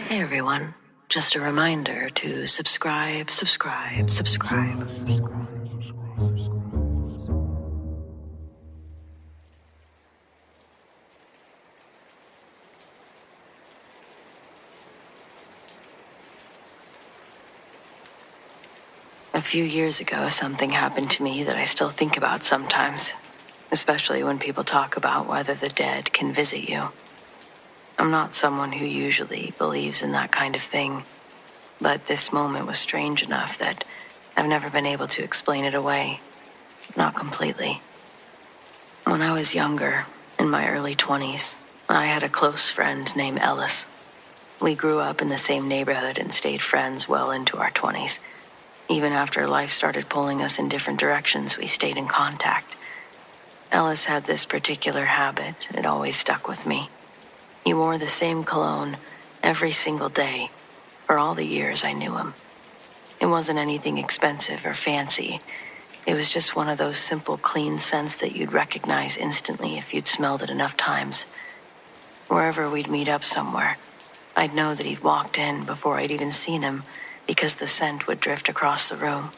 Hey everyone, just a reminder to subscribe. A few years ago, something happened to me that I still think about sometimes, especially when people talk about whether the dead can visit you. I'm not someone who usually believes in that kind of thing, but this moment was strange enough that I've never been able to explain it away. Not completely. When I was younger, in my early 20s, I had a close friend named Ellis. We grew up in the same neighborhood and stayed friends well into our 20s. Even after life started pulling us in different directions, we stayed in contact. Ellis had this particular habit. It always stuck with me. He wore the same cologne every single day for all the years I knew him. It wasn't anything expensive or fancy. It was just one of those simple, clean scents that you'd recognize instantly if you'd smelled it enough times. Wherever we'd meet up somewhere, I'd know that he'd walked in before I'd even seen him because the scent would drift across the room.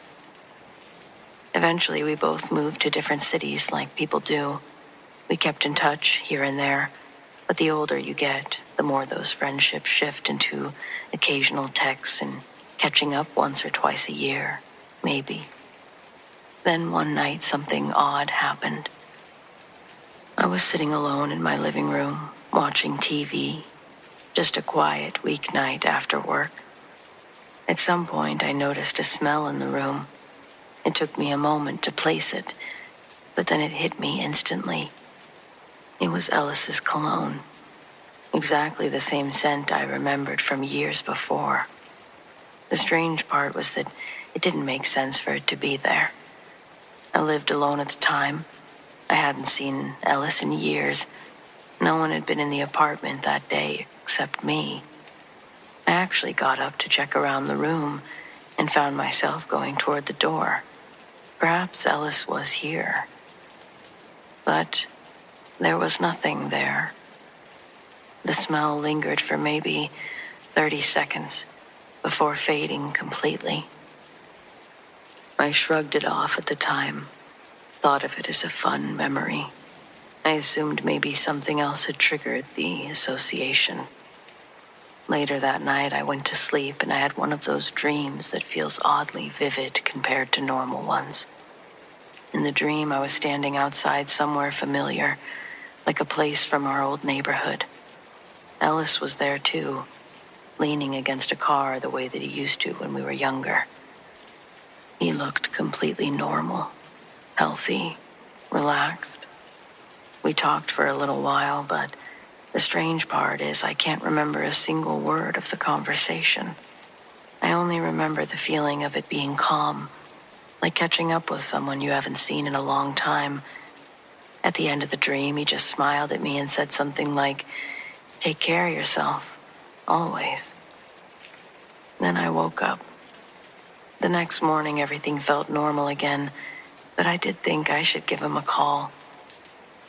Eventually, we both moved to different cities like people do. We kept in touch here and there, but the older you get, the more those friendships shift into occasional texts and catching up once or twice a year, maybe. Then one night, something odd happened. I was sitting alone in my living room, watching TV, just a quiet weeknight after work. At some point, I noticed a smell in the room. It took me a moment to place it, but then it hit me instantly. It was Ellis's cologne. Exactly the same scent I remembered from years before. The strange part was that it didn't make sense for it to be there. I lived alone at the time. I hadn't seen Ellis in years. No one had been in the apartment that day except me. I actually got up to check around the room and found myself going toward the door. Perhaps Ellis was here. But there was nothing there. The smell lingered for maybe 30 seconds before fading completely. I shrugged it off at the time, thought of it as a fun memory. I assumed maybe something else had triggered the association. Later that night, I went to sleep and I had one of those dreams that feels oddly vivid compared to normal ones. In the dream, I was standing outside somewhere familiar, like a place from our old neighborhood. Ellis was there too, leaning against a car the way that he used to when we were younger. He looked completely normal, healthy, relaxed. We talked for a little while, but the strange part is I can't remember a single word of the conversation. I only remember the feeling of it being calm, like catching up with someone you haven't seen in a long time. At the end of the dream, he just smiled at me and said something like, "Take care of yourself, always." Then I woke up. The next morning, everything felt normal again, but I did think I should give him a call.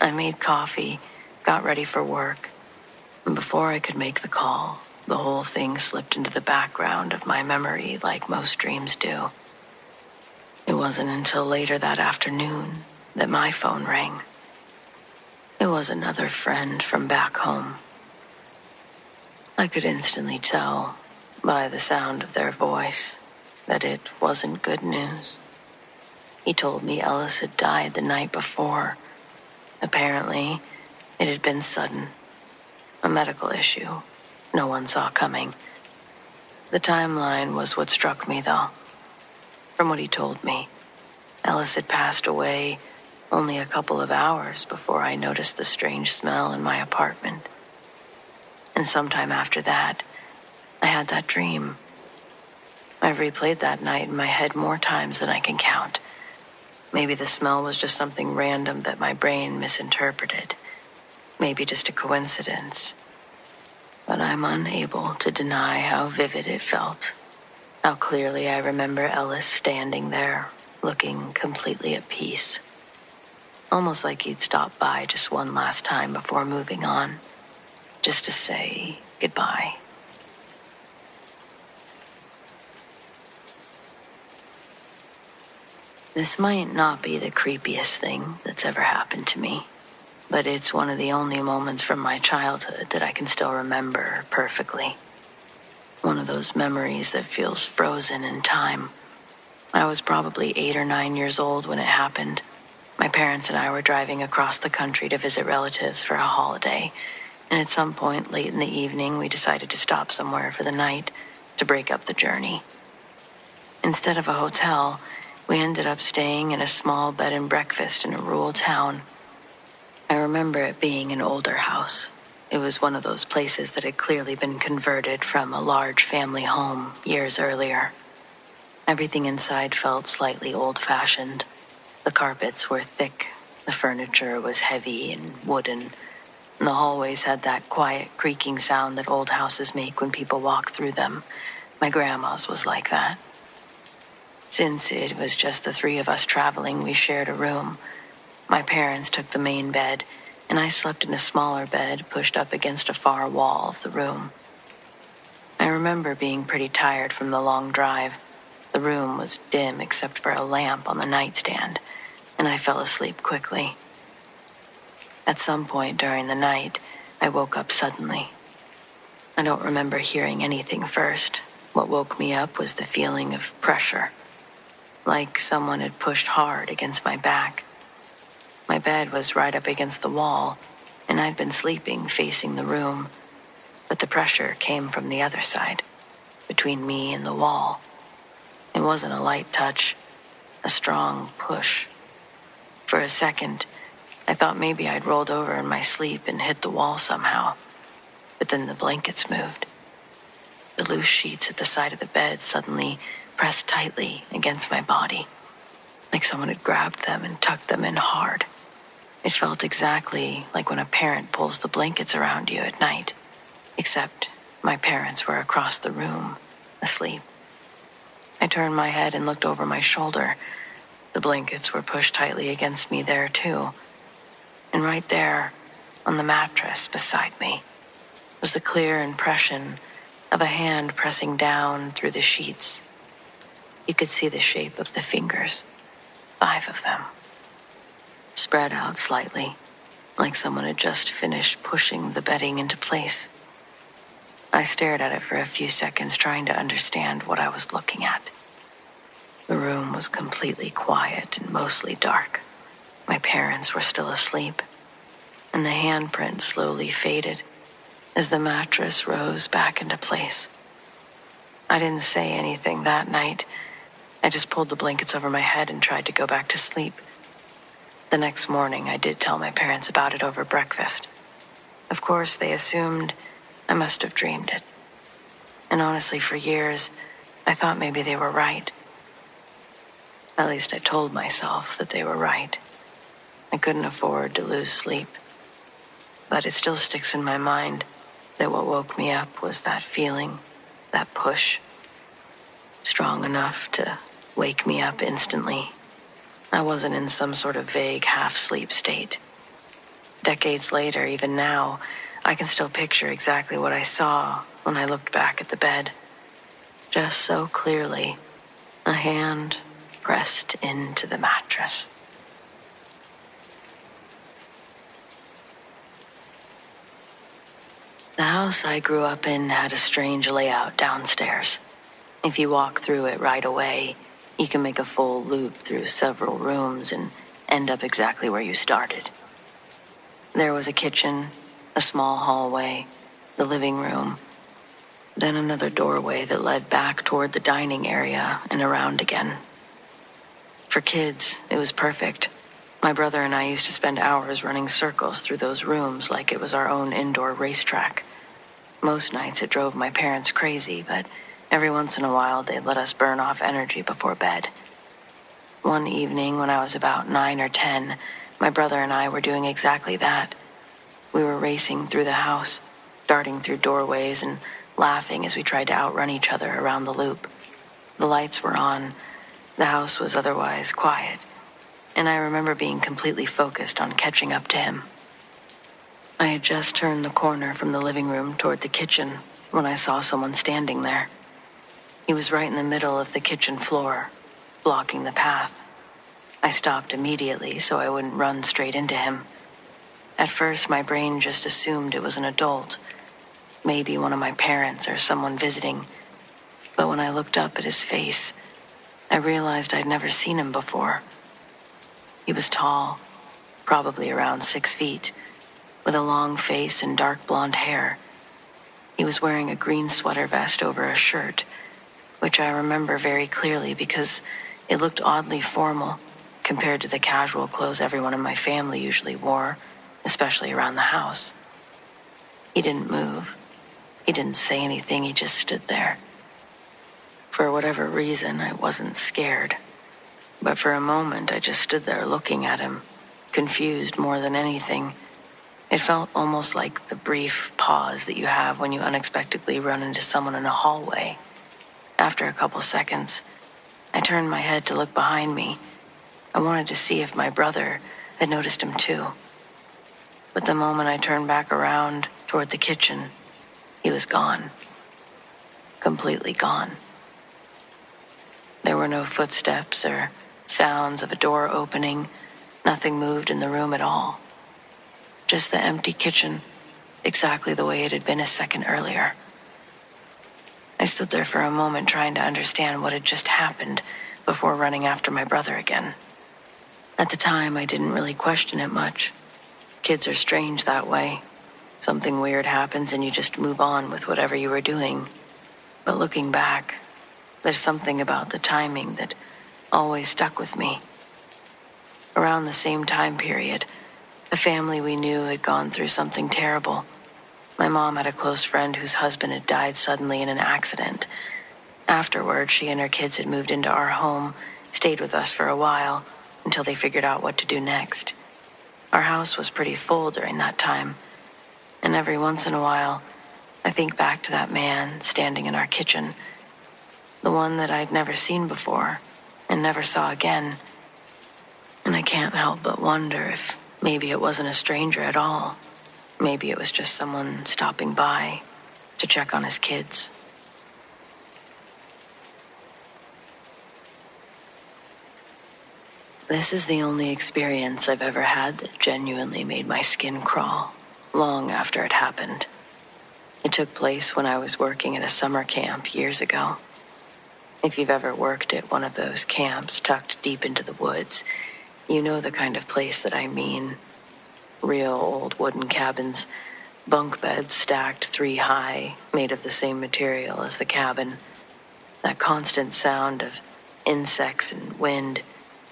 I made coffee, got ready for work, and before I could make the call, the whole thing slipped into the background of my memory like most dreams do. It wasn't until later that afternoon that my phone rang. It was another friend from back home. I could instantly tell by the sound of their voice that it wasn't good news. He told me Ellis had died the night before. Apparently, it had been sudden. A medical issue no one saw coming. The timeline was what struck me, though. From what he told me, Ellis had passed away only a couple of hours before I noticed the strange smell in my apartment. And sometime after that, I had that dream. I've replayed that night in my head more times than I can count. Maybe the smell was just something random that my brain misinterpreted. Maybe just a coincidence. But I'm unable to deny how vivid it felt. How clearly I remember Ellis standing there, looking completely at peace. Almost like he'd stopped by just one last time before moving on, just to say goodbye. This might not be the creepiest thing that's ever happened to me, but it's one of the only moments from my childhood that I can still remember perfectly. One of those memories that feels frozen in time. I was probably 8 or 9 years old when it happened. My parents and I were driving across the country to visit relatives for a holiday, and at some point late in the evening, we decided to stop somewhere for the night to break up the journey. Instead of a hotel, we ended up staying in a small bed and breakfast in a rural town. I remember it being an older house. It was one of those places that had clearly been converted from a large family home years earlier. Everything inside felt slightly old-fashioned. The carpets were thick, the furniture was heavy and wooden, and the hallways had that quiet creaking sound that old houses make when people walk through them. My grandma's was like that. Since it was just the three of us traveling, we shared a room. My parents took the main bed, and I slept in a smaller bed pushed up against a far wall of the room. I remember being pretty tired from the long drive. The room was dim except for a lamp on the nightstand, and I fell asleep quickly. At some point during the night, I woke up suddenly. I don't remember hearing anything first. What woke me up was the feeling of pressure, like someone had pushed hard against my back. My bed was right up against the wall, and I'd been sleeping facing the room, but the pressure came from the other side, between me and the wall. It wasn't a light touch, a strong push. For a second, I thought maybe I'd rolled over in my sleep and hit the wall somehow, but then the blankets moved. The loose sheets at the side of the bed suddenly pressed tightly against my body, like someone had grabbed them and tucked them in hard. It felt exactly like when a parent pulls the blankets around you at night, except my parents were across the room, asleep. I turned my head and looked over my shoulder. The blankets were pushed tightly against me there, too. And right there, on the mattress beside me, was the clear impression of a hand pressing down through the sheets. You could see the shape of the fingers, 5 of them, spread out slightly, like someone had just finished pushing the bedding into place. I stared at it for a few seconds, trying to understand what I was looking at. The room was completely quiet and mostly dark. My parents were still asleep, and the handprint slowly faded as the mattress rose back into place. I didn't say anything that night. I just pulled the blankets over my head and tried to go back to sleep. The next morning, I did tell my parents about it over breakfast. Of course, they assumed I must have dreamed it. And honestly, for years, I thought maybe they were right. At least I told myself that they were right. I couldn't afford to lose sleep. But it still sticks in my mind that what woke me up was that feeling, that push, strong enough to wake me up instantly. I wasn't in some sort of vague half-sleep state. Decades later, even now, I can still picture exactly what I saw when I looked back at the bed. Just so clearly, a hand pressed into the mattress. The house I grew up in had a strange layout downstairs. If you walk through it right away, you can make a full loop through several rooms and end up exactly where you started. There was a kitchen, a small hallway, the living room, then another doorway that led back toward the dining area and around again. For kids, it was perfect. My brother and I used to spend hours running circles through those rooms like it was our own indoor racetrack. Most nights it drove my parents crazy, but every once in a while they'd let us burn off energy before bed. One evening when I was about 9 or 10, my brother and I were doing exactly that. We were racing through the house, darting through doorways and laughing as we tried to outrun each other around the loop. The lights were on. The house was otherwise quiet, and I remember being completely focused on catching up to him. I had just turned the corner from the living room toward the kitchen when I saw someone standing there. He was right in the middle of the kitchen floor, blocking the path. I stopped immediately so I wouldn't run straight into him. At first, my brain just assumed it was an adult, maybe one of my parents or someone visiting. But when I looked up at his face, I realized I'd never seen him before. He was tall, probably around 6 feet, with a long face and dark blonde hair. He was wearing a green sweater vest over a shirt, which I remember very clearly because it looked oddly formal compared to the casual clothes everyone in my family usually wore, especially around the house. He didn't move. He didn't say anything, he just stood there. For whatever reason, I wasn't scared. But for a moment, I just stood there looking at him, confused more than anything. It felt almost like the brief pause that you have when you unexpectedly run into someone in a hallway. After a couple seconds, I turned my head to look behind me. I wanted to see if my brother had noticed him too. But the moment I turned back around toward the kitchen, he was gone. Completely gone. There were no footsteps or sounds of a door opening. Nothing moved in the room at all. Just the empty kitchen, exactly the way it had been a second earlier. I stood there for a moment trying to understand what had just happened before running after my brother again. At the time, I didn't really question it much. Kids are strange that way. Something weird happens and you just move on with whatever you were doing. But looking back, there's something about the timing that always stuck with me. Around the same time period, a family we knew had gone through something terrible. My mom had a close friend whose husband had died suddenly in an accident. Afterward, she and her kids had moved into our home, stayed with us for a while, until they figured out what to do next. Our house was pretty full during that time, and every once in a while, I think back to that man standing in our kitchen, the one that I'd never seen before and never saw again. And I can't help but wonder if maybe it wasn't a stranger at all. Maybe it was just someone stopping by to check on his kids. This is the only experience I've ever had that genuinely made my skin crawl, long after it happened. It took place when I was working at a summer camp years ago. If you've ever worked at one of those camps tucked deep into the woods, you know the kind of place that I mean. Real old wooden cabins, bunk beds stacked 3 high, made of the same material as the cabin. That constant sound of insects and wind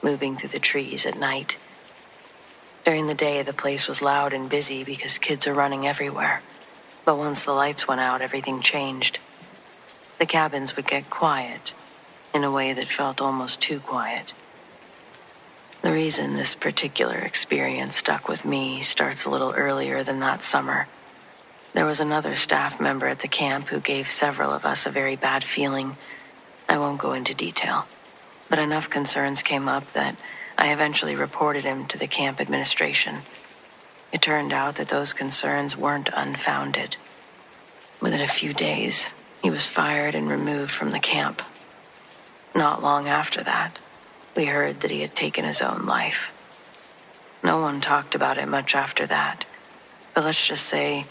moving through the trees at night. During the day, the place was loud and busy because kids are running everywhere. But once the lights went out, everything changed. The cabins would get quiet, in a way that felt almost too quiet. The reason this particular experience stuck with me starts a little earlier than that summer. There was another staff member at the camp who gave several of us a very bad feeling. I won't go into detail, but enough concerns came up that I eventually reported him to the camp administration. It turned out that those concerns weren't unfounded. Within a few days, he was fired and removed from the camp. Not long after that, we heard that he had taken his own life. No one talked about it much after that, but let's just say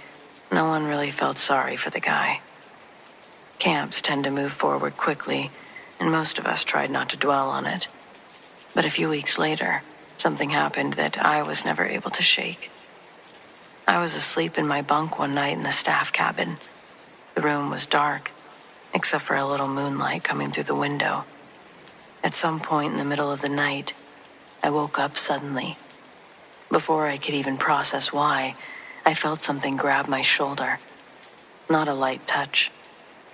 no one really felt sorry for the guy. Camps tend to move forward quickly, and most of us tried not to dwell on it. But a few weeks later, something happened that I was never able to shake. I was asleep in my bunk one night in the staff cabin. The room was dark, except for a little moonlight coming through the window. At some point in the middle of the night, I woke up suddenly. Before I could even process why, I felt something grab my shoulder. Not a light touch,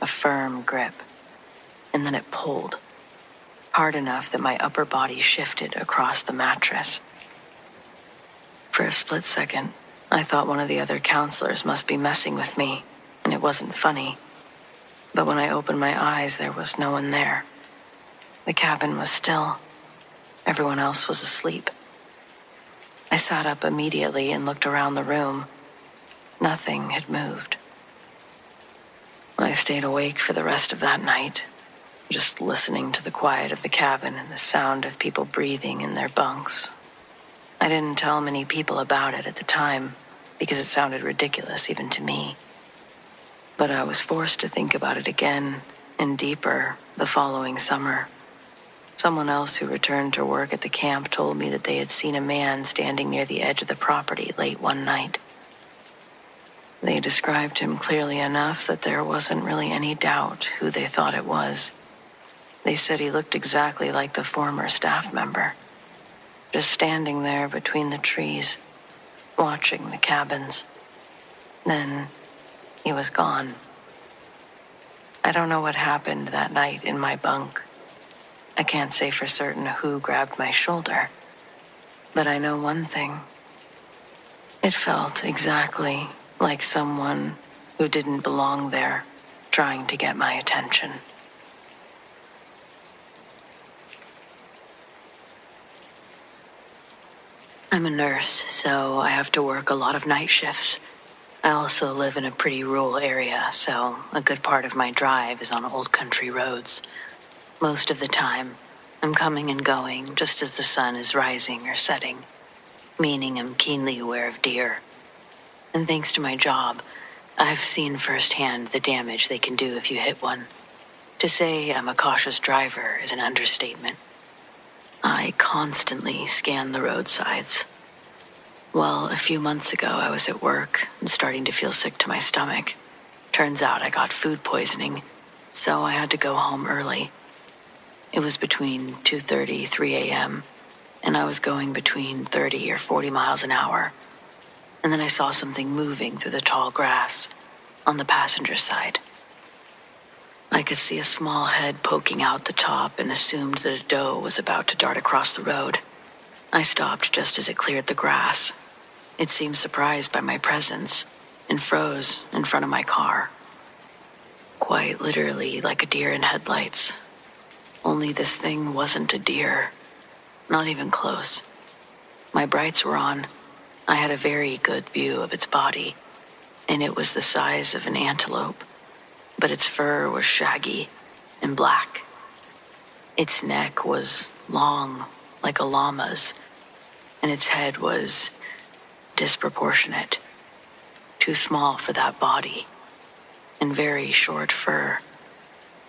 a firm grip. And then it pulled, hard enough that my upper body shifted across the mattress. For a split second, I thought one of the other counselors must be messing with me, and it wasn't funny. But when I opened my eyes, there was no one there. The cabin was still. Everyone else was asleep. I sat up immediately and looked around the room. Nothing had moved. I stayed awake for the rest of that night, just listening to the quiet of the cabin and the sound of people breathing in their bunks. I didn't tell many people about it at the time because it sounded ridiculous even to me. But I was forced to think about it again and deeper the following summer. Someone else who returned to work at the camp told me that they had seen a man standing near the edge of the property late one night. They described him clearly enough that there wasn't really any doubt who they thought it was. They said he looked exactly like the former staff member, just standing there between the trees, watching the cabins. Then he was gone. I don't know what happened that night in my bunk. I can't say for certain who grabbed my shoulder, but I know one thing. It felt exactly like someone who didn't belong there trying to get my attention. I'm a nurse, so I have to work a lot of night shifts. I also live in a pretty rural area, so a good part of my drive is on old country roads. Most of the time, I'm coming and going just as the sun is rising or setting, meaning I'm keenly aware of deer. And thanks to my job, I've seen firsthand the damage they can do if you hit one. To say I'm a cautious driver is an understatement. I constantly scan the roadsides. Well, a few months ago, I was at work and starting to feel sick to my stomach. Turns out I got food poisoning, so I had to go home early. It was between 2:30, 3 a.m., and I was going between 30 or 40 miles an hour. And then I saw something moving through the tall grass on the passenger side. I could see a small head poking out the top and assumed that a doe was about to dart across the road. I stopped just as it cleared the grass. It seemed surprised by my presence and froze in front of my car. Quite literally like a deer in headlights. Only this thing wasn't a deer. Not even close. My brights were on. I had a very good view of its body, and it was the size of an antelope, but its fur was shaggy and black. Its neck was long, like a llama's, and its head was disproportionate, too small for that body, and very short fur,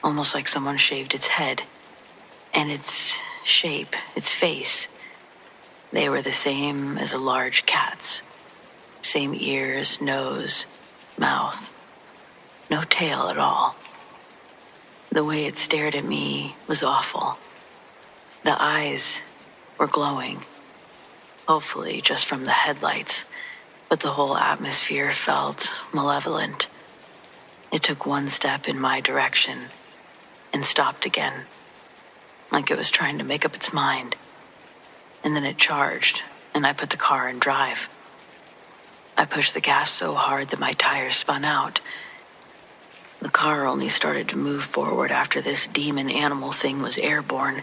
almost like someone shaved its head. And its shape, its face, they were the same as a large cat's. Same ears, nose, mouth. No tail at all. The way it stared at me was awful. The eyes were glowing, hopefully just from the headlights, but the whole atmosphere felt malevolent. It took one step in my direction and stopped again, like it was trying to make up its mind. And then it charged, and I put the car in drive. I pushed the gas so hard that my tires spun out. The car only started to move forward after this demon animal thing was airborne.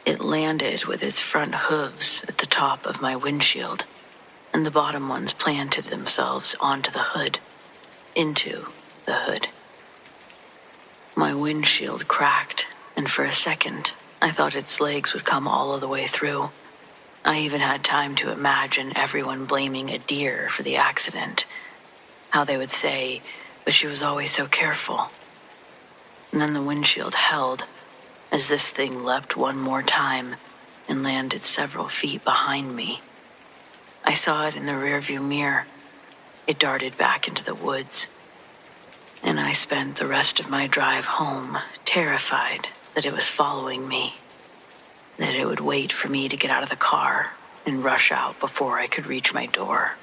It landed with its front hooves at the top of my windshield, and the bottom ones planted themselves onto the hood, into the hood. My windshield cracked, and for a second, I thought its legs would come all of the way through. I even had time to imagine everyone blaming a deer for the accident. How they would say, but she was always so careful. And then the windshield held as this thing leapt one more time and landed several feet behind me. I saw it in the rearview mirror. It darted back into the woods. And I spent the rest of my drive home terrified that it was following me, that it would wait for me to get out of the car and rush out before I could reach my door.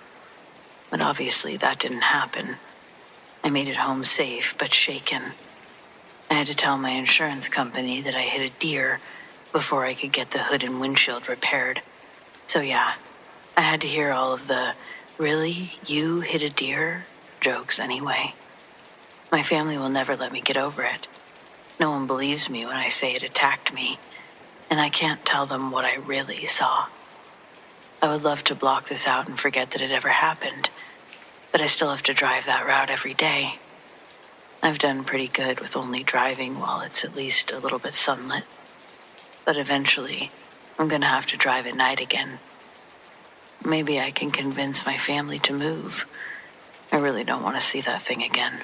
But obviously that didn't happen. I made it home safe but shaken. I had to tell my insurance company that I hit a deer before I could get the hood and windshield repaired. So yeah, I had to hear all of the, "Really? You hit a deer?" jokes anyway. My family will never let me get over it. No one believes me when I say it attacked me, and I can't tell them what I really saw. I would love to block this out and forget that it ever happened, but I still have to drive that route every day. I've done pretty good with only driving while it's at least a little bit sunlit. But eventually, I'm gonna have to drive at night again. Maybe I can convince my family to move. I really don't want to see that thing again.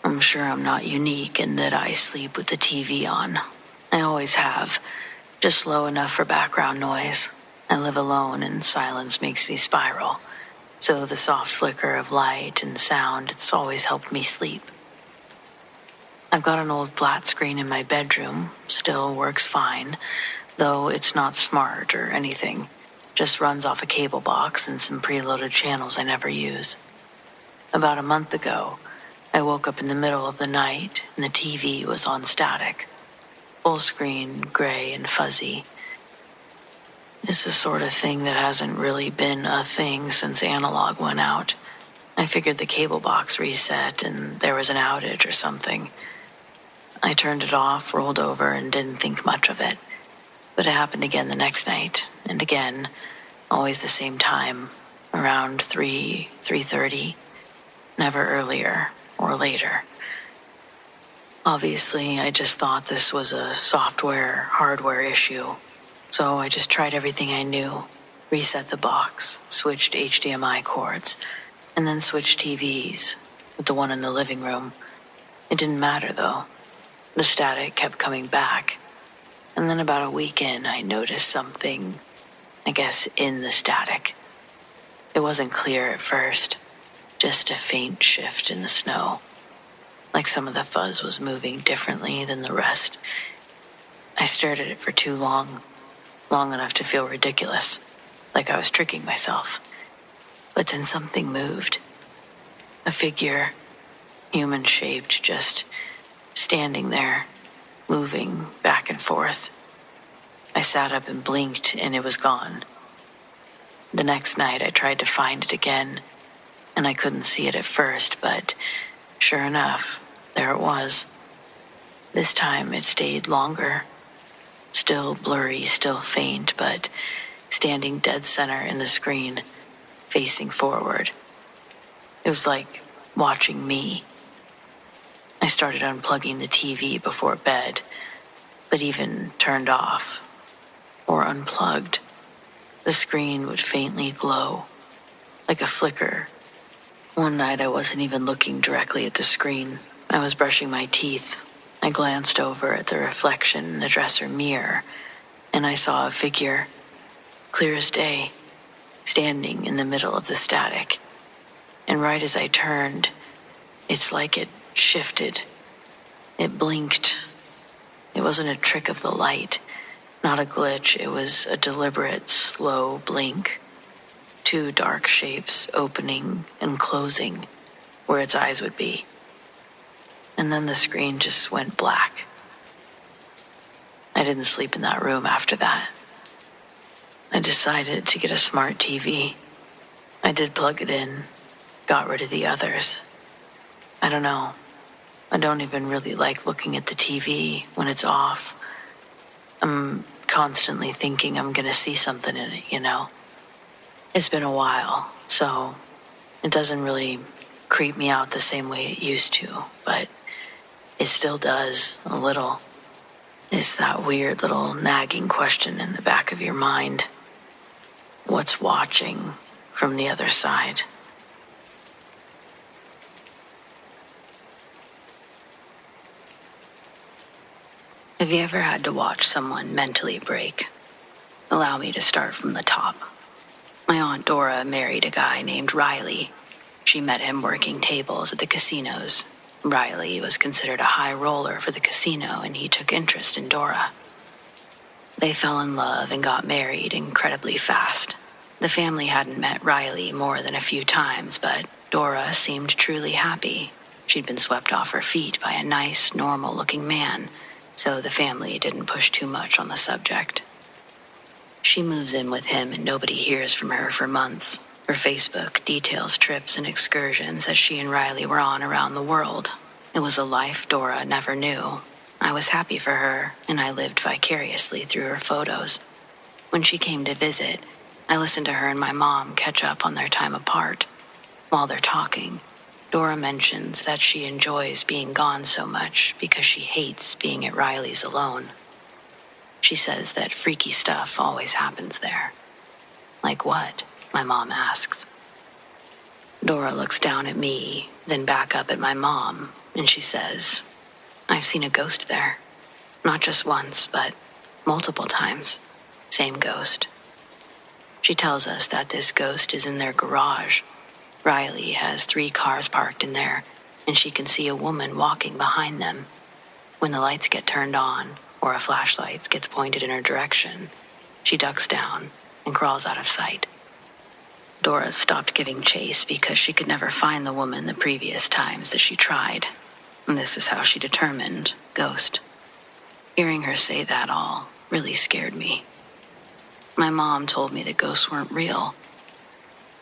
I'm sure I'm not unique in that I sleep with the TV on. I always have, just low enough for background noise. I live alone and silence makes me spiral. So the soft flicker of light and sound, it's always helped me sleep. I've got an old flat screen in my bedroom, still works fine, though it's not smart or anything. Just runs off a cable box and some preloaded channels I never use. About a month ago, I woke up in the middle of the night and the TV was on static. Full screen, gray and fuzzy. It's the sort of thing that hasn't really been a thing since analog went out. I figured the cable box reset and there was an outage or something. I turned it off, rolled over, and didn't think much of it. But it happened again the next night, and again, always the same time, around 3:30, never earlier or later. Obviously, I just thought this was a software, hardware issue. So I just tried everything I knew, reset the box, switched HDMI cords, and then switched TVs with the one in the living room. It didn't matter though. The static kept coming back. And then about a week in, I noticed something, I guess, in the static. It wasn't clear at first, just a faint shift in the snow. Like some of the fuzz was moving differently than the rest. I stared at it for too long enough to feel ridiculous, like I was tricking myself. But then something moved. A figure, human-shaped, just standing there, moving back and forth. I sat up and blinked, and it was gone. The next night, I tried to find it again, and I couldn't see it at first, but sure enough, there it was. This time, it stayed longer. Still blurry, still faint, but standing dead center in the screen, facing forward. It was like watching me. I started unplugging the TV before bed, but even turned off or unplugged, the screen would faintly glow, like a flicker. One night I wasn't even looking directly at the screen. I was brushing my teeth. I glanced over at the reflection in the dresser mirror, and I saw a figure, clear as day, standing in the middle of the static. And right as I turned, it's like it shifted. It blinked. It wasn't a trick of the light, not a glitch. It was a deliberate, slow blink. Two dark shapes opening and closing where its eyes would be. And then the screen just went black. I didn't sleep in that room after that. I decided to get a smart TV. I did plug it in, got rid of the others. I don't know. I don't even really like looking at the TV when it's off. I'm constantly thinking I'm gonna see something in it, you know? It's been a while, so it doesn't really creep me out the same way it used to, but it still does, a little. It's that weird little nagging question in the back of your mind. What's watching from the other side? Have you ever had to watch someone mentally break? Allow me to start from the top. My Aunt Dora married a guy named Riley. She met him working tables at the casinos. Riley was considered a high roller for the casino, and he took interest in Dora. They fell in love and got married incredibly fast. The family hadn't met Riley more than a few times, but Dora seemed truly happy. She'd been swept off her feet by a nice, normal-looking man, so the family didn't push too much on the subject. She moves in with him and nobody hears from her for months. Her Facebook details trips and excursions that she and Riley were on around the world. It was a life Dora never knew. I was happy for her, and I lived vicariously through her photos. When she came to visit, I listen to her and my mom catch up on their time apart. While they're talking, Dora mentions that she enjoys being gone so much because she hates being at Riley's alone. She says that freaky stuff always happens there. Like what? My mom asks. Dora looks down at me, then back up at my mom, and she says, I've seen a ghost there. Not just once, but multiple times. Same ghost. She tells us that this ghost is in their garage. Riley has 3 cars parked in there, and she can see a woman walking behind them. When the lights get turned on, or a flashlight gets pointed in her direction, she ducks down and crawls out of sight. Dora stopped giving chase because she could never find the woman the previous times that she tried. And this is how she determined ghost. Hearing her say that all really scared me. My mom told me the ghosts weren't real,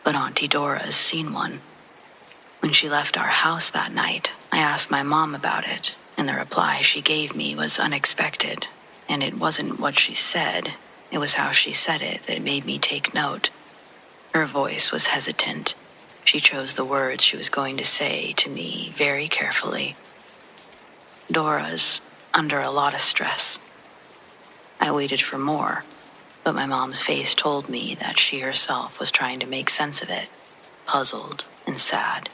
but Auntie Dora's seen one. When she left our house that night, I asked my mom about it, and the reply she gave me was unexpected, and it wasn't what she said, it was how she said it that made me take note. Her voice was hesitant. She chose the words she was going to say to me very carefully. Dora's under a lot of stress. I waited for more, but my mom's face told me that she herself was trying to make sense of it, puzzled and sad.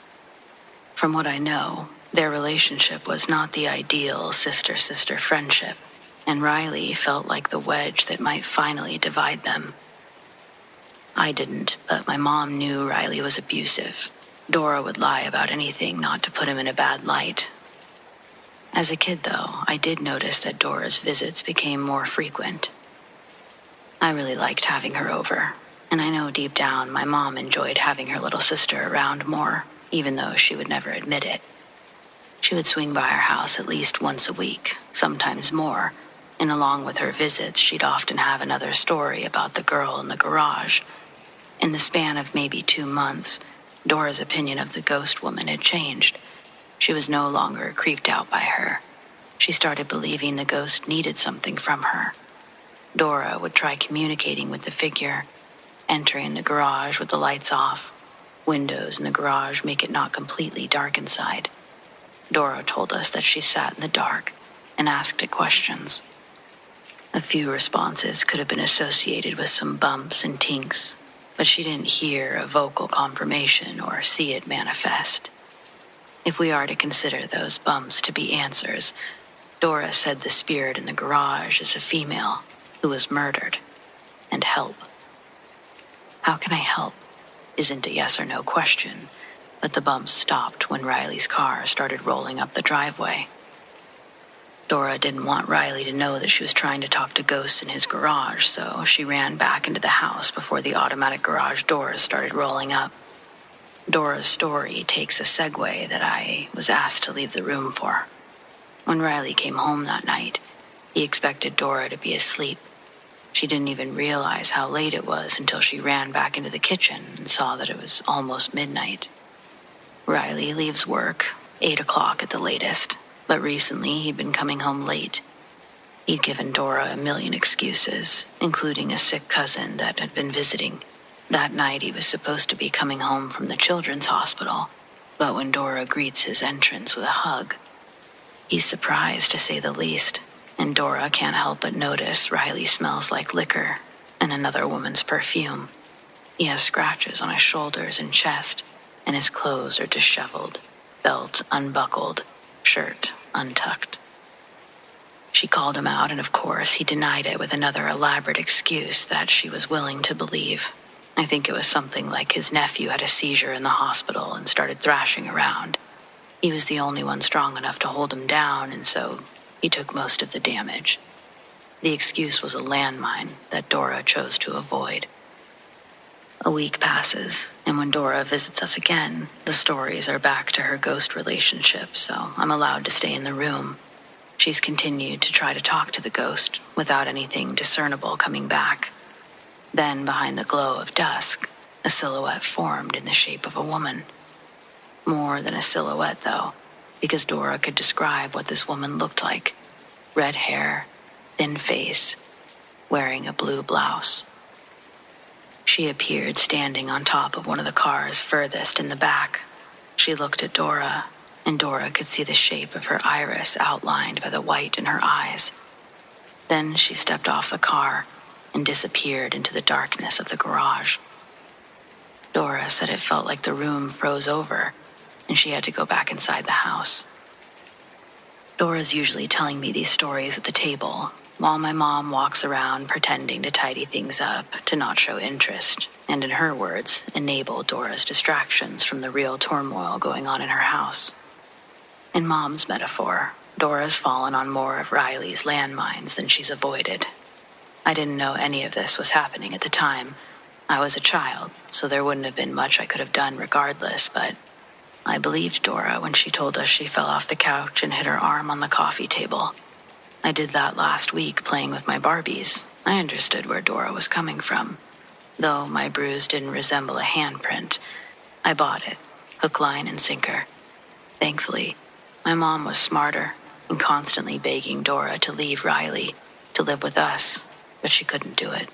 From what I know, their relationship was not the ideal sister-sister friendship, and Riley felt like the wedge that might finally divide them. I didn't, but my mom knew Riley was abusive. Dora would lie about anything not to put him in a bad light. As a kid, though, I did notice that Dora's visits became more frequent. I really liked having her over, and I know deep down my mom enjoyed having her little sister around more, even though she would never admit it. She would swing by our house at least once a week, sometimes more, and along with her visits, she'd often have another story about the girl in the garage. In the span of maybe 2 months, Dora's opinion of the ghost woman had changed. She was no longer creeped out by her. She started believing the ghost needed something from her. Dora would try communicating with the figure, entering the garage with the lights off. Windows in the garage make it not completely dark inside. Dora told us that she sat in the dark and asked it questions. A few responses could have been associated with some bumps and tinks, but she didn't hear a vocal confirmation or see it manifest. If we are to consider those bumps to be answers, Dora said the spirit in the garage is a female who was murdered, and help. How can I help? Isn't a yes or no question, but the bumps stopped when Riley's car started rolling up the driveway. Dora didn't want Riley to know that she was trying to talk to ghosts in his garage, so she ran back into the house before the automatic garage doors started rolling up. Dora's story takes a segue that I was asked to leave the room for. When Riley came home that night, he expected Dora to be asleep. She didn't even realize how late it was until she ran back into the kitchen and saw that it was almost midnight. Riley leaves work, 8 o'clock at the latest, but recently he'd been coming home late. He'd given Dora a million excuses, including a sick cousin that had been visiting. That night he was supposed to be coming home from the children's hospital, but when Dora greets his entrance with a hug, he's surprised to say the least, and Dora can't help but notice Riley smells like liquor and another woman's perfume. He has scratches on his shoulders and chest, and his clothes are disheveled, belt unbuckled, shirt untucked. She called him out, and of course he denied it with another elaborate excuse that she was willing to believe. I think it was something like his nephew had a seizure in the hospital and started thrashing around. He was the only one strong enough to hold him down, and so he took most of the damage. The excuse was a landmine that Dora chose to avoid. A week passes, and when Dora visits us again, the stories are back to her ghost relationship, so I'm allowed to stay in the room. She's continued to try to talk to the ghost without anything discernible coming back. Then, behind the glow of dusk, a silhouette formed in the shape of a woman. More than a silhouette, though, because Dora could describe what this woman looked like. Red hair, thin face, wearing a blue blouse. She appeared standing on top of one of the cars furthest in the back. She looked at Dora, and Dora could see the shape of her iris outlined by the white in her eyes. Then she stepped off the car and disappeared into the darkness of the garage. Dora said it felt like the room froze over, and she had to go back inside the house. Dora's usually telling me these stories at the table, while my mom walks around pretending to tidy things up to not show interest, and in her words, enable Dora's distractions from the real turmoil going on in her house. In Mom's metaphor, Dora's fallen on more of Riley's landmines than she's avoided. I didn't know any of this was happening at the time. I was a child, so there wouldn't have been much I could have done regardless, but I believed Dora when she told us she fell off the couch and hit her arm on the coffee table. I did that last week playing with my Barbies. I understood where Dora was coming from. Though my bruise didn't resemble a handprint, I bought it, hook, line, and sinker. Thankfully, my mom was smarter and constantly begging Dora to leave Riley, to live with us, but she couldn't do it.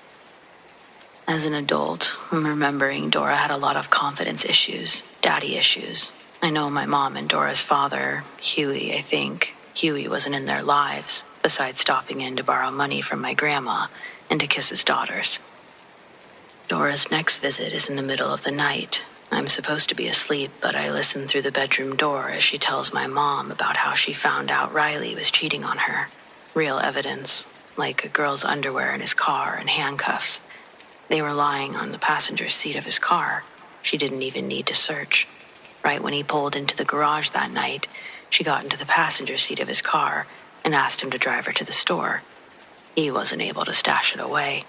As an adult, I'm remembering Dora had a lot of confidence issues, daddy issues. I know my mom and Dora's father, Huey, I think. Huey wasn't in their lives, besides stopping in to borrow money from my grandma and to kiss his daughters. Dora's next visit is in the middle of the night. I'm supposed to be asleep, but I listen through the bedroom door as she tells my mom about how she found out Riley was cheating on her. Real evidence, like a girl's underwear in his car and handcuffs. They were lying on the passenger seat of his car. She didn't even need to search. Right when he pulled into the garage that night, she got into the passenger seat of his car and asked him to drive her to the store. He wasn't able to stash it away.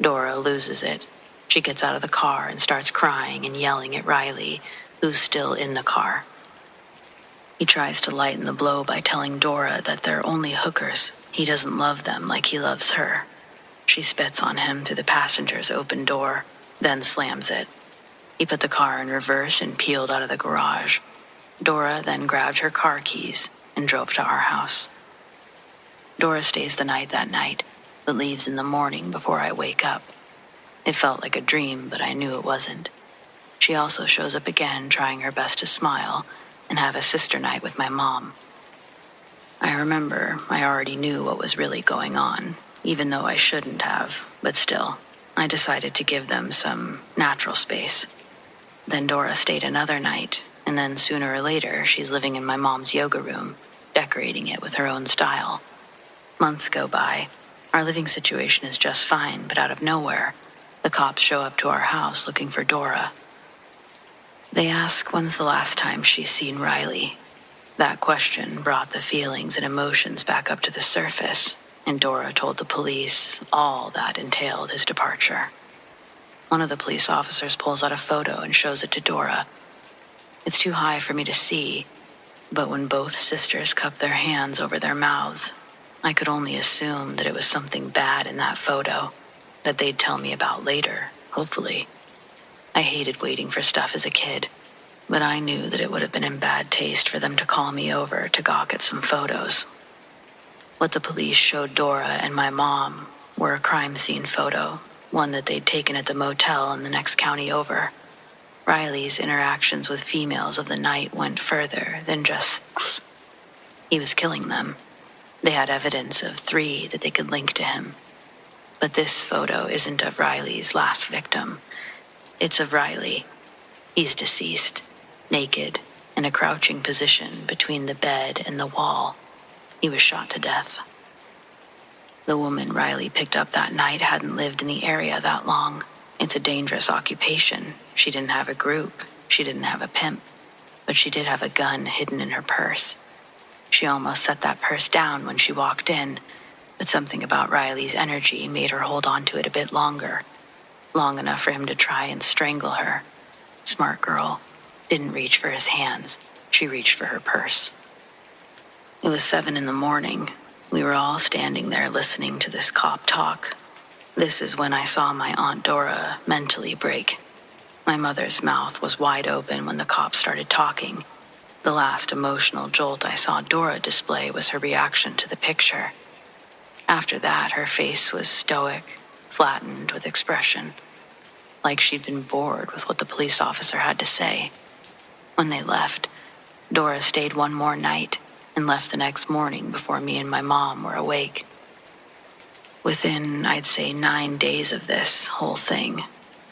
Dora loses it. She gets out of the car and starts crying and yelling at Riley, who's still in the car. He tries to lighten the blow by telling Dora that they're only hookers. He doesn't love them like he loves her. She spits on him through the passenger's open door, then slams it. He put the car in reverse and peeled out of the garage. Dora then grabbed her car keys and drove to our house. Dora stays the night that night, but leaves in the morning before I wake up. It felt like a dream, but I knew it wasn't. She also shows up again, trying her best to smile and have a sister night with my mom. I remember I already knew what was really going on, even though I shouldn't have, but still, I decided to give them some natural space. Then Dora stayed another night, and then sooner or later, she's living in my mom's yoga room, decorating it with her own style. Months go by. Our living situation is just fine, but out of nowhere, the cops show up to our house looking for Dora. They ask when's the last time she's seen Riley. That question brought the feelings and emotions back up to the surface, and Dora told the police all that entailed his departure. One of the police officers pulls out a photo and shows it to Dora. It's too high for me to see, but when both sisters cupped their hands over their mouths, I could only assume that it was something bad in that photo that they'd tell me about later, hopefully. I hated waiting for stuff as a kid, but I knew that it would have been in bad taste for them to call me over to gawk at some photos. What the police showed Dora and my mom were a crime scene photo, one that they'd taken at the motel in the next county over. Riley's interactions with females of the night went further than just he was killing them. They had evidence of 3 that they could link to him. But this photo isn't of Riley's last victim. It's of Riley. He's deceased, naked, in a crouching position between the bed and the wall. He was shot to death. The woman Riley picked up that night hadn't lived in the area that long. It's a dangerous occupation. She didn't have a group. She didn't have a pimp. But she did have a gun hidden in her purse. She almost set that purse down when she walked in, but something about Riley's energy made her hold on to it a bit longer, long enough for him to try and strangle her. Smart girl. Didn't reach for his hands. She reached for her purse. It was 7 a.m. We were all standing there listening to this cop talk. This is when I saw my Aunt Dora mentally break. My mother's mouth was wide open when the cop started talking. The last emotional jolt I saw Dora display was her reaction to the picture. After that, her face was stoic, flattened with expression. like she'd been bored with what the police officer had to say. When they left, Dora stayed one more night and left the next morning before me and my mom were awake. Within, I'd say, 9 days of this whole thing,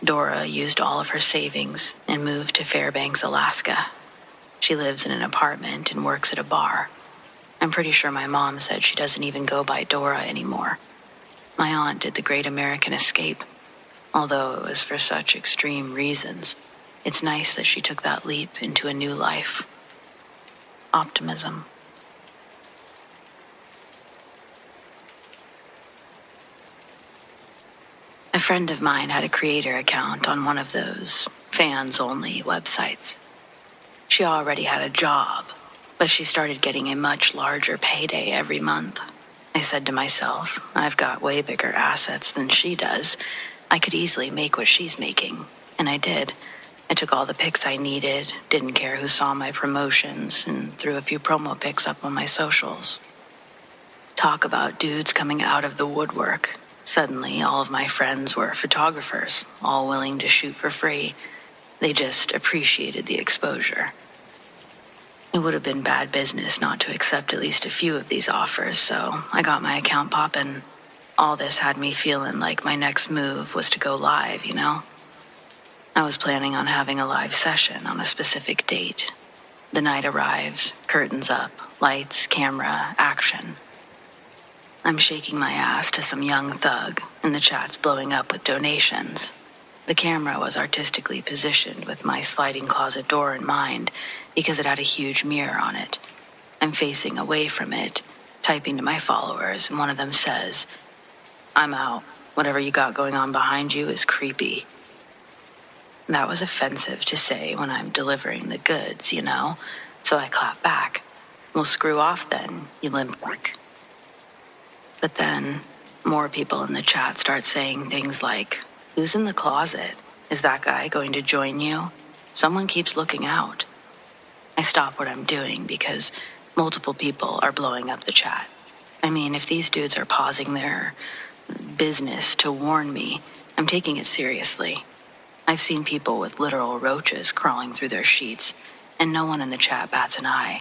Dora used all of her savings and moved to Fairbanks, Alaska. She lives in an apartment and works at a bar. I'm pretty sure my mom said she doesn't even go by Dora anymore. My aunt did the Great American Escape. Although it was for such extreme reasons, it's nice that she took that leap into a new life. Optimism. A friend of mine had a creator account on one of those fans-only websites. She already had a job, but she started getting a much larger payday every month. I said to myself, I've got way bigger assets than she does. I could easily make what she's making, and I did. I took all the pics I needed, didn't care who saw my promotions, and threw a few promo pics up on my socials. Talk about dudes coming out of the woodwork. Suddenly, all of my friends were photographers, all willing to shoot for free. They just appreciated the exposure. It would have been bad business not to accept at least a few of these offers, so I got my account poppin'. All this had me feeling like my next move was to go live, you know? I was planning on having a live session on a specific date. The night arrived, curtains up, lights, camera, action. I'm shaking my ass to some young thug, and the chat's blowing up with donations. The camera was artistically positioned with my sliding closet door in mind because it had a huge mirror on it. I'm facing away from it, typing to my followers, and one of them says, "I'm out. Whatever you got going on behind you is creepy." That was offensive to say when I'm delivering the goods, you know? So I clap back. "Well, screw off then, you limp prick." But then, more people in the chat start saying things like, "Who's in the closet? Is that guy going to join you? Someone keeps looking out." I stop what I'm doing because multiple people are blowing up the chat. I mean, if these dudes are pausing their business to warn me, I'm taking it seriously. I've seen people with literal roaches crawling through their sheets, and no one in the chat bats an eye.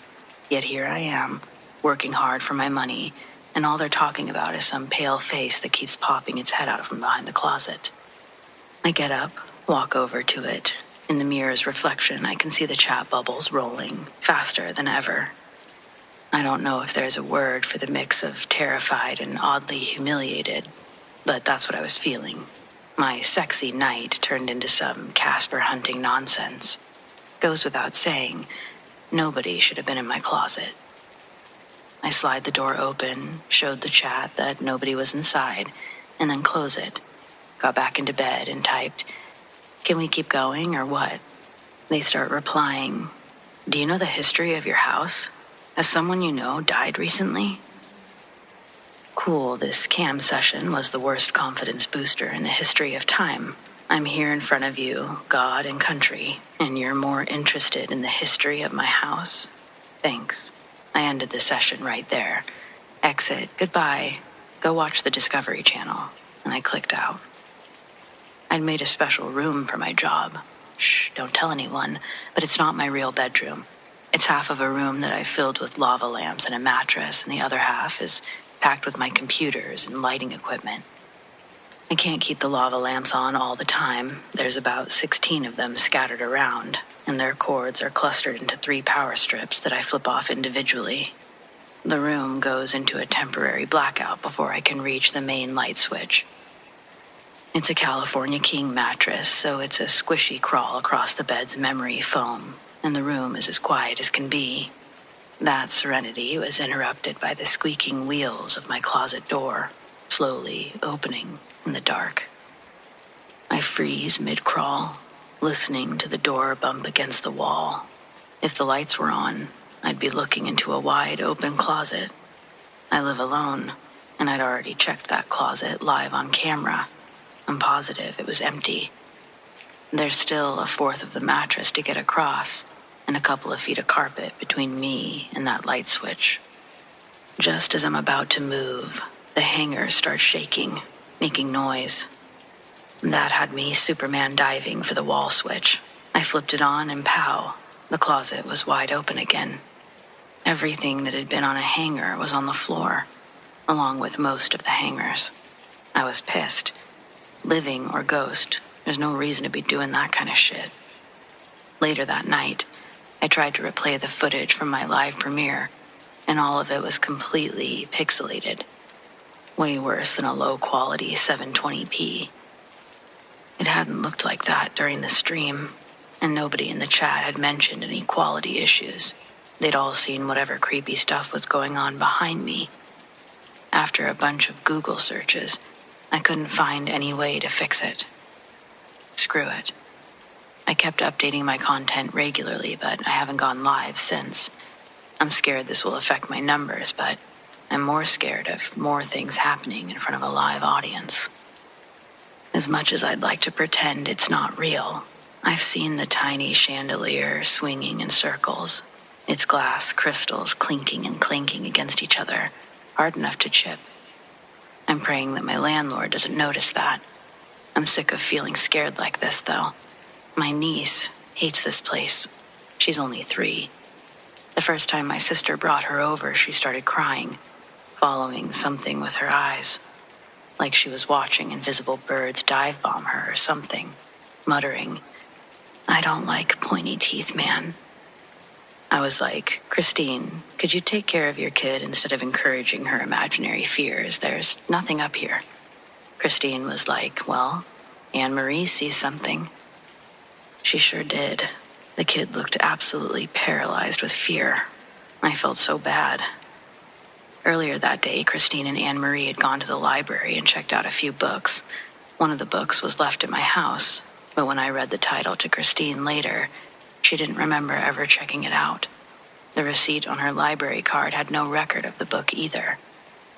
Yet here I am, working hard for my money, and all they're talking about is some pale face that keeps popping its head out from behind the closet. I get up, walk over to it. In the mirror's reflection, I can see the chat bubbles rolling, faster than ever. I don't know if there's a word for the mix of terrified and oddly humiliated, but that's what I was feeling. My sexy night turned into some Casper hunting nonsense. Goes without saying, nobody should have been in my closet. I slide the door open, showed the chat that nobody was inside, and then close it. Got back into bed and typed, "Can we keep going or what?" They start replying, "Do you know the history of your house? Has someone you know died recently?" Cool, this cam session was the worst confidence booster in the history of time. I'm here in front of you, God and country, and you're more interested in the history of my house? Thanks. I ended the session right there. Exit, goodbye, go watch the Discovery Channel, and I clicked out. I'd made a special room for my job. Shh, don't tell anyone, but it's not my real bedroom. It's half of a room that I filled with lava lamps and a mattress, and the other half is packed with my computers and lighting equipment. I can't keep the lava lamps on all the time. There's about 16 of them scattered around, and their cords are clustered into 3 power strips that I flip off individually. The room goes into a temporary blackout before I can reach the main light switch. It's a California King mattress, so it's a squishy crawl across the bed's memory foam, and the room is as quiet as can be. That serenity was interrupted by the squeaking wheels of my closet door, slowly opening in the dark. I freeze mid-crawl, listening to the door bump against the wall. If the lights were on, I'd be looking into a wide open closet. I live alone, and I'd already checked that closet live on camera. I'm positive it was empty. There's still a fourth of the mattress to get across, and a couple of feet of carpet between me and that light switch. Just as I'm about to move, the hanger starts shaking, making noise. That had me Superman diving for the wall switch. I flipped it on and pow, the closet was wide open again. Everything that had been on a hanger was on the floor, along with most of the hangers. I was pissed. Living or ghost, there's no reason to be doing that kind of shit. Later that night, I tried to replay the footage from my live premiere, and all of it was completely pixelated. Way worse than a low-quality 720p. It hadn't looked like that during the stream, and nobody in the chat had mentioned any quality issues. They'd all seen whatever creepy stuff was going on behind me. After a bunch of Google searches, I couldn't find any way to fix it. Screw it. I kept updating my content regularly, but I haven't gone live since. I'm scared this will affect my numbers, but I'm more scared of more things happening in front of a live audience. As much as I'd like to pretend it's not real, I've seen the tiny chandelier swinging in circles, its glass crystals clinking and clanking against each other, hard enough to chip. I'm praying that my landlord doesn't notice that. I'm sick of feeling scared like this, though. My niece hates this place. She's only 3. The first time my sister brought her over, she started crying, following something with her eyes, like she was watching invisible birds dive bomb her or something, muttering, "I don't like pointy teeth, man." I was like, "Christine, could you take care of your kid instead of encouraging her imaginary fears? There's nothing up here." Christine was like, "Well, Anne-Marie sees something." She sure did. The kid looked absolutely paralyzed with fear. I felt so bad. Earlier that day, Christine and Anne-Marie had gone to the library and checked out a few books. One of the books was left at my house, but when I read the title to Christine later, she didn't remember ever checking it out. The receipt on her library card had no record of the book either,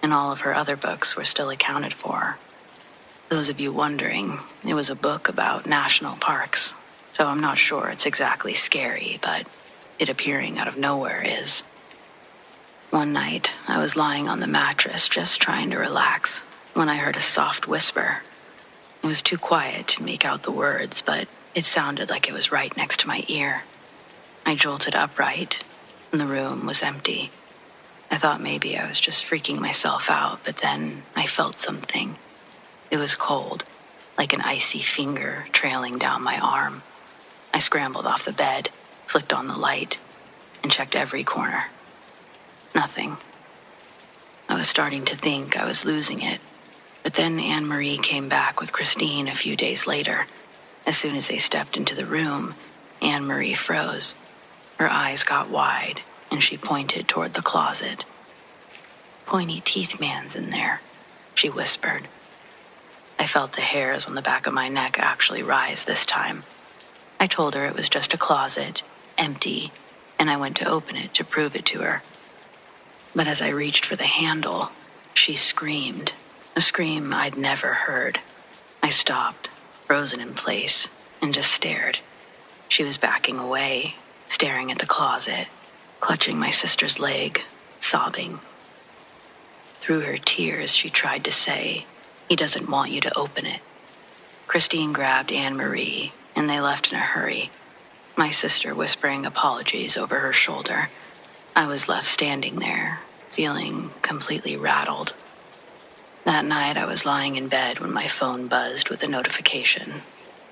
and all of her other books were still accounted for. Those of you wondering, it was a book about national parks, so I'm not sure it's exactly scary, but it appearing out of nowhere is. One night, I was lying on the mattress just trying to relax when I heard a soft whisper. It was too quiet to make out the words, but it sounded like it was right next to my ear. I jolted upright, and the room was empty. I thought maybe I was just freaking myself out, but then I felt something. It was cold, like an icy finger trailing down my arm. I scrambled off the bed, flicked on the light, and checked every corner. Nothing. I was starting to think I was losing it, but then Anne-Marie came back with Christine a few days later. As soon as they stepped into the room, Anne-Marie froze. Her eyes got wide, and she pointed toward the closet. "Pointy teeth man's in there," she whispered. I felt the hairs on the back of my neck actually rise this time. I told her it was just a closet, empty, and I went to open it to prove it to her. But as I reached for the handle, she screamed, a scream I'd never heard. I stopped, frozen in place, and just stared. She was backing away, staring at the closet, clutching my sister's leg, sobbing. Through her tears, she tried to say, "He doesn't want you to open it." Christine grabbed Anne-Marie, and they left in a hurry, my sister whispering apologies over her shoulder. I was left standing there, feeling completely rattled. That night, I was lying in bed when my phone buzzed with a notification.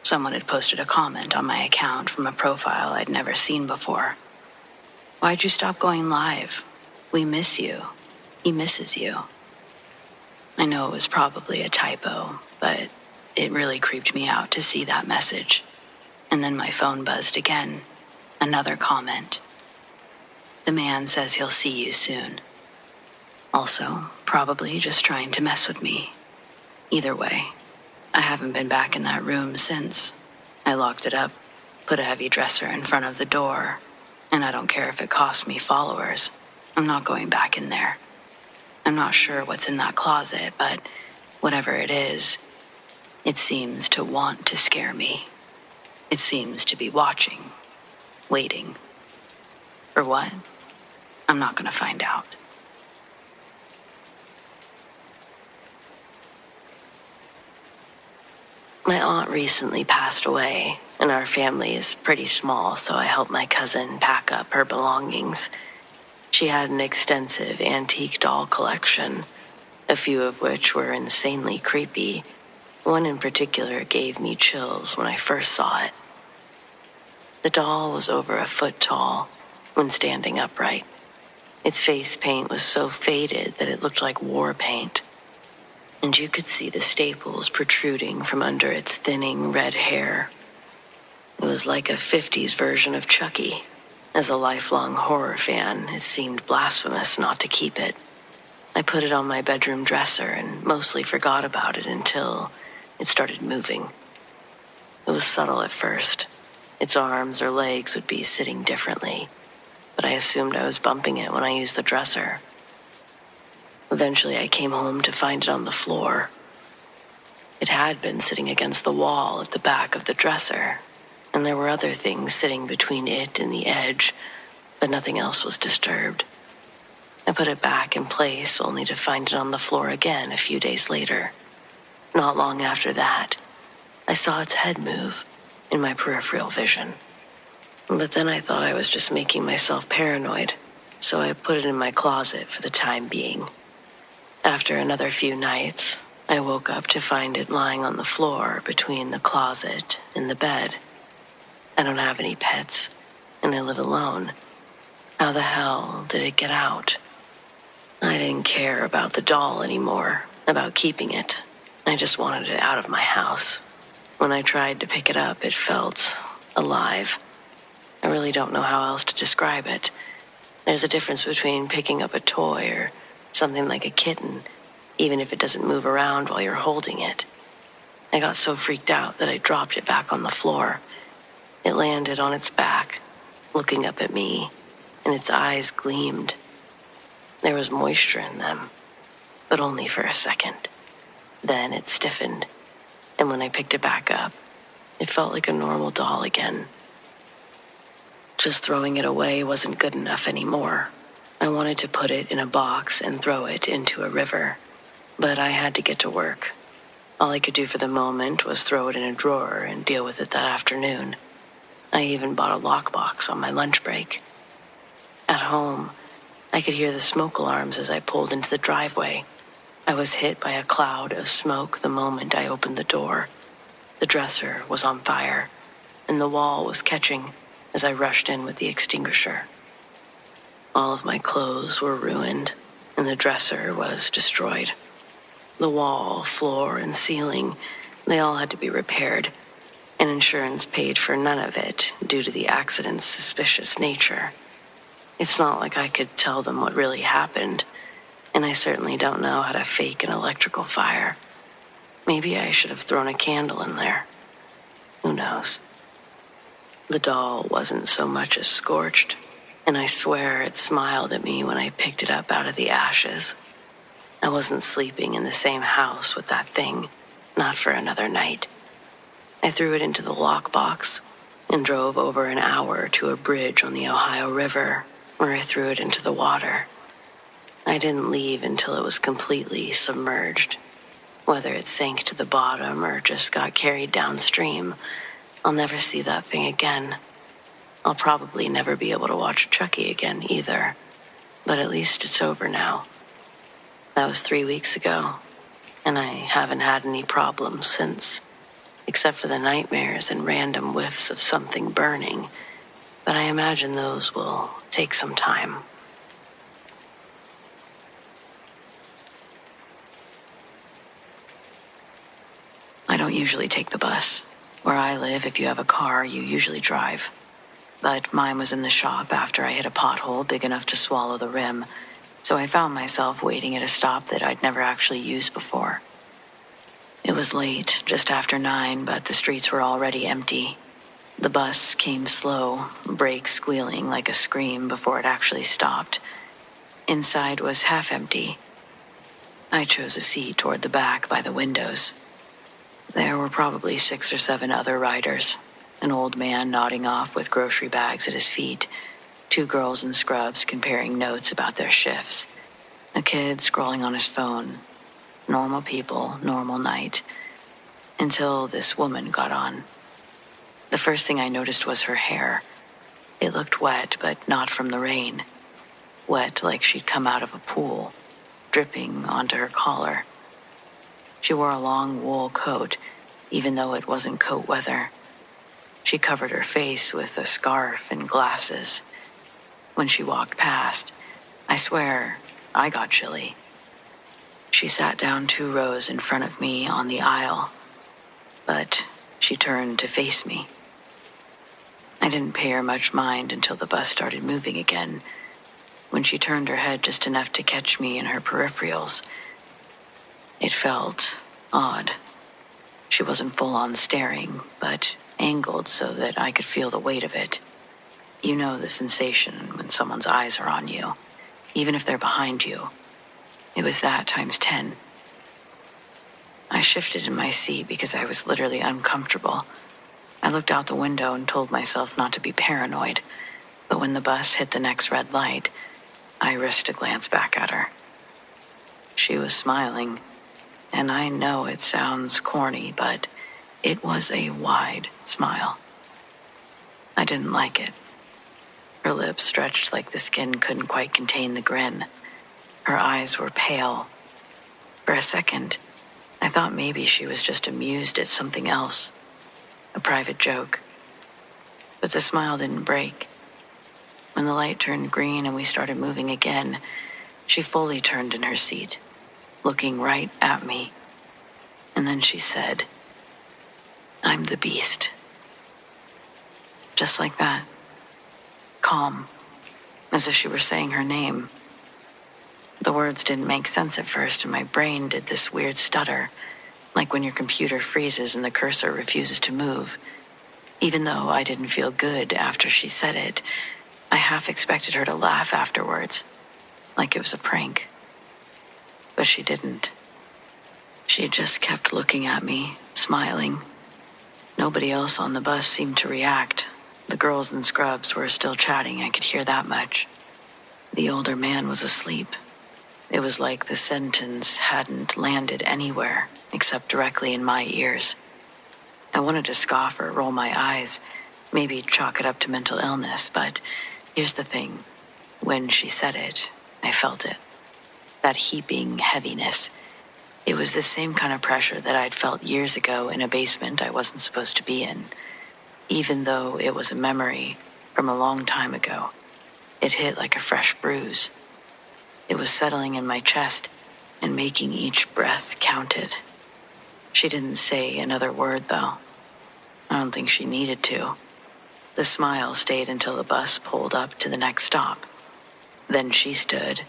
Someone had posted a comment on my account from a profile I'd never seen before. "Why'd you stop going live? We miss you. He misses you." I know it was probably a typo, but it really creeped me out to see that message. And then my phone buzzed again. Another comment. "The man says he'll see you soon." Also, probably just trying to mess with me. Either way, I haven't been back in that room since. I locked it up, put a heavy dresser in front of the door, and I don't care if it costs me followers. I'm not going back in there. I'm not sure what's in that closet, but whatever it is, it seems to want to scare me. It seems to be watching, waiting. For what? I'm not going to find out. My aunt recently passed away, and our family is pretty small, so I helped my cousin pack up her belongings. She had an extensive antique doll collection, a few of which were insanely creepy. One in particular gave me chills when I first saw it. The doll was over a foot tall when standing upright. Its face paint was so faded that it looked like war paint, and you could see the staples protruding from under its thinning red hair. It was like a 50s version of Chucky. As a lifelong horror fan, it seemed blasphemous not to keep it. I put it on my bedroom dresser and mostly forgot about it until it started moving. It was subtle at first. Its arms or legs would be sitting differently, but I assumed I was bumping it when I used the dresser. Eventually, I came home to find it on the floor. It had been sitting against the wall at the back of the dresser, and there were other things sitting between it and the edge, but nothing else was disturbed. I put it back in place only to find it on the floor again a few days later. Not long after that, I saw its head move in my peripheral vision. But then I thought I was just making myself paranoid, so I put it in my closet for the time being. After another few nights, I woke up to find it lying on the floor between the closet and the bed. I don't have any pets, and I live alone. How the hell did it get out? I didn't care about the doll anymore, about keeping it. I just wanted it out of my house. When I tried to pick it up, it felt alive. I really don't know how else to describe it. There's a difference between picking up a toy or something like a kitten, even if it doesn't move around while you're holding it. I got so freaked out that I dropped it back on the floor. It landed on its back, looking up at me, and its eyes gleamed. There was moisture in them, but only for a second. Then it stiffened, and when I picked it back up, it felt like a normal doll again. Just throwing it away wasn't good enough anymore. I wanted to put it in a box and throw it into a river, but I had to get to work. All I could do for the moment was throw it in a drawer and deal with it that afternoon. I even bought a lockbox on my lunch break. At home, I could hear the smoke alarms as I pulled into the driveway. I was hit by a cloud of smoke the moment I opened the door. The dresser was on fire, and the wall was catching as I rushed in with the extinguisher. All of my clothes were ruined, and the dresser was destroyed. The wall, floor, and ceiling, they all had to be repaired, and insurance paid for none of it due to the accident's suspicious nature. It's not like I could tell them what really happened, and I certainly don't know how to fake an electrical fire. Maybe I should have thrown a candle in there. Who knows? The doll wasn't so much as scorched, and I swear it smiled at me when I picked it up out of the ashes. I wasn't sleeping in the same house with that thing, not for another night. I threw it into the lockbox and drove over an hour to a bridge on the Ohio River, where I threw it into the water. I didn't leave until it was completely submerged. Whether it sank to the bottom or just got carried downstream, I'll never see that thing again. I'll probably never be able to watch Chucky again either, but at least it's over now. That was 3 weeks ago, and I haven't had any problems since, except for the nightmares and random whiffs of something burning, but I imagine those will take some time. I don't usually take the bus. Where I live, if you have a car, you usually drive. But mine was in the shop after I hit a pothole big enough to swallow the rim, so I found myself waiting at a stop that I'd never actually used before. It was late, just after 9, but the streets were already empty. The bus came slow, brakes squealing like a scream before it actually stopped. Inside was half empty. I chose a seat toward the back by the windows. There were probably 6 or 7 other riders, an old man nodding off with grocery bags at his feet, 2 girls in scrubs comparing notes about their shifts, a kid scrolling on his phone. Normal people, normal night. until this woman got on. The first thing I noticed was her hair. It looked wet, but not from the rain. Wet like she'd come out of a pool, dripping onto her collar. She wore a long wool coat, even though it wasn't coat weather. She covered her face with a scarf and glasses. When she walked past, I swear, I got chilly. She sat down 2 rows in front of me on the aisle, but she turned to face me. I didn't pay her much mind until the bus started moving again, when she turned her head just enough to catch me in her peripherals. It felt odd. She wasn't full-on staring, but angled so that I could feel the weight of it. You know the sensation when someone's eyes are on you, even if they're behind you. It was that times 10. I shifted in my seat because I was literally uncomfortable. I looked out the window and told myself not to be paranoid, but when the bus hit the next red light, I risked a glance back at her. She was smiling, and I know it sounds corny, but it was a wide smile. I didn't like it. Her lips stretched like the skin couldn't quite contain the grin. Her eyes were pale. For a second, I thought maybe she was just amused at something else, a private joke. But the smile didn't break. When the light turned green and we started moving again, she fully turned in her seat, looking right at me. And then she said, "I'm the beast." Just like that. Calm, as if she were saying her name. The words didn't make sense at first, and my brain did this weird stutter, like when your computer freezes and the cursor refuses to move. Even though I didn't feel good after she said it, I half expected her to laugh afterwards, like it was a prank. But she didn't. She just kept looking at me, smiling. Nobody else on the bus seemed to react. The girls in scrubs were still chatting, I could hear that much. The older man was asleep. It was like the sentence hadn't landed anywhere except directly in my ears. I wanted to scoff or roll my eyes, maybe chalk it up to mental illness, but here's the thing. When she said it, I felt it. That heaping heaviness. It was the same kind of pressure that I'd felt years ago in a basement I wasn't supposed to be in. Even though it was a memory from a long time ago, it hit like a fresh bruise. It was settling in my chest and making each breath counted. She didn't say another word, though. I don't think she needed to. The smile stayed until the bus pulled up to the next stop. Then she stood,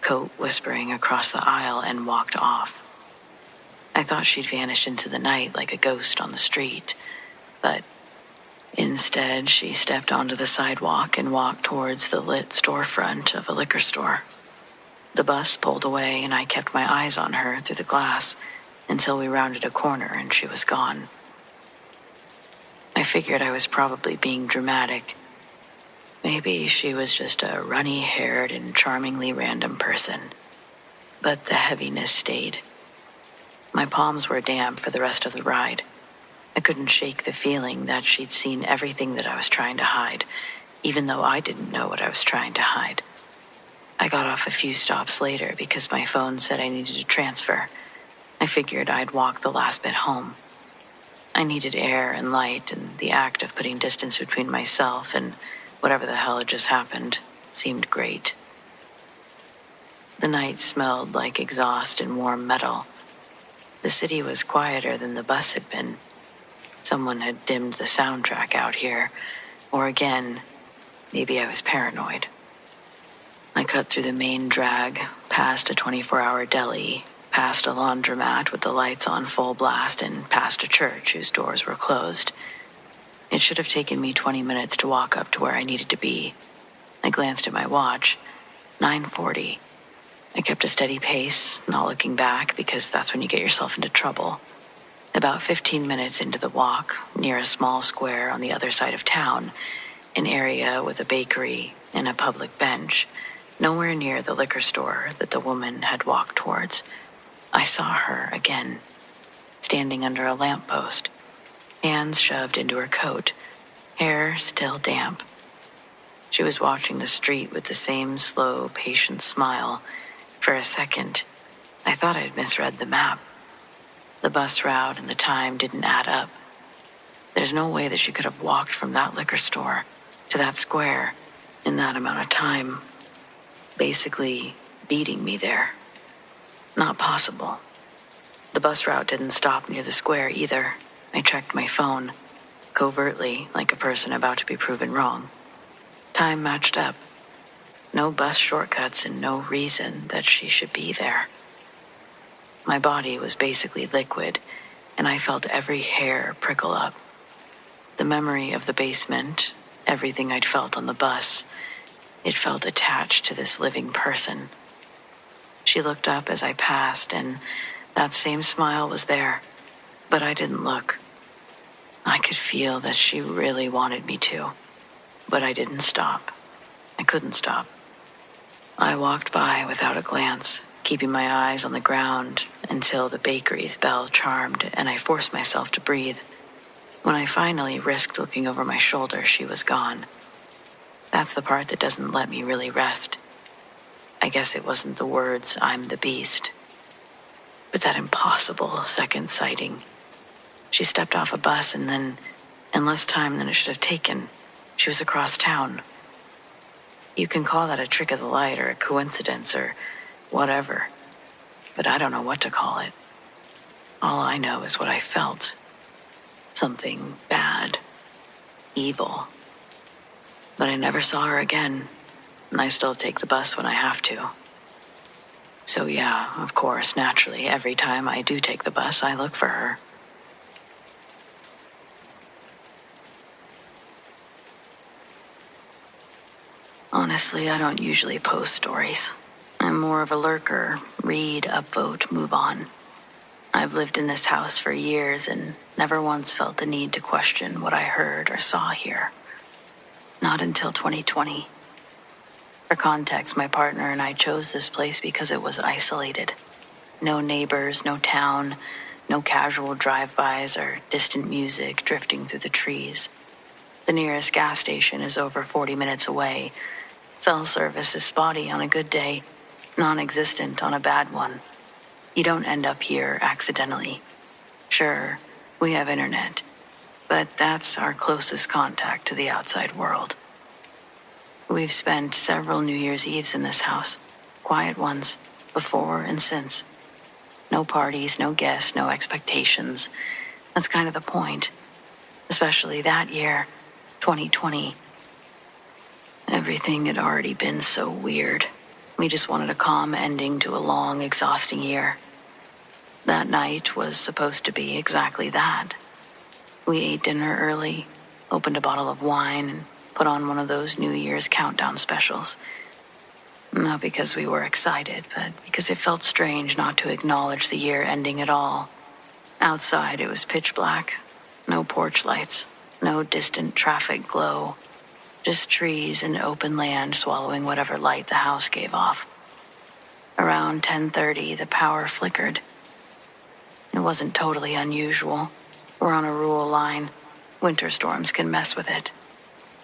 coat whispering across the aisle, and walked off. I thought she'd vanished into the night like a ghost on the street, but instead she stepped onto the sidewalk and walked towards the lit storefront of a liquor store. The bus pulled away and I kept my eyes on her through the glass until we rounded a corner and she was gone. I figured I was probably being dramatic. Maybe she was just a runny-haired and charmingly random person. But the heaviness stayed. My palms were damp for the rest of the ride. I couldn't shake the feeling that she'd seen everything that I was trying to hide, even though I didn't know what I was trying to hide. I got off a few stops later because my phone said I needed to transfer. I figured I'd walk the last bit home. I needed air and light, and the act of putting distance between myself and whatever the hell had just happened seemed great. The night smelled like exhaust and warm metal. The city was quieter than the bus had been. Someone had dimmed the soundtrack out here, or again, maybe I was paranoid. I cut through the main drag, past a 24-hour deli, past a laundromat with the lights on full blast, and past a church whose doors were closed. It should have taken me 20 minutes to walk up to where I needed to be. I glanced at my watch. 9:40. I kept a steady pace, not looking back because that's when you get yourself into trouble. About 15 minutes into the walk, near a small square on the other side of town, an area with a bakery and a public bench, nowhere near the liquor store that the woman had walked towards, I saw her again, standing under a lamppost, hands shoved into her coat, hair still damp. She was watching the street with the same slow, patient smile. For a second, I thought I'd misread the map. The bus route and the time didn't add up. There's no way that she could have walked from that liquor store to that square in that amount of time, basically beating me there. Not possible. The bus route didn't stop near the square either. I checked my phone, covertly, like a person about to be proven wrong. Time matched up. No bus shortcuts and no reason that she should be there. My body was basically liquid, and I felt every hair prickle up. The memory of the basement, everything I'd felt on the bus, it felt attached to this living person. She looked up as I passed, and that same smile was there, but I didn't look. I could feel that she really wanted me to, but I didn't stop. I couldn't stop. I walked by without a glance, keeping my eyes on the ground until the bakery's bell chimed and I forced myself to breathe. When I finally risked looking over my shoulder, she was gone. That's the part that doesn't let me really rest. I guess it wasn't the words, "I'm the beast," but that impossible second sighting. She stepped off a bus and then, in less time than it should have taken, she was across town. You can call that a trick of the light or a coincidence or whatever, but I don't know what to call it. All I know is what I felt. Something bad. Evil. But I never saw her again, and I still take the bus when I have to. So yeah, of course, naturally, every time I do take the bus, I look for her. Honestly, I don't usually post stories. I'm more of a lurker, read, upvote, move on. I've lived in this house for years and never once felt the need to question what I heard or saw here. Not until 2020. For context, my partner and I chose this place because it was isolated. No neighbors, no town, no casual drive-bys or distant music drifting through the trees. The nearest gas station is over 40 minutes away. Cell service is spotty on a good day, non-existent on a bad one. You don't end up here accidentally. Sure, we have internet, but that's our closest contact to the outside world. We've spent several New Year's Eves in this house, quiet ones, before and since. No parties, no guests, no expectations. That's kind of the point. Especially that year, 2020. Everything had already been so weird. We just wanted a calm ending to a long, exhausting year. That night was supposed to be exactly that. We ate dinner early, opened a bottle of wine, and put on one of those New Year's countdown specials. Not because we were excited, but because it felt strange not to acknowledge the year ending at all. Outside, it was pitch black. No porch lights, no distant traffic glow. Just trees and open land swallowing whatever light the house gave off. Around 10:30, the power flickered. It wasn't totally unusual. We're on a rural line. Winter storms can mess with it.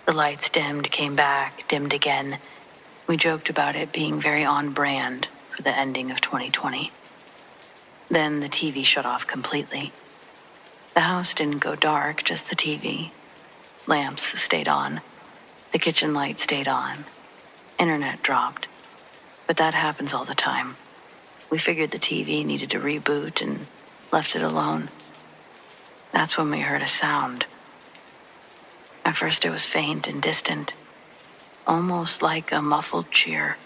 The lights dimmed, came back, dimmed again. We joked about it being very on brand for the ending of 2020. Then the TV shut off completely. The house didn't go dark, just the TV. Lamps stayed on. The kitchen light stayed on. Internet dropped. But that happens all the time. We figured the TV needed to reboot and left it alone. That's when we heard a sound. At first it was faint and distant, almost like a muffled cheer.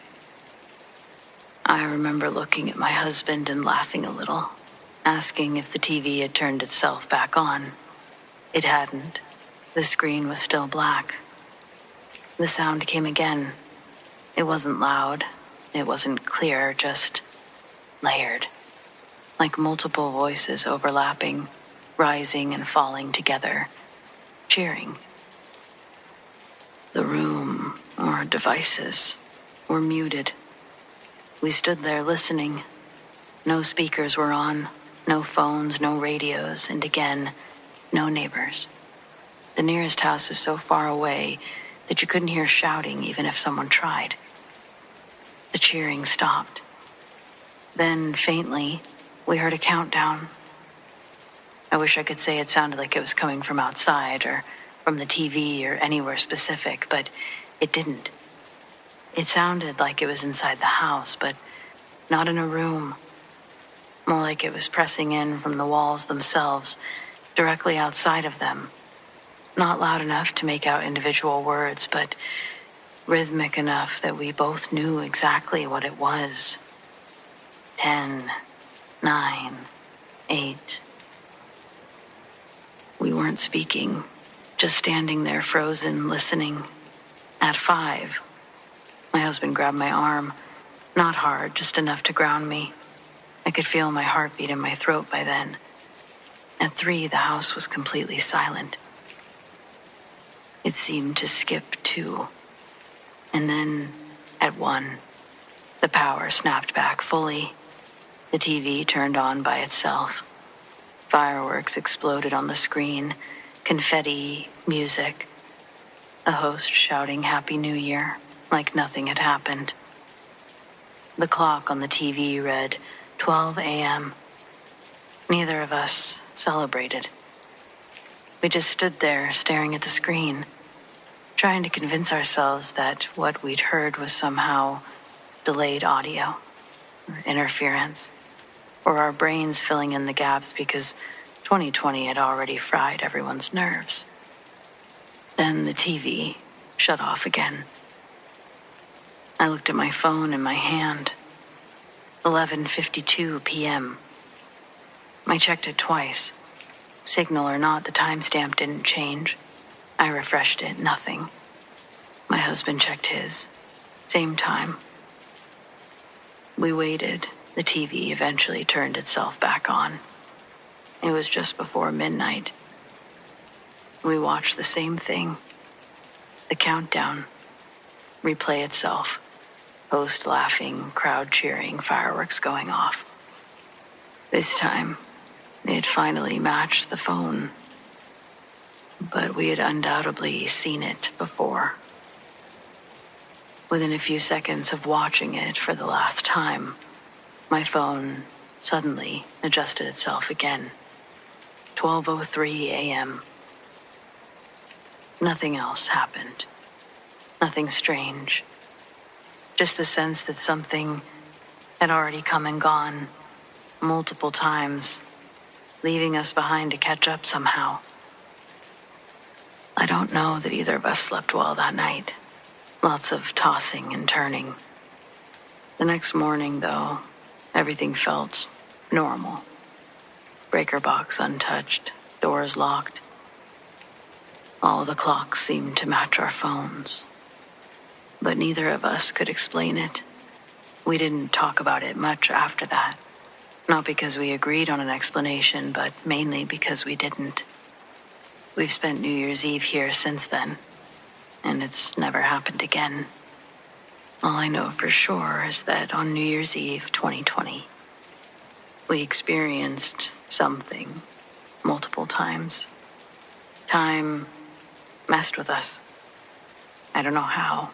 I remember looking at my husband and laughing a little, asking if the TV had turned itself back on. It hadn't. The screen was still black. The sound came again. It wasn't loud. It wasn't clear, just layered. Like multiple voices overlapping, rising and falling together, cheering. The room, or devices, were muted. We stood there listening. No speakers were on, No phones, no radios, and again, no neighbors. The nearest house is so far away that you couldn't hear shouting even if someone tried. The cheering stopped. Then, faintly, we heard a countdown. I wish I could say it sounded like it was coming from outside or from the TV or anywhere specific, but it didn't. It sounded like it was inside the house, but not in a room. More like it was pressing in from the walls themselves, directly outside of them. Not loud enough to make out individual words, but rhythmic enough that we both knew exactly what it was. 10, 9, 8. We weren't speaking, just standing there frozen, listening. At 5, my husband grabbed my arm, not hard, just enough to ground me. I could feel my heartbeat in my throat by then. At 3, the house was completely silent. It seemed to skip 2. And then, at 1, the power snapped back fully. The TV turned on by itself. Fireworks exploded on the screen, confetti, music. A host shouting Happy New Year, like nothing had happened. The clock on the TV read 12 a.m. Neither of us celebrated. We just stood there staring at the screen, trying to convince ourselves that what we'd heard was somehow delayed audio, or interference, or our brains filling in the gaps because 2020 had already fried everyone's nerves. Then the TV shut off again. I looked at my phone in my hand. 11:52 p.m. I checked it twice. Signal or not, the timestamp didn't change. I refreshed it, nothing. My husband checked his. Same time. We waited. The TV eventually turned itself back on. It was just before midnight. We watched the same thing. The countdown. Replay itself. Host laughing, crowd cheering, fireworks going off. This time, it finally matched the phone. But we had undoubtedly seen it before. Within a few seconds of watching it for the last time, my phone suddenly adjusted itself again. 12:03 a.m. Nothing else happened. Nothing strange. Just the sense that something had already come and gone multiple times, leaving us behind to catch up somehow. I don't know that either of us slept well that night. Lots of tossing and turning. The next morning, though, everything felt normal. Breaker box untouched, doors locked. All the clocks seemed to match our phones. But neither of us could explain it. We didn't talk about it much after that. Not because we agreed on an explanation, but mainly because we didn't. We've spent New Year's Eve here since then, and it's never happened again. All I know for sure is that on New Year's Eve 2020, we experienced something multiple times. Time messed with us. I don't know how,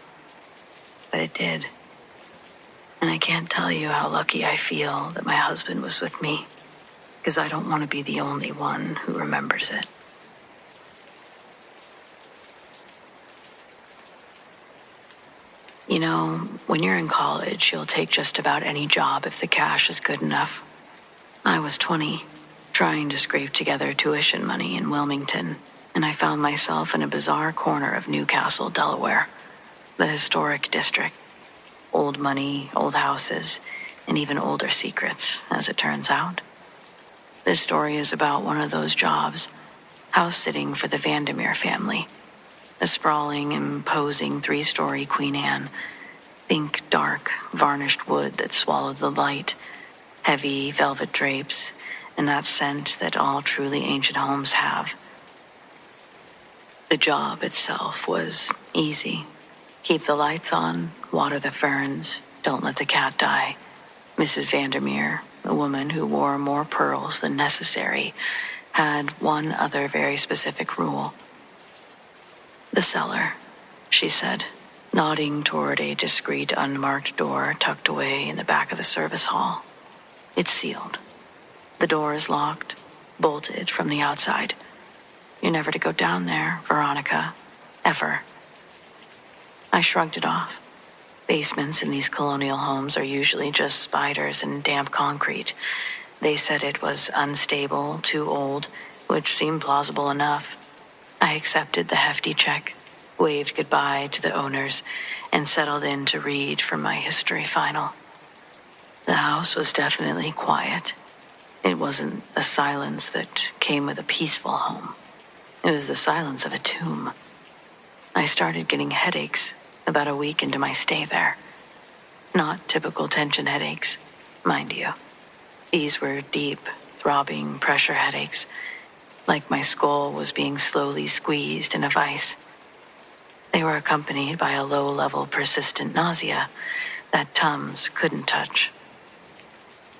but it did. And I can't tell you how lucky I feel that my husband was with me, because I don't want to be the only one who remembers it. You know, when you're in college, you'll take just about any job if the cash is good enough. I was 20, trying to scrape together tuition money in Wilmington, and I found myself in a bizarre corner of Newcastle, Delaware, the historic district. Old money, old houses, and even older secrets, as it turns out. This story is about one of those jobs, house-sitting for the Vandermeer family. A sprawling, imposing 3-story Queen Anne. Think dark, varnished wood that swallowed the light, heavy velvet drapes, and that scent that all truly ancient homes have. The job itself was easy. Keep the lights on, water the ferns, don't let the cat die. Mrs. Vandermeer, a woman who wore more pearls than necessary, had one other very specific rule. "The cellar," she said, nodding toward a discreet unmarked door tucked away in the back of the service hall. "It's sealed. The door is locked, bolted from the outside. You're never to go down there, Veronica. Ever." I shrugged it off. Basements in these colonial homes are usually just spiders and damp concrete. They said it was unstable, too old, which seemed plausible enough. I accepted the hefty check, waved goodbye to the owners, and settled in to read for my history final. The house was definitely quiet. It wasn't a silence that came with a peaceful home. It was the silence of a tomb. I started getting headaches about a week into my stay there. Not typical tension headaches, mind you. These were deep, throbbing pressure headaches, like my skull was being slowly squeezed in a vice. They were accompanied by a low-level persistent nausea that Tums couldn't touch.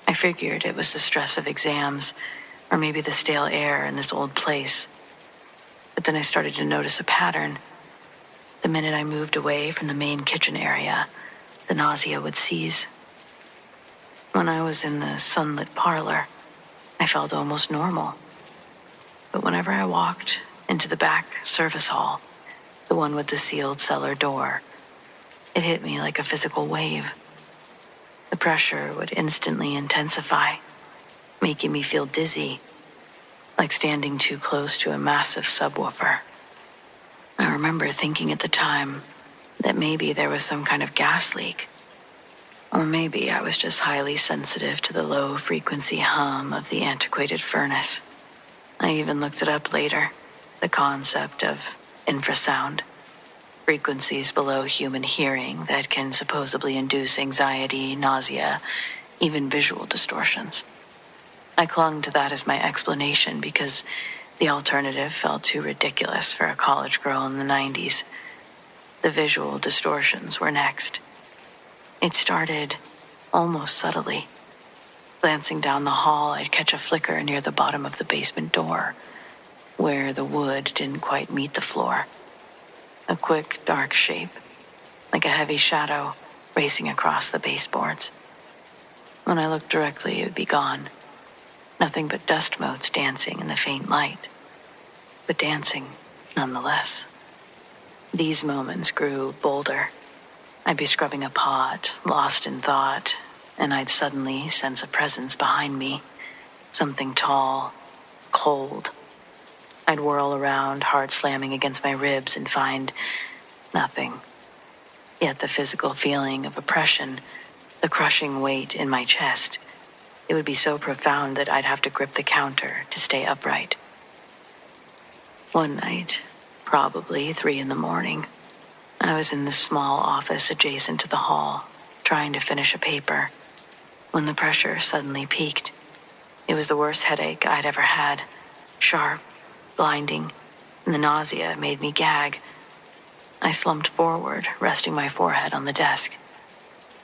I figured it was the stress of exams, or maybe the stale air in this old place. But then I started to notice a pattern. The minute I moved away from the main kitchen area, the nausea would cease. When I was in the sunlit parlor, I felt almost normal. But whenever I walked into the back service hall, the one with the sealed cellar door, it hit me like a physical wave. The pressure would instantly intensify, making me feel dizzy, like standing too close to a massive subwoofer. I remember thinking at the time that maybe there was some kind of gas leak, or maybe I was just highly sensitive to the low-frequency hum of the antiquated furnace. I even looked it up later, the concept of infrasound, frequencies below human hearing that can supposedly induce anxiety, nausea, even visual distortions. I clung to that as my explanation because the alternative felt too ridiculous for a college girl in the 90s. The visual distortions were next. It started almost subtly. Glancing down the hall, I'd catch a flicker near the bottom of the basement door, where the wood didn't quite meet the floor. A quick, dark shape, like a heavy shadow, racing across the baseboards. When I looked directly, it would be gone. Nothing but dust motes dancing in the faint light, but dancing nonetheless. These moments grew bolder. I'd be scrubbing a pot, lost in thought, and I'd suddenly sense a presence behind me, something tall, cold. I'd whirl around, heart slamming against my ribs, and find nothing. Yet the physical feeling of oppression, the crushing weight in my chest, it would be so profound that I'd have to grip the counter to stay upright. One night, probably 3 a.m, I was in the small office adjacent to the hall, trying to finish a paper, when the pressure suddenly peaked. It was the worst headache I'd ever had, sharp, blinding, and the nausea made me gag. I slumped forward, resting my forehead on the desk.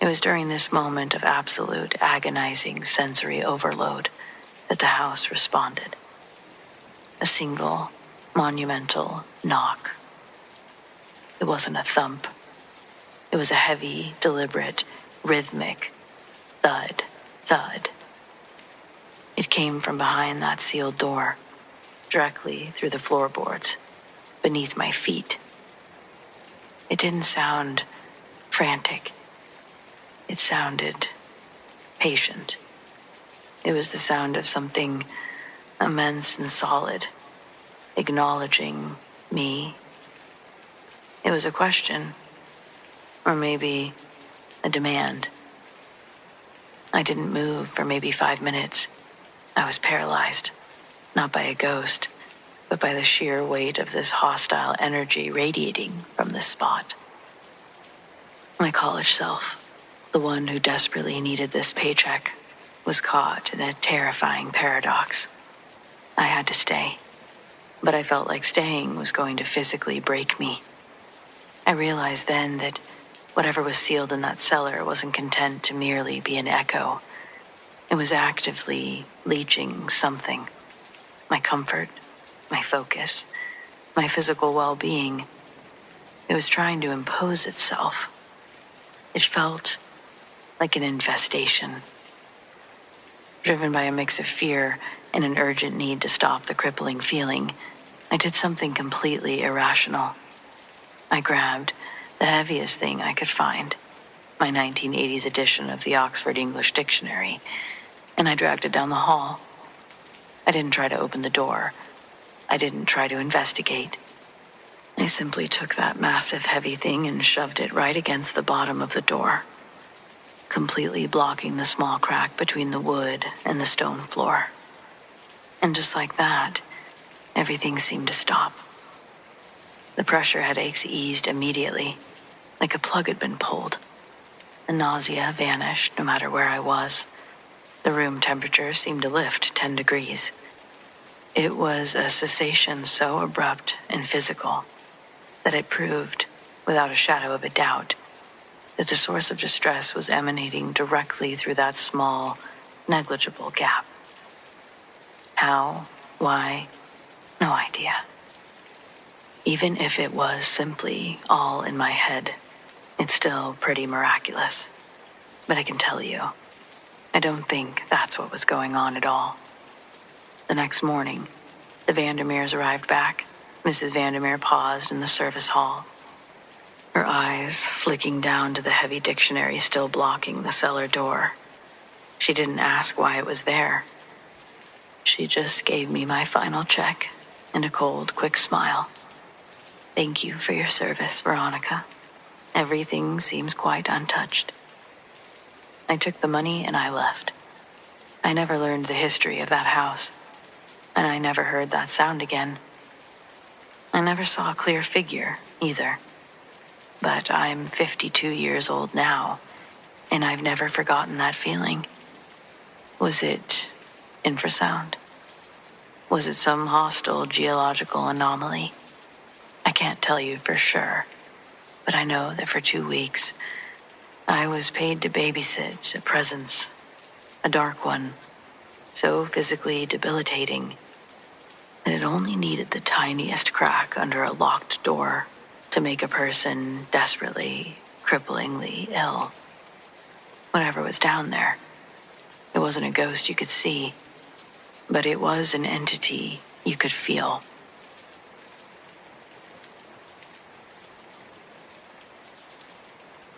It was during this moment of absolute, agonizing sensory overload that the house responded. A single, monumental knock. It wasn't a thump. It was a heavy, deliberate, rhythmic thud, thud. It came from behind that sealed door, directly through the floorboards, beneath my feet. It didn't sound frantic. It sounded patient. It was the sound of something immense and solid, acknowledging me. It was a question, or maybe a demand. I didn't move for maybe 5 minutes. I was paralyzed, not by a ghost, but by the sheer weight of this hostile energy radiating from this spot. My college self, the one who desperately needed this paycheck, was caught in a terrifying paradox. I had to stay, but I felt like staying was going to physically break me. I realized then that whatever was sealed in that cellar wasn't content to merely be an echo. It was actively leeching something. My comfort, my focus, my physical well-being. It was trying to impose itself. It felt like an infestation. Driven by a mix of fear and an urgent need to stop the crippling feeling, I did something completely irrational. I grabbed the heaviest thing I could find, my 1980s edition of the Oxford English Dictionary, and I dragged it down the hall. I didn't try to open the door. I didn't try to investigate. I simply took that massive heavy thing and shoved it right against the bottom of the door, completely blocking the small crack between the wood and the stone floor. And just like that, everything seemed to stop. The pressure headaches eased immediately, like a plug had been pulled. The nausea vanished no matter where I was. The room temperature seemed to lift 10 degrees. It was a cessation so abrupt and physical that it proved, without a shadow of a doubt, that the source of distress was emanating directly through that small, negligible gap. How? Why? No idea. Even if it was simply all in my head, it's still pretty miraculous. But I can tell you, I don't think that's what was going on at all. The next morning, the Vandermeers arrived back. Mrs. Vandermeer paused in the service hall, her eyes flicking down to the heavy dictionary still blocking the cellar door. She didn't ask why it was there. She just gave me my final check and a cold, quick smile. Thank you for your service, Veronica. Everything seems quite untouched. I took the money and I left. I never learned the history of that house, and I never heard that sound again. I never saw a clear figure, either. But I'm 52 years old now, and I've never forgotten that feeling. Was it infrasound? Was it some hostile geological anomaly? I can't tell you for sure, but I know that for 2 weeks, I was paid to babysit a presence, a dark one, so physically debilitating that it only needed the tiniest crack under a locked door to make a person desperately, cripplingly ill. Whatever was down there, it wasn't a ghost you could see, but it was an entity you could feel.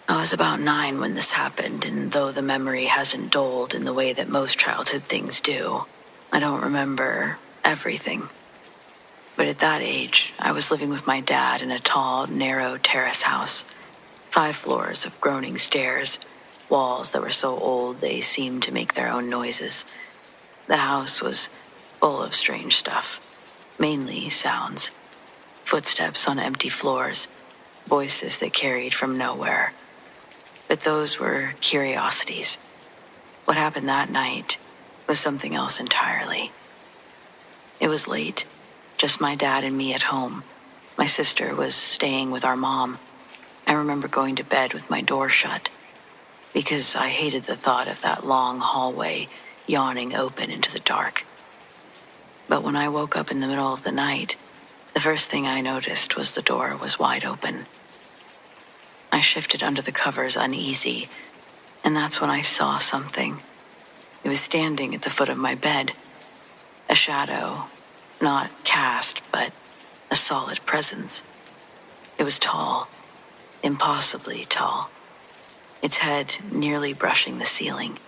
I was about 9 when this happened, and though the memory hasn't dulled in the way that most childhood things do, I don't remember everything. But at that age, I was living with my dad in a tall, narrow terrace house, 5 floors of groaning stairs, walls that were so old they seemed to make their own noises. The house was full of strange stuff, mainly sounds, footsteps on empty floors, voices that carried from nowhere. But those were curiosities. What happened that night was something else entirely. It was late, just my dad and me at home. My sister was staying with our mom. I remember going to bed with my door shut, because I hated the thought of that long hallway yawning open into the dark. But when I woke up in the middle of the night, the first thing I noticed was the door was wide open. I shifted under the covers uneasy, and that's when I saw something. It was standing at the foot of my bed. A shadow, not cast, but a solid presence. It was tall, impossibly tall, its head nearly brushing the ceiling.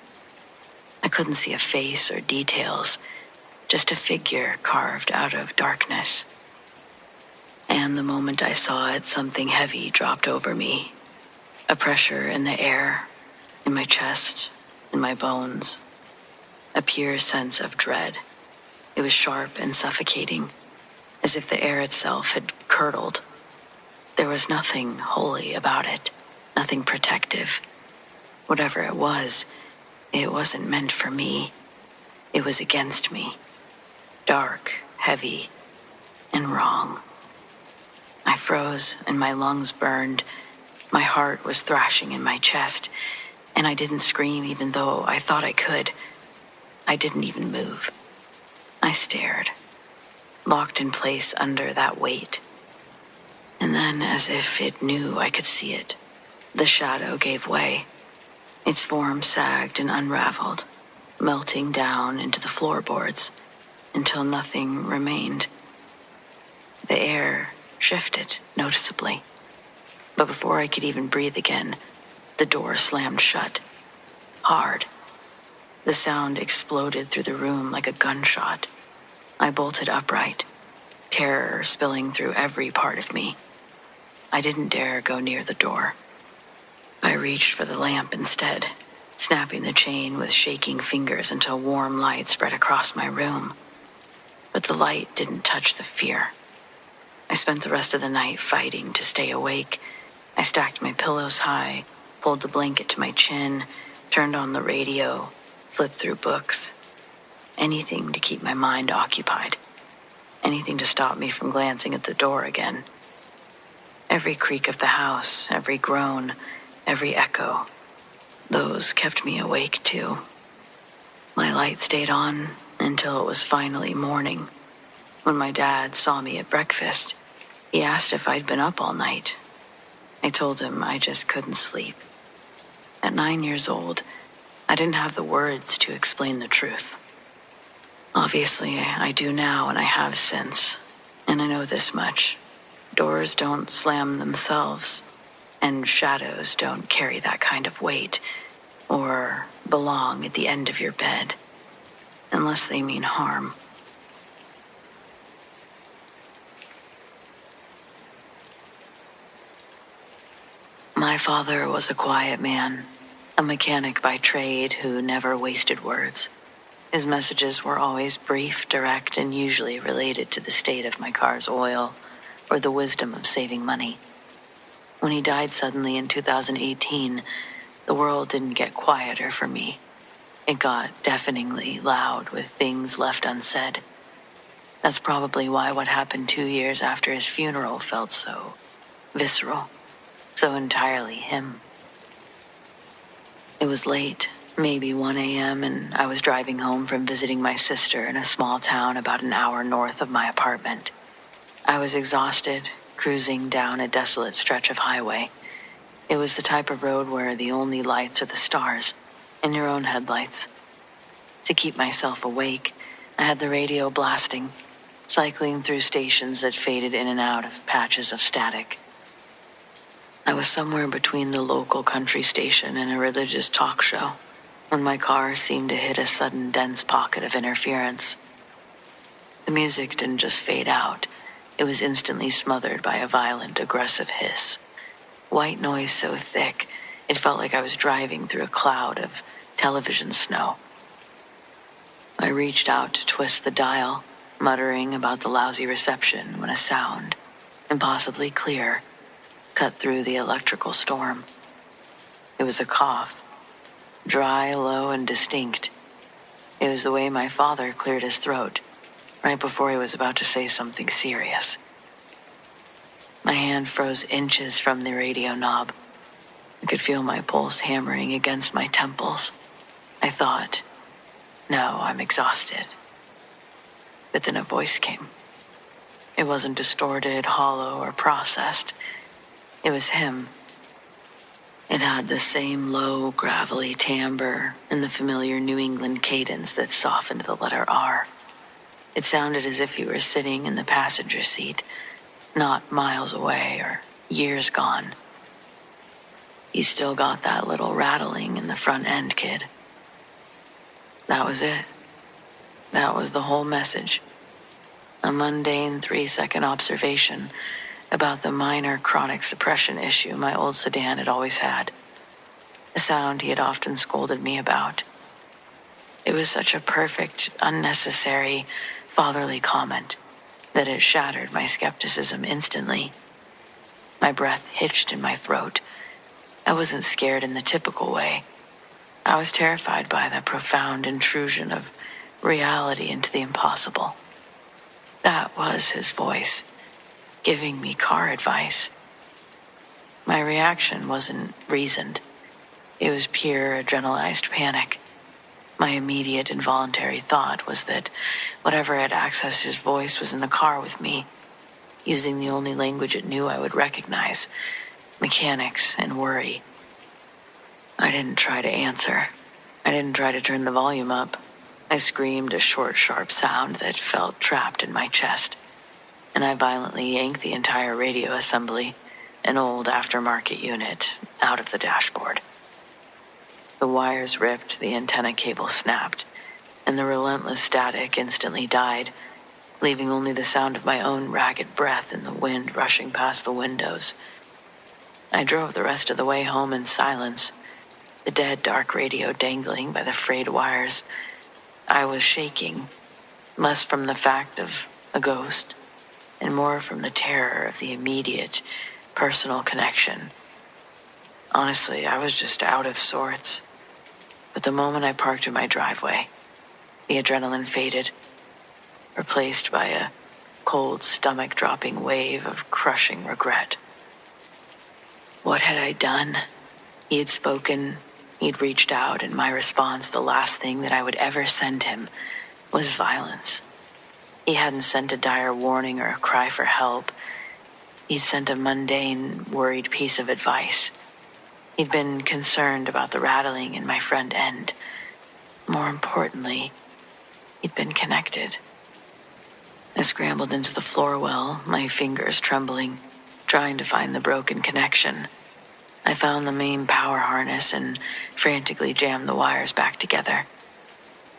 I couldn't see a face or details, just a figure carved out of darkness. And the moment I saw it, something heavy dropped over me. A pressure in the air, in my chest, in my bones. A pure sense of dread. It was sharp and suffocating, as if the air itself had curdled. There was nothing holy about it, nothing protective. Whatever it wasn't meant for me. It was against me. Dark, heavy, and wrong. I froze and my lungs burned. My heart was thrashing in my chest, and I didn't scream even though I thought I could. I didn't even move. I stared, locked in place under that weight. And then, as if it knew I could see it, the shadow gave way. Its form sagged and unraveled, melting down into the floorboards until nothing remained. The air shifted noticeably, but before I could even breathe again, the door slammed shut, hard. The sound exploded through the room like a gunshot. I bolted upright, terror spilling through every part of me. I didn't dare go near the door. I reached for the lamp instead, snapping the chain with shaking fingers until warm light spread across my room. But the light didn't touch the fear. I spent the rest of the night fighting to stay awake. I stacked my pillows high, pulled the blanket to my chin, turned on the radio, flipped through books. Anything to keep my mind occupied. Anything to stop me from glancing at the door again. Every creak of the house, every groan, every echo, those kept me awake too. My light stayed on until it was finally morning. When my dad saw me at breakfast, he asked if I'd been up all night. I told him I just couldn't sleep. At 9 years old, I didn't have the words to explain the truth. Obviously, I do now and I have since. And I know this much. Doors don't slam themselves, and shadows don't carry that kind of weight or belong at the end of your bed, unless they mean harm. My father was a quiet man, a mechanic by trade who never wasted words. His messages were always brief, direct, and usually related to the state of my car's oil or the wisdom of saving money. When he died suddenly in 2018, the world didn't get quieter for me. It got deafeningly loud with things left unsaid. That's probably why what happened 2 years after his funeral felt so visceral, so entirely him. It was late, maybe 1 a.m., and I was driving home from visiting my sister in a small town about an hour north of my apartment. I was exhausted, cruising down a desolate stretch of highway. It was the type of road where the only lights are the stars and your own headlights. To keep myself awake, I had the radio blasting, cycling through stations that faded in and out of patches of static. I was somewhere between the local country station and a religious talk show when my car seemed to hit a sudden dense pocket of interference. The music didn't just fade out. It was instantly smothered by a violent, aggressive hiss. White noise so thick, it felt like I was driving through a cloud of television snow. I reached out to twist the dial, muttering about the lousy reception when a sound, impossibly clear, cut through the electrical storm. It was a cough, dry, low, and distinct. It was the way my father cleared his throat, right before he was about to say something serious. My hand froze inches from the radio knob. I could feel my pulse hammering against my temples. I thought, no, I'm exhausted. But then a voice came. It wasn't distorted, hollow, or processed. It was him. It had the same low, gravelly timbre and the familiar New England cadence that softened the letter R. It sounded as if he were sitting in the passenger seat, not miles away or years gone. He still got that little rattling in the front end, kid. That was it. That was the whole message. A mundane 3-second observation about the minor chronic suppression issue my old sedan had always had. A sound he had often scolded me about. It was such a perfect, unnecessary, fatherly comment that it shattered my skepticism instantly. My breath hitched in my throat. I wasn't scared in the typical way. I was terrified by the profound intrusion of reality into the impossible. That was his voice, giving me car advice. My reaction wasn't reasoned. It was pure adrenalized panic. My immediate involuntary thought was that whatever had accessed his voice was in the car with me, using the only language it knew I would recognize, mechanics and worry. I didn't try to answer. I didn't try to turn the volume up. I screamed a short, sharp sound that felt trapped in my chest, and I violently yanked the entire radio assembly, an old aftermarket unit, out of the dashboard. The wires ripped, the antenna cable snapped, and the relentless static instantly died, leaving only the sound of my own ragged breath and the wind rushing past the windows. I drove the rest of the way home in silence, the dead, dark radio dangling by the frayed wires. I was shaking, less from the fact of a ghost, and more from the terror of the immediate, personal connection. Honestly, I was just out of sorts. But the moment I parked in my driveway, the adrenaline faded, replaced by a cold, stomach-dropping wave of crushing regret. What had I done? He had spoken, he'd reached out, and my response, the last thing that I would ever send him, was violence. He hadn't sent a dire warning or a cry for help. He'd sent a mundane, worried piece of advice. He'd been concerned about the rattling in my front end. More importantly, he'd been connected. I scrambled into the floor well, my fingers trembling, trying to find the broken connection. I found the main power harness and frantically jammed the wires back together.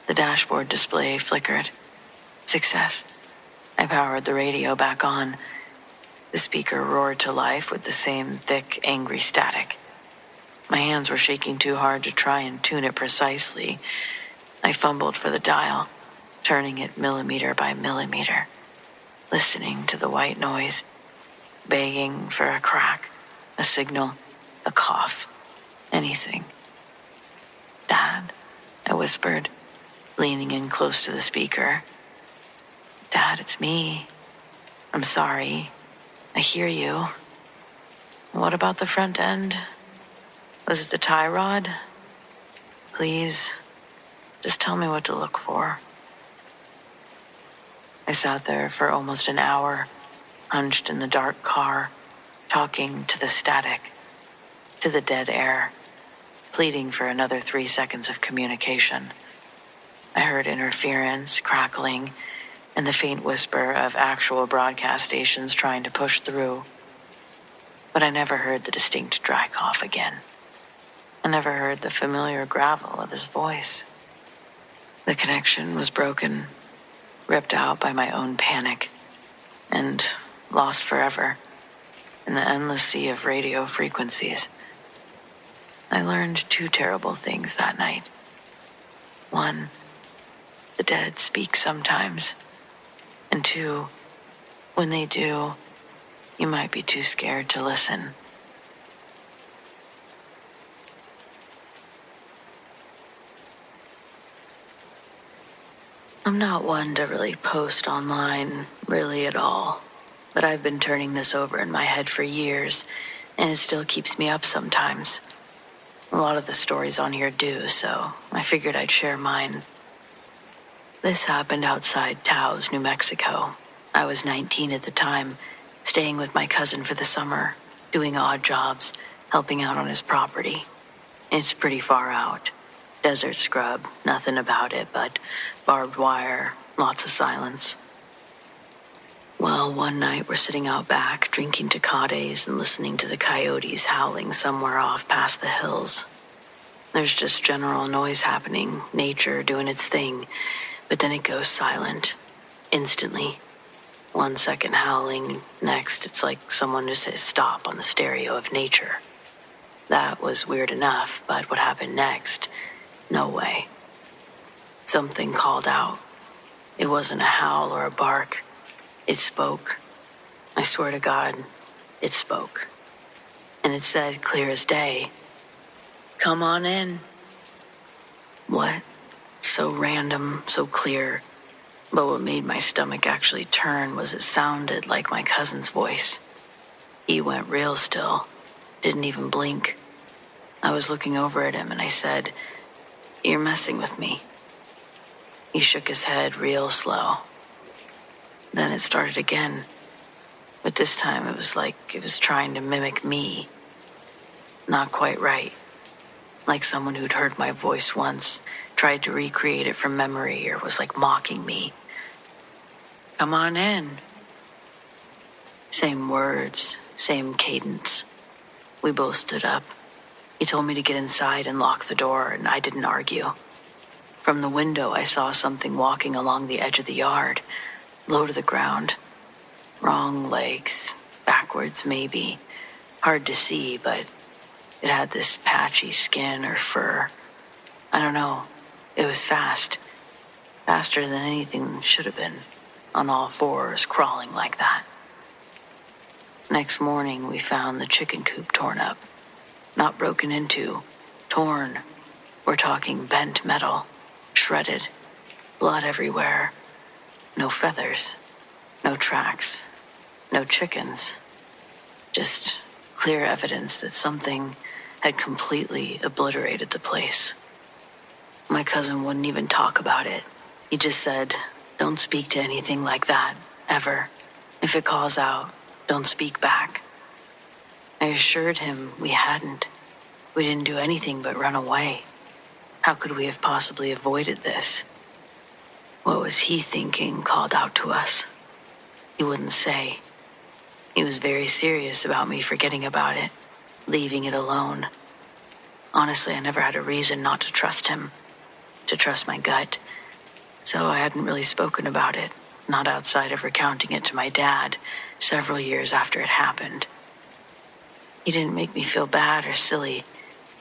The dashboard display flickered. Success. I powered the radio back on. The speaker roared to life with the same thick, angry static. My hands were shaking too hard to try and tune it precisely. I fumbled for the dial, turning it millimeter by millimeter, listening to the white noise, begging for a crack, a signal, a cough, anything. "Dad," I whispered, leaning in close to the speaker. "Dad, it's me. I'm sorry. I hear you. What about the front end? Was it the tie rod? Please, just tell me what to look for." I sat there for almost an hour, hunched in the dark car, talking to the static, to the dead air, pleading for another 3 seconds of communication. I heard interference, crackling, and the faint whisper of actual broadcast stations trying to push through. But I never heard the distinct dry cough again. I never heard the familiar gravel of his voice. The connection was broken, ripped out by my own panic, and lost forever in the endless sea of radio frequencies. I learned 2 terrible things that night. 1, the dead speak sometimes. And 2, when they do, you might be too scared to listen. I'm not one to really post online, really at all, but I've been turning this over in my head for years, and it still keeps me up sometimes. A lot of the stories on here do, so I figured I'd share mine. This happened outside Taos, New Mexico. I was 19 at the time, staying with my cousin for the summer, doing odd jobs, helping out on his property. It's pretty far out. Desert scrub, nothing about it but barbed wire, lots of silence. Well, one night we're sitting out back, drinking Tecates and listening to the coyotes howling somewhere off past the hills. There's just general noise happening, nature doing its thing, but then it goes silent, instantly. 1 second howling, next it's like someone just says stop on the stereo of nature. That was weird enough, but what happened next? No way. Something called out. It wasn't a howl or a bark. It spoke. I swear to God, it spoke. And it said clear as day, "Come on in." What? So random, so clear. But what made my stomach actually turn was it sounded like my cousin's voice. He went real still, didn't even blink. I was looking over at him and I said, "You're messing with me. He shook his head real slow. Then it started again, but this time it was like it was trying to mimic me. Not quite right. Like someone who'd heard my voice once, tried to recreate it from memory, or was like mocking me. Come on in. Same words, same cadence. We both stood up. He told me to get inside and lock the door, and I didn't argue. From the window, I saw something walking along the edge of the yard, low to the ground. Wrong legs, backwards maybe. Hard to see, but it had this patchy skin or fur. I don't know. It was fast. Faster than anything should have been. On all fours, crawling like that. Next morning, we found the chicken coop torn up. Not broken into, torn. We're talking bent metal, shredded, blood everywhere. No feathers, no tracks, no chickens. Just clear evidence that something had completely obliterated the place. My cousin wouldn't even talk about it. He just said, don't speak to anything like that, ever. If it calls out, don't speak back. I assured him we hadn't. We didn't do anything but run away. How could we have possibly avoided this? What was he thinking called out to us? He wouldn't say. He was very serious about me forgetting about it, leaving it alone. Honestly, I never had a reason not to trust him, to trust my gut. So I hadn't really spoken about it, not outside of recounting it to my dad several years after it happened. He didn't make me feel bad or silly.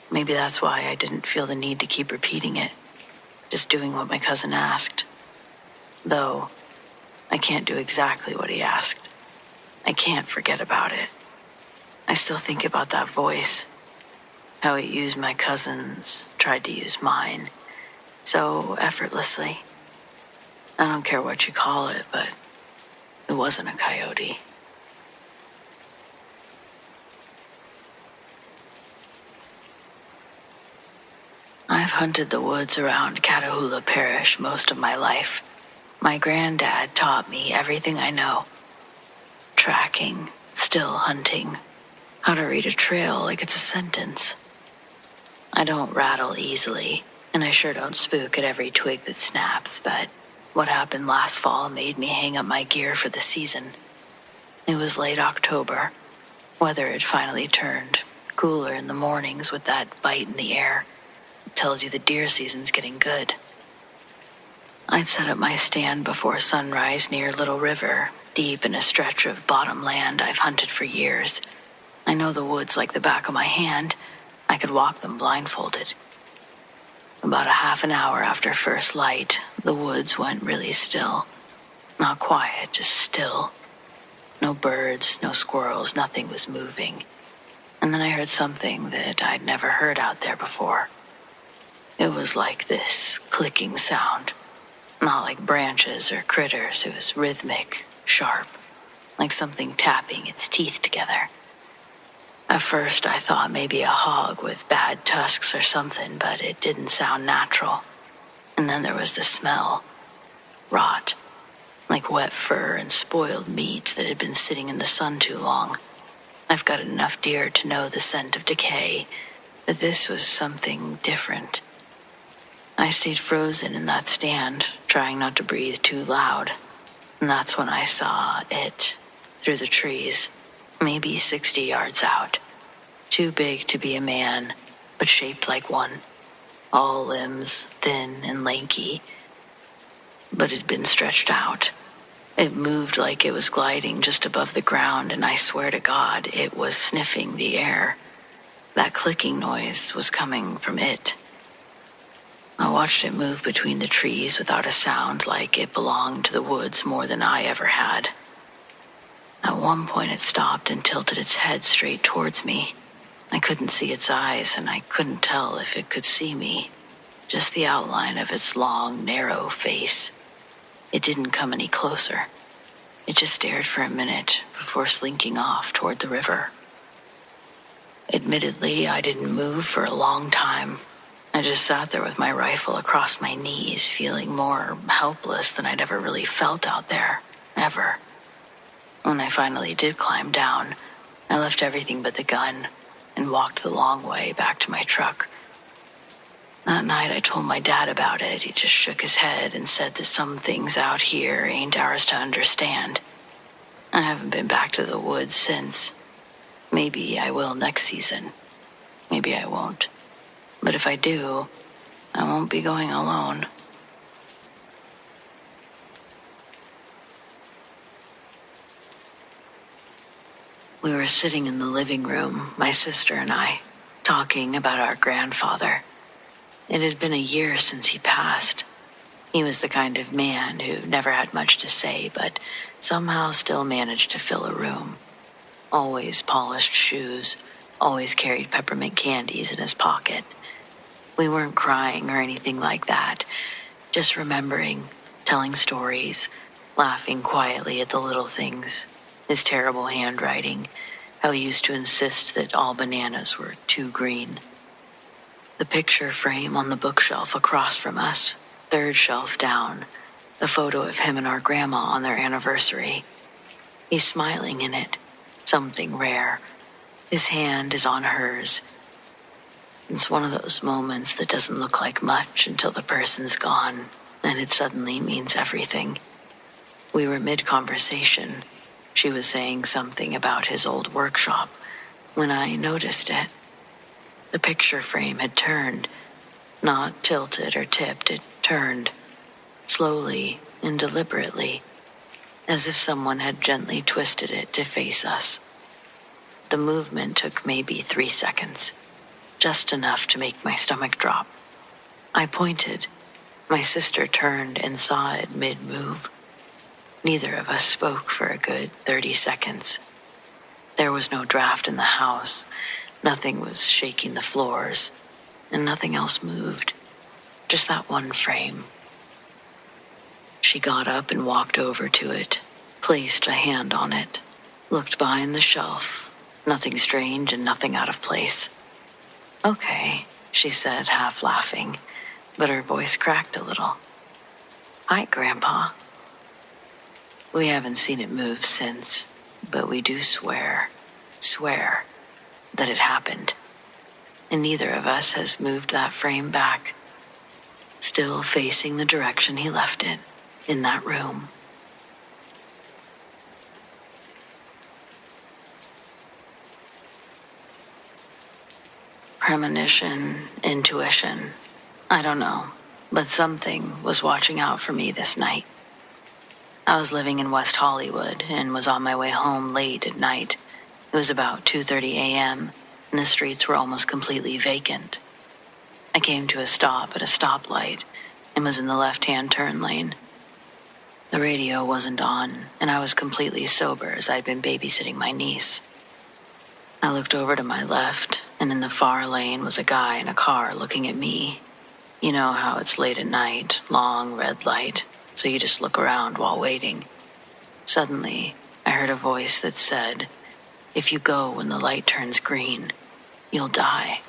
Maybe that's why I didn't feel the need to keep repeating it, just doing what my cousin asked. Though, I can't do exactly what he asked. I can't forget about it. I still think about that voice, how it used my cousin's, tried to use mine, so effortlessly. I don't care what you call it, but it wasn't a coyote. I've hunted the woods around Catahoula Parish most of my life. My granddad taught me everything I know. Tracking, still hunting, how to read a trail like it's a sentence. I don't rattle easily, and I sure don't spook at every twig that snaps, but what happened last fall made me hang up my gear for the season. It was late October. Weather had finally turned, cooler in the mornings with that bite in the air. It tells you the deer season's getting good. I'd set up my stand before sunrise near Little River, deep in a stretch of bottom land I've hunted for years. I know the woods like the back of my hand. I could walk them blindfolded. About a half an hour after first light, the woods went really still. Not quiet, just still. No birds, no squirrels, nothing was moving. And then I heard something that I'd never heard out there before. It was like this clicking sound. Not like branches or critters, it was rhythmic, sharp, like something tapping its teeth together. At first I thought maybe a hog with bad tusks or something, but it didn't sound natural. And then there was the smell. Rot. Like wet fur and spoiled meat that had been sitting in the sun too long. I've got enough deer to know the scent of decay, but this was something different. I stayed frozen in that stand, trying not to breathe too loud. And that's when I saw it, through the trees, maybe 60 yards out. Too big to be a man, but shaped like one. All limbs, thin and lanky, but it'd been stretched out. It moved like it was gliding just above the ground, and I swear to God, it was sniffing the air. That clicking noise was coming from it. I watched it move between the trees without a sound, like it belonged to the woods more than I ever had. At one point it stopped and tilted its head straight towards me. I couldn't see its eyes, and I couldn't tell if it could see me. Just the outline of its long, narrow face. It didn't come any closer. It just stared for a minute before slinking off toward the river. Admittedly, I didn't move for a long time. I just sat there with my rifle across my knees, feeling more helpless than I'd ever really felt out there, ever. When I finally did climb down, I left everything but the gun and walked the long way back to my truck. That night I told my dad about it. He just shook his head and said that some things out here ain't ours to understand. I haven't been back to the woods since. Maybe I will next season. Maybe I won't. But if I do, I won't be going alone. We were sitting in the living room, my sister and I, talking about our grandfather. It had been a year since he passed. He was the kind of man who never had much to say, but somehow still managed to fill a room. Always polished shoes, always carried peppermint candies in his pocket. We weren't crying or anything like that, just remembering, telling stories, laughing quietly at the little things, his terrible handwriting, how he used to insist that all bananas were too green. The picture frame on the bookshelf across from us, third shelf down, the photo of him and our grandma on their anniversary. He's smiling in it, something rare. His hand is on hers. It's one of those moments that doesn't look like much until the person's gone, and it suddenly means everything. We were mid-conversation. She was saying something about his old workshop when I noticed it. The picture frame had turned, not tilted or tipped, it turned, slowly and deliberately, as if someone had gently twisted it to face us. The movement took maybe 3 seconds, just enough to make my stomach drop. I pointed. My sister turned and saw it mid-move. Neither of us spoke for a good 30 seconds. There was no draft in the house. Nothing was shaking the floors, and nothing else moved. Just that one frame. She got up and walked over to it, placed a hand on it, looked behind the shelf. Nothing strange and nothing out of place. "Okay," she said, half laughing, but her voice cracked a little. "Hi, Grandpa." We haven't seen it move since, but we do swear that it happened. And neither of us has moved that frame back, still facing the direction he left it, in that room. Premonition, intuition, I don't know, but something was watching out for me this night. I was living in West Hollywood and was on my way home late at night. It was about 2:30 a.m., and the streets were almost completely vacant. I came to a stop at a stoplight and was in the left-hand turn lane. The radio wasn't on, and I was completely sober as I'd been babysitting my niece. I looked over to my left, and in the far lane was a guy in a car looking at me. You know how it's late at night, long red light, so you just look around while waiting. Suddenly, I heard a voice that said, "If you go when the light turns green, you'll die."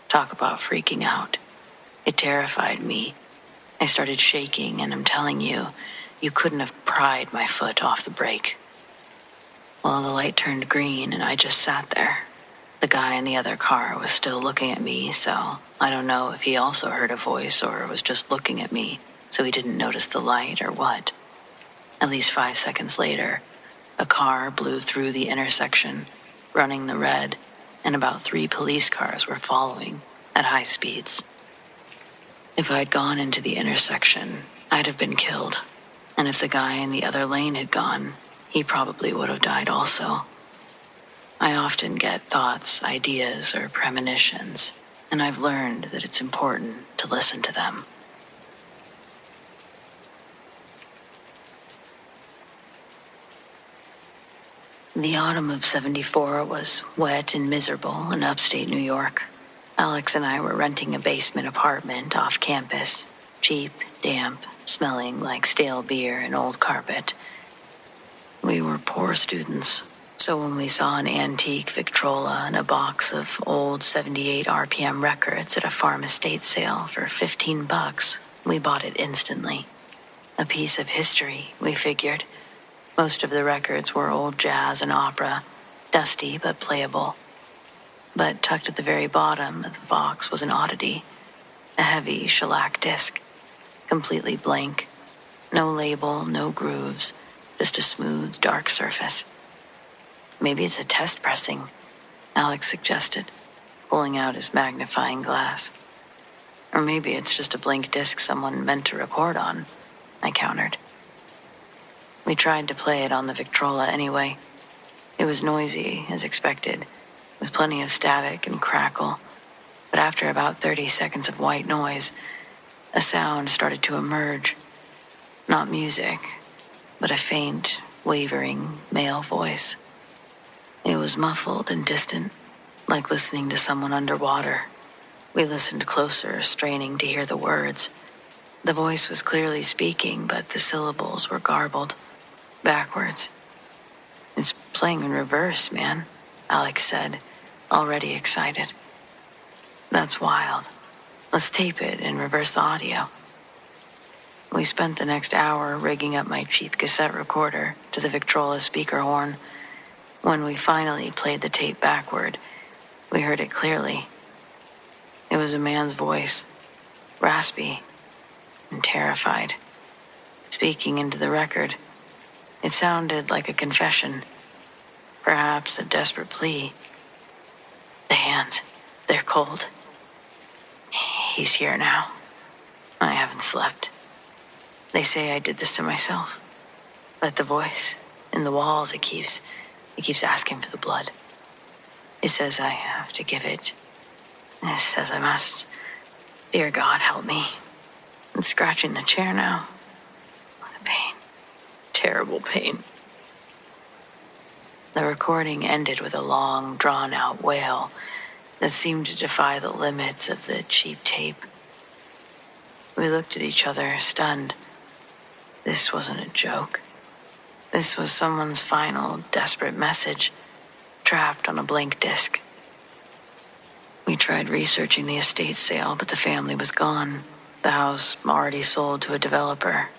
Talk about freaking out. It terrified me. I started shaking, and I'm telling you, you couldn't have pried my foot off the brake. Well, the light turned green, and I just sat there. The guy in the other car was still looking at me, so I don't know if he also heard a voice or was just looking at me, so he didn't notice the light or what. At least 5 seconds later, a car blew through the intersection, running the red, and about 3 police cars were following at high speeds. If I'd gone into the intersection, I'd have been killed, and if the guy in the other lane had gone, he probably would have died also. I often get thoughts, ideas, or premonitions, and I've learned that it's important to listen to them. The autumn of '74 was wet and miserable in upstate New York. Alex and I were renting a basement apartment off campus, cheap, damp, smelling like stale beer and old carpet. We were poor students, So when we saw an antique Victrola and a box of old 78 RPM records at a farm estate sale for $15, we bought it instantly. A piece of history, we figured. Most of the records were old jazz and opera, dusty but playable. But tucked at the very bottom of the box was an oddity, a heavy shellac disc, completely blank. No label, no grooves, just a smooth, dark surface. Maybe it's a test pressing, Alex suggested, pulling out his magnifying glass. Or maybe it's just a blank disc someone meant to record on, I countered. We tried to play it on the Victrola anyway. It was noisy, as expected, with plenty of static and crackle, but after about 30 seconds of white noise, a sound started to emerge. Not music, but a faint, wavering male voice. It was muffled and distant, like listening to someone underwater. We listened closer, straining to hear the words. The voice was clearly speaking, but the syllables were garbled, backwards. It's playing in reverse, man, Alex said, already excited. That's wild. Let's tape it and reverse the audio. We spent the next hour rigging up my cheap cassette recorder to the Victrola speaker horn. When we finally played the tape backward, we heard it clearly. It was a man's voice, raspy and terrified, speaking into the record. It sounded like a confession, perhaps a desperate plea. The hands, they're cold. He's here now. I haven't slept. They say I did this to myself. But the voice in the walls, it keeps asking for the blood. It says I have to give it. It says I must. Dear God, help me. I'm scratching the chair now. The pain. Terrible pain. The recording ended with a long, drawn-out wail that seemed to defy the limits of the cheap tape. We looked at each other, stunned. This wasn't a joke. This was someone's final, desperate message, trapped on a blank disc. We tried researching the estate sale, but the family was gone. The house already sold to a developer.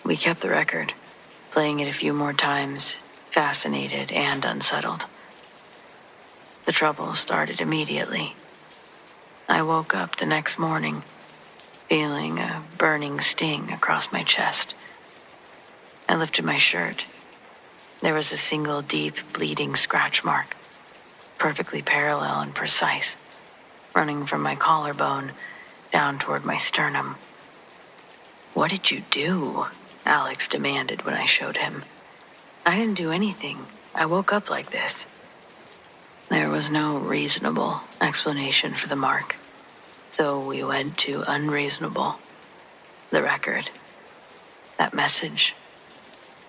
We kept the record, playing it a few more times, fascinated and unsettled. The trouble started immediately. I woke up the next morning, feeling a burning sting across my chest. I lifted my shirt. There was a single deep, bleeding scratch mark, perfectly parallel and precise, running from my collarbone down toward my sternum. What did you do? Alex demanded when I showed him. I didn't do anything. I woke up like this. There was no reasonable explanation for the mark, so we went to unreasonable. The record. That message.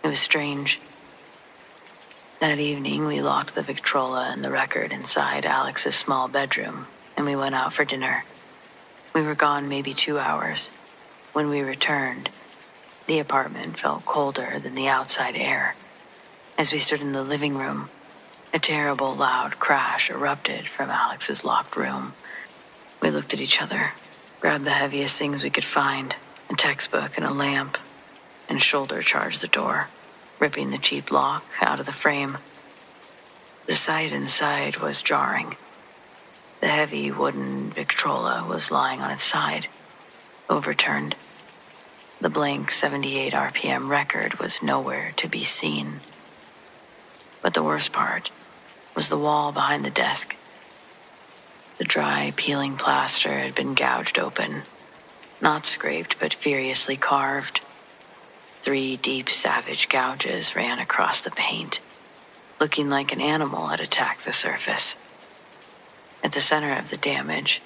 It was strange. That evening, we locked the Victrola and the record inside Alex's small bedroom, and we went out for dinner. We were gone maybe 2 hours. When we returned, the apartment felt colder than the outside air. As we stood in the living room, a terrible loud crash erupted from Alex's locked room. We looked at each other, grabbed the heaviest things we could find, a textbook and a lamp, and shoulder-charged the door, ripping the cheap lock out of the frame. The sight inside was jarring. The heavy wooden Victrola was lying on its side, overturned. The blank 78 RPM record was nowhere to be seen. But the worst part was the wall behind the desk. The dry, peeling plaster had been gouged open, not scraped but furiously carved. 3 deep, savage gouges ran across the paint, looking like an animal had attacked the surface. At the center of the damage,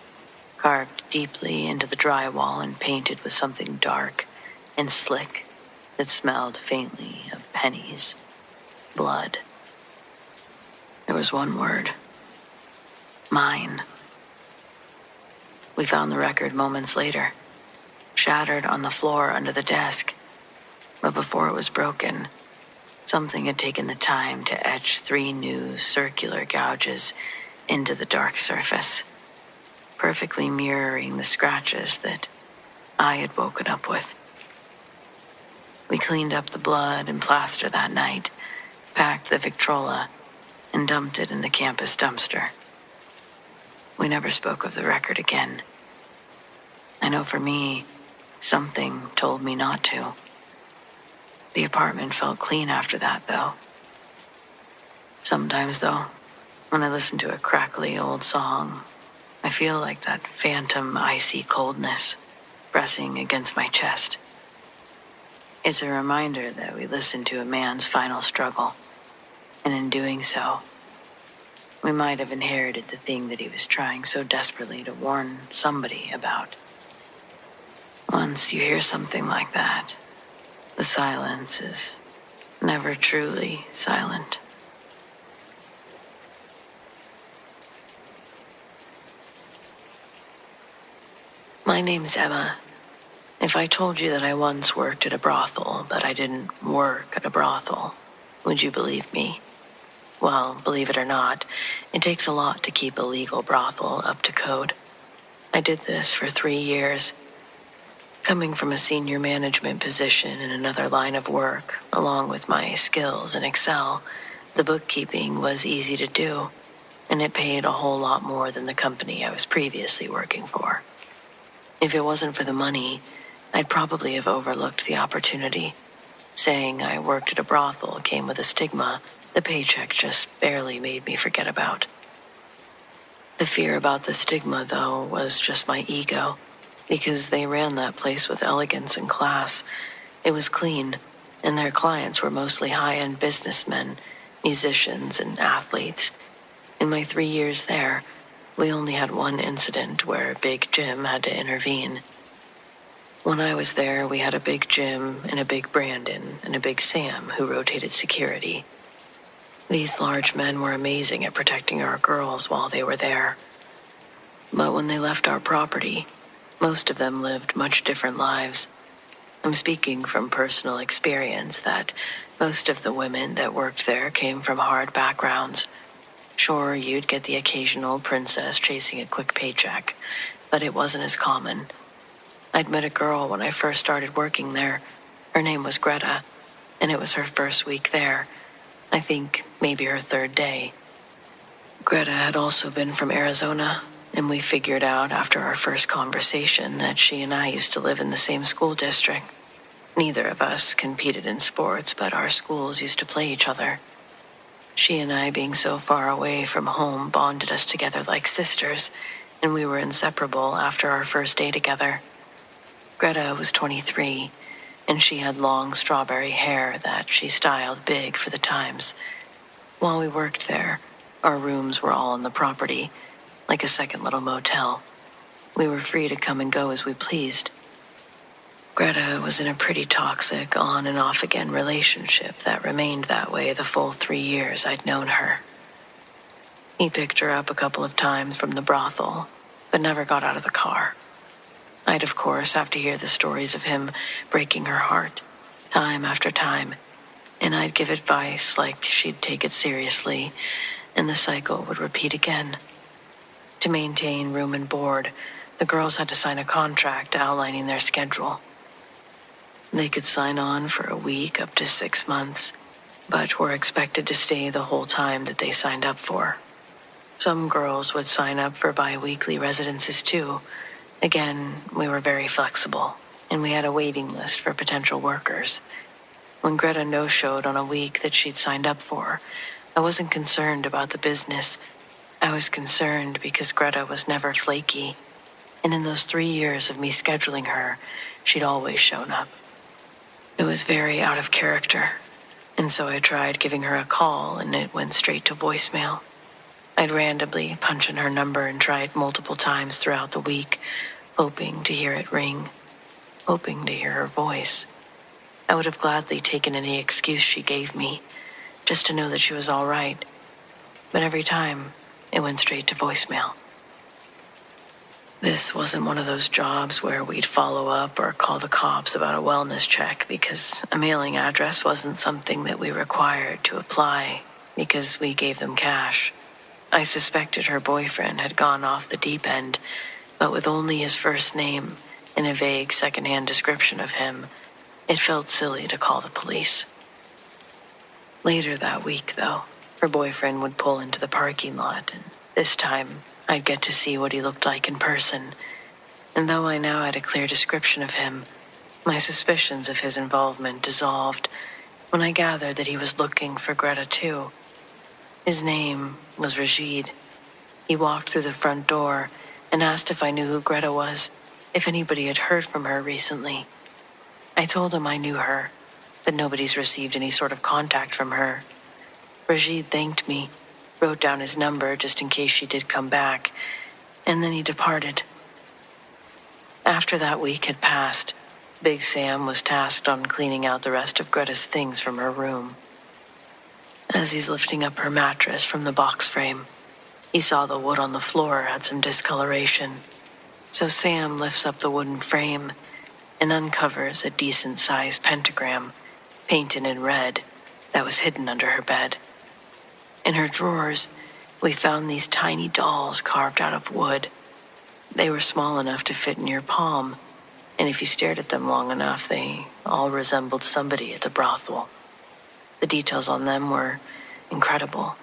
carved deeply into the drywall and painted with something dark and slick that smelled faintly of pennies, blood. There was one word. Mine. We found the record moments later, shattered on the floor under the desk. But before it was broken, Something had taken the time to etch 3 new circular gouges into the dark surface, perfectly mirroring the scratches that I had woken up with. We cleaned up the blood and plaster that night, packed the Victrola, and dumped it in the campus dumpster. We never spoke of the record again. I know for me, something told me not to. The apartment felt clean after that, though. Sometimes, though, when I listen to a crackly old song, I feel like that phantom icy coldness pressing against my chest. It's a reminder that we listen to a man's final struggle, and in doing so, we might have inherited the thing that he was trying so desperately to warn somebody about. Once you hear something like that, the silence is never truly silent. My name's Emma. If I told you that I once worked at a brothel, but I didn't work at a brothel, would you believe me? Well, believe it or not, it takes a lot to keep a legal brothel up to code. I did this for 3 years. Coming from a senior management position in another line of work, along with my skills in Excel, the bookkeeping was easy to do, and it paid a whole lot more than the company I was previously working for. If it wasn't for the money, I'd probably have overlooked the opportunity. Saying I worked at a brothel came with a stigma the paycheck just barely made me forget about. The fear about the stigma, though, was just my ego, because they ran that place with elegance and class. It was clean, and their clients were mostly high-end businessmen, musicians, and athletes. In my 3 years there, we only had one incident where Big Jim had to intervene. When I was there, we had a Big Jim and a Big Brandon and a Big Sam who rotated security. These large men were amazing at protecting our girls while they were there. But when they left our property, most of them lived much different lives. I'm speaking from personal experience that most of the women that worked there came from hard backgrounds. Sure, you'd get the occasional princess chasing a quick paycheck, but it wasn't as common. I'd met a girl when I first started working there. Her name was Greta, and it was her first week there. I think maybe her 3rd day. Greta had also been from Arizona, and we figured out after our first conversation that she and I used to live in the same school district. Neither of us competed in sports, but our schools used to play each other. She and I, being so far away from home, bonded us together like sisters, and we were inseparable after our first day together. Greta was 23, and she had long strawberry hair that she styled big for the times. While we worked there, our rooms were all on the property, like a second little motel. We were free to come and go as we pleased. Greta was in a pretty toxic on and off again relationship that remained that way the full 3 years I'd known her. He picked her up a couple of times from the brothel, but never got out of the car. I'd, of course, have to hear the stories of him breaking her heart, time after time, and I'd give advice like she'd take it seriously, and the cycle would repeat again. To maintain room and board, the girls had to sign a contract outlining their schedule. They could sign on for a week up to 6 months, but were expected to stay the whole time that they signed up for. Some girls would sign up for bi-weekly residences too. Again, we were very flexible, and we had a waiting list for potential workers. When Greta no-showed on a week that she'd signed up for, I wasn't concerned about the business. I was concerned because Greta was never flaky, and in those 3 years of me scheduling her, she'd always shown up. It was very out of character, and so I tried giving her a call, and it went straight to voicemail. I'd randomly punch in her number and try it multiple times throughout the week, hoping to hear it ring, hoping to hear her voice. I would have gladly taken any excuse she gave me, just to know that she was all right. But every time, it went straight to voicemail. This wasn't one of those jobs where we'd follow up or call the cops about a wellness check, because a mailing address wasn't something that we required to apply because we gave them cash. I suspected her boyfriend had gone off the deep end, but with only his first name and a vague secondhand description of him, it felt silly to call the police. Later that week, though, her boyfriend would pull into the parking lot, and this time I'd get to see what he looked like in person. And though I now had a clear description of him, my suspicions of his involvement dissolved when I gathered that he was looking for Greta too. His name was Rashid. He walked through the front door and asked if I knew who Greta was, if anybody had heard from her recently. I told him I knew her, but nobody's received any sort of contact from her. Rashid thanked me, wrote down his number just in case she did come back, and then he departed. After that week had passed, Big Sam was tasked on cleaning out the rest of Greta's things from her room. As he's lifting up her mattress from the box frame, he saw the wood on the floor had some discoloration. So Sam lifts up the wooden frame and uncovers a decent-sized pentagram painted in red that was hidden under her bed. In her drawers, we found these tiny dolls carved out of wood. They were small enough to fit in your palm, and if you stared at them long enough, they all resembled somebody at the brothel. The details on them were incredible.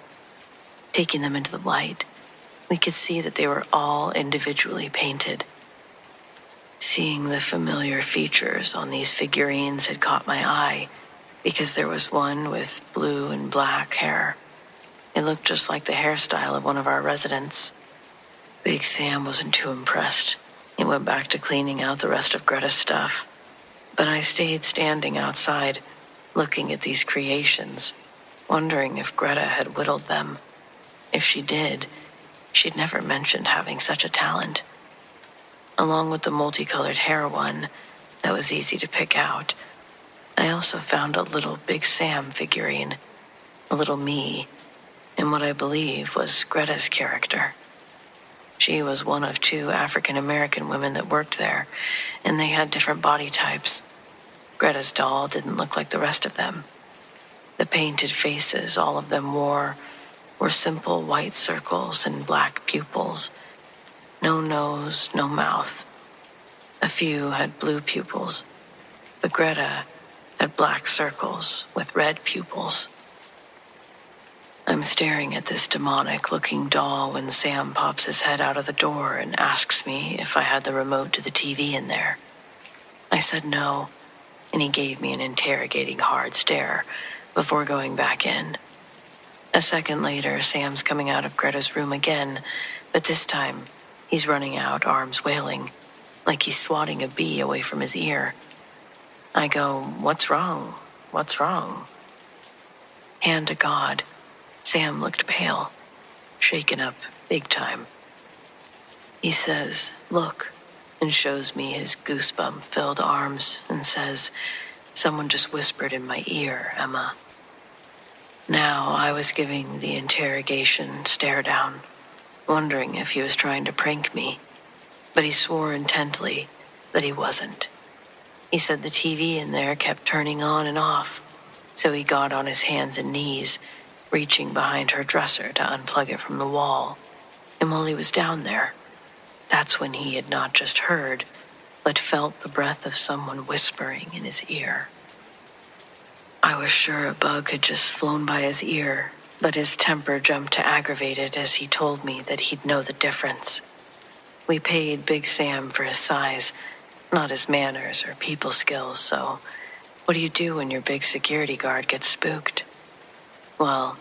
Taking them into the light, we could see that they were all individually painted. Seeing the familiar features on these figurines had caught my eye, because there was one with blue and black hair. It looked just like the hairstyle of one of our residents. Big Sam wasn't too impressed. He went back to cleaning out the rest of Greta's stuff. But I stayed standing outside, looking at these creations, wondering if Greta had whittled them. If she did, she'd never mentioned having such a talent. Along with the multicolored hair one that was easy to pick out, I also found a little Big Sam figurine, a little me, and what I believe was Greta's character. She was one of 2 African-American women that worked there, and they had different body types. Greta's doll didn't look like the rest of them. The painted faces all of them wore were simple white circles and black pupils. No nose, no mouth. A few had blue pupils, but Greta had black circles with red pupils. I'm staring at this demonic-looking doll when Sam pops his head out of the door and asks me if I had the remote to the TV in there. I said no, and he gave me an interrogating hard stare before going back in. A second later, Sam's coming out of Greta's room again, but this time he's running out, arms wailing, like he's swatting a bee away from his ear. I go, "What's wrong? What's wrong?" Hand to God, Sam looked pale, shaken up big time. He says, "Look," and shows me his goosebump-filled arms and says, "Someone just whispered in my ear, Emma." Now I was giving the interrogation stare down, wondering if he was trying to prank me, but he swore intently that he wasn't. He said the TV in there kept turning on and off, so he got on his hands and knees, reaching behind her dresser to unplug it from the wall. And while he was down there, that's when he had not just heard, but felt the breath of someone whispering in his ear. I was sure a bug had just flown by his ear, but his temper jumped to aggravated as he told me that he'd know the difference. We paid Big Sam for his size, not his manners or people skills, so what do you do when your big security guard gets spooked? Well,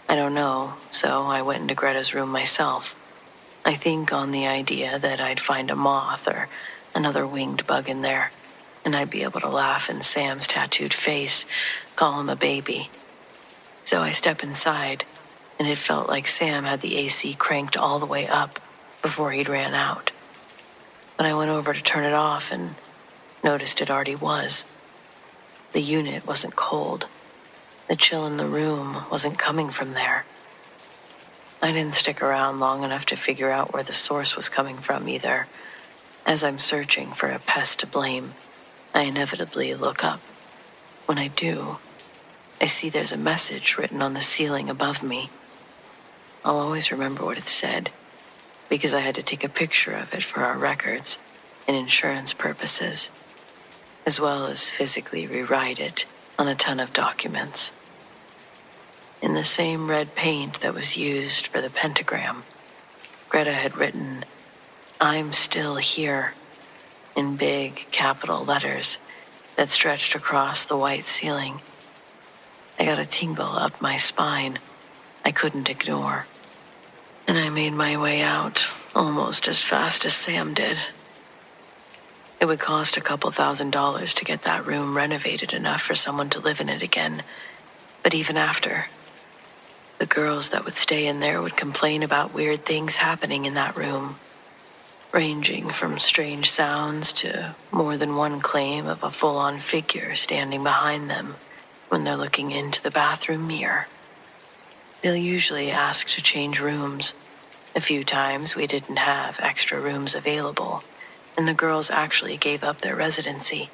I don't know, so I went into Greta's room myself. I think on the idea that I'd find a moth or another winged bug in there, and I'd be able to laugh in Sam's tattooed face, call him a baby. So I step inside, and it felt like Sam had the AC cranked all the way up before he'd ran out. But I went over to turn it off and noticed it already was. The unit wasn't cold. The chill in the room wasn't coming from there. I didn't stick around long enough to figure out where the source was coming from either. As I'm searching for a pest to blame, I inevitably look up. When I do, I see there's a message written on the ceiling above me. I'll always remember what it said, because I had to take a picture of it for our records and insurance purposes, as well as physically rewrite it on a ton of documents. In the same red paint that was used for the pentagram, Greta had written, "I'm still here," in big capital letters that stretched across the white ceiling. I got a tingle up my spine I couldn't ignore, and I made my way out almost as fast as Sam did. It would cost a couple $1,000s to get that room renovated enough for someone to live in it again, but even after, the girls that would stay in there would complain about weird things happening in that room, ranging from strange sounds to more than one claim of a full-on figure standing behind them when they're looking into the bathroom mirror. They'll usually ask to change rooms. A few times we didn't have extra rooms available, and the girls actually gave up their residency,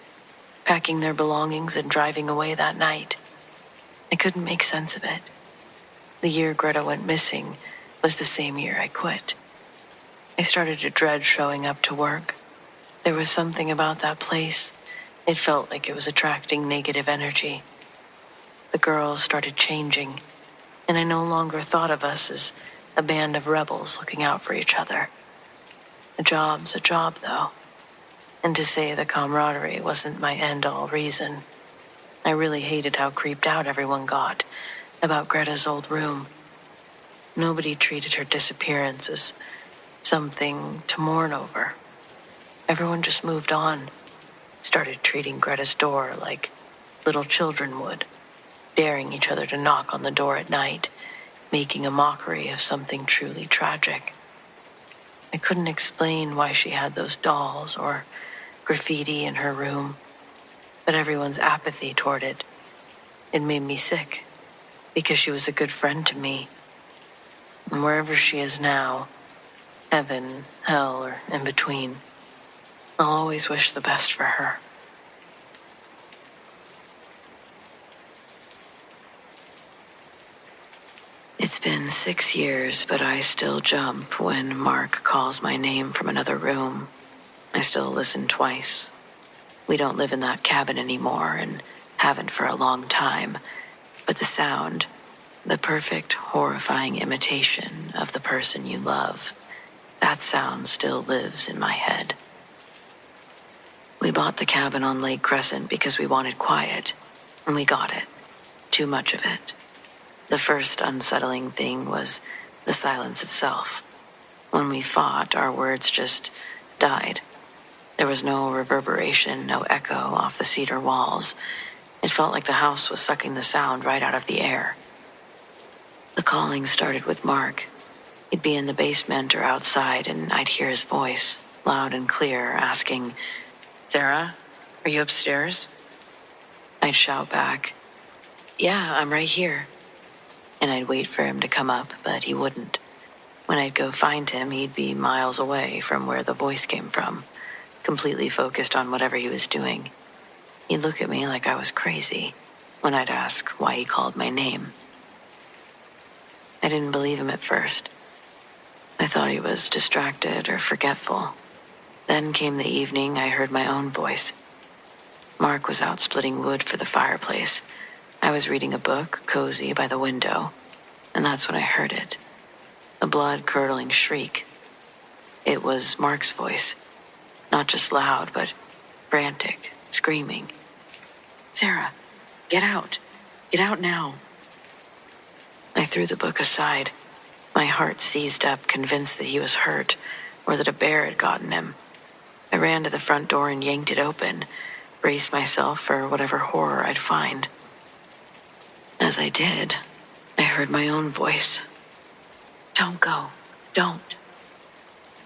packing their belongings and driving away that night. I couldn't make sense of it. The year Greta went missing was the same year I quit. I started to dread showing up to work. There was something about that place. It felt like it was attracting negative energy. The girls started changing, and I no longer thought of us as a band of rebels looking out for each other. A job's a job, though. And to say the camaraderie wasn't my end-all reason. I really hated how creeped out everyone got about Greta's old room. Nobody treated her disappearance as something to mourn over. Everyone just moved on, started treating Greta's door like little children would, daring each other to knock on the door at night, making a mockery of something truly tragic. I couldn't explain why she had those dolls or graffiti in her room, but everyone's apathy toward it made me sick, because she was a good friend to me. And wherever she is now, heaven, hell, or in between, I'll always wish the best for her. It's been 6 years, but I still jump when Mark calls my name from another room. I still listen twice. We don't live in that cabin anymore and haven't for a long time, but the sound, the perfect, horrifying imitation of the person you love, that sound still lives in my head. We bought the cabin on Lake Crescent because we wanted quiet, and we got it. Too much of it. The first unsettling thing was the silence itself. When we fought, our words just died. There was no reverberation, no echo off the cedar walls. It felt like the house was sucking the sound right out of the air. The calling started with Mark. He'd be in the basement or outside, and I'd hear his voice, loud and clear, asking, "Sarah, are you upstairs?" I'd shout back, "Yeah, I'm right here." And I'd wait for him to come up, but he wouldn't. When I'd go find him, he'd be miles away from where the voice came from, completely focused on whatever he was doing. He'd look at me like I was crazy when I'd ask why he called my name. I didn't believe him at first. I thought he was distracted or forgetful. Then came the evening I heard my own voice. Mark was out splitting wood for the fireplace. I was reading a book, cozy by the window, and that's when I heard it. A blood-curdling shriek. It was Mark's voice. Not just loud, but frantic, screaming. "Sarah, get out. Get out now." I threw the book aside. My heart seized up, convinced that he was hurt, or that a bear had gotten him. I ran to the front door and yanked it open, braced myself for whatever horror I'd find. As I did, I heard my own voice. "Don't go. Don't."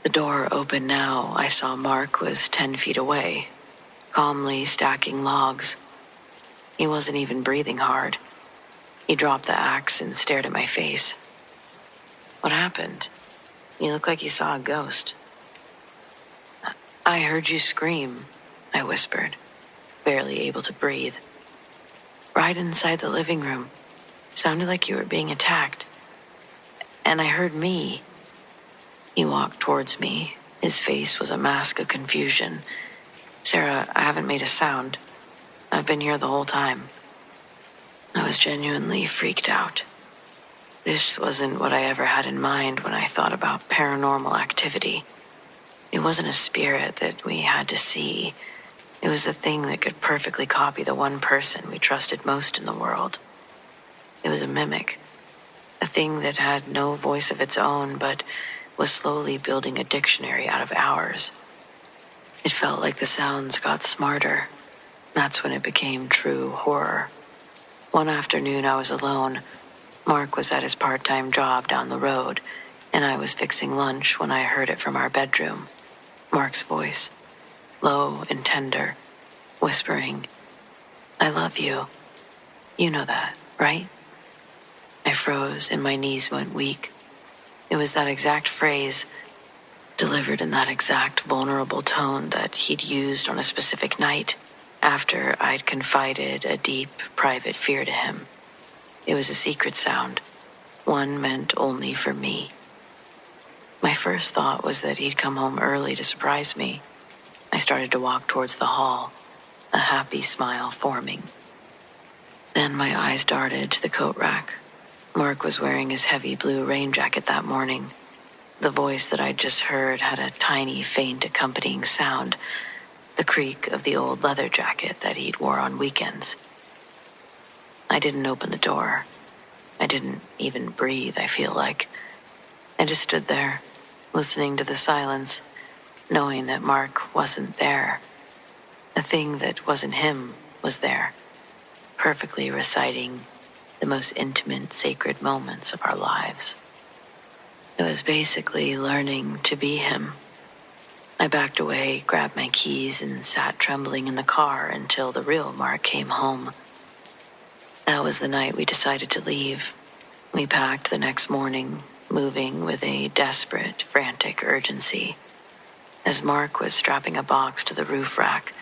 The door opened now. I saw Mark was 10 feet away, calmly stacking logs. He wasn't even breathing hard. He dropped the axe and stared at my face. What happened? You look like you saw a ghost. I heard you scream, I whispered, barely able to breathe. Right inside the living room. Sounded like you were being attacked. And I heard me. He walked towards me. His face was a mask of confusion. Sarah, I haven't made a sound. I've been here the whole time. I was genuinely freaked out. This wasn't what I ever had in mind when I thought about paranormal activity. It wasn't a spirit that we had to see. It was a thing that could perfectly copy the one person we trusted most in the world. It was a mimic. A thing that had no voice of its own, but was slowly building a dictionary out of ours. It felt like the sounds got smarter. That's when it became true horror. One afternoon I was alone. Mark was at his part-time job down the road, and I was fixing lunch when I heard it from our bedroom. Mark's voice, low and tender, whispering, "I love you. You know that, right?" I froze and my knees went weak. It was that exact phrase, delivered in that exact vulnerable tone that he'd used on a specific night after I'd confided a deep, private fear to him. It was a secret sound, one meant only for me. My first thought was that he'd come home early to surprise me. I started to walk towards the hall, a happy smile forming. Then my eyes darted to the coat rack. Mark was wearing his heavy blue rain jacket that morning. The voice that I'd just heard had a tiny, faint accompanying sound, the creak of the old leather jacket that he'd wore on weekends. I didn't open the door. I didn't even breathe, I feel like. I just stood there, listening to the silence, knowing that Mark wasn't there. The thing that wasn't him was there, perfectly reciting the most intimate, sacred moments of our lives. It was basically learning to be him. I backed away, grabbed my keys, and sat trembling in the car until the real Mark came home. That was the night we decided to leave. We packed the next morning, moving with a desperate, frantic urgency. As Mark was strapping a box to the roof rack,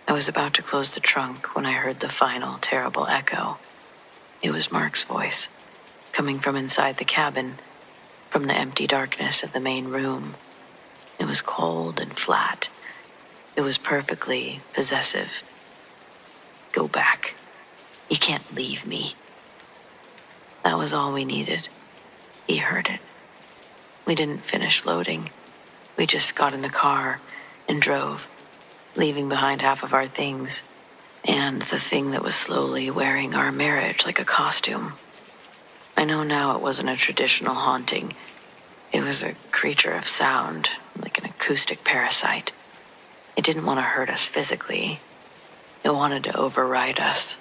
I was about to close the trunk when I heard the final, terrible echo. It was Mark's voice, coming from inside the cabin, from the empty darkness of the main room. It was cold and flat. It was perfectly possessive. "Go back. You can't leave me." That was all we needed. He heard it. We didn't finish loading. We just got in the car and drove, leaving behind half of our things, and the thing that was slowly wearing our marriage like a costume. I know now it wasn't a traditional haunting. It was a creature of sound, like an acoustic parasite. It didn't want to hurt us physically. It wanted to override us,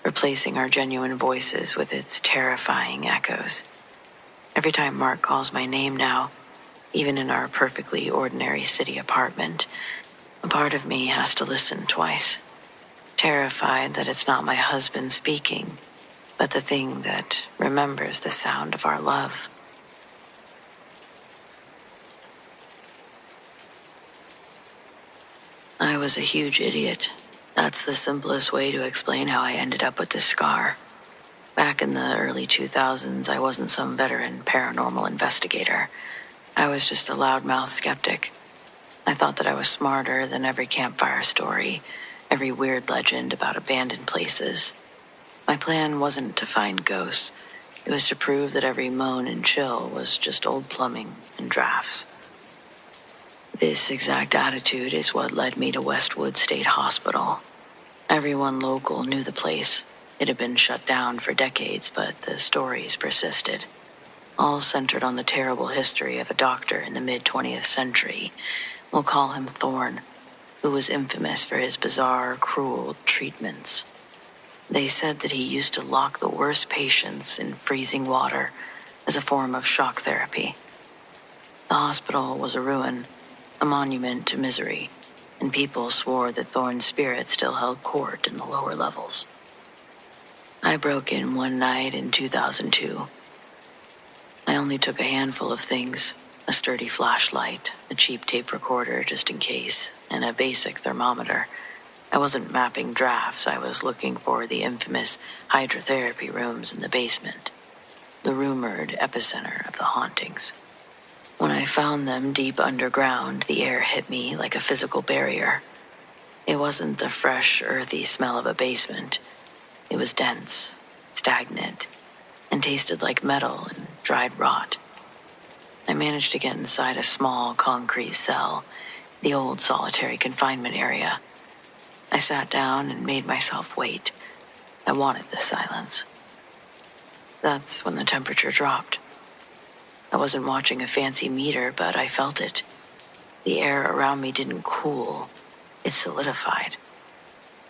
replacing our genuine voices with its terrifying echoes. Every time Mark calls my name now, even in our perfectly ordinary city apartment, a part of me has to listen twice, terrified that it's not my husband speaking, but the thing that remembers the sound of our love. I was a huge idiot. That's the simplest way to explain how I ended up with this scar. Back in the early 2000s, I wasn't some veteran paranormal investigator. I was just a loudmouth skeptic. I thought that I was smarter than every campfire story, every weird legend about abandoned places. My plan wasn't to find ghosts. It was to prove that every moan and chill was just old plumbing and drafts. This exact attitude is what led me to Westwood State Hospital. Everyone local knew the place. It had been shut down for decades, but the stories persisted. All centered on the terrible history of a doctor in the mid-20th century. We'll call him Thorne, who was infamous for his bizarre, cruel treatments. They said that he used to lock the worst patients in freezing water as a form of shock therapy. The hospital was a ruin, a monument to misery, and people swore that Thorne's spirit still held court in the lower levels. I broke in one night in 2002. I only took a handful of things: a sturdy flashlight, a cheap tape recorder just in case, and a basic thermometer. I wasn't mapping drafts, I was looking for the infamous hydrotherapy rooms in the basement, the rumored epicenter of the hauntings. When I found them deep underground, the air hit me like a physical barrier. It wasn't the fresh, earthy smell of a basement. It was dense, stagnant, and tasted like metal and dried rot. I managed to get inside a small concrete cell, the old solitary confinement area. I sat down and made myself wait. I wanted the silence. That's when the temperature dropped. I wasn't watching a fancy meter, but I felt it. The air around me didn't cool. It solidified.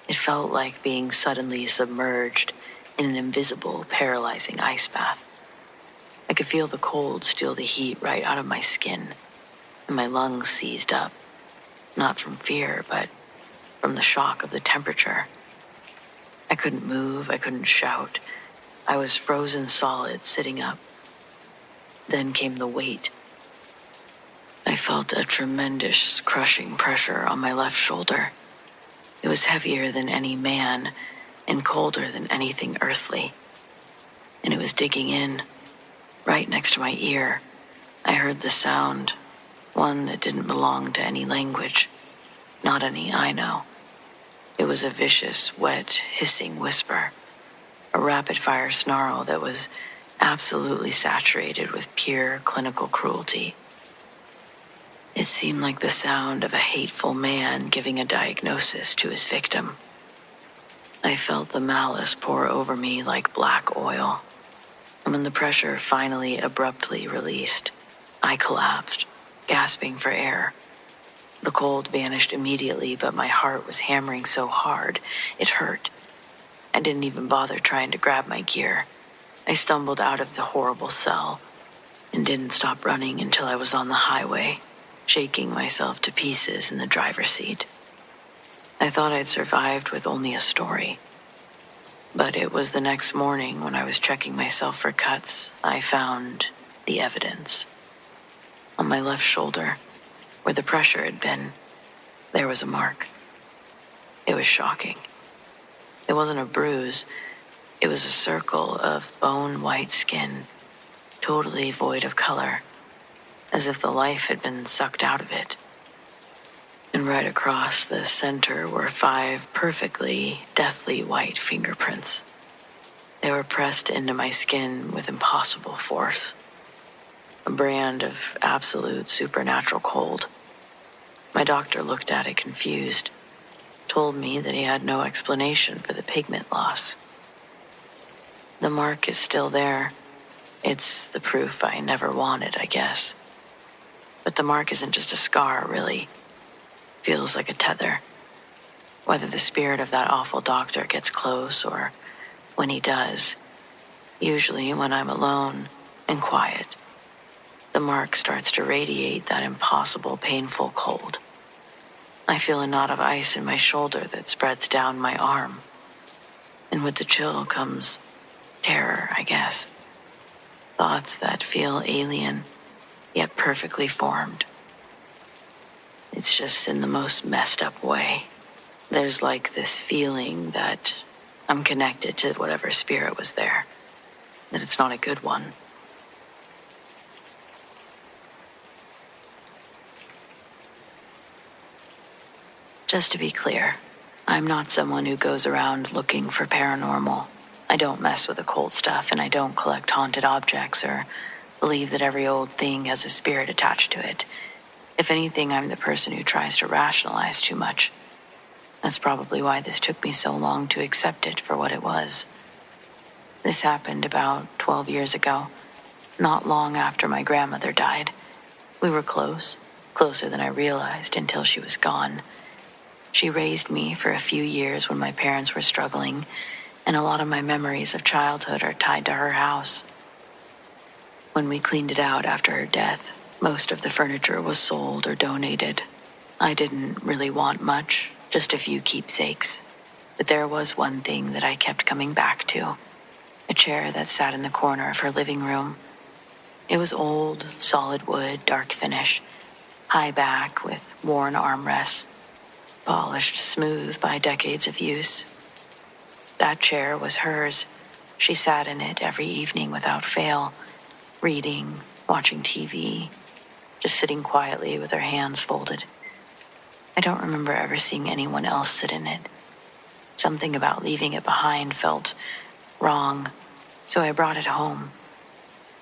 It felt like being suddenly submerged in an invisible, paralyzing ice bath. I could feel the cold steal the heat right out of my skin, and my lungs seized up, not from fear, but from the shock of the temperature. I couldn't move, I couldn't shout. I was frozen solid, sitting up. Then came the weight. I felt a tremendous, crushing pressure on my left shoulder. It was heavier than any man and colder than anything earthly. And it was digging in, right next to my ear. I heard the sound, one that didn't belong to any language, not any I know. It was a vicious, wet, hissing whisper, a rapid-fire snarl that was absolutely saturated with pure clinical cruelty. It seemed like the sound of a hateful man giving a diagnosis to his victim. I felt the malice pour over me like black oil. And when the pressure finally abruptly released, I collapsed, gasping for air. The cold vanished immediately, but my heart was hammering so hard, it hurt. I didn't even bother trying to grab my gear. I stumbled out of the horrible cell and didn't stop running until I was on the highway, shaking myself to pieces in the driver's seat. I thought I'd survived with only a story. But it was the next morning when I was checking myself for cuts, I found the evidence. On my left shoulder, where the pressure had been, there was a mark. It was shocking. It wasn't a bruise. It was a circle of bone-white skin, totally void of color, as if the life had been sucked out of it. And right across the center were 5 perfectly, deathly white fingerprints. They were pressed into my skin with impossible force. A brand of absolute supernatural cold. My doctor looked at it confused, told me that he had no explanation for the pigment loss. The mark is still there. It's the proof I never wanted, I guess. But the mark isn't just a scar, really. Feels like a tether. Whether the spirit of that awful doctor gets close or when he does, usually when I'm alone and quiet, the mark starts to radiate that impossible, painful cold. I feel a knot of ice in my shoulder that spreads down my arm. And with the chill comes terror, I guess. Thoughts that feel alien, yet perfectly formed. It's just in the most messed up way. There's like this feeling that I'm connected to whatever spirit was there, that it's not a good one. Just to be clear, I'm not someone who goes around looking for paranormal. I don't mess with occult stuff, and I don't collect haunted objects or believe that every old thing has a spirit attached to it. If anything, I'm the person who tries to rationalize too much. That's probably why this took me so long to accept it for what it was. This happened about 12 years ago, not long after my grandmother died. We were close, closer than I realized until she was gone. She raised me for a few years when my parents were struggling, and a lot of my memories of childhood are tied to her house. When we cleaned it out after her death, most of the furniture was sold or donated. I didn't really want much, just a few keepsakes. But there was one thing that I kept coming back to, a chair that sat in the corner of her living room. It was old, solid wood, dark finish, high back with worn armrests, polished smooth by decades of use. That chair was hers. She sat in it every evening without fail, reading, watching TV, just sitting quietly with her hands folded. I don't remember ever seeing anyone else sit in it. Something about leaving it behind felt wrong, so I brought it home.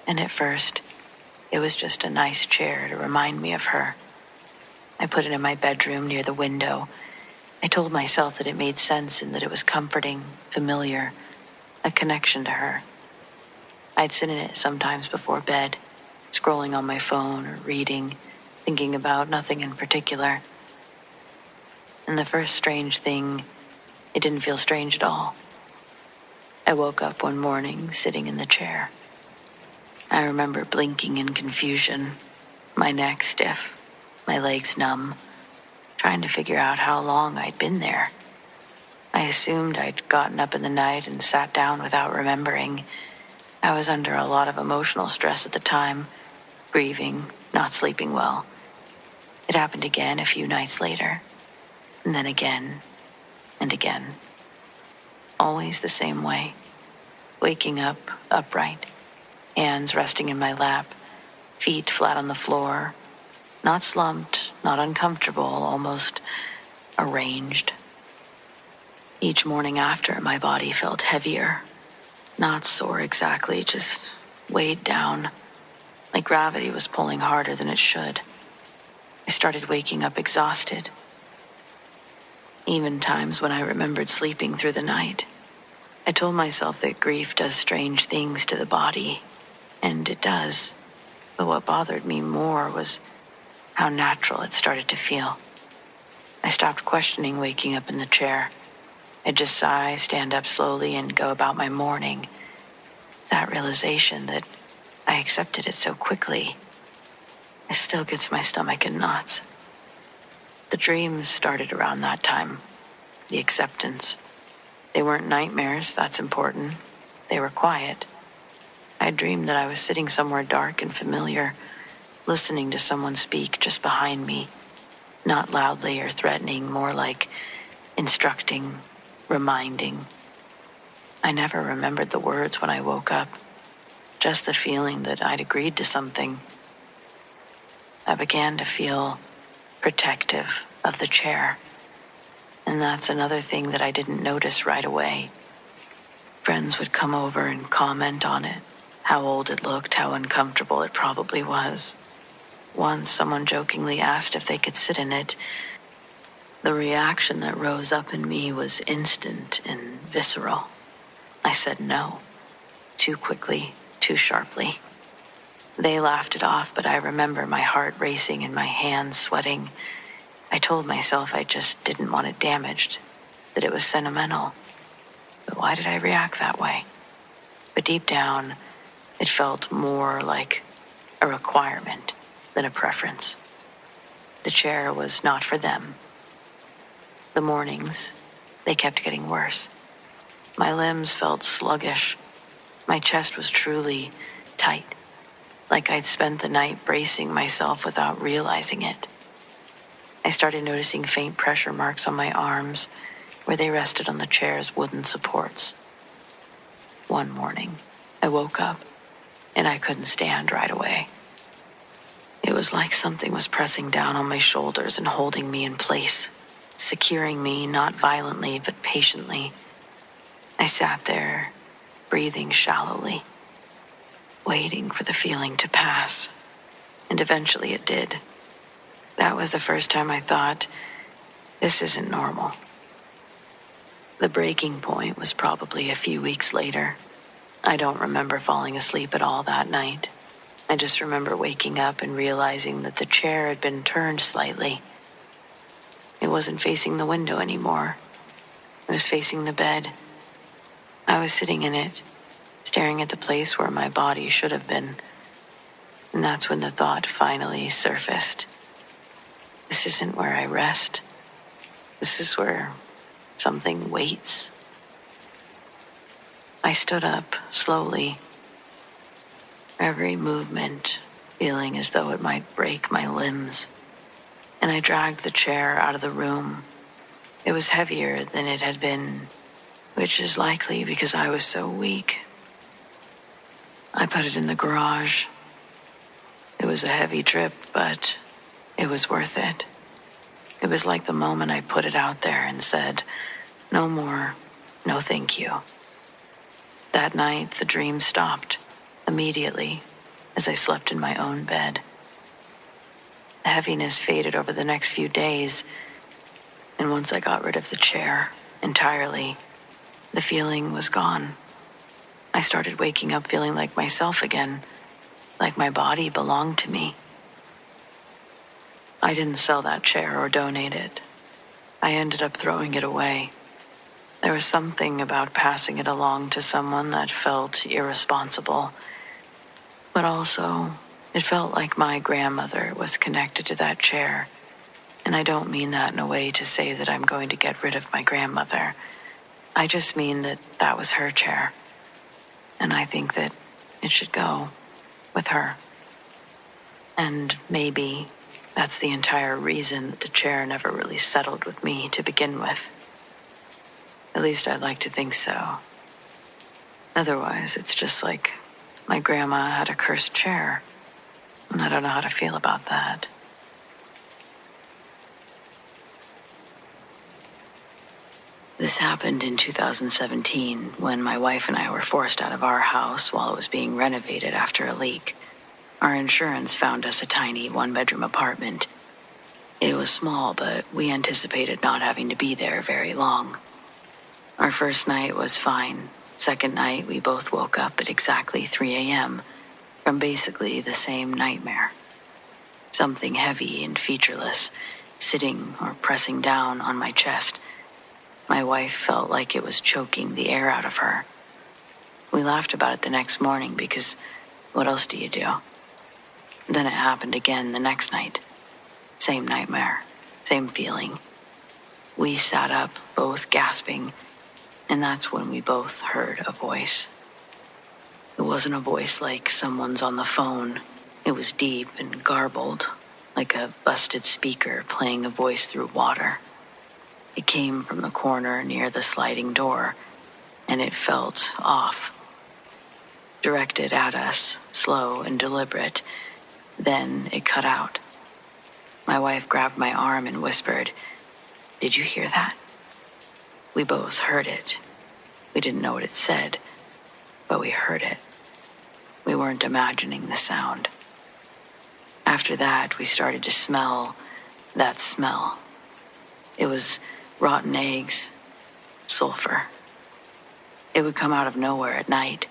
And at first, it was just a nice chair to remind me of her. I put it in my bedroom near the window. I told myself that it made sense and that it was comforting, familiar, a connection to her. I'd sit in it sometimes before bed, scrolling on my phone or reading, thinking about nothing in particular. And the first strange thing, it didn't feel strange at all. I woke up one morning sitting in the chair. I remember blinking in confusion, my neck stiff, my legs numb, trying to figure out how long I'd been there. I assumed I'd gotten up in the night and sat down without remembering. I was under a lot of emotional stress at the time, grieving, not sleeping well. It happened again a few nights later, and then again, and again. Always the same way, waking up upright, hands resting in my lap, feet flat on the floor, not slumped, not uncomfortable, almost arranged. Each morning after, my body felt heavier, not sore exactly, just weighed down, like gravity was pulling harder than it should. I started waking up exhausted. Even times when I remembered sleeping through the night, I told myself that grief does strange things to the body, and it does. But what bothered me more was how natural it started to feel. I stopped questioning waking up in the chair. I'd just sigh, stand up slowly, and go about my morning. That realization that I accepted it so quickly, it still gets my stomach in knots. The dreams started around that time, the acceptance. They weren't nightmares, that's important. They were quiet. I dreamed that I was sitting somewhere dark and familiar, listening to someone speak just behind me, not loudly or threatening, more like instructing, reminding. I never remembered the words when I woke up, just the feeling that I'd agreed to something. I began to feel protective of the chair, and that's another thing that I didn't notice right away. Friends would come over and comment on it, how old it looked, how uncomfortable it probably was. Once, someone jokingly asked if they could sit in it. The reaction that rose up in me was instant and visceral. I said no, too quickly, too sharply. They laughed it off, but I remember my heart racing and my hands sweating. I told myself I just didn't want it damaged, that it was sentimental. But why did I react that way? But deep down, it felt more like a requirement than a preference. The chair was not for them. The mornings, they kept getting worse. My limbs felt sluggish. My chest was truly tight, like I'd spent the night bracing myself without realizing it. I started noticing faint pressure marks on my arms where they rested on the chair's wooden supports. One morning, I woke up and I couldn't stand right away. It was like something was pressing down on my shoulders and holding me in place, securing me not violently but patiently. I sat there, breathing shallowly, waiting for the feeling to pass, and eventually it did. That was the first time I thought, this isn't normal. The breaking point was probably a few weeks later. I don't remember falling asleep at all that night. I just remember waking up and realizing that the chair had been turned slightly. It wasn't facing the window anymore. It was facing the bed. I was sitting in it, staring at the place where my body should have been. And that's when the thought finally surfaced. This isn't where I rest. This is where something waits. I stood up slowly. every movement feeling as though it might break my limbs, and I dragged the chair out of the room. It was heavier than it had been, which is likely because I was so weak. I put it in the garage. It was a heavy trip, but it was worth it. It was like the moment I put it out there and said, no more, no thank you. That night, the dream stopped immediately as I slept in my own bed. The heaviness faded over the next few days, and once I got rid of the chair entirely, the feeling was gone. I started waking up feeling like myself again, like my body belonged to me. I didn't sell that chair or donate it. I ended up throwing it away. There was something about passing it along to someone that felt irresponsible, but also it felt like my grandmother was connected to that chair. And I don't mean that in a way to say that I'm going to get rid of my grandmother. I just mean that that was her chair. And I think that it should go with her. And maybe that's the entire reason that the chair never really settled with me to begin with. At least I'd like to think so. Otherwise, it's just like my grandma had a cursed chair, and I don't know how to feel about that. This happened in 2017 when my wife and I were forced out of our house while it was being renovated after a leak. Our insurance found us a tiny one-bedroom apartment. It was small, but we anticipated not having to be there very long. Our first night was fine. Second night, we both woke up at exactly 3 a.m. from basically the same nightmare. Something heavy and featureless, sitting or pressing down on my chest. My wife felt like it was choking the air out of her. We laughed about it the next morning because what else do you do? Then it happened again the next night. Same nightmare, same feeling. We sat up, both gasping, and that's when we both heard a voice. It wasn't a voice like someone's on the phone. It was deep and garbled, like a busted speaker playing a voice through water. It came from the corner near the sliding door, and it felt off. Directed at us, slow and deliberate. Then it cut out. My wife grabbed my arm and whispered, "Did you hear that?" We both heard it. We didn't know what it said, but we heard it. We weren't imagining the sound. After that, we started to smell that smell. It was rotten eggs, sulfur. It would come out of nowhere at night,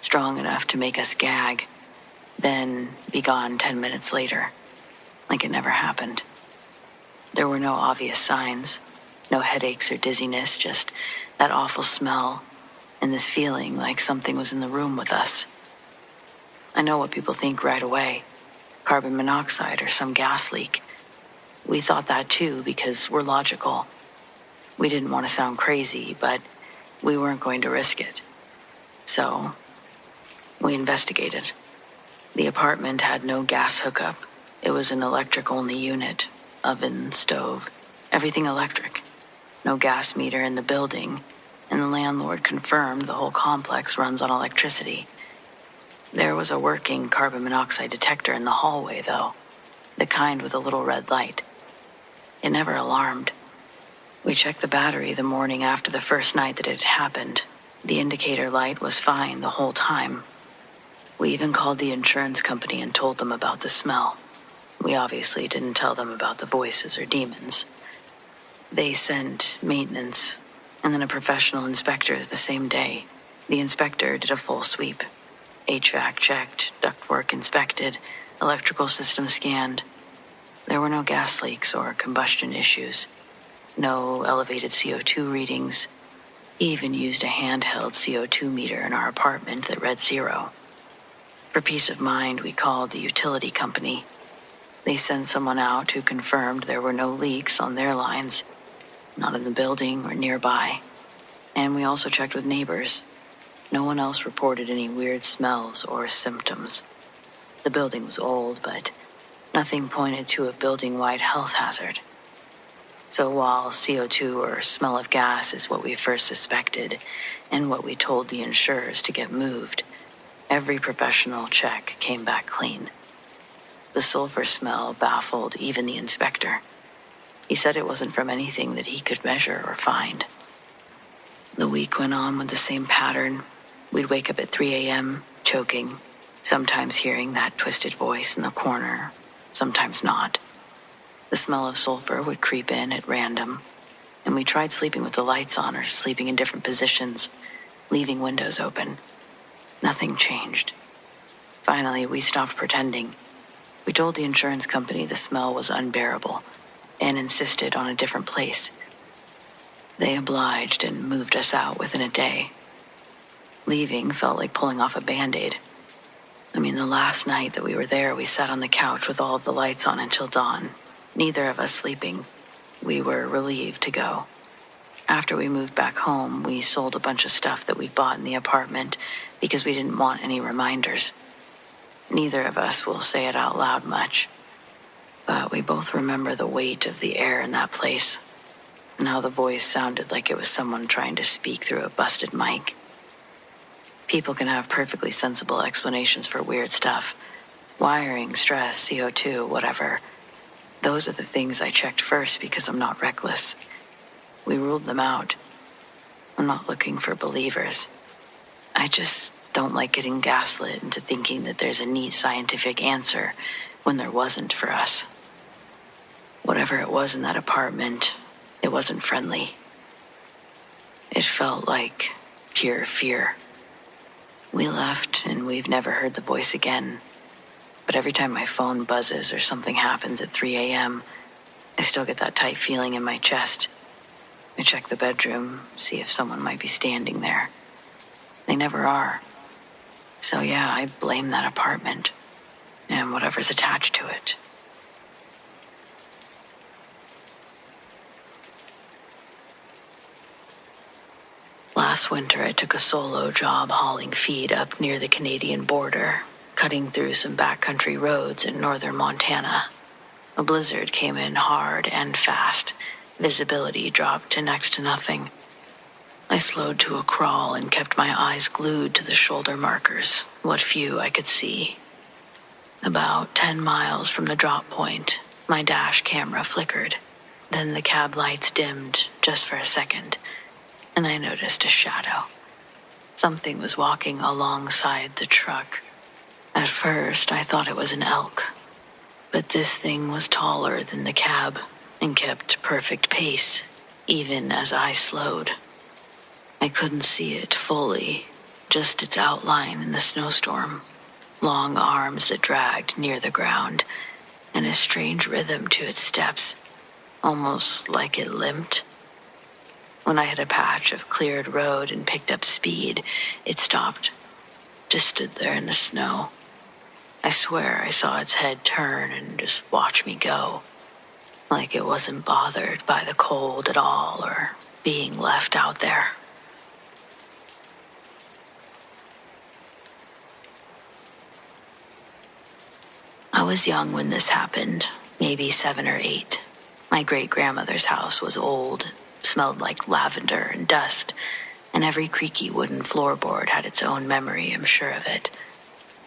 strong enough to make us gag, then be gone 10 minutes later, like it never happened. There were no obvious signs, no headaches or dizziness, just that awful smell and this feeling like something was in the room with us. I know what people think right away, carbon monoxide or some gas leak. We thought that too because we're logical. We didn't want to sound crazy, but we weren't going to risk it. So, we investigated. The apartment had no gas hookup. It was an electric-only unit, oven, stove, everything electric. No gas meter in the building, and the landlord confirmed the whole complex runs on electricity. There was a working carbon monoxide detector in the hallway, though, the kind with a little red light. It never alarmed. We checked the battery the morning after the first night that it had happened. The indicator light was fine the whole time. We even called the insurance company and told them about the smell. We obviously didn't tell them about the voices or demons. They sent maintenance, and then a professional inspector the same day. The inspector did a full sweep. HVAC checked, ductwork inspected, electrical system scanned. There were no gas leaks or combustion issues. No elevated CO2 readings. He even used a handheld CO2 meter in our apartment that read 0. For peace of mind, we called the utility company. They sent someone out who confirmed there were no leaks on their lines, not in the building or nearby. And we also checked with neighbors. No one else reported any weird smells or symptoms. The building was old, but nothing pointed to a building-wide health hazard. So while CO2 or smell of gas is what we first suspected and what we told the insurers to get moved, every professional check came back clean. The sulfur smell baffled even the inspector. He said it wasn't from anything that he could measure or find. The week went on with the same pattern. We'd wake up at 3 a.m., choking, sometimes hearing that twisted voice in the corner, sometimes not. The smell of sulfur would creep in at random, and we tried sleeping with the lights on or sleeping in different positions, leaving windows open. Nothing changed. Finally, we stopped pretending. We told the insurance company the smell was unbearable and insisted on a different place. They obliged and moved us out within a day. Leaving felt like pulling off a Band-Aid. The last night that we were there, we sat on the couch with all of the lights on until dawn, neither of us sleeping. We were relieved to go. After we moved back home, we sold a bunch of stuff that we'd bought in the apartment because we didn't want any reminders. Neither of us will say it out loud much, but we both remember the weight of the air in that place and how the voice sounded like it was someone trying to speak through a busted mic. People can have perfectly sensible explanations for weird stuff. Wiring, stress, CO2, whatever. Those are the things I checked first because I'm not reckless. We ruled them out. I'm not looking for believers. I just don't like getting gaslit into thinking that there's a neat scientific answer when there wasn't for us. Whatever it was in that apartment, it wasn't friendly. It felt like pure fear. We left, and we've never heard the voice again. But every time my phone buzzes or something happens at 3 a.m., I still get that tight feeling in my chest. I check the bedroom, see if someone might be standing there. They never are. So yeah, I blame that apartment and whatever's attached to it. Last winter, I took a solo job hauling feed up near the Canadian border, cutting through some backcountry roads in northern Montana. A blizzard came in hard and fast. Visibility dropped to next to nothing. I slowed to a crawl and kept my eyes glued to the shoulder markers, what few I could see. About 10 miles from the drop point, my dash camera flickered. Then the cab lights dimmed just for a second, and I noticed a shadow. Something was walking alongside the truck. At first, I thought it was an elk, but this thing was taller than the cab and kept perfect pace, even as I slowed. I couldn't see it fully, just its outline in the snowstorm, long arms that dragged near the ground, and a strange rhythm to its steps, almost like it limped. When I hit a patch of cleared road and picked up speed, it stopped, just stood there in the snow. I swear I saw its head turn and just watch me go, like it wasn't bothered by the cold at all or being left out there. I was young when this happened, maybe 7 or 8. My great-grandmother's house was old, smelled like lavender and dust, and every creaky wooden floorboard had its own memory, I'm sure of it.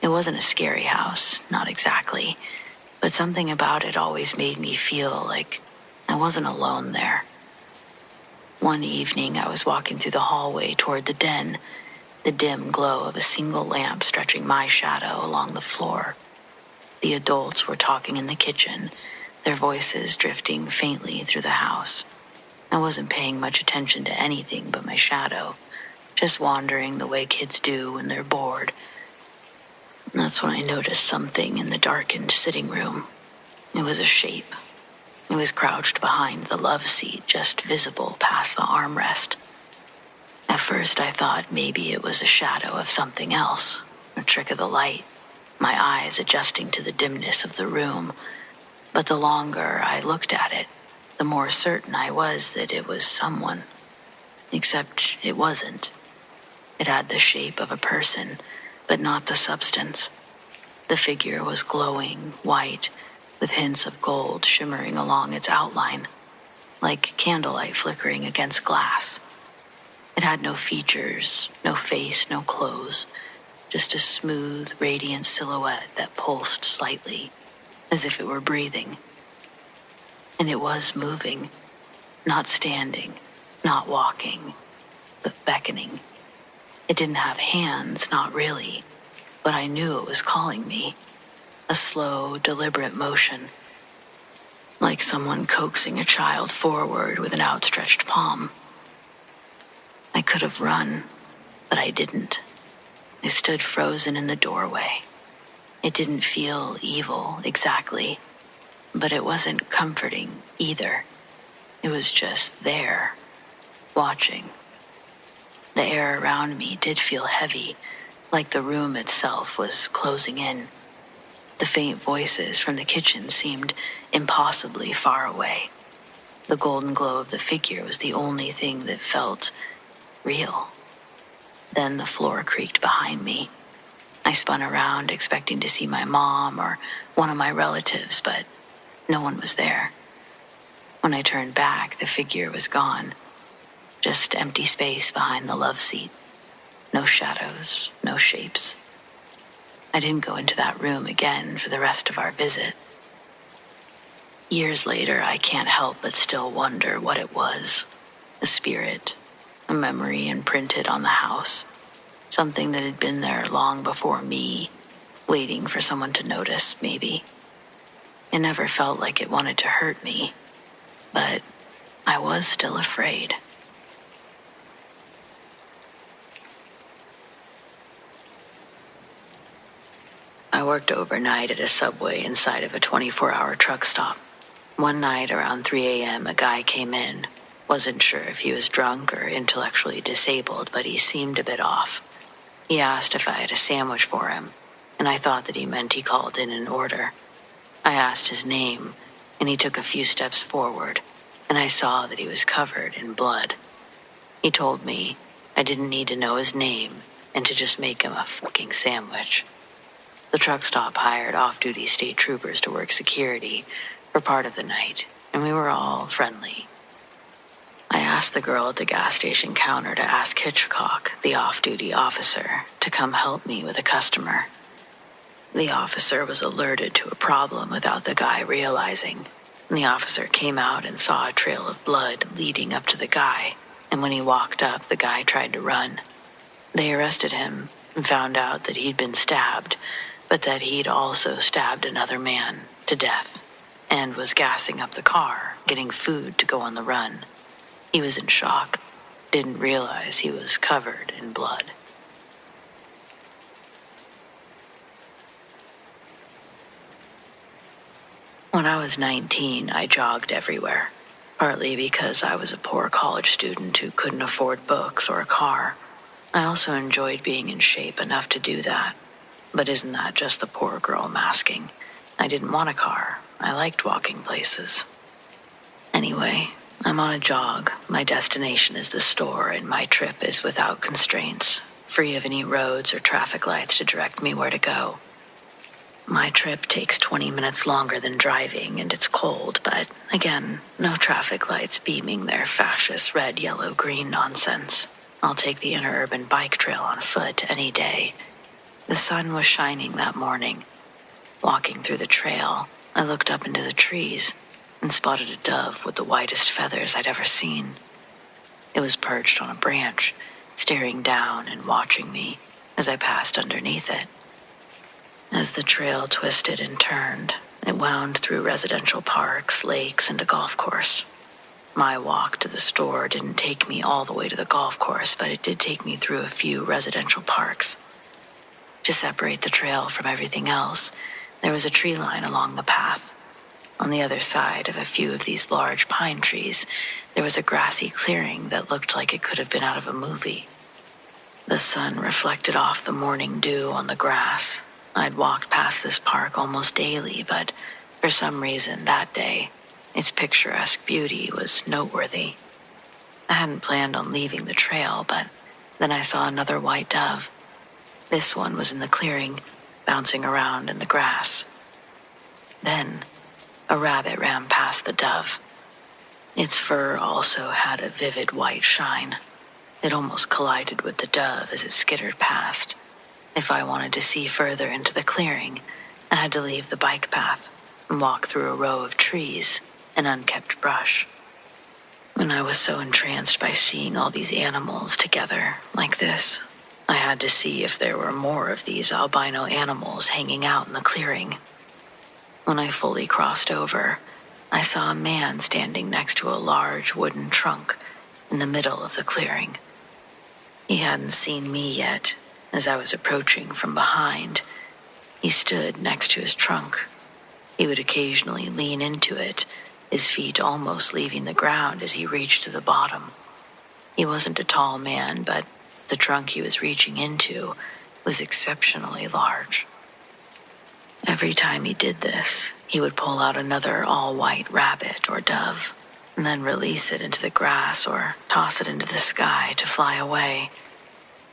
It wasn't a scary house, not exactly, but something about it always made me feel like I wasn't alone there. One evening, I was walking through the hallway toward the den, the dim glow of a single lamp stretching my shadow along the floor. The adults were talking in the kitchen, their voices drifting faintly through the house. I wasn't paying much attention to anything but my shadow, just wandering the way kids do when they're bored. And that's when I noticed something in the darkened sitting room. It was a shape. It was crouched behind the love seat, just visible past the armrest. At first I thought maybe it was a shadow of something else, a trick of the light, my eyes adjusting to the dimness of the room. But the longer I looked at it, the more certain I was that it was someone. Except it wasn't. It had the shape of a person, but not the substance. The figure was glowing, white, with hints of gold shimmering along its outline, like candlelight flickering against glass. It had no features, no face, no clothes, just a smooth, radiant silhouette that pulsed slightly, as if it were breathing. And it was moving, not standing, not walking, but beckoning. It didn't have hands, not really, but I knew it was calling me. A slow, deliberate motion, like someone coaxing a child forward with an outstretched palm. I could have run, but I didn't. I stood frozen in the doorway. It didn't feel evil exactly, but it wasn't comforting either. It was just there, watching. The air around me did feel heavy, like the room itself was closing in. The faint voices from the kitchen seemed impossibly far away. The golden glow of the figure was the only thing that felt real. Then the floor creaked behind me. I spun around, expecting to see my mom or one of my relatives, but no one was there. When I turned back, the figure was gone. Just empty space behind the love seat. No shadows, no shapes. I didn't go into that room again for the rest of our visit. Years later, I can't help but still wonder what it was. A spirit, a memory imprinted on the house. Something that had been there long before me, waiting for someone to notice, maybe. It never felt like it wanted to hurt me, but I was still afraid. I worked overnight at a subway inside of a 24-hour truck stop. One night around 3 a.m., a guy came in. Wasn't sure if he was drunk or intellectually disabled, but he seemed a bit off. He asked if I had a sandwich for him, and I thought that he meant he called in an order. I asked his name, and he took a few steps forward, and I saw that he was covered in blood. He told me I didn't need to know his name and to just make him a fucking sandwich. The truck stop hired off-duty state troopers to work security for part of the night, and we were all friendly. I asked the girl at the gas station counter to ask Hitchcock, the off-duty officer, to come help me with a customer. The officer was alerted to a problem without the guy realizing, and the officer came out and saw a trail of blood leading up to the guy, and when he walked up, the guy tried to run. They arrested him and found out that he'd been stabbed, but that he'd also stabbed another man to death and was gassing up the car, getting food to go on the run. He was in shock, didn't realize he was covered in blood. When I was 19, I jogged everywhere, partly because I was a poor college student who couldn't afford books or a car. I also enjoyed being in shape enough to do that. But isn't that just the poor girl masking? I didn't want a car. I liked walking places. Anyway, I'm on a jog. My destination is the store, and my trip is without constraints, free of any roads or traffic lights to direct me where to go. My trip takes 20 minutes longer than driving, and it's cold, but again, no traffic lights beaming their fascist red, yellow, green nonsense. I'll take the interurban bike trail on foot any day. The sun was shining that morning. Walking through the trail, I looked up into the trees and spotted a dove with the whitest feathers I'd ever seen. It was perched on a branch, staring down and watching me as I passed underneath it. As the trail twisted and turned, it wound through residential parks, lakes, and a golf course. My walk to the store didn't take me all the way to the golf course, but it did take me through a few residential parks. To separate the trail from everything else, there was a tree line along the path. On the other side of a few of these large pine trees, there was a grassy clearing that looked like it could have been out of a movie. The sun reflected off the morning dew on the grass. I'd walked past this park almost daily, but for some reason that day, its picturesque beauty was noteworthy. I hadn't planned on leaving the trail, but Then I saw another white dove. This one was in the clearing, bouncing around in the grass. Then, a rabbit ran past the dove. Its fur also had a vivid white shine. It almost collided with the dove as it skittered past. If I wanted to see further into the clearing, I had to leave the bike path and walk through a row of trees and unkept brush. And I was so entranced by seeing all these animals together like this, I had to see if there were more of these albino animals hanging out in the clearing. When I fully crossed over, I saw a man standing next to a large wooden trunk in the middle of the clearing. He hadn't seen me yet. As I was approaching from behind, he stood next to his trunk. He would occasionally lean into it, his feet almost leaving the ground as he reached to the bottom. He wasn't a tall man, but the trunk he was reaching into was exceptionally large. Every time he did this, he would pull out another all-white rabbit or dove, and then release it into the grass or toss it into the sky to fly away.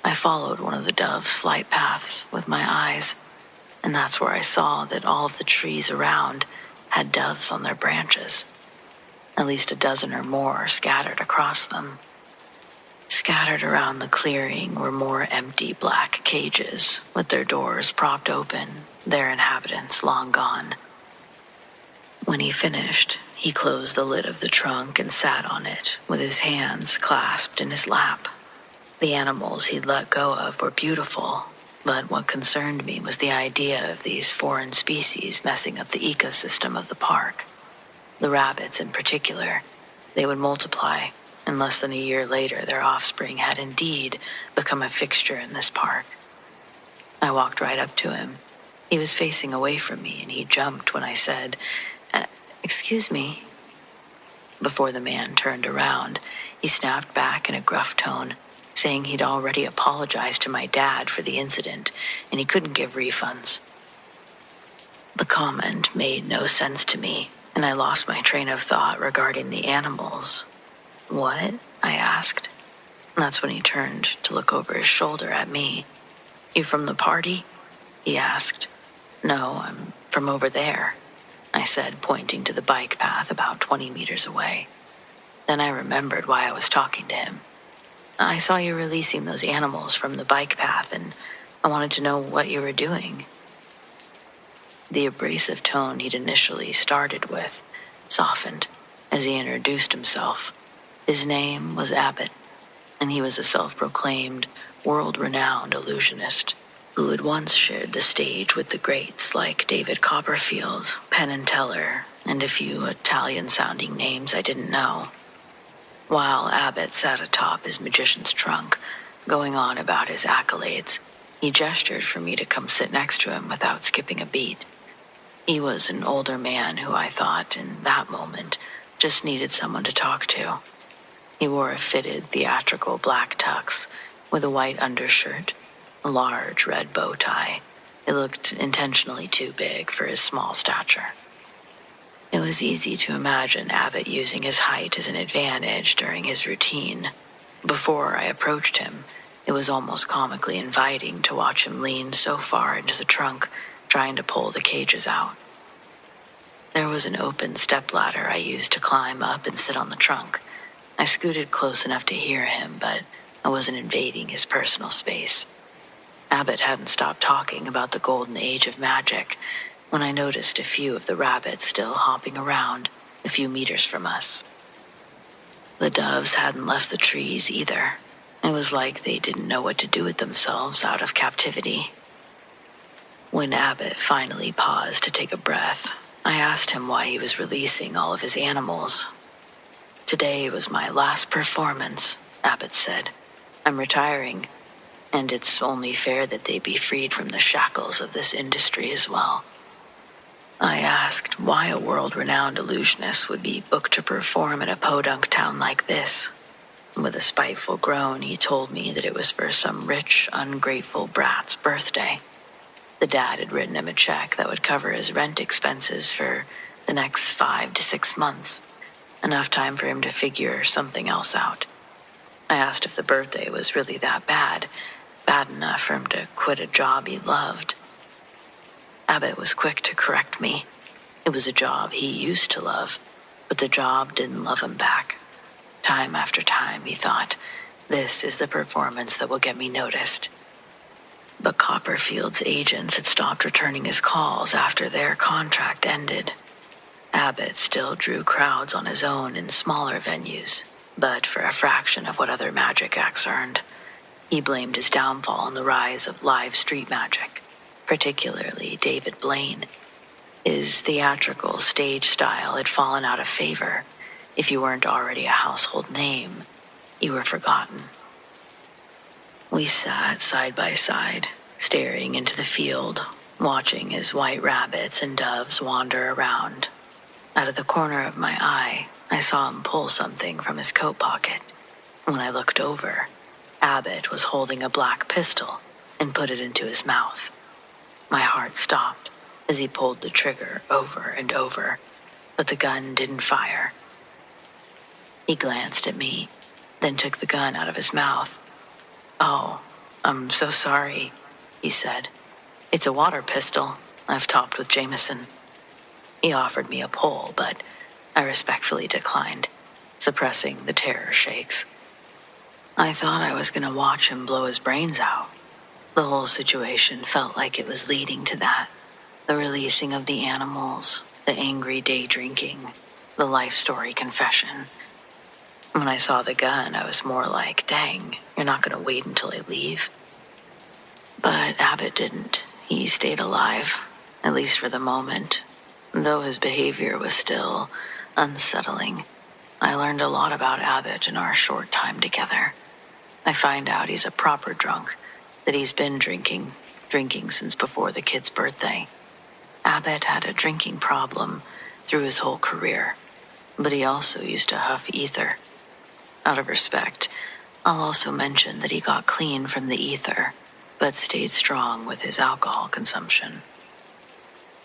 I followed one of the dove's flight paths with my eyes, and that's where I saw that all of the trees around had doves on their branches. At least a dozen or more scattered across them. Scattered around the clearing were more empty black cages, with their doors propped open, their inhabitants long gone. When he finished, he closed the lid of the trunk and sat on it, with his hands clasped in his lap. The animals he'd let go of were beautiful, but what concerned me was the idea of these foreign species messing up the ecosystem of the park. The rabbits in particular, they would multiply, and less than a year later their offspring had indeed become a fixture in this park. I walked right up to him. He was facing away from me, and he jumped when I said, "Excuse me." Before the man turned around, he snapped back in a gruff tone, saying he'd already apologized to my dad for the incident, and he couldn't give refunds. The comment made no sense to me, and I lost my train of thought regarding the animals. "What?" I asked. That's when he turned to look over his shoulder at me. "You from the party?" he asked. "No, I'm from over there," I said, pointing to the bike path about 20 meters away. Then I remembered why I was talking to him. "I saw you releasing those animals from the bike path, and I wanted to know what you were doing." The abrasive tone he'd initially started with softened as he introduced himself. His name was Abbott, and he was a self-proclaimed, world-renowned illusionist who had once shared the stage with the greats like David Copperfield, Penn and Teller, and a few Italian-sounding names I didn't know. While Abbott sat atop his magician's trunk, going on about his accolades, he gestured for me to come sit next to him without skipping a beat. He was an older man who I thought, in that moment, just needed someone to talk to. He wore a fitted, theatrical black tux with a white undershirt, a large red bow tie. It looked intentionally too big for his small stature. It was easy to imagine Abbott using his height as an advantage during his routine. Before I approached him, it was almost comically inviting to watch him lean so far into the trunk, trying to pull the cages out. There was an open stepladder I used to climb up and sit on the trunk. I scooted close enough to hear him, but I wasn't invading his personal space. Abbott hadn't stopped talking about the golden age of magic when I noticed a few of the rabbits still hopping around a few meters from us. The doves hadn't left the trees either. It was like they didn't know what to do with themselves out of captivity. When Abbott finally paused to take a breath, I asked him why he was releasing all of his animals. "Today was my last performance," Abbott said. "I'm retiring, and it's only fair that they be freed from the shackles of this industry as well." I asked why a world-renowned illusionist would be booked to perform in a podunk town like this. With a spiteful groan, he told me that it was for some rich, ungrateful brat's birthday. The dad had written him a check that would cover his rent expenses for the next 5 to 6 months, enough time for him to figure something else out. I asked if the birthday was really that bad enough for him to quit a job he loved. Abbott was quick to correct me. It was a job he used to love, but the job didn't love him back. Time after time, he thought, this is the performance that will get me noticed. But Copperfield's agents had stopped returning his calls after their contract ended. Abbott still drew crowds on his own in smaller venues, but for a fraction of what other magic acts earned. He blamed his downfall on the rise of live street magic, particularly David Blaine. His theatrical stage style had fallen out of favor. If you weren't already a household name, you were forgotten. We sat side by side, staring into the field, watching as white rabbits and doves wander around. Out of the corner of my eye, I saw him pull something from his coat pocket. When I looked over, Abbott was holding a black pistol and put it into his mouth. My heart stopped as he pulled the trigger over and over, but the gun didn't fire. He glanced at me, then took the gun out of his mouth. "Oh, I'm so sorry," he said. "It's a water pistol. I've topped with Jameson." He offered me a pull, but I respectfully declined, suppressing the terror shakes. I thought I was going to watch him blow his brains out. The whole situation felt like it was leading to that. The releasing of the animals, the angry day drinking, the life story confession. When I saw the gun, I was more like, dang, you're not going to wait until I leave? But Abbott didn't. He stayed alive, at least for the moment. Though his behavior was still unsettling, I learned a lot about Abbott in our short time together. I find out he's a proper drunk, that he's been drinking since before the kid's birthday. Abbott had a drinking problem through his whole career, but he also used to huff ether. Out of respect, I'll also mention that he got clean from the ether, but stayed strong with his alcohol consumption.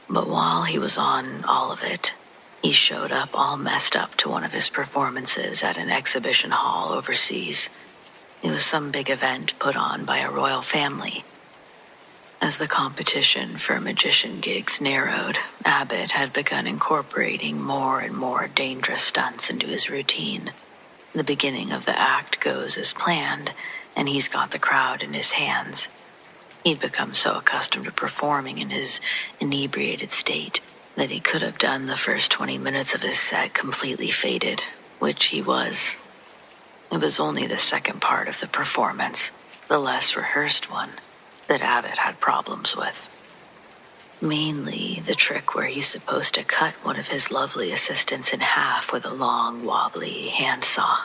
But while he was on all of it, he showed up all messed up to one of his performances at an exhibition hall overseas. It was some big event put on by a royal family. As the competition for magician gigs narrowed, Abbott had begun incorporating more and more dangerous stunts into his routine. The beginning of the act goes as planned, and he's got the crowd in his hands. He'd become so accustomed to performing in his inebriated state that he could have done the first 20 minutes of his set completely faded, which he was. It was only the second part of the performance, the less rehearsed one, that Abbott had problems with. Mainly the trick where he's supposed to cut one of his lovely assistants in half with a long, wobbly handsaw.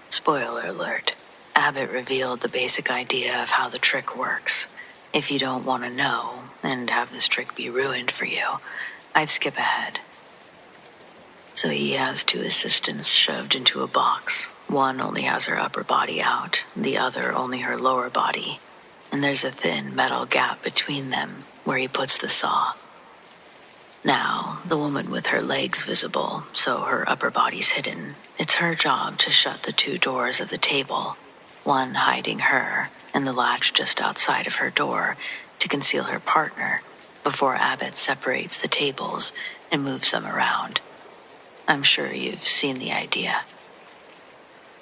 Spoiler alert, Abbott revealed the basic idea of how the trick works. If you don't want to know, and have this trick be ruined for you, I'd skip ahead. So he has two assistants shoved into a box. One only has her upper body out, the other only her lower body, and there's a thin metal gap between them where he puts the saw. Now, the woman with her legs visible, so her upper body's hidden, it's her job to shut the two doors of the table, one hiding her and the latch just outside of her door to conceal her partner before Abbott separates the tables and moves them around. I'm sure you've seen the idea.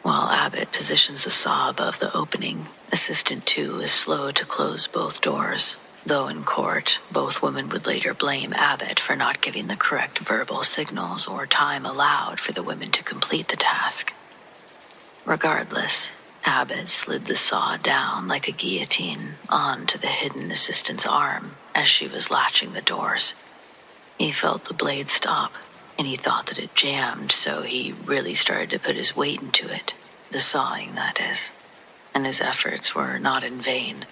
While Abbott positions the saw above the opening, Assistant 2 is slow to close both doors, though in court, both women would later blame Abbott for not giving the correct verbal signals or time allowed for the women to complete the task. Regardless, Abbott slid the saw down like a guillotine onto the hidden assistant's arm as she was latching the doors. He felt the blade stop, and he thought that it jammed, so he really started to put his weight into it, the sawing, that is. And his efforts were not in vain.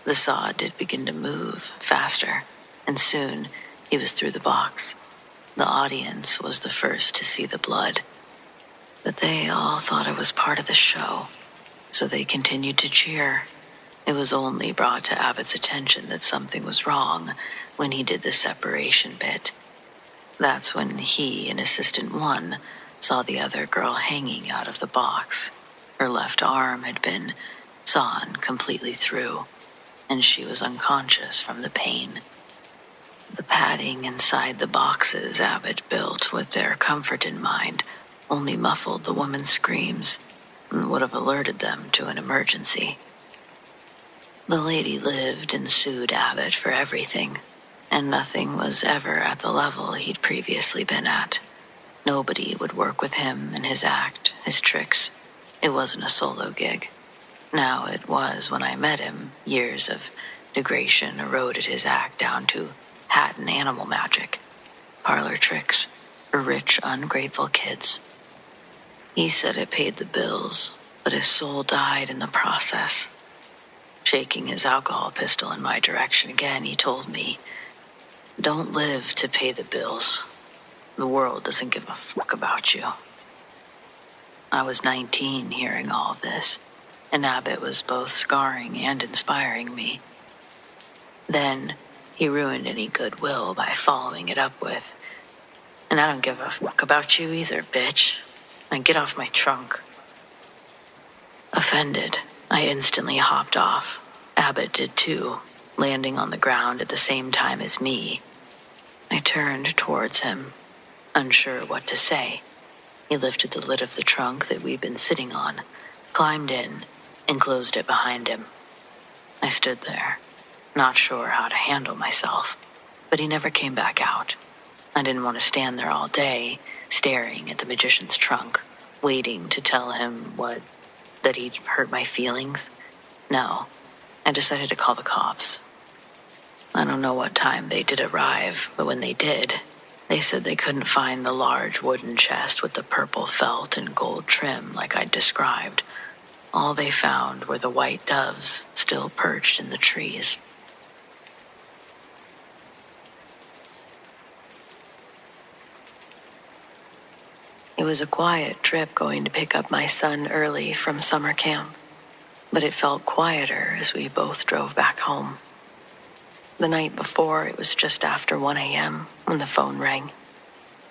The saw did begin to move faster, and soon he was through the box. The audience was the first to see the blood. But they all thought it was part of the show, so they continued to cheer. It was only brought to Abbott's attention that something was wrong when he did the separation bit. That's when he and Assistant 1 saw the other girl hanging out of the box, Her left arm had been sawn completely through, and she was unconscious from the pain. The padding inside the boxes Abbott built with their comfort in mind only muffled the woman's screams and would have alerted them to an emergency. The lady lived and sued Abbott for everything, and nothing was ever at the level he'd previously been at. Nobody would work with him and his act, his tricks. It wasn't a solo gig. Now it was when I met him. Years of degradation eroded his act down to hat and animal magic, parlor tricks for rich, ungrateful kids. He said it paid the bills, but his soul died in the process. Shaking his alcohol pistol in my direction again, he told me, "Don't live to pay the bills. The world doesn't give a fuck about you." I was 19 hearing all of this, and Abbott was both scarring and inspiring me. Then he ruined any goodwill by following it up with, "And I don't give a fuck about you either, bitch. Now get off my trunk." Offended, I instantly hopped off. Abbott did too, landing on the ground at the same time as me. I turned towards him, unsure what to say. He lifted the lid of the trunk that we'd been sitting on, climbed in, and closed it behind him. I stood there, not sure how to handle myself, but he never came back out. I didn't want to stand there all day, staring at the magician's trunk, waiting to tell him that he'd hurt my feelings. No, I decided to call the cops. I don't know what time they did arrive, but when they did, they said they couldn't find the large wooden chest with the purple felt and gold trim like I'd described. All they found were the white doves still perched in the trees. It was a quiet trip going to pick up my son early from summer camp, but it felt quieter as we both drove back home. The night before, it was just after 1 a.m. when the phone rang.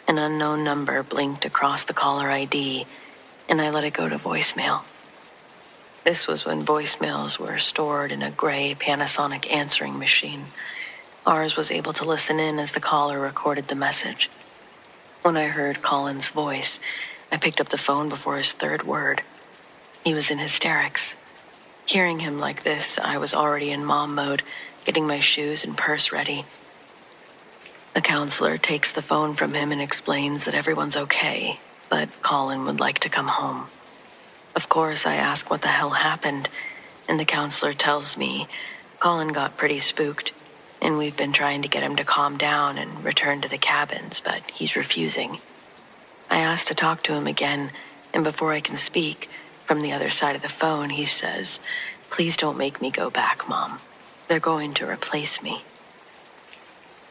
An unknown number blinked across the caller ID, and I let it go to voicemail. This was when voicemails were stored in a gray Panasonic answering machine. Ours was able to listen in as the caller recorded the message. When I heard Colin's voice, I picked up the phone before his third word. He was in hysterics. Hearing him like this, I was already in mom mode, getting my shoes and purse ready. The counselor takes the phone from him and explains that everyone's okay, but Colin would like to come home. Of course, I ask what the hell happened, and the counselor tells me Colin got pretty spooked, and we've been trying to get him to calm down and return to the cabins, but he's refusing. I ask to talk to him again, and before I can speak, from the other side of the phone, he says, "Please don't make me go back, Mom. They're going to replace me."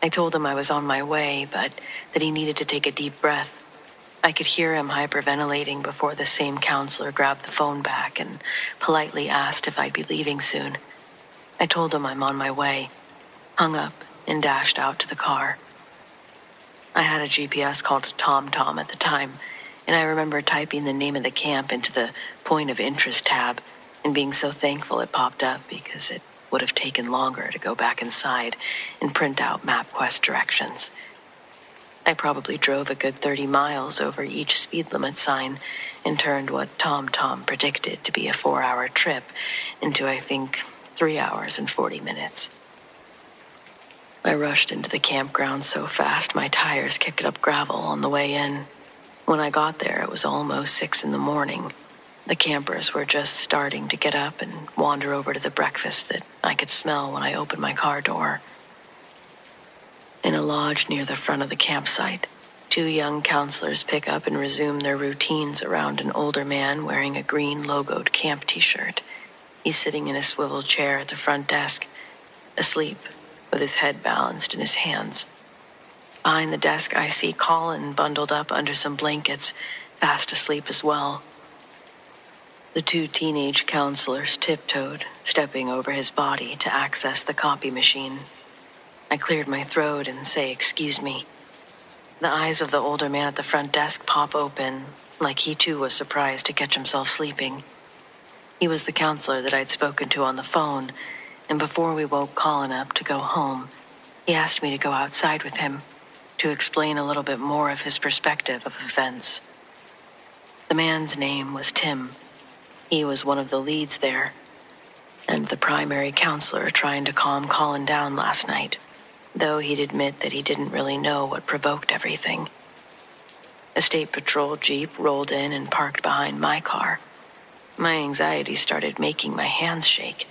I told him I was on my way, but that he needed to take a deep breath. I could hear him hyperventilating before the same counselor grabbed the phone back and politely asked if I'd be leaving soon. I told him I'm on my way, hung up, and dashed out to the car. I had a GPS called TomTom at the time, and I remember typing the name of the camp into the point of interest tab and being so thankful it popped up because it would have taken longer to go back inside and print out MapQuest directions. I probably drove a good 30 miles over each speed limit sign and turned what TomTom predicted to be a 4-hour trip into, I think, 3 hours and 40 minutes. I rushed into the campground so fast my tires kicked up gravel on the way in. When I got there, it was almost 6 in the morning. The campers were just starting to get up and wander over to the breakfast that I could smell when I opened my car door. In a lodge near the front of the campsite, 2 young counselors pick up and resume their routines around an older man wearing a green logoed camp t-shirt. He's sitting in a swivel chair at the front desk, asleep, with his head balanced in his hands. Behind the desk, I see Colin bundled up under some blankets, fast asleep as well. The 2 teenage counselors tiptoed, stepping over his body to access the copy machine. I cleared my throat and say, "Excuse me." The eyes of the older man at the front desk pop open, like he too was surprised to catch himself sleeping. He was the counselor that I'd spoken to on the phone, and before we woke Colin up to go home, he asked me to go outside with him to explain a little bit more of his perspective of events. The man's name was Tim. He was one of the leads there, and the primary counselor trying to calm Colin down last night, though he'd admit that he didn't really know what provoked everything. A state patrol jeep rolled in and parked behind my car. My anxiety started making my hands shake.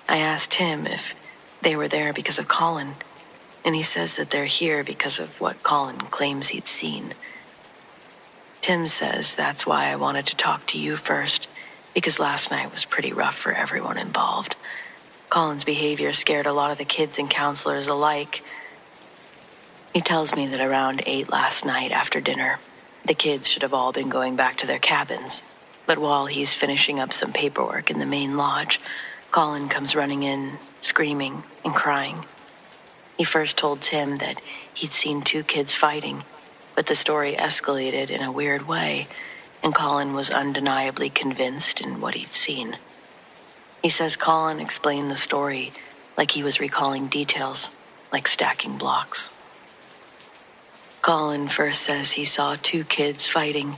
I asked him if they were there because of Colin, and he says that they're here because of what Colin claims he'd seen. Tim says that's why I wanted to talk to you first, because last night was pretty rough for everyone involved. Colin's behavior scared a lot of the kids and counselors alike. He tells me that around 8 last night after dinner, the kids should have all been going back to their cabins. But while he's finishing up some paperwork in the main lodge, Colin comes running in, screaming and crying. He first told Tim that he'd seen 2 kids fighting, but the story escalated in a weird way, and Colin was undeniably convinced in what he'd seen. He says Colin explained the story like he was recalling details, like stacking blocks. Colin first says he saw 2 kids fighting.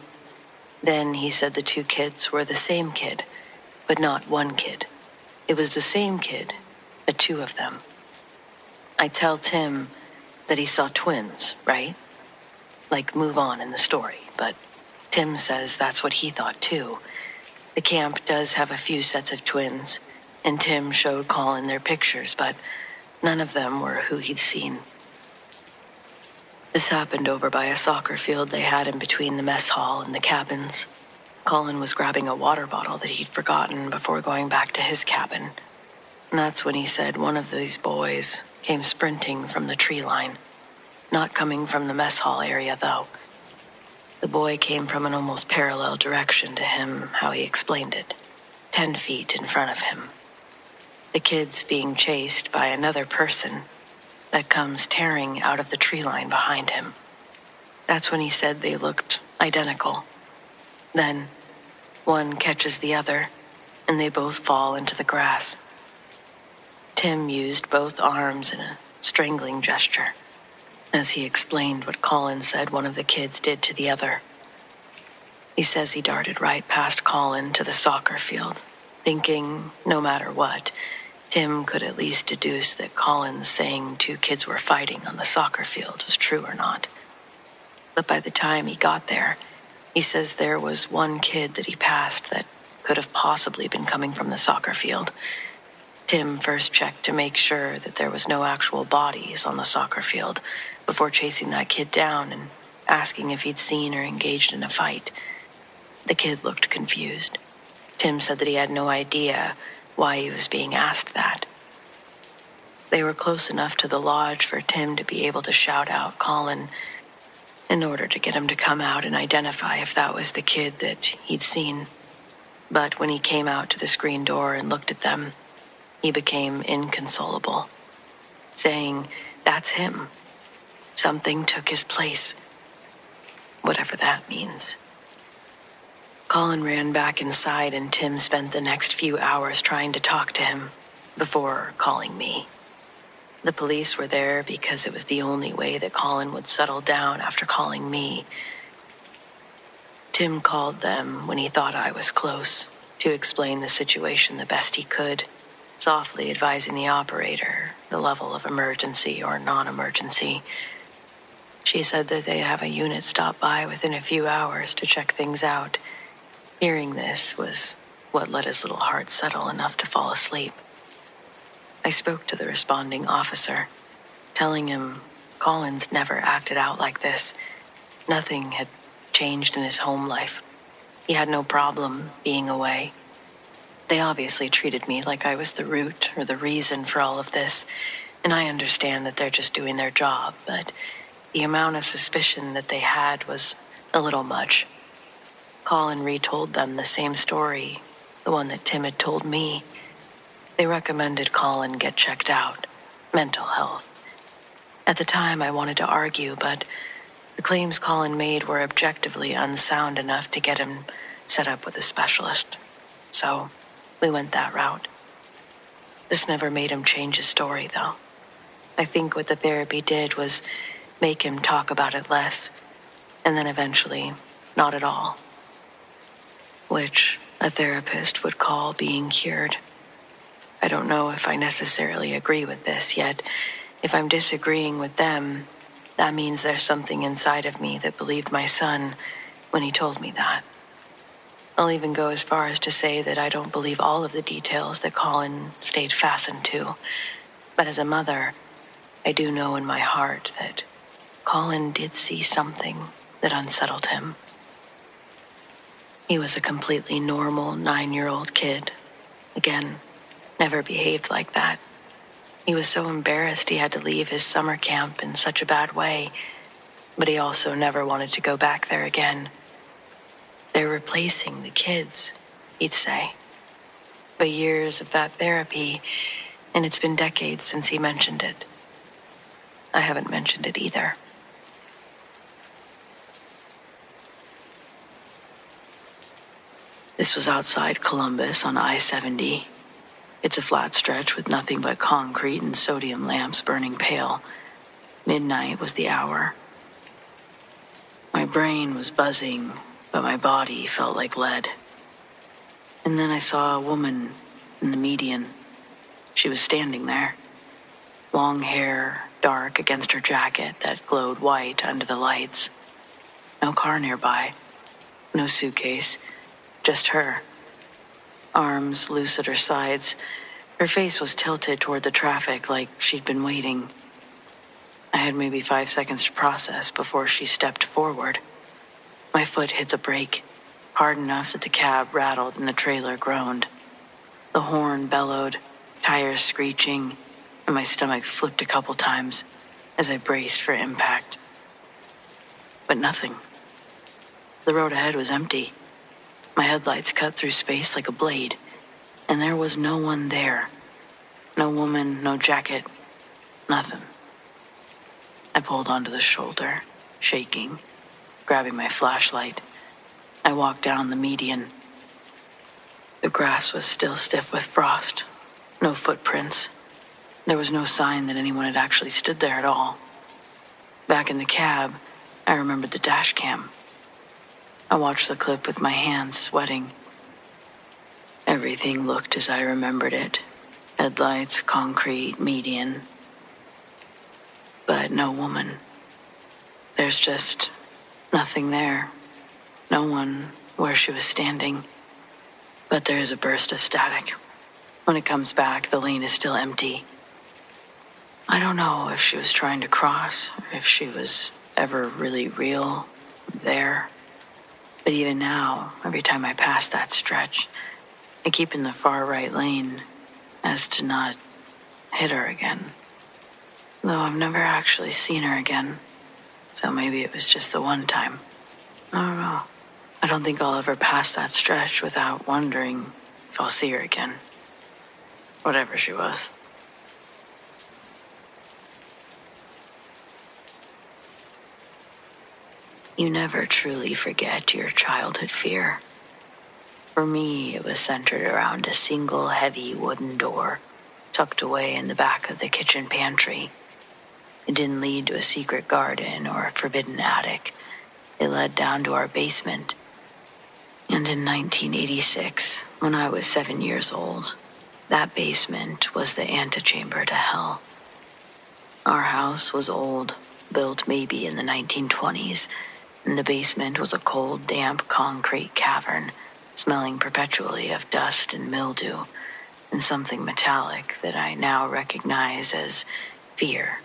Then he said the 2 kids were the same kid, but not one kid. It was the same kid, but 2 of them. I tell Tim that he saw twins, right? Like move on in the story, but Tim says that's what he thought too. The camp does have a few sets of twins, and Tim showed Colin their pictures, but none of them were who he'd seen. This happened over by a soccer field they had in between the mess hall and the cabins. Colin was grabbing a water bottle that he'd forgotten before going back to his cabin. And that's when he said one of these boys came sprinting from the tree line. Not coming from the mess hall area, though. The boy came from an almost parallel direction to him, how he explained it, 10 feet in front of him. The kid's being chased by another person that comes tearing out of the tree line behind him. That's when he said they looked identical. Then, one catches the other, and they both fall into the grass. Tim used both arms in a strangling gesture, as he explained what Colin said one of the kids did to the other. He says he darted right past Colin to the soccer field, thinking, no matter what, Tim could at least deduce that Colin's saying 2 kids were fighting on the soccer field was true or not. But by the time he got there, he says there was 1 kid that he passed that could have possibly been coming from the soccer field. Tim first checked to make sure that there was no actual bodies on the soccer field before chasing that kid down and asking if he'd seen or engaged in a fight. The kid looked confused. Tim said that he had no idea why he was being asked that. They were close enough to the lodge for Tim to be able to shout out Colin in order to get him to come out and identify if that was the kid that he'd seen. But when he came out to the screen door and looked at them, he became inconsolable, saying, "That's him. Something took his place." Whatever that means. Colin ran back inside, and Tim spent the next few hours trying to talk to him before calling me. The police were there because it was the only way that Colin would settle down after calling me. Tim called them when he thought I was close to explain the situation the best he could, softly advising the operator the level of emergency or non-emergency. She said that they have a unit stop by within a few hours to check things out. Hearing this was what let his little heart settle enough to fall asleep. I spoke to the responding officer, telling him Colin's never acted out like this. Nothing had changed in his home life. He had no problem being away. They obviously treated me like I was the root or the reason for all of this, and I understand that they're just doing their job, but the amount of suspicion that they had was a little much. Colin retold them the same story, the one that Tim had told me. They recommended Colin get checked out, mental health. At the time, I wanted to argue, but the claims Colin made were objectively unsound enough to get him set up with a specialist. So we went that route. This never made him change his story, though. I think what the therapy did was make him talk about it less, and then eventually, not at all. Which a therapist would call being cured. I don't know if I necessarily agree with this, yet if I'm disagreeing with them, that means there's something inside of me that believed my son when he told me that. I'll even go as far as to say that I don't believe all of the details that Colin stayed fastened to. But as a mother, I do know in my heart that Colin did see something that unsettled him. He was a completely normal 9-year-old kid. Again, never behaved like that. He was so embarrassed he had to leave his summer camp in such a bad way, but he also never wanted to go back there again. They're replacing the kids, he'd say. But years of that therapy, and it's been decades since he mentioned it. I haven't mentioned it either. This was outside Columbus on I-70. It's a flat stretch with nothing but concrete and sodium lamps burning pale. Midnight was the hour. My brain was buzzing, but my body felt like lead. And then I saw a woman in the median. She was standing there. Long hair, dark against her jacket that glowed white under the lights. No car nearby. No suitcase. Just her. Arms loose at her sides. Her face was tilted toward the traffic like she'd been waiting. I had maybe 5 seconds to process before she stepped forward. My foot hit the brake, hard enough that the cab rattled and the trailer groaned. The horn bellowed, tires screeching, and my stomach flipped a couple times as I braced for impact. But nothing. The road ahead was empty. My headlights cut through space like a blade, and there was no one there. No woman, no jacket, nothing. I pulled onto the shoulder, shaking, grabbing my flashlight. I walked down the median. The grass was still stiff with frost. No footprints. There was no sign that anyone had actually stood there at all. Back in the cab, I remembered the dash cam. I watched the clip with my hands sweating. Everything looked as I remembered it. Headlights, concrete, median. But no woman. There's just nothing there. No one where she was standing. But there is a burst of static. When it comes back, the lane is still empty. I don't know if she was trying to cross, or if she was ever really real there. But even now, every time I pass that stretch, I keep in the far right lane as to not hit her again. Though I've never actually seen her again, so maybe it was just the one time. I don't know. I don't think I'll ever pass that stretch without wondering if I'll see her again. Whatever she was. You never truly forget your childhood fear. For me, it was centered around a single heavy wooden door tucked away in the back of the kitchen pantry. It didn't lead to a secret garden or a forbidden attic. It led down to our basement. And in 1986, when I was 7 years old, that basement was the antechamber to hell. Our house was old, built maybe in the 1920s, and the basement was a cold, damp concrete cavern, smelling perpetually of dust and mildew, and something metallic that I now recognize as fear.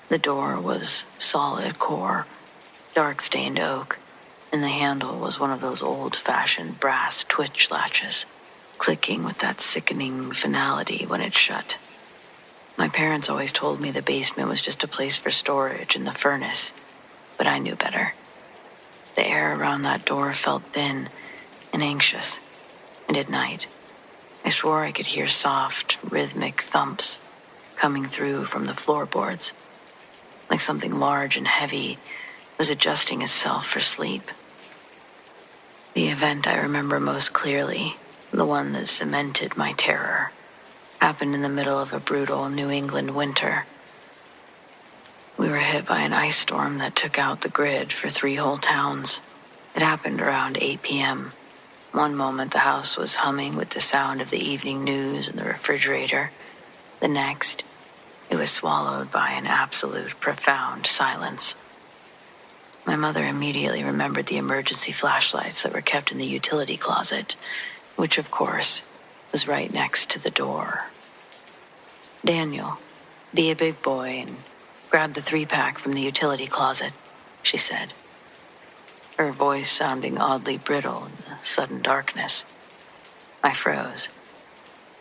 The door was solid core, dark-stained oak, and the handle was one of those old-fashioned brass twitch latches, clicking with that sickening finality when it shut. My parents always told me the basement was just a place for storage and the furnace, but I knew better. The air around that door felt thin and anxious, and at night, I swore I could hear soft, rhythmic thumps coming through from the floorboards, like something large and heavy was adjusting itself for sleep. The event I remember most clearly the one that cemented my terror, happened in the middle of a brutal New England winter. We were hit by an ice storm that took out the grid for 3 whole towns. It happened around 8 p.m. One moment the house was humming with the sound of the evening news in the refrigerator. The next, it was swallowed by an absolute profound silence. My mother immediately remembered the emergency flashlights that were kept in the utility closet, which, of course, was right next to the door. "Daniel, be a big boy and grab the 3-pack from the utility closet," she said, her voice sounding oddly brittle in the sudden darkness. I froze.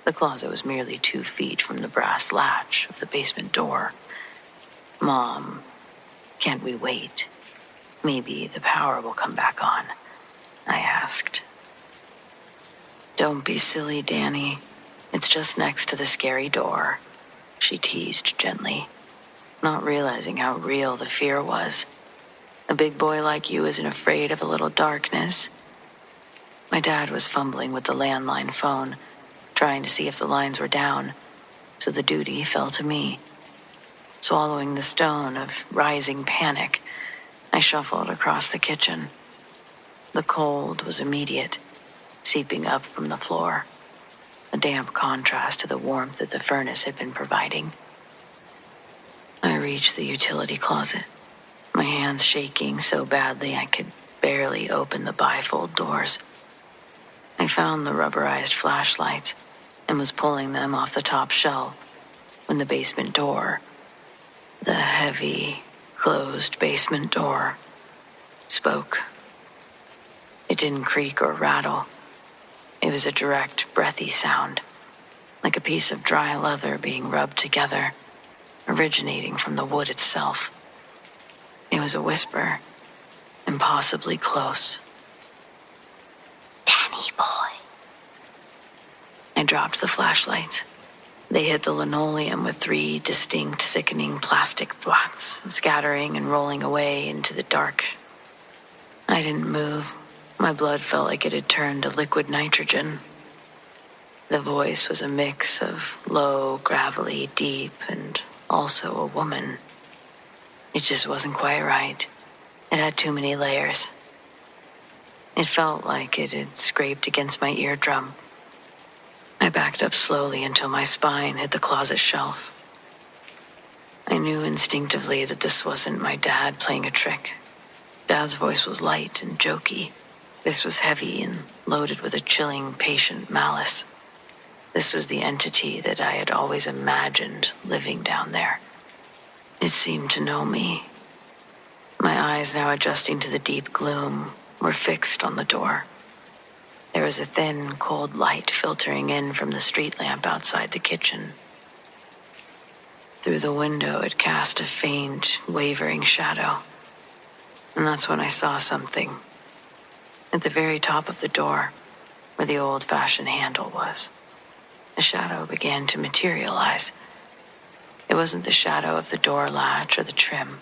The closet was merely 2 feet from the brass latch of the basement door. "Mom, can't we wait? Maybe the power will come back on," I asked. "Don't be silly, Danny. It's just next to the scary door," she teased gently, not realizing how real the fear was. "A big boy like you isn't afraid of a little darkness." My dad was fumbling with the landline phone, trying to see if the lines were down, so the duty fell to me. Swallowing the stone of rising panic, I shuffled across the kitchen. The cold was immediate, seeping up from the floor, a damp contrast to the warmth that the furnace had been providing. I reached the utility closet, my hands shaking so badly I could barely open the bifold doors. I found the rubberized flashlights and was pulling them off the top shelf when the basement door, the heavy, closed basement door, spoke. It didn't creak or rattle. It was a direct, breathy sound, like a piece of dry leather being rubbed together, originating from the wood itself. It was a whisper, impossibly close. "Danny boy." I dropped the flashlights. They hit the linoleum with 3 distinct, sickening plastic thwacks, scattering and rolling away into the dark. I didn't move. My blood felt like it had turned to liquid nitrogen. The voice was a mix of low, gravelly, deep, and also a woman. It just wasn't quite right. It had too many layers. It felt like it had scraped against my eardrum. I backed up slowly until my spine hit the closet shelf. I knew instinctively that this wasn't my dad playing a trick. Dad's voice was light and jokey. This was heavy and loaded with a chilling, patient malice. This was the entity that I had always imagined living down there. It seemed to know me. My eyes, now adjusting to the deep gloom, were fixed on the door. There was a thin, cold light filtering in from the street lamp outside the kitchen. Through the window, it cast a faint, wavering shadow. And that's when I saw something. At the very top of the door, where the old-fashioned handle was, a shadow began to materialize. It wasn't the shadow of the door latch or the trim.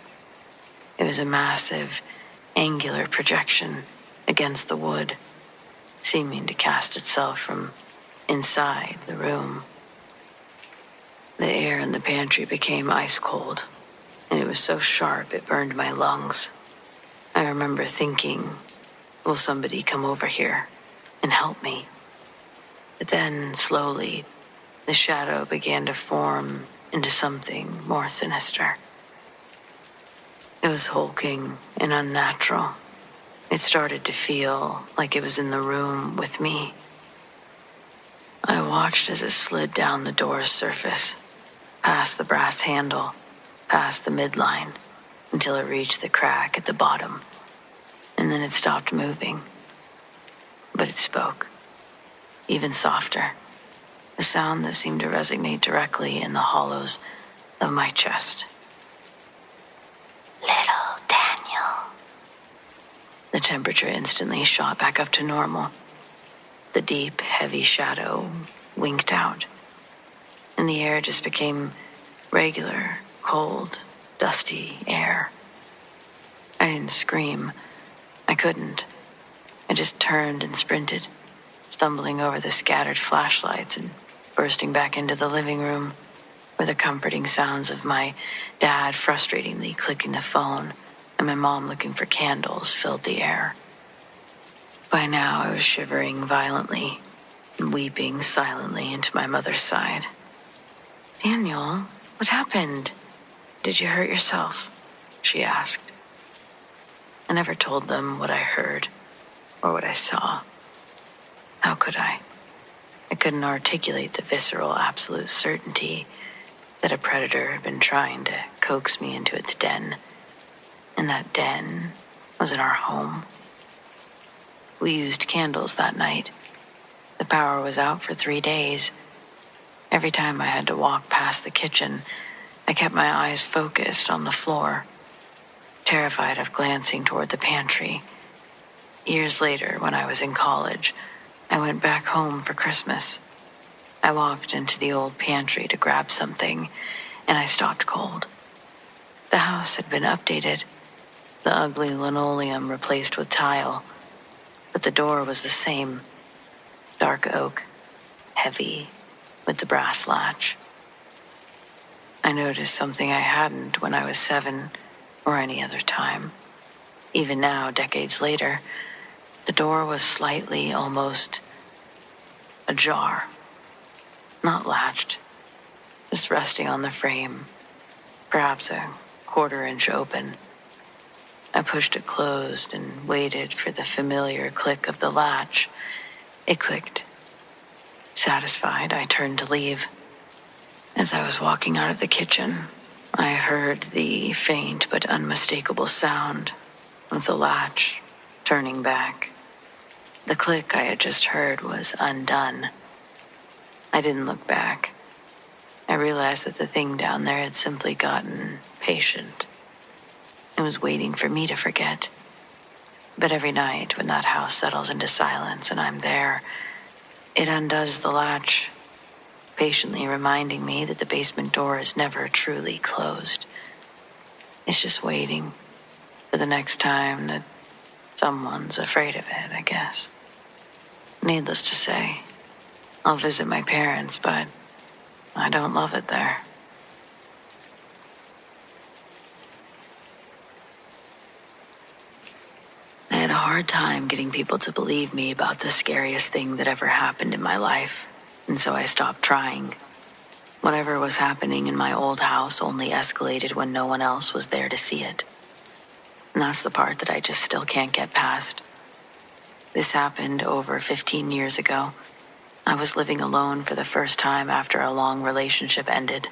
It was a massive, angular projection against the wood, seeming to cast itself from inside the room. The air in the pantry became ice cold, and it was so sharp it burned my lungs. I remember thinking, will somebody come over here and help me? But then, slowly, the shadow began to form into something more sinister. It was hulking and unnatural. It started to feel like it was in the room with me. I watched as it slid down the door's surface, past the brass handle, past the midline, until it reached the crack at the bottom. And then it stopped moving. But it spoke, even softer, a sound that seemed to resonate directly in the hollows of my chest. "Little Daniel." The temperature instantly shot back up to normal. The deep, heavy shadow winked out, and the air just became regular, cold, dusty air. I didn't scream. I couldn't. I just turned and sprinted, stumbling over the scattered flashlights and bursting back into the living room, where the comforting sounds of my dad frustratingly clicking the phone and my mom looking for candles filled the air. By now, I was shivering violently and weeping silently into my mother's side. "Daniel, what happened? Did you hurt yourself?" she asked. I never told them what I heard or what I saw. How could I? I couldn't articulate the visceral absolute certainty that a predator had been trying to coax me into its den, and that den was in our home. We used candles that night. The power was out for 3 days. Every time I had to walk past the kitchen, I kept my eyes focused on the floor, terrified of glancing toward the pantry. Years later, when I was in college, I went back home for Christmas. I walked into the old pantry to grab something, and I stopped cold. The house had been updated, the ugly linoleum replaced with tile, but the door was the same, dark oak, heavy, with the brass latch. I noticed something I hadn't when I was 7 or any other time. Even now, decades later, the door was slightly, almost ajar. Not latched, just resting on the frame, perhaps a 1/4 inch open. I pushed it closed and waited for the familiar click of the latch. It clicked. Satisfied, I turned to leave. As I was walking out of the kitchen, I heard the faint but unmistakable sound of the latch turning back. The click I had just heard was undone. I didn't look back. I realized that the thing down there had simply gotten patient. It was waiting for me to forget. But every night when that house settles into silence and I'm there, it undoes the latch, patiently reminding me that the basement door is never truly closed. It's just waiting for the next time that someone's afraid of it, I guess. Needless to say, I'll visit my parents, but I don't love it there. I had a hard time getting people to believe me about the scariest thing that ever happened in my life, and so I stopped trying. Whatever was happening in my old house only escalated when no one else was there to see it. And that's the part that I just still can't get past. This happened over 15 years ago. I was living alone for the first time after a long relationship ended.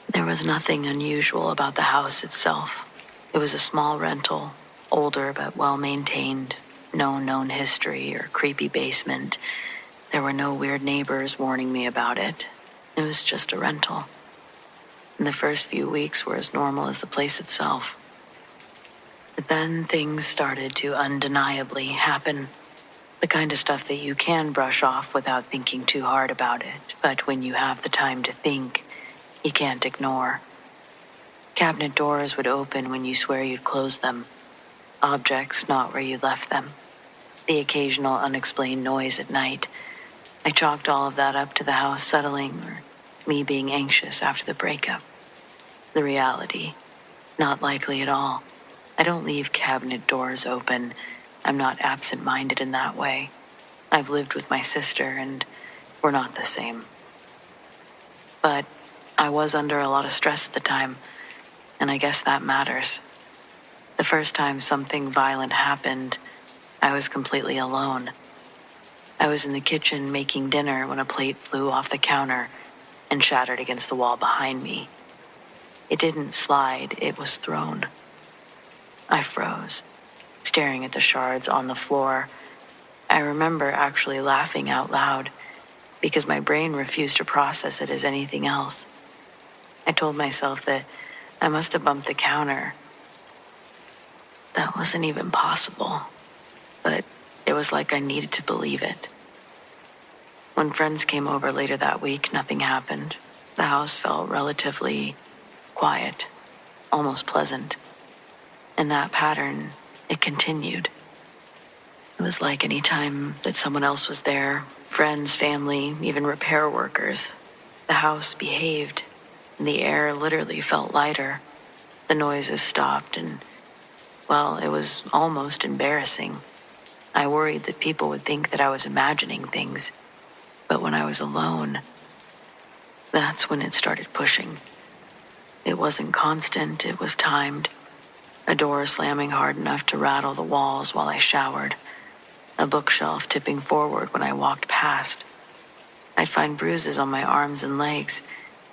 There was nothing unusual about the house itself. It was a small rental, older but well-maintained, no known history or creepy basement. There were no weird neighbors warning me about it. It was just a rental. And the first few weeks were as normal as the place itself. But then things started to undeniably happen. The kind of stuff that you can brush off without thinking too hard about it, but when you have the time to think, you can't ignore. Cabinet doors would open when you swear you'd close them. Objects not where you left them. The occasional unexplained noise at night. I chalked all of that up to the house settling or me being anxious after the breakup. The reality, not likely at all. I don't leave cabinet doors open. I'm not absent-minded in that way. I've lived with my sister, and we're not the same. But I was under a lot of stress at the time, and I guess that matters. The first time something violent happened, I was completely alone. I was in the kitchen making dinner when a plate flew off the counter and shattered against the wall behind me. It didn't slide, it was thrown. I froze, staring at the shards on the floor. I remember actually laughing out loud because my brain refused to process it as anything else. I told myself that I must have bumped the counter. That wasn't even possible, but it was like I needed to believe it. When friends came over later that week, nothing happened. The house felt relatively quiet, almost pleasant. And that pattern, it continued. It was like any time that someone else was there, friends, family, even repair workers. The house behaved, and the air literally felt lighter. The noises stopped, and, well, it was almost embarrassing. I worried that people would think that I was imagining things, but when I was alone, that's when it started pushing. It wasn't constant, it was timed. A door slamming hard enough to rattle the walls while I showered. A bookshelf tipping forward when I walked past. I'd find bruises on my arms and legs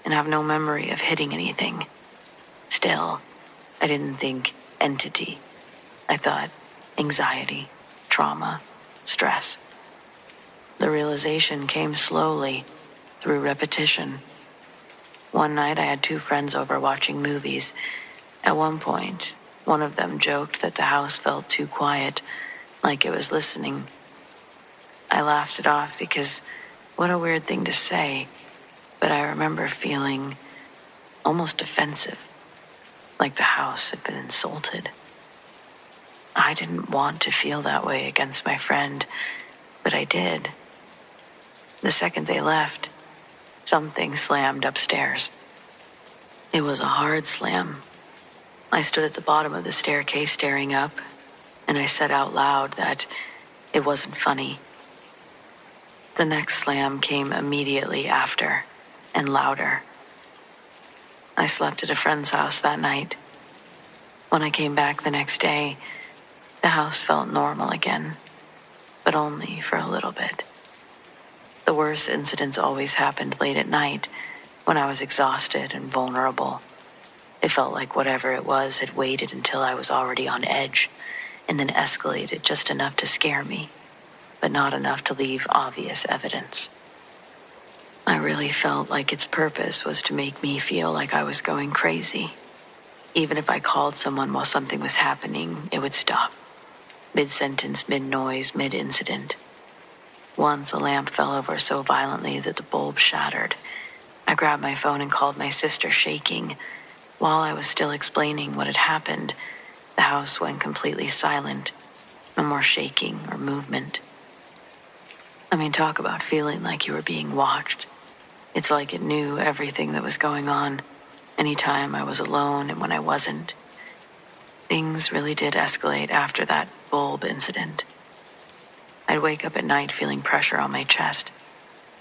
and have no memory of hitting anything. Still, I didn't think entity. I thought anxiety, trauma, stress. The realization came slowly, through repetition. One night I had 2 friends over watching movies. At one point, one of them joked that the house felt too quiet, like it was listening. I laughed it off because what a weird thing to say, but I remember feeling almost defensive, like the house had been insulted. I didn't want to feel that way against my friend, but I did. The second they left, something slammed upstairs. It was a hard slam. I stood at the bottom of the staircase staring up, and I said out loud that it wasn't funny. The next slam came immediately after, and louder. I slept at a friend's house that night. When I came back the next day, the house felt normal again, but only for a little bit. The worst incidents always happened late at night, when I was exhausted and vulnerable. It felt like whatever it was had waited until I was already on edge, and then escalated just enough to scare me, but not enough to leave obvious evidence. I really felt like its purpose was to make me feel like I was going crazy. Even if I called someone while something was happening, it would stop. Mid-sentence, mid-noise, mid-incident. Once a lamp fell over so violently that the bulb shattered. I grabbed my phone and called my sister, shaking. While I was still explaining what had happened, the house went completely silent. No more shaking or movement. I mean, talk about feeling like you were being watched. It's like it knew everything that was going on, anytime I was alone and when I wasn't. Things really did escalate after that bulb incident. I'd wake up at night feeling pressure on my chest,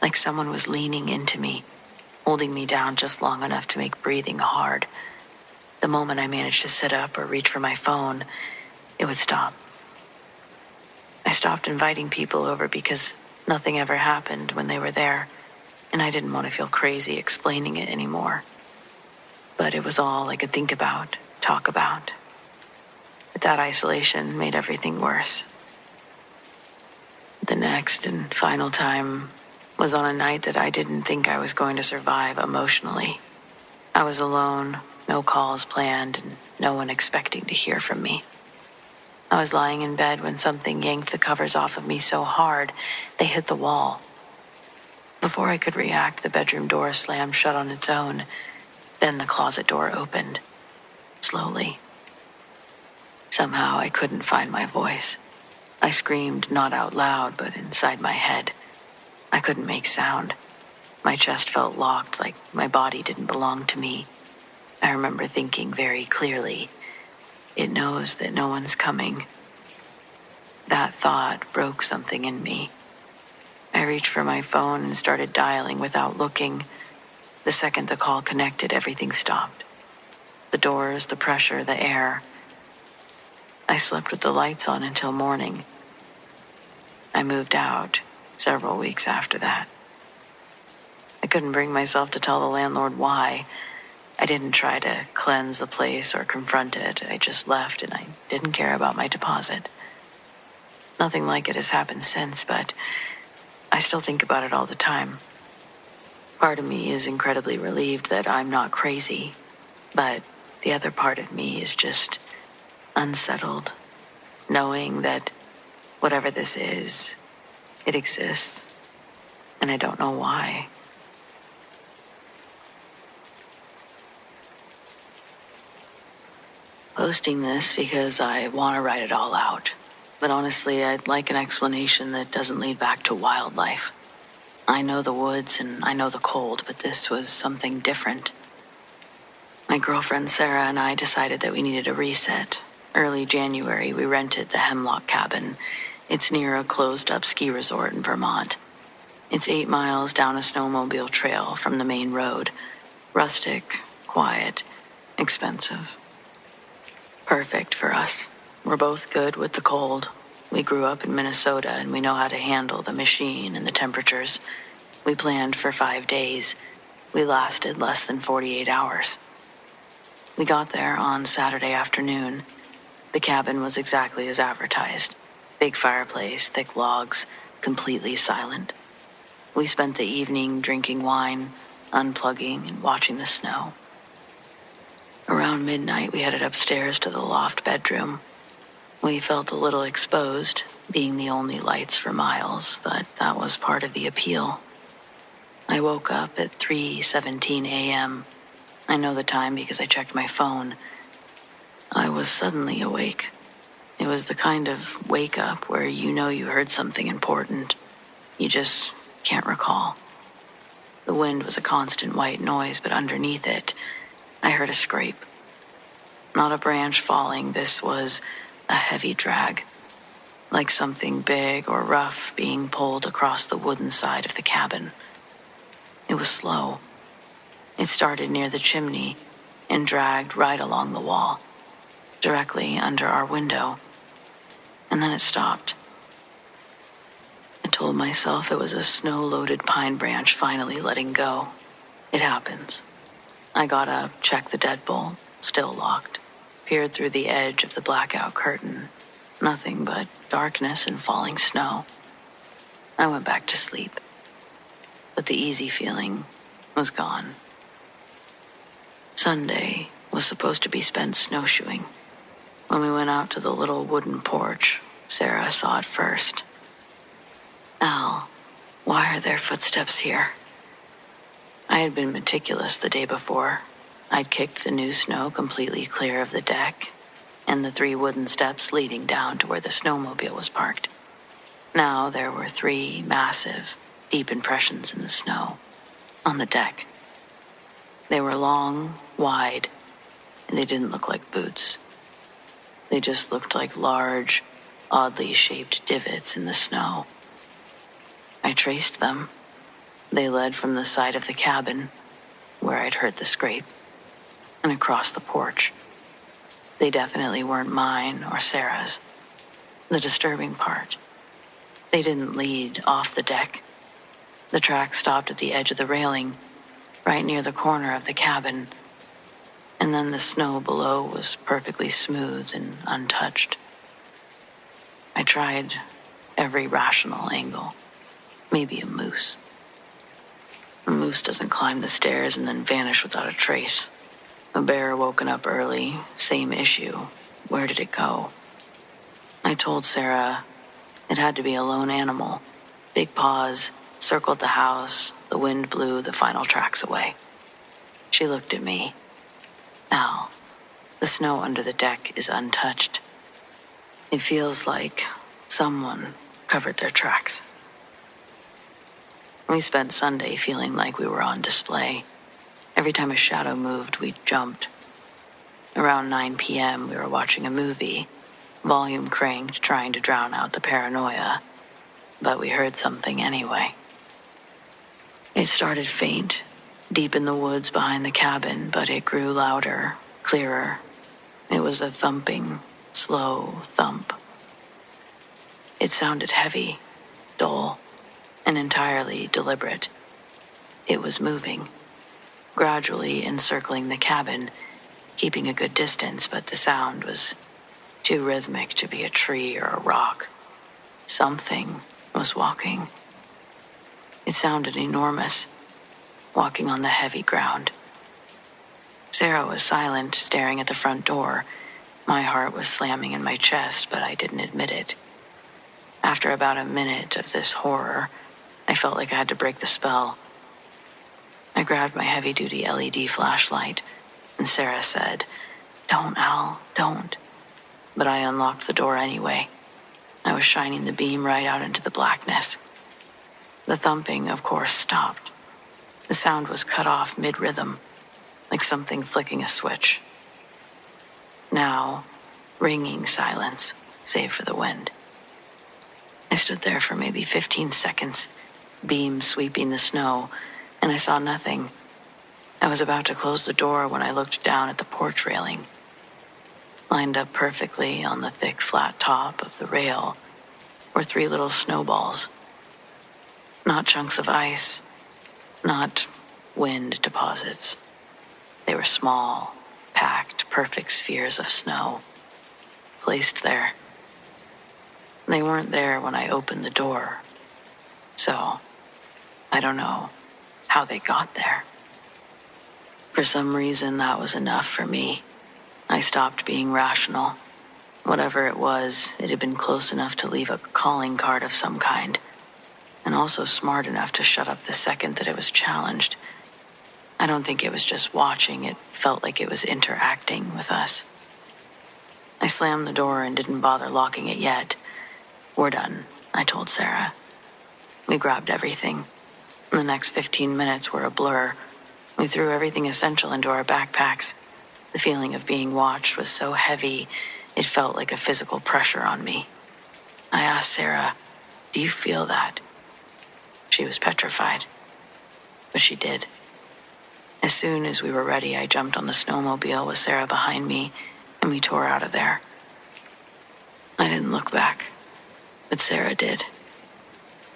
like someone was leaning into me, holding me down just long enough to make breathing hard. The moment I managed to sit up or reach for my phone, it would stop. I stopped inviting people over because nothing ever happened when they were there, and I didn't want to feel crazy explaining it anymore. But it was all I could think about, talk about. But that isolation made everything worse. The next and final time was on a night that I didn't think I was going to survive emotionally. I was alone, no calls planned, and no one expecting to hear from me. I was lying in bed when something yanked the covers off of me so hard they hit the wall. Before I could react, the bedroom door slammed shut on its own. Then the closet door opened, slowly. Somehow I couldn't find my voice. I screamed, not out loud, but inside my head. I couldn't make sound. My chest felt locked, like my body didn't belong to me. I remember thinking very clearly, it knows that no one's coming. That thought broke something in me. I reached for my phone and started dialing without looking. The second the call connected, everything stopped. The doors, the pressure, the air. I slept with the lights on until morning. I moved out several weeks after that. I couldn't bring myself to tell the landlord why. I didn't try to cleanse the place or confront it. I just left, and I didn't care about my deposit. Nothing like it has happened since, but I still think about it all the time. Part of me is incredibly relieved that I'm not crazy, but the other part of me is just unsettled, knowing that whatever this is, it exists, and I don't know why. Posting this because I want to write it all out. But honestly, I'd like an explanation that doesn't lead back to wildlife. I know the woods and I know the cold, but this was something different. My girlfriend Sarah and I decided that we needed a reset. Early January, we rented the Hemlock Cabin. It's near a closed-up ski resort in Vermont. It's 8 miles down a snowmobile trail from the main road. Rustic, quiet, expensive. Perfect for us. We're both good with the cold. We grew up in Minnesota and we know how to handle the machine and the temperatures. We planned for 5 days. We lasted less than 48 hours. We got there on Saturday afternoon. The cabin was exactly as advertised. Big fireplace, thick logs, completely silent. We spent the evening drinking wine, unplugging, and watching the snow. Around midnight, we headed upstairs to the loft bedroom. We felt a little exposed, being the only lights for miles, but that was part of the appeal. I woke up at 3:17 a.m. I know the time because I checked my phone. I was suddenly awake. It was the kind of wake-up where you know you heard something important. You just can't recall. The wind was a constant white noise, but underneath it, I heard a scrape. Not a branch falling, this was a heavy drag, like something big or rough being pulled across the wooden side of the cabin. It was slow. It started near the chimney and dragged right along the wall, directly under our window, and then it stopped. I told myself it was a snow-loaded pine branch finally letting go. It happens. I got up, checked the deadbolt, still locked, peered through the edge of the blackout curtain. Nothing but darkness and falling snow. I went back to sleep, but the easy feeling was gone. Sunday was supposed to be spent snowshoeing. When we went out to the little wooden porch, Sarah saw it first. Al, why are there footsteps here? I had been meticulous the day before. I'd kicked the new snow completely clear of the deck and the 3 wooden steps leading down to where the snowmobile was parked. Now there were 3 massive, deep impressions in the snow on the deck. They were long, wide, and they didn't look like boots. They just looked like large, oddly shaped divots in the snow. I traced them. They led from the side of the cabin, where I'd heard the scrape, and across the porch. They definitely weren't mine or Sarah's. The disturbing part, they didn't lead off the deck. The track stopped at the edge of the railing, right near the corner of the cabin, and then the snow below was perfectly smooth and untouched. I tried every rational angle. Maybe a moose. A moose doesn't climb the stairs and then vanish without a trace. A bear woken up early, same issue. Where did it go? I told Sarah it had to be a lone animal. Big paws circled the house. The wind blew the final tracks away. She looked at me. Al, the snow under the deck is untouched. It feels like someone covered their tracks. We spent Sunday feeling like we were on display. Every time a shadow moved, we jumped. Around 9 p.m., we were watching a movie, volume cranked, trying to drown out the paranoia. But we heard something anyway. It started faint, deep in the woods behind the cabin, but it grew louder, clearer. It was a thumping, slow thump. It sounded heavy, dull, and entirely deliberate. It was moving, gradually encircling the cabin, keeping a good distance, but the sound was too rhythmic to be a tree or a rock. Something was walking. It sounded enormous, walking on the heavy ground. Sarah was silent, staring at the front door. My heart was slamming in my chest, but I didn't admit it. After about a minute of this horror, I felt like I had to break the spell. I grabbed my heavy-duty LED flashlight, and Sarah said, "Don't, Al, don't." But I unlocked the door anyway. I was shining the beam right out into the blackness. The thumping, of course, stopped. The sound was cut off mid-rhythm, like something flicking a switch. Now, ringing silence, save for the wind. I stood there for maybe 15 seconds, beam sweeping the snow, and I saw nothing. I was about to close the door when I looked down at the porch railing. Lined up perfectly on the thick, flat top of the rail were 3 little snowballs. Not chunks of ice, not wind deposits. They were small, packed, perfect spheres of snow, placed there. They weren't there when I opened the door, so I don't know how they got there. For some reason, that was enough for me. I stopped being rational. Whatever it was, it had been close enough to leave a calling card of some kind, and also smart enough to shut up the second that it was challenged. I don't think it was just watching, it felt like it was interacting with us. I slammed the door and didn't bother locking it yet. "We're done," I told Sarah. We grabbed everything. The next 15 minutes were a blur. We threw everything essential into our backpacks. The feeling of being watched was so heavy, it felt like a physical pressure on me. I asked Sarah, "Do you feel that?" She was petrified, but she did. As soon as we were ready, I jumped on the snowmobile with Sarah behind me, and we tore out of there. I didn't look back, but Sarah did.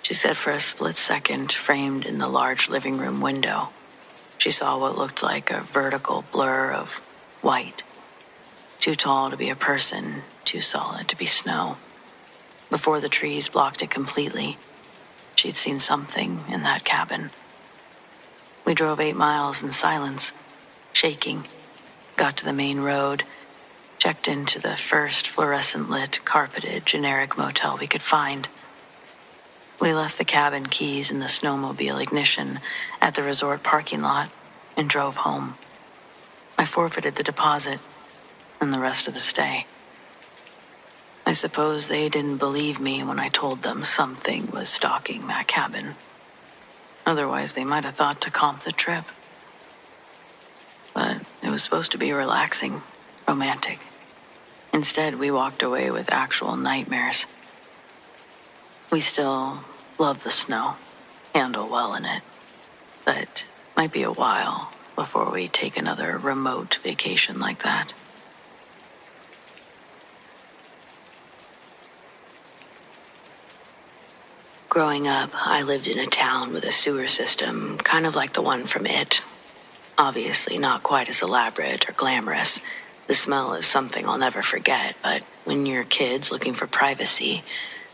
She said for a split second, framed in the large living room window, she saw what looked like a vertical blur of white. Too tall to be a person, too solid to be snow. Before the trees blocked it completely, she'd seen something in that cabin. We drove 8 miles in silence, shaking, got to the main road, checked into the first fluorescent-lit, carpeted, generic motel we could find. We left the cabin keys in the snowmobile ignition at the resort parking lot and drove home. I forfeited the deposit and the rest of the stay. I suppose they didn't believe me when I told them something was stalking that cabin. Otherwise, they might have thought to comp the trip. But it was supposed to be relaxing, romantic. Instead, we walked away with actual nightmares. We still love the snow, handle well in it, but might be a while before we take another remote vacation like that. Growing up, I lived in a town with a sewer system, kind of like the one from It. Obviously not quite as elaborate or glamorous. The smell is something I'll never forget, but when you're kids looking for privacy,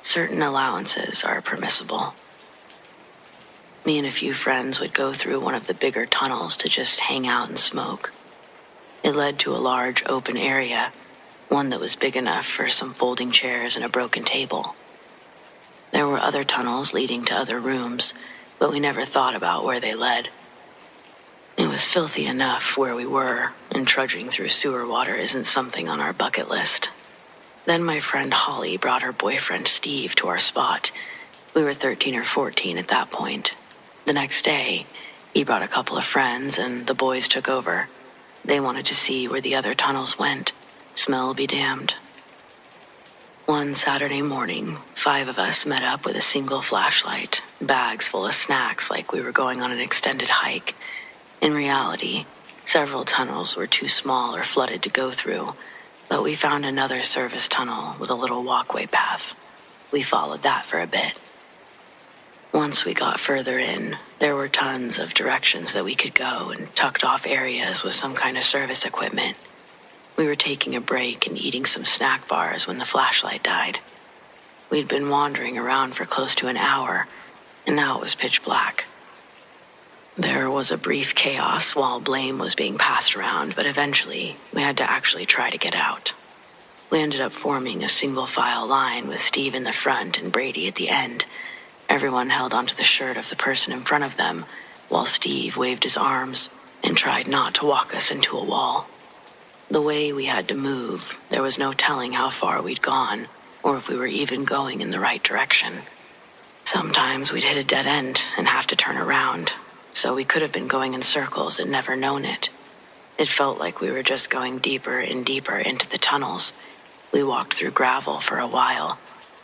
certain allowances are permissible. Me and a few friends would go through one of the bigger tunnels to just hang out and smoke. It led to a large open area, one that was big enough for some folding chairs and a broken table. There were other tunnels leading to other rooms, but we never thought about where they led. It was filthy enough where we were, and trudging through sewer water isn't something on our bucket list. Then my friend Holly brought her boyfriend Steve to our spot. We were 13 or 14 at that point. The next day, he brought a couple of friends, and the boys took over. They wanted to see where the other tunnels went. Smell be damned. One Saturday morning, 5 of us met up with a single flashlight, bags full of snacks like we were going on an extended hike. In reality, several tunnels were too small or flooded to go through, but we found another service tunnel with a little walkway path. We followed that for a bit. Once we got further in, there were tons of directions that we could go and tucked off areas with some kind of service equipment. We were taking a break and eating some snack bars when the flashlight died. We'd been wandering around for close to an hour, and now it was pitch black. There was a brief chaos while blame was being passed around, but eventually we had to actually try to get out. We ended up forming a single file line with Steve in the front and Brady at the end. Everyone held onto the shirt of the person in front of them, while Steve waved his arms and tried not to walk us into a wall. The way we had to move, there was no telling how far we'd gone. or if we were even going in the right direction. Sometimes we'd hit a dead end and have to turn around, so we could have been going in circles and never known it. It felt like we were just going deeper and deeper into the tunnels. We walked through gravel for a while,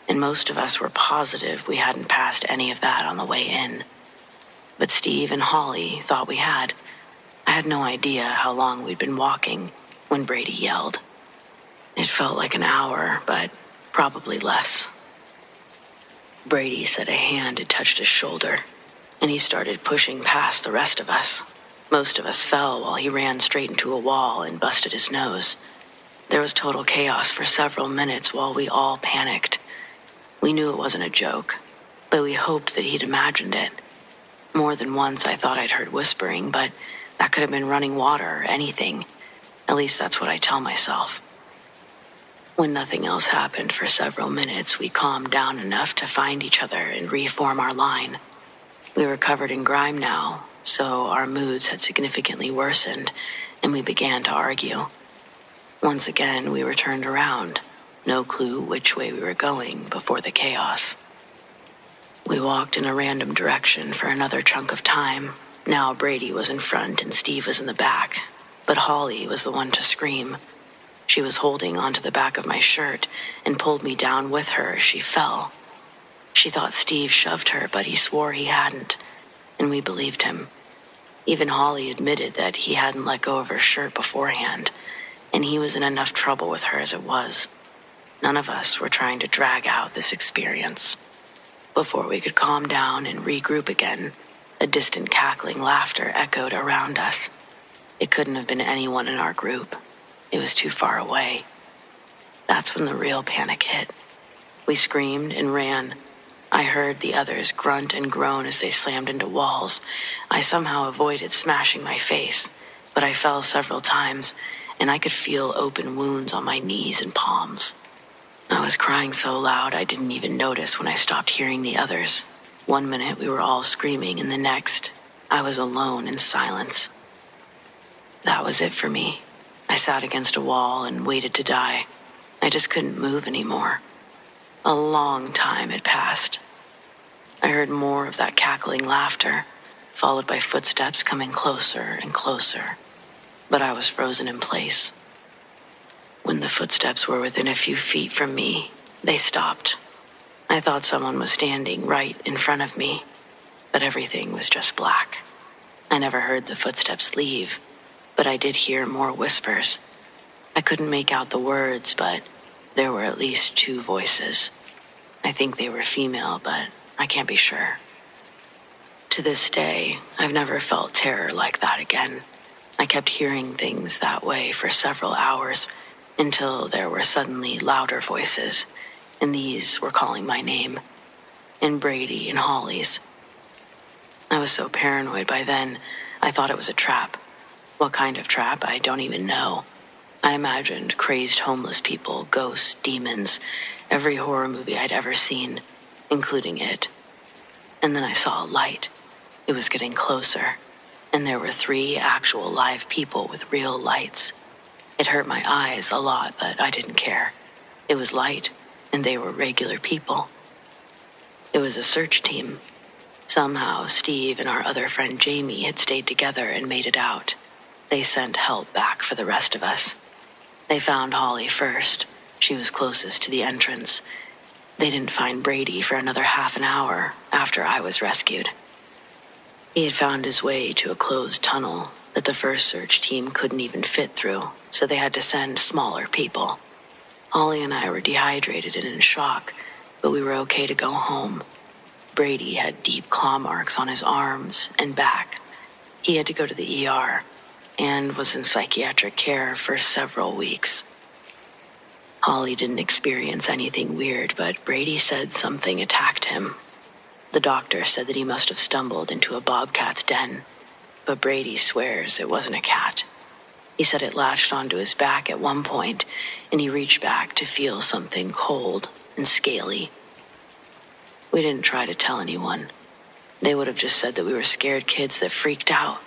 and most of us were positive we hadn't passed any of that on the way in. But Steve and Holly thought we had. I had no idea how long we'd been walking when Brady yelled. It felt like an hour, but probably less. Brady said a hand had touched his shoulder, and he started pushing past the rest of us. Most of us fell while he ran straight into a wall and busted his nose. There was total chaos for several minutes while we all panicked. We knew it wasn't a joke, but we hoped that he'd imagined it. More than once I thought I'd heard whispering, but that could have been running water or anything. At least that's what I tell myself. When nothing else happened for several minutes, we calmed down enough to find each other and reform our line. We were covered in grime now, so our moods had significantly worsened, and we began to argue. Once again, we were turned around, no clue which way we were going before the chaos. We walked in a random direction for another chunk of time. Now Brady was in front and Steve was in the back, but Holly was the one to scream. She was holding onto the back of my shirt and pulled me down with her as she fell. She thought Steve shoved her, but he swore he hadn't, and we believed him. Even Holly admitted that he hadn't let go of her shirt beforehand, and he was in enough trouble with her as it was. None of us were trying to drag out this experience. Before we could calm down and regroup again, a distant cackling laughter echoed around us. It couldn't have been anyone in our group. It was too far away. That's when the real panic hit. We screamed and ran. I heard the others grunt and groan as they slammed into walls. I somehow avoided smashing my face, but I fell several times, and I could feel open wounds on my knees and palms. I was crying so loud I didn't even notice when I stopped hearing the others. One minute we were all screaming, and the next, I was alone in silence. That was it for me. I sat against a wall and waited to die. I just couldn't move anymore. A long time had passed. I heard more of that cackling laughter, followed by footsteps coming closer and closer. But I was frozen in place. When the footsteps were within a few feet from me, they stopped. I thought someone was standing right in front of me, but everything was just black. I never heard the footsteps leave, but I did hear more whispers. I couldn't make out the words, but there were at least two voices. I think they were female, but I can't be sure. To this day, I've never felt terror like that again. I kept hearing things that way for several hours until there were suddenly louder voices, and these were calling my name, and Brady and Holly's. I was so paranoid by then, I thought it was a trap. What kind of trap, I don't even know. I imagined crazed homeless people, ghosts, demons, every horror movie I'd ever seen, including it. And then I saw a light. It was getting closer, and there were 3 actual live people with real lights. It hurt my eyes a lot, but I didn't care. It was light, and they were regular people. It was a search team. Somehow, Steve and our other friend Jamie had stayed together and made it out. They sent help back for the rest of us. They found Holly first. She was closest to the entrance. They didn't find Brady for another half an hour after I was rescued. He had found his way to a closed tunnel that the first search team couldn't even fit through, so they had to send smaller people. Holly and I were dehydrated and in shock, but we were okay to go home. Brady had deep claw marks on his arms and back. He had to go to the ER and was in psychiatric care for several weeks. Holly didn't experience anything weird, but Brady said something attacked him. The doctor said that he must have stumbled into a bobcat's den, but Brady swears it wasn't a cat. He said it latched onto his back at one point, and he reached back to feel something cold and scaly. We didn't try to tell anyone. They would have just said that we were scared kids that freaked out.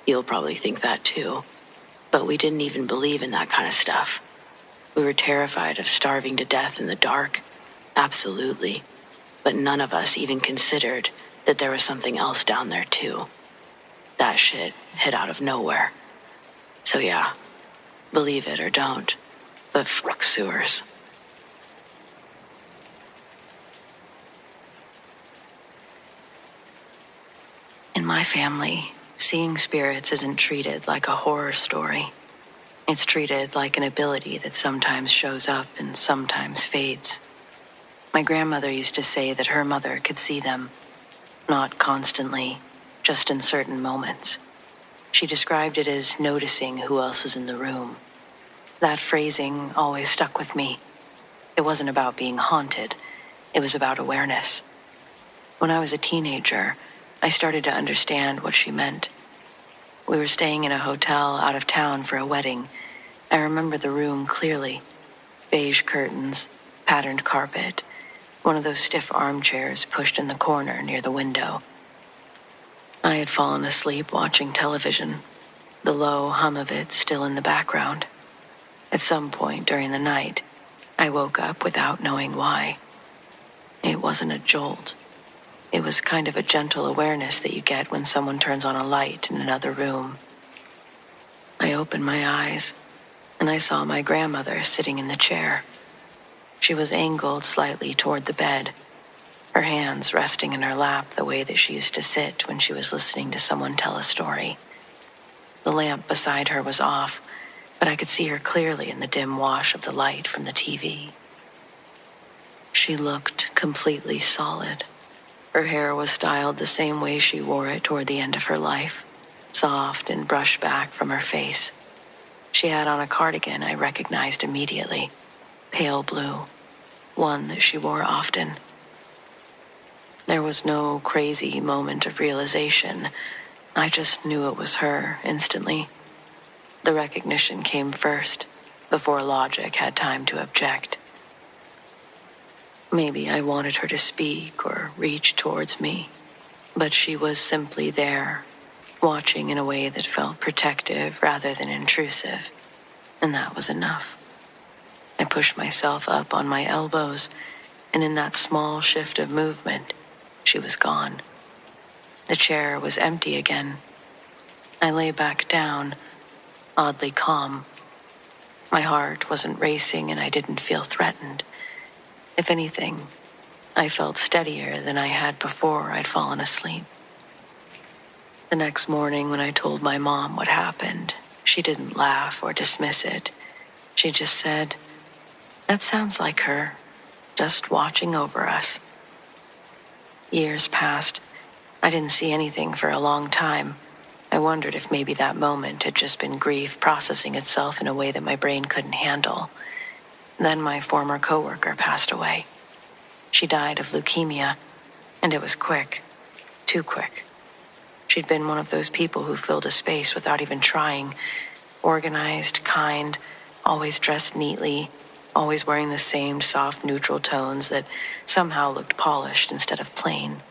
You'll probably think that too. But we didn't even believe in that kind of stuff. We were terrified of starving to death in the dark absolutely. But none of us even considered that there was something else down there too. That shit hit out of nowhere. So yeah, believe it or don't, but fuck sewers. In my family, seeing spirits isn't treated like a horror story. It's treated like an ability that sometimes shows up and sometimes fades. My grandmother used to say that her mother could see them, not constantly, just in certain moments. She described it as noticing who else is in the room. That phrasing always stuck with me. It wasn't about being haunted, it was about awareness. When I was a teenager, I started to understand what she meant. We were staying in a hotel out of town for a wedding. I remember the room clearly. Beige curtains, patterned carpet, one of those stiff armchairs pushed in the corner near the window. I had fallen asleep watching television, the low hum of it still in the background. At some point during the night, I woke up without knowing why. It wasn't a jolt. It was kind of a gentle awareness that you get when someone turns on a light in another room. I opened my eyes, and I saw my grandmother sitting in the chair. She was angled slightly toward the bed, her hands resting in her lap the way that she used to sit when she was listening to someone tell a story. The lamp beside her was off, but I could see her clearly in the dim wash of the light from the TV. She looked completely solid. Her hair was styled the same way she wore it toward the end of her life, soft and brushed back from her face. She had on a cardigan I recognized immediately, pale blue, one that she wore often. There was no crazy moment of realization. I just knew it was her instantly. The recognition came first, before logic had time to object. Maybe I wanted her to speak or reach towards me, but she was simply there, watching in a way that felt protective rather than intrusive, and that was enough. I pushed myself up on my elbows, and in that small shift of movement, she was gone. The chair was empty again. I lay back down, oddly calm. My heart wasn't racing and I didn't feel threatened. If anything, I felt steadier than I had before I'd fallen asleep. The next morning when I told my mom what happened, she didn't laugh or dismiss it. She just said, "That sounds like her, just watching over us." Years passed. I didn't see anything for a long time. I wondered if maybe that moment had just been grief processing itself in a way that my brain couldn't handle. Then my former coworker passed away. She died of leukemia, and it was quick, too quick. She'd been one of those people who filled a space without even trying, organized, kind, always dressed neatly, always wearing the same soft neutral tones that somehow looked polished instead of plain.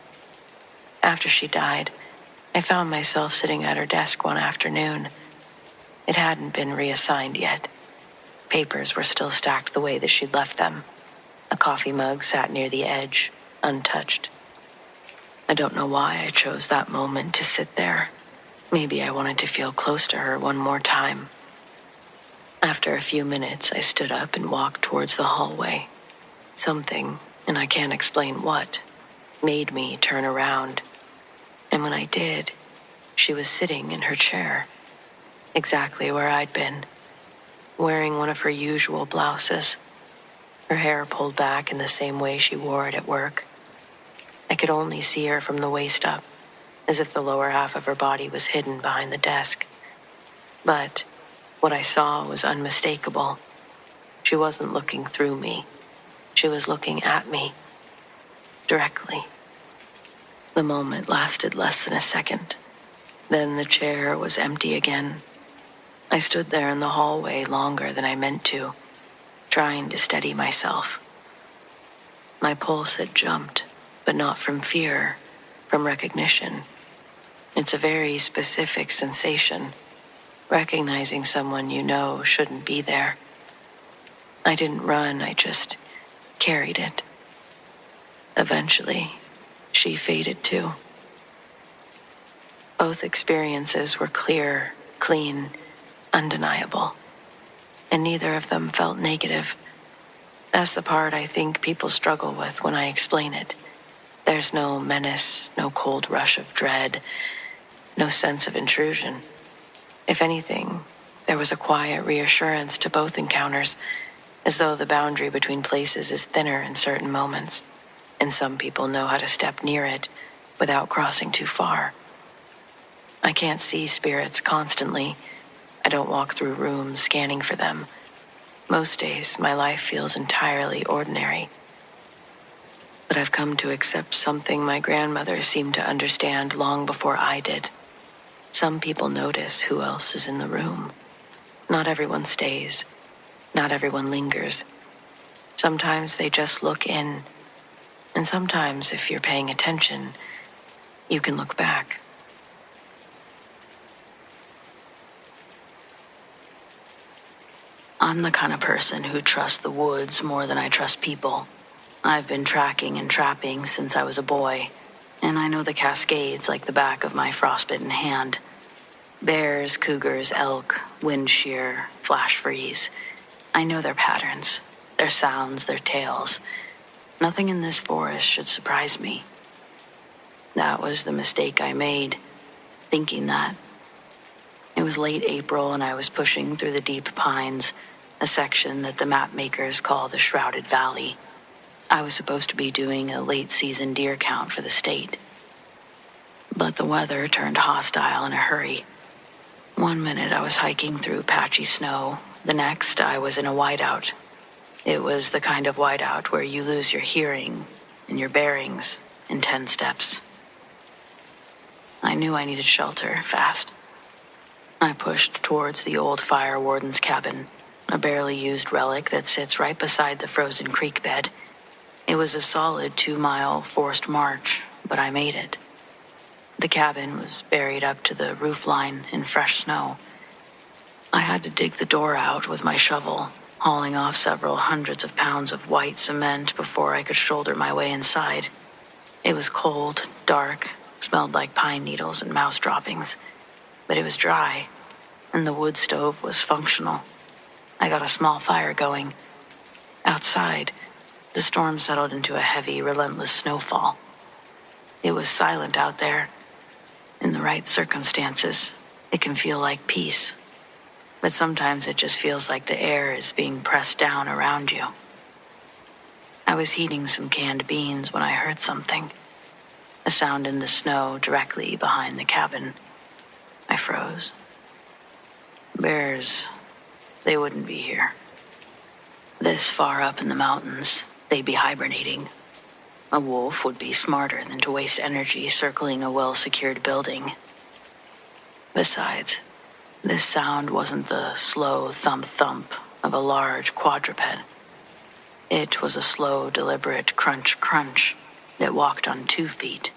After she died, I found myself sitting at her desk one afternoon. It hadn't been reassigned yet. Papers were still stacked the way that she'd left them. A coffee mug sat near the edge, untouched. I don't know why I chose that moment to sit there. Maybe I wanted to feel close to her one more time. After a few minutes, I stood up and walked towards the hallway. Something, and I can't explain what, made me turn around. And when I did, she was sitting in her chair, exactly where I'd been, wearing one of her usual blouses, her hair pulled back in the same way she wore it at work. I could only see her from the waist up, as if the lower half of her body was hidden behind the desk. But what I saw was unmistakable. She wasn't looking through me. She was looking at me, directly. The moment lasted less than a second. Then the chair was empty again. I stood there in the hallway longer than I meant to, trying to steady myself. My pulse had jumped, but not from fear, from recognition. It's a very specific sensation, recognizing someone you know shouldn't be there. I didn't run, I just carried it, Eventually, she faded too. Both experiences were clear, clean, undeniable, and neither of them felt negative. That's the part I think people struggle with when I explain it. There's no menace, no cold rush of dread, no sense of intrusion. If anything, there was a quiet reassurance to both encounters, as though the boundary between places is thinner in certain moments, and some people know how to step near it without crossing too far. I can't see spirits constantly. I don't walk through rooms scanning for them. Most days, my life feels entirely ordinary. But I've come to accept something my grandmother seemed to understand long before I did. Some people notice who else is in the room. Not everyone stays. Not everyone lingers. Sometimes they just look in. And sometimes, if you're paying attention, you can look back. I'm the kind of person who trusts the woods more than I trust people. I've been tracking and trapping since I was a boy, and I know the Cascades like the back of my frostbitten hand. Bears, cougars, elk, wind shear, flash freeze. I know their patterns, their sounds, their tales. Nothing in this forest should surprise me. That was the mistake I made, thinking that. It was late April and I was pushing through the deep pines, a section that the map makers call the Shrouded Valley. I was supposed to be doing a late-season deer count for the state. But the weather turned hostile in a hurry. One minute I was hiking through patchy snow, the next I was in a whiteout. It was the kind of whiteout where you lose your hearing and your bearings in 10 steps. I knew I needed shelter fast. I pushed towards the old fire warden's cabin, a barely used relic that sits right beside the frozen creek bed. It was a solid 2-mile forced march, but I made it. The cabin was buried up to the roof line in fresh snow. I had to dig the door out with my shovel, hauling off several hundreds of pounds of white cement before I could shoulder my way inside. It was cold, dark, smelled like pine needles and mouse droppings. But it was dry, and the wood stove was functional. I got a small fire going. Outside, the storm settled into a heavy, relentless snowfall. It was silent out there. In the right circumstances, it can feel like peace. But sometimes it just feels like the air is being pressed down around you. I was heating some canned beans when I heard something. A sound in the snow directly behind the cabin. I froze. Bears, they wouldn't be here. This far up in the mountains, they'd be hibernating. A wolf would be smarter than to waste energy circling a well-secured building. Besides, this sound wasn't the slow thump-thump of a large quadruped. It was a slow, deliberate crunch-crunch that walked on 2 feet,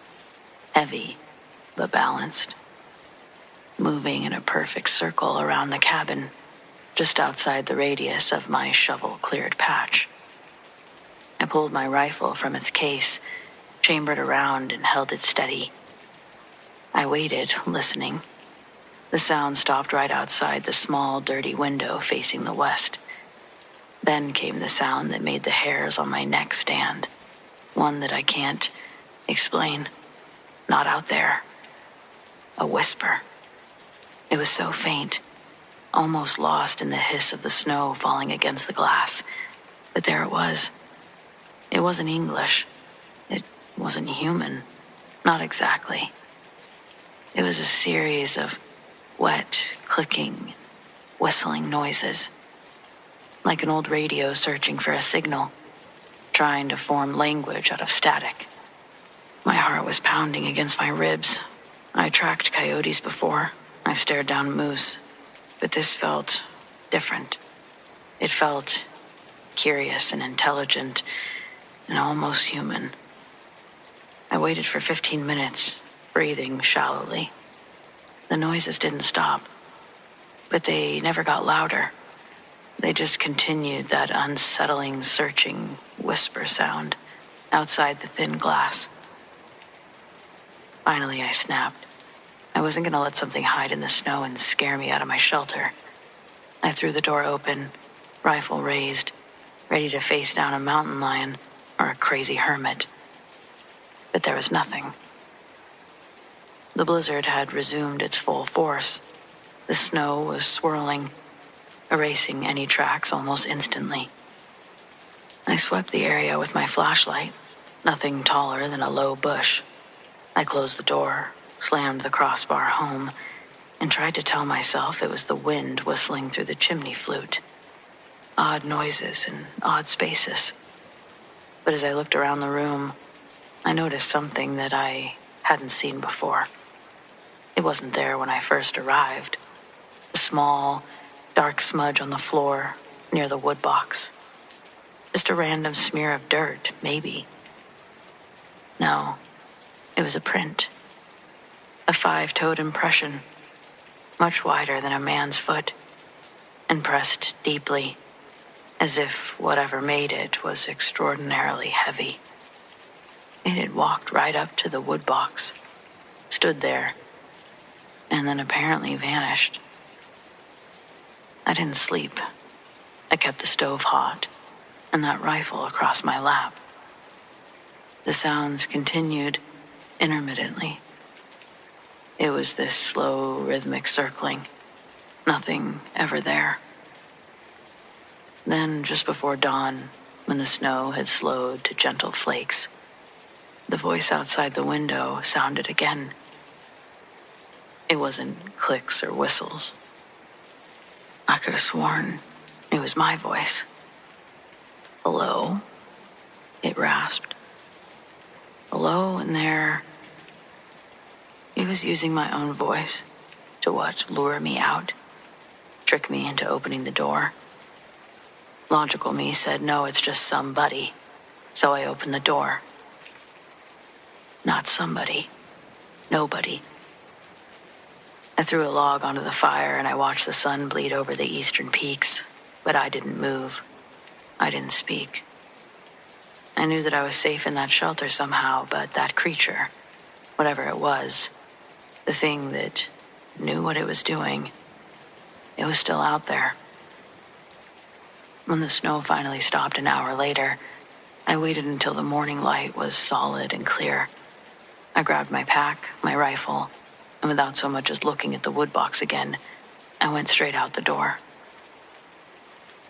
heavy but balanced, moving in a perfect circle around the cabin, just outside the radius of my shovel-cleared patch. I pulled my rifle from its case, chambered around, and held it steady. I waited, listening. The sound stopped right outside the small, dirty window facing the west. Then came the sound that made the hairs on my neck stand, one that I can't explain. Not out there. A whisper. It was so faint, almost lost in the hiss of the snow falling against the glass. But there it was. It wasn't English. It wasn't human. Not exactly. It was a series of wet, clicking, whistling noises. Like an old radio searching for a signal, trying to form language out of static. My heart was pounding against my ribs. I tracked coyotes before. I stared down moose. But this felt different. It felt curious and intelligent and almost human. I waited for 15 minutes, breathing shallowly. The noises didn't stop, but they never got louder. They just continued that unsettling, searching whisper sound. outside the thin glass. Finally, I snapped. I wasn't going to let something hide in the snow and scare me out of my shelter. I threw the door open, rifle raised, ready to face down a mountain lion or a crazy hermit. But there was nothing. The blizzard had resumed its full force. The snow was swirling, erasing any tracks almost instantly. I swept the area with my flashlight, nothing taller than a low bush. I closed the door, slammed the crossbar home, and tried to tell myself it was the wind whistling through the chimney flute. Odd noises in odd spaces. But as I looked around the room, I noticed something that I hadn't seen before. It wasn't there when I first arrived. A small, dark smudge on the floor near the wood box. Just a random smear of dirt, maybe. No, it was a print. A 5-toed impression, much wider than a man's foot, and pressed deeply, as if whatever made it was extraordinarily heavy. It had walked right up to the wood box, stood there, and then apparently vanished. I didn't sleep. I kept the stove hot and that rifle across my lap. The sounds continued intermittently. It was this slow, rhythmic circling. Nothing ever there. Then, just before dawn, when the snow had slowed to gentle flakes, the voice outside the window sounded again. It wasn't clicks or whistles. I could have sworn it was my voice. Hello? It rasped. Hello in there. It was using my own voice to what, lure me out, trick me into opening the door. Logical me said, no, it's just somebody. So I opened the door. Not somebody. Nobody. I threw a log onto the fire and I watched the sun bleed over the eastern peaks, but I didn't move. I didn't speak. I knew that I was safe in that shelter somehow, but that creature, whatever it was, the thing that knew what it was doing, it was still out there. When the snow finally stopped an hour later, I waited until the morning light was solid and clear. I grabbed my pack, my rifle, and without so much as looking at the wood box again, I went straight out the door.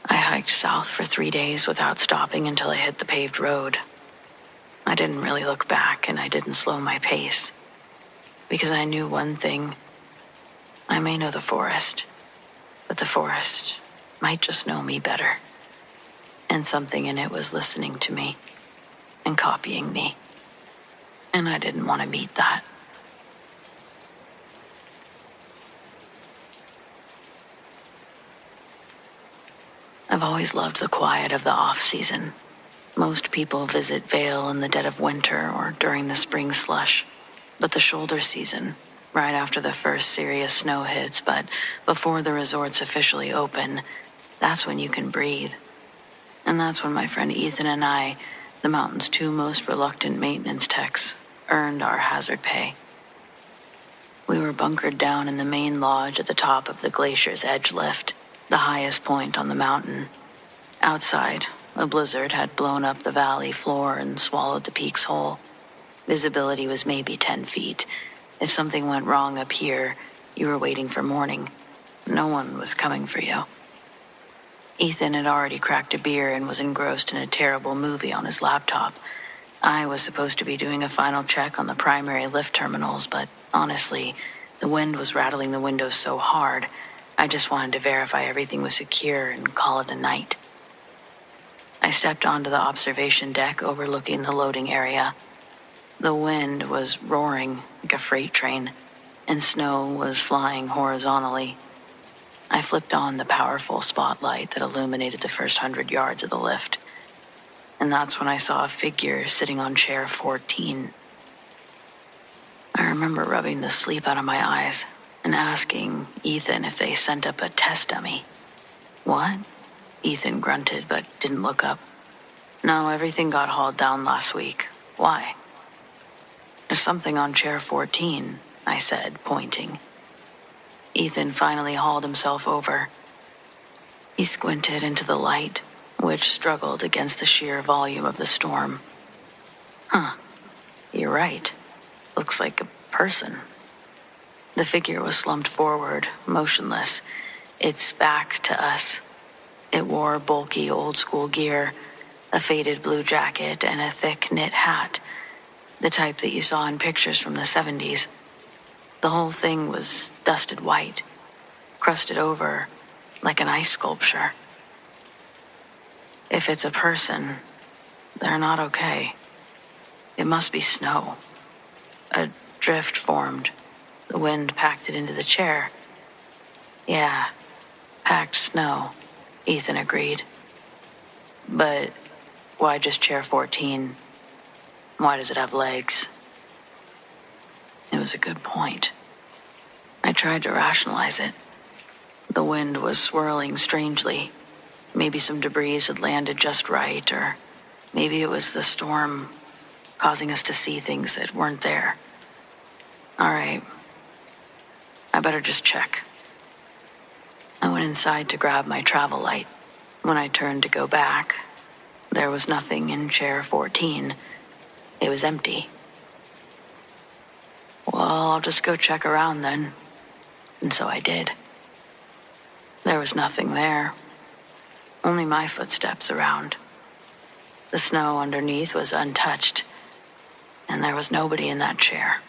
I hiked south for 3 days without stopping until I hit the paved road. I didn't really look back and I didn't slow my pace, because I knew one thing. I may know the forest, but the forest might just know me better. And something in it was listening to me and copying me. And I didn't want to meet that. I've always loved the quiet of the off-season. Most people visit Vale in the dead of winter or during the spring slush. But the shoulder season, right after the first serious snow hits, but before the resorts officially open, that's when you can breathe. And that's when my friend Ethan and I, the mountain's 2 most reluctant maintenance techs, earned our hazard pay. We were bunkered down in the main lodge at the top of the glacier's edge lift, the highest point on the mountain. Outside, a blizzard had blown up the valley floor and swallowed the peaks whole. Visibility was maybe 10 feet. If something went wrong up here, you were waiting for morning. No one was coming for you. Ethan had already cracked a beer and was engrossed in a terrible movie on his laptop. I was supposed to be doing a final check on the primary lift terminals, but honestly, the wind was rattling the windows so hard, I just wanted to verify everything was secure and call it a night. I stepped onto the observation deck overlooking the loading area. The wind was roaring like a freight train, and snow was flying horizontally. I flipped on the powerful spotlight that illuminated the first 100 yards of the lift, and that's when I saw a figure sitting on chair 14. I remember rubbing the sleep out of my eyes and asking Ethan if they sent up a test dummy. What? Ethan grunted but didn't look up. No, everything got hauled down last week. Why? There's something on chair 14, I said, pointing. Ethan finally hauled himself over. He squinted into the light, which struggled against the sheer volume of the storm. Huh, you're right. Looks like a person. The figure was slumped forward, motionless, its back to us. It wore bulky old-school gear, a faded blue jacket, and a thick knit hat, the type that you saw in pictures from the 70s. The whole thing was dusted white, crusted over like an ice sculpture. If it's a person, they're not okay. It must be snow. A drift formed. The wind packed it into the chair. Yeah, packed snow, Ethan agreed. But why just chair 14? Why does it have legs? It was a good point. I tried to rationalize it. The wind was swirling strangely. Maybe some debris had landed just right, or maybe it was the storm causing us to see things that weren't there. All right. I better just check. I went inside to grab my travel light. When I turned to go back, there was nothing in chair 14. It was empty. Well, I'll just go check around then. And so I did. There was nothing there. Only my footsteps around. The snow underneath was untouched, and there was nobody in that chair.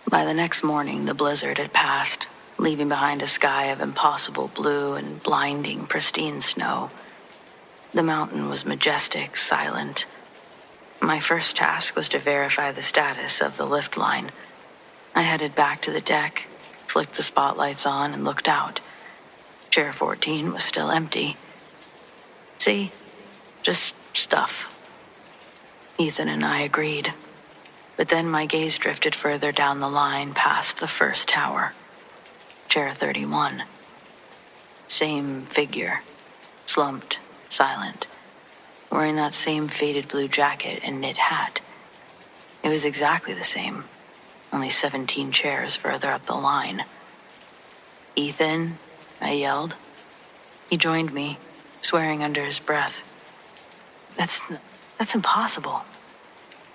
By the next morning, the blizzard had passed, leaving behind a sky of impossible blue and blinding, pristine snow. The mountain was majestic, silent. My first task was to verify the status of the lift line. I headed back to the deck, flicked the spotlights on, and looked out. Chair 14 was still empty. See? Just stuff. Ethan and I agreed. But then my gaze drifted further down the line past the first tower. Chair 31. Same figure. Slumped, silent, wearing that same faded blue jacket and knit hat. It was exactly the same, only 17 chairs further up the line. Ethan, I yelled. He joined me, swearing under his breath. That's impossible.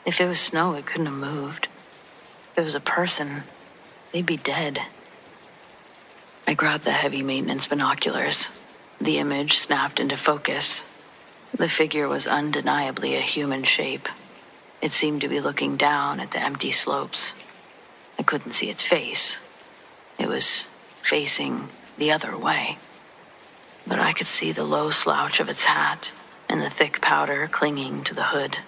If it was snow, it couldn't have moved. If it was a person, they'd be dead. I grabbed the heavy maintenance binoculars. The image snapped into focus. The figure was undeniably a human shape. It seemed to be looking down at the empty slopes. I couldn't see its face. It was facing the other way. But I could see the low slouch of its hat and the thick powder clinging to the hood.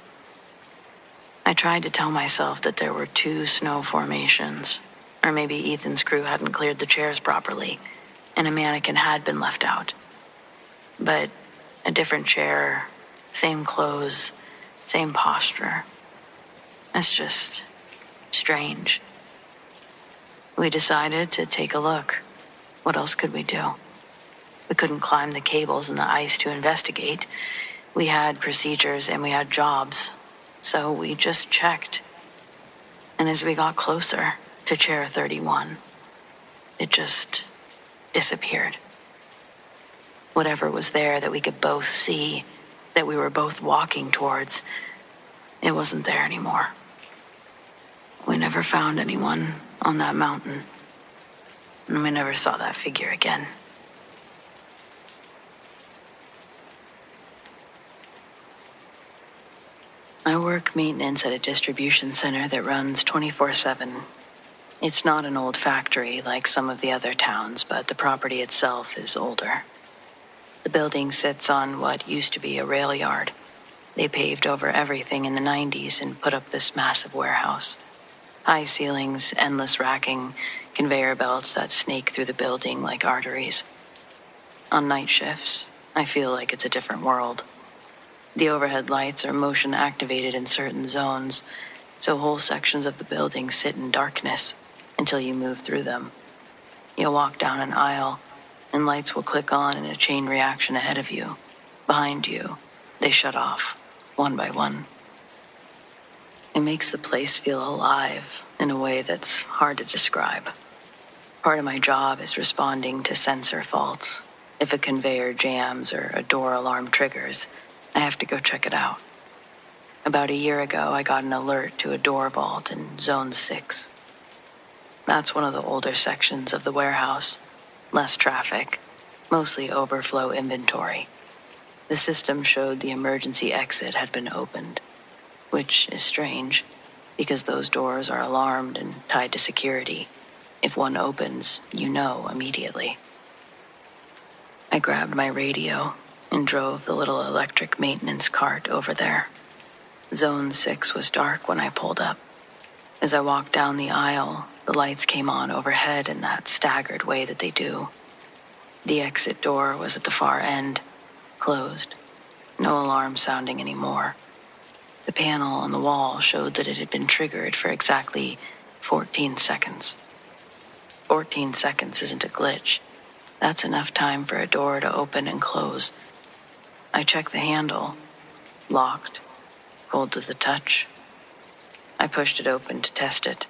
I tried to tell myself that there were 2 snow formations, or maybe Ethan's crew hadn't cleared the chairs properly, and a mannequin had been left out. But a different chair, same clothes, same posture. That's just strange. We decided to take a look. What else could we do? We couldn't climb the cables in the ice to investigate. We had procedures and we had jobs. So we just checked. And as we got closer to chair 31, it just disappeared. Whatever was there that we could both see, that we were both walking towards, it wasn't there anymore. We never found anyone on that mountain, and we never saw that figure again. I work maintenance at a distribution center that runs 24/7. It's not an old factory like some of the other towns, but the property itself is older. The building sits on what used to be a rail yard. They paved over everything in the 90s and put up this massive warehouse. High ceilings, endless racking, conveyor belts that snake through the building like arteries. On night shifts, I feel like it's a different world. The overhead lights are motion activated in certain zones, so whole sections of the building sit in darkness until you move through them. You'll walk down an aisle, and lights will click on in a chain reaction ahead of you, behind you, They shut off, one by one. It makes the place feel alive in a way that's hard to describe. Part of my job is responding to sensor faults. If a conveyor jams or a door alarm triggers, I have to go check it out. About a year ago, I got an alert to a door vault in Zone 6. That's one of the older sections of the warehouse. Less traffic, mostly overflow inventory. The system showed the emergency exit had been opened, which is strange, because those doors are alarmed and tied to security. If one opens, you know immediately. I grabbed my radio and drove the little electric maintenance cart over there. Zone 6 was dark when I pulled up. As I walked down the aisle, the lights came on overhead in that staggered way that they do. The exit door was at the far end, closed. No alarm sounding anymore. The panel on the wall showed that it had been triggered for exactly 14 seconds. 14 seconds isn't a glitch. That's enough time for a door to open and close. I checked the handle. Locked. Cold to the touch. I pushed it open to test it.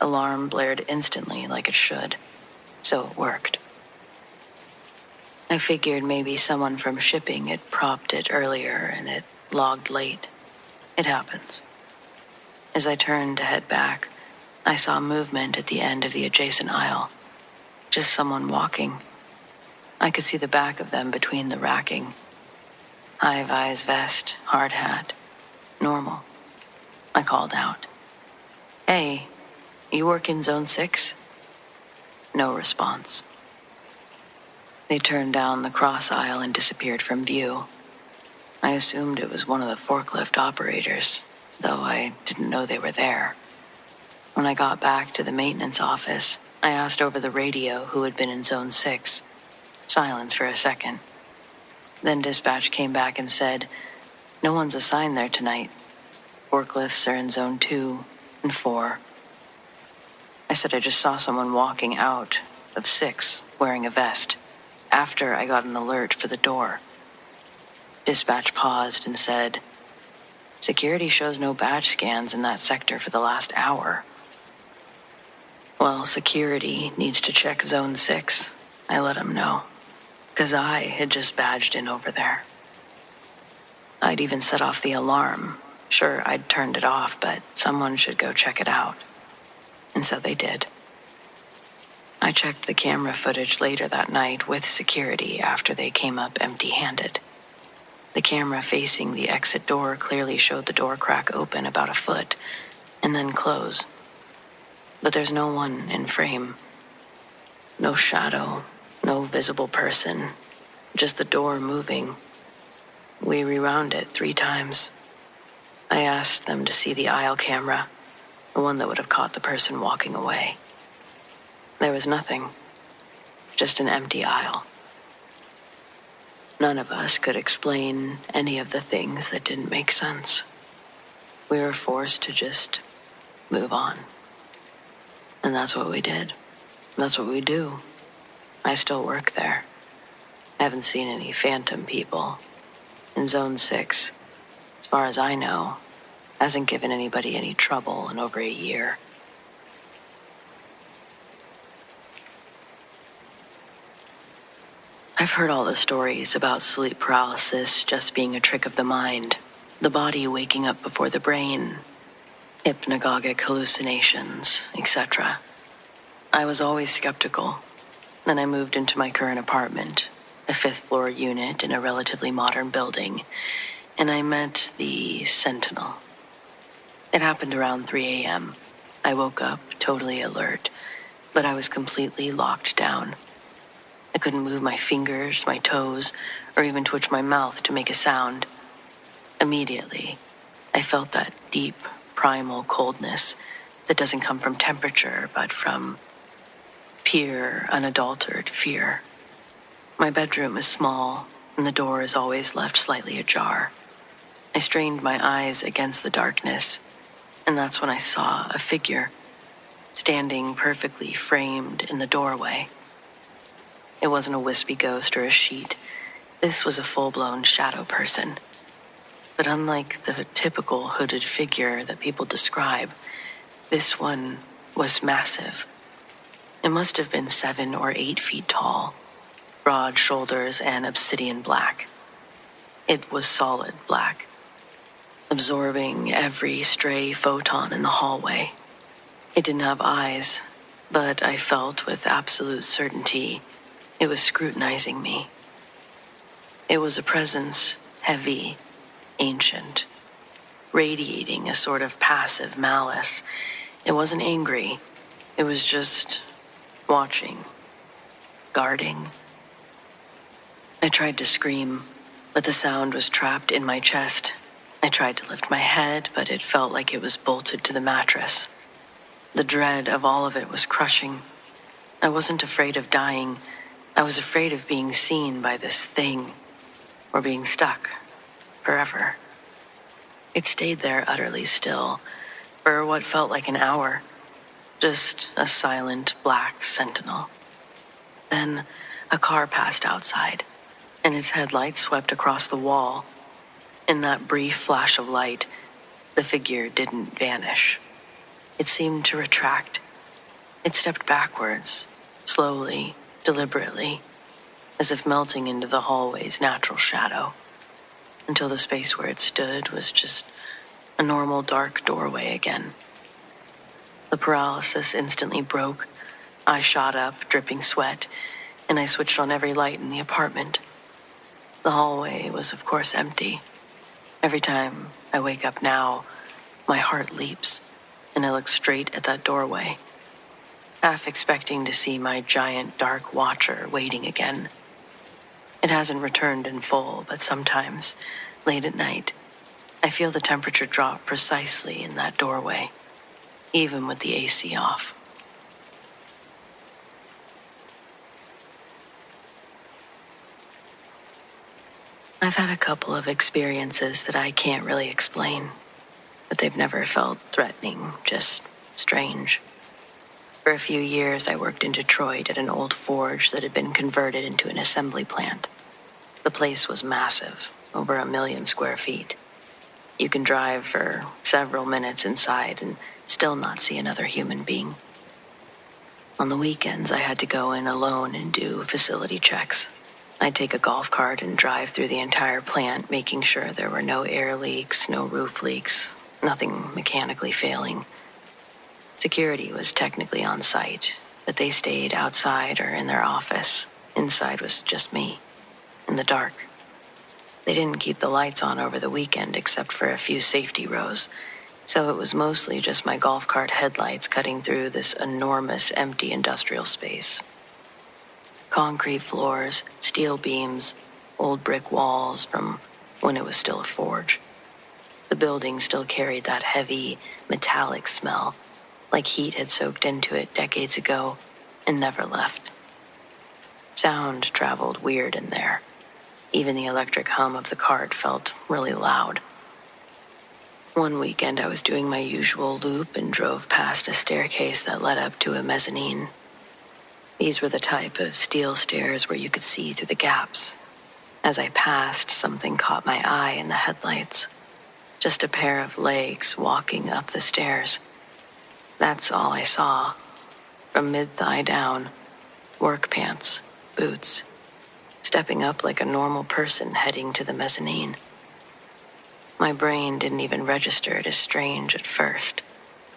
Alarm blared instantly like it should. So it worked. I figured maybe someone from shipping had propped it earlier and it logged late. It happens. As I turned to head back, I saw movement at the end of the adjacent aisle. Just someone walking. I could see the back of them between the racking. High-vis vest, hard hat. Normal. I called out. "Hey, you work in Zone 6? No response. They turned down the cross aisle and disappeared from view. I assumed it was one of the forklift operators, though I didn't know they were there. When I got back to the maintenance office, I asked over the radio who had been in Zone 6. Silence for a second. Then dispatch came back and said, "No one's assigned there tonight. Forklifts are in Zone 2 and 4. I said I just saw someone walking out of 6 wearing a vest after I got an alert for the door. Dispatch paused and said, "Security shows no badge scans in that sector for the last hour." Well, security needs to check Zone 6. I let him know, because I had just badged in over there. I'd even set off the alarm. Sure, I'd turned it off, but someone should go check it out. And so they did. I checked the camera footage later that night with security after they came up empty-handed. The camera facing the exit door clearly showed the door crack open about a foot and then close. But there's no one in frame. No shadow, no visible person, just the door moving. We rewound it 3 times. I asked them to see the aisle camera, the one that would have caught the person walking away. There was nothing, just an empty aisle. None of us could explain any of the things that didn't make sense. We were forced to just move on. And that's what we did. That's what we do. I still work there. I haven't seen any phantom people. In Zone 6, as far as I know, hasn't given anybody any trouble in over a year. I've heard all the stories about sleep paralysis just being a trick of the mind, the body waking up before the brain, hypnagogic hallucinations, etc. I was always skeptical. Then I moved into my current apartment, a 5th-floor unit in a relatively modern building, and I met the Sentinel. It happened around 3 a.m. I woke up totally alert, but I was completely locked down. I couldn't move my fingers, my toes, or even twitch my mouth to make a sound. Immediately, I felt that deep, primal coldness that doesn't come from temperature, but from pure, unadulterated fear. My bedroom is small, and the door is always left slightly ajar. I strained my eyes against the darkness, and that's when I saw a figure standing perfectly framed in the doorway. It wasn't a wispy ghost or a sheet. This was a full-blown shadow person. But unlike the typical hooded figure that people describe, this one was massive. It must have been 7 or 8 feet tall, broad shoulders and obsidian black. It was solid black, absorbing every stray photon in the hallway. It didn't have eyes, but I felt with absolute certainty it was scrutinizing me. It was a presence heavy, ancient, radiating a sort of passive malice. It wasn't angry. It was just watching, guarding. I tried to scream, but the sound was trapped in my chest. I tried to lift my head, but it felt like it was bolted to the mattress. The dread of all of it was crushing. I wasn't afraid of dying. I was afraid of being seen by this thing, or being stuck forever. It stayed there utterly still for what felt like an hour, just a silent black sentinel. Then a car passed outside, and its headlights swept across the wall. In that brief flash of light, the figure didn't vanish. It seemed to retract. It stepped backwards, slowly, deliberately, as if melting into the hallway's natural shadow, until the space where it stood was just a normal dark doorway again. The paralysis instantly broke. I shot up, dripping sweat, and I switched on every light in the apartment. The hallway was, of course, empty. Every time I wake up now, my heart leaps, and I look straight at that doorway, half expecting to see my giant dark watcher waiting again. It hasn't returned in full, but sometimes, late at night, I feel the temperature drop precisely in that doorway, even with the AC off. I've had a couple of experiences that I can't really explain, but they've never felt threatening, just strange. For a few years, I worked in Detroit at an old forge that had been converted into an assembly plant. The place was massive, over 1 million square feet. You can drive for several minutes inside and still not see another human being. On the weekends, I had to go in alone and do facility checks. I'd take a golf cart and drive through the entire plant, making sure there were no air leaks, no roof leaks, nothing mechanically failing. Security was technically on site, but they stayed outside or in their office. Inside was just me, in the dark. They didn't keep the lights on over the weekend except for a few safety rows, so it was mostly just my golf cart headlights cutting through this enormous empty industrial space. Concrete floors, steel beams, old brick walls from when it was still a forge. The building still carried that heavy, metallic smell, like heat had soaked into it decades ago and never left. Sound traveled weird in there. Even the electric hum of the cart felt really loud. One weekend I was doing my usual loop and drove past a staircase that led up to a mezzanine. These were the type of steel stairs where you could see through the gaps. As I passed, something caught my eye in the headlights. Just a pair of legs walking up the stairs. That's all I saw. From mid-thigh down, work pants, boots, stepping up like a normal person heading to the mezzanine. My brain didn't even register it as strange at first.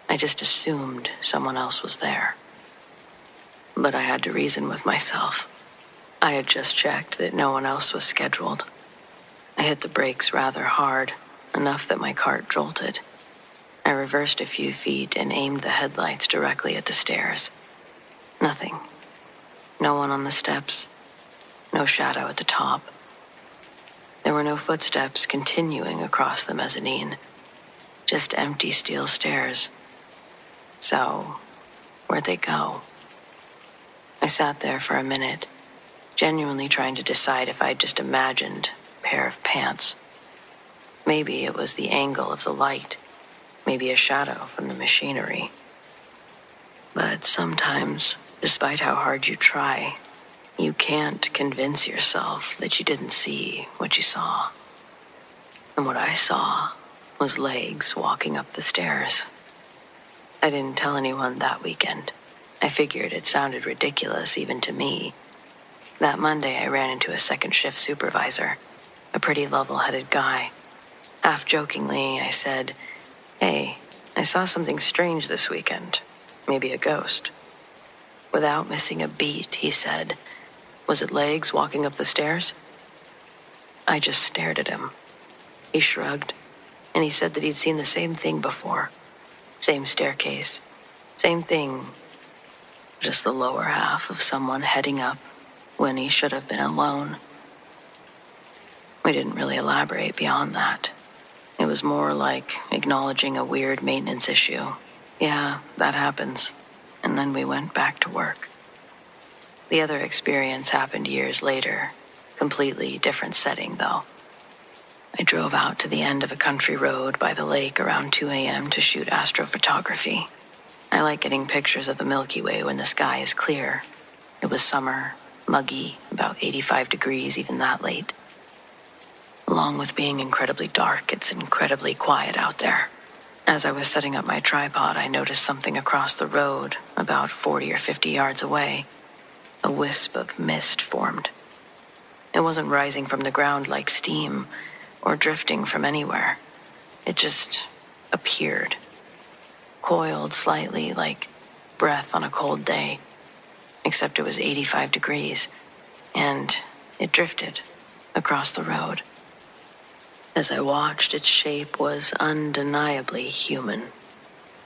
I just assumed someone else was there. But I had to reason with myself. I had just checked that no one else was scheduled. I hit the brakes rather hard, enough that my cart jolted. I reversed a few feet and aimed the headlights directly at the stairs. Nothing. No one on the steps. No shadow at the top. There were no footsteps continuing across the mezzanine. Just empty steel stairs. So, where'd they go? I sat there for a minute, genuinely trying to decide if I'd just imagined a pair of pants. Maybe it was the angle of the light, maybe a shadow from the machinery. But sometimes, despite how hard you try, you can't convince yourself that you didn't see what you saw. And what I saw was legs walking up the stairs. I didn't tell anyone that weekend. I figured it sounded ridiculous even to me. That Monday, I ran into a second shift supervisor, a pretty level-headed guy. Half jokingly, I said, "Hey, I saw something strange this weekend. Maybe a ghost." Without missing a beat, he said, "Was it legs walking up the stairs?" I just stared at him. He shrugged, and he said that he'd seen the same thing before. Same staircase, same thing, just the lower half of someone heading up when he should have been alone. We didn't really elaborate beyond that. It was more like acknowledging a weird maintenance issue. Yeah, that happens. And then we went back to work. The other experience happened years later. Completely different setting, though. I drove out to the end of a country road by the lake around 2 a.m. to shoot astrophotography. I like getting pictures of the Milky Way when the sky is clear. It was summer, muggy, about 85 degrees even that late. Along with being incredibly dark, it's incredibly quiet out there. As I was setting up my tripod, I noticed something across the road, about 40 or 50 yards away. A wisp of mist formed. It wasn't rising from the ground like steam or drifting from anywhere. It just appeared, coiled slightly like breath on a cold day, except it was 85 degrees, and it drifted across the road. As I watched, its shape was undeniably human.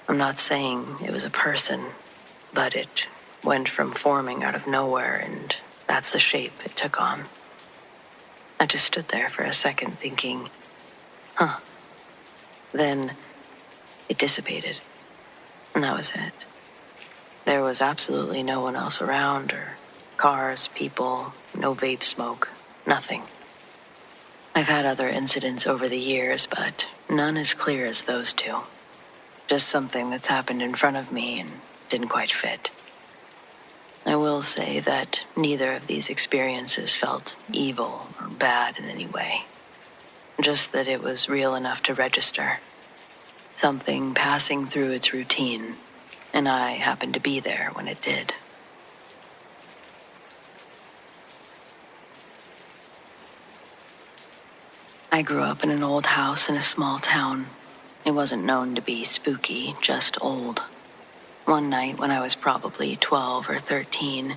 I'm not saying it was a person, but it went from forming out of nowhere, and that's the shape it took on. I just stood there for a second thinking, huh. Then it dissipated, and that was it. There was absolutely no one else around, or cars, people, no vape smoke, nothing. I've had other incidents over the years, but none as clear as those two. Just something that's happened in front of me and didn't quite fit. I will say that neither of these experiences felt evil or bad in any way. Just that it was real enough to register. Something passing through its routine, and I happened to be there when it did. I grew up in an old house in a small town. It wasn't known to be spooky, just old. One night when I was probably 12 or 13,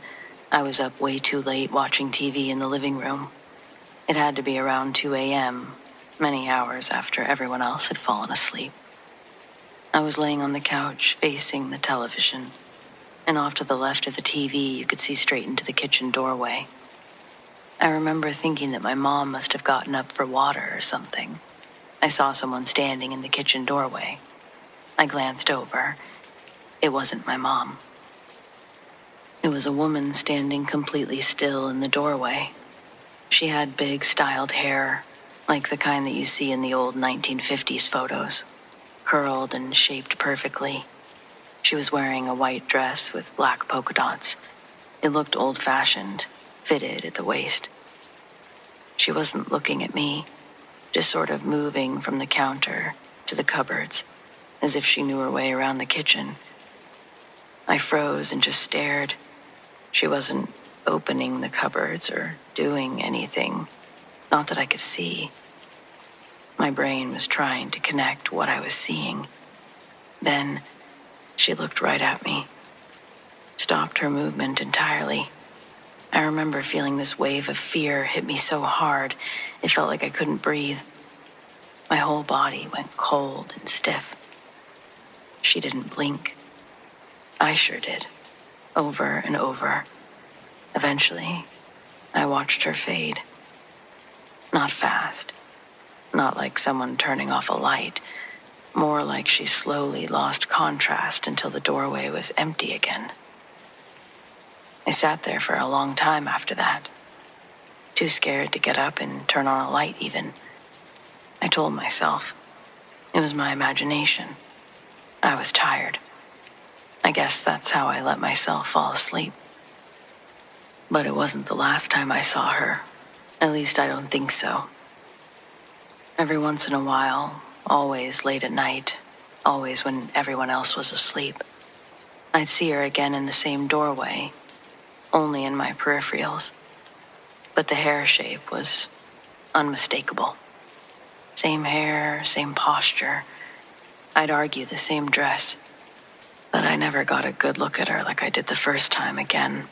I was up way too late watching TV in the living room. It had to be around 2 a.m., many hours after everyone else had fallen asleep. I was laying on the couch facing the television, and off to the left of the TV you could see straight into the kitchen doorway. I remember thinking that my mom must have gotten up for water or something. I saw someone standing in the kitchen doorway. I glanced over. It wasn't my mom. It was a woman standing completely still in the doorway. She had big, styled hair, like the kind that you see in the old 1950s photos, curled and shaped perfectly. She was wearing a white dress with black polka dots. It looked old-fashioned, fitted at the waist. She wasn't looking at me, just sort of moving from the counter to the cupboards, as if she knew her way around the kitchen. I froze and just stared. She wasn't opening the cupboards or doing anything, not that I could see. My brain was trying to connect what I was seeing. Then she looked right at me, stopped her movement entirely. I remember feeling this wave of fear hit me so hard, it felt like I couldn't breathe. My whole body went cold and stiff. She didn't blink. I sure did, over and over. Eventually, I watched her fade. Not fast, not like someone turning off a light, more like she slowly lost contrast until the doorway was empty again. I sat there for a long time after that, too scared to get up and turn on a light even. I told myself it was my imagination. I was tired. I guess that's how I let myself fall asleep. But it wasn't the last time I saw her. At least I don't think so. Every once in a while, always late at night, always when everyone else was asleep, I'd see her again in the same doorway, only in my peripherals. But the hair shape was unmistakable. Same hair, same posture. I'd argue the same dress. But I never got a good look at her like I did the first time again.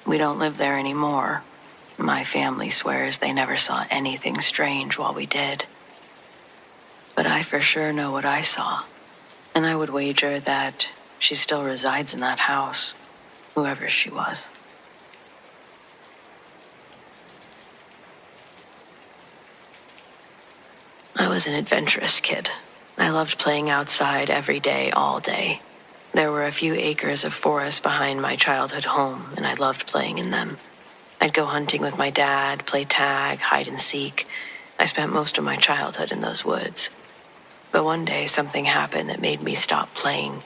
We don't live there anymore. My family swears they never saw anything strange while we did. But I for sure know what I saw. And I would wager that she still resides in that house, whoever she was. I was an adventurous kid. I loved playing outside every day, all day. There were a few acres of forest behind my childhood home, and I loved playing in them. I'd go hunting with my dad, play tag, hide and seek. I spent most of my childhood in those woods. But one day something happened that made me stop playing.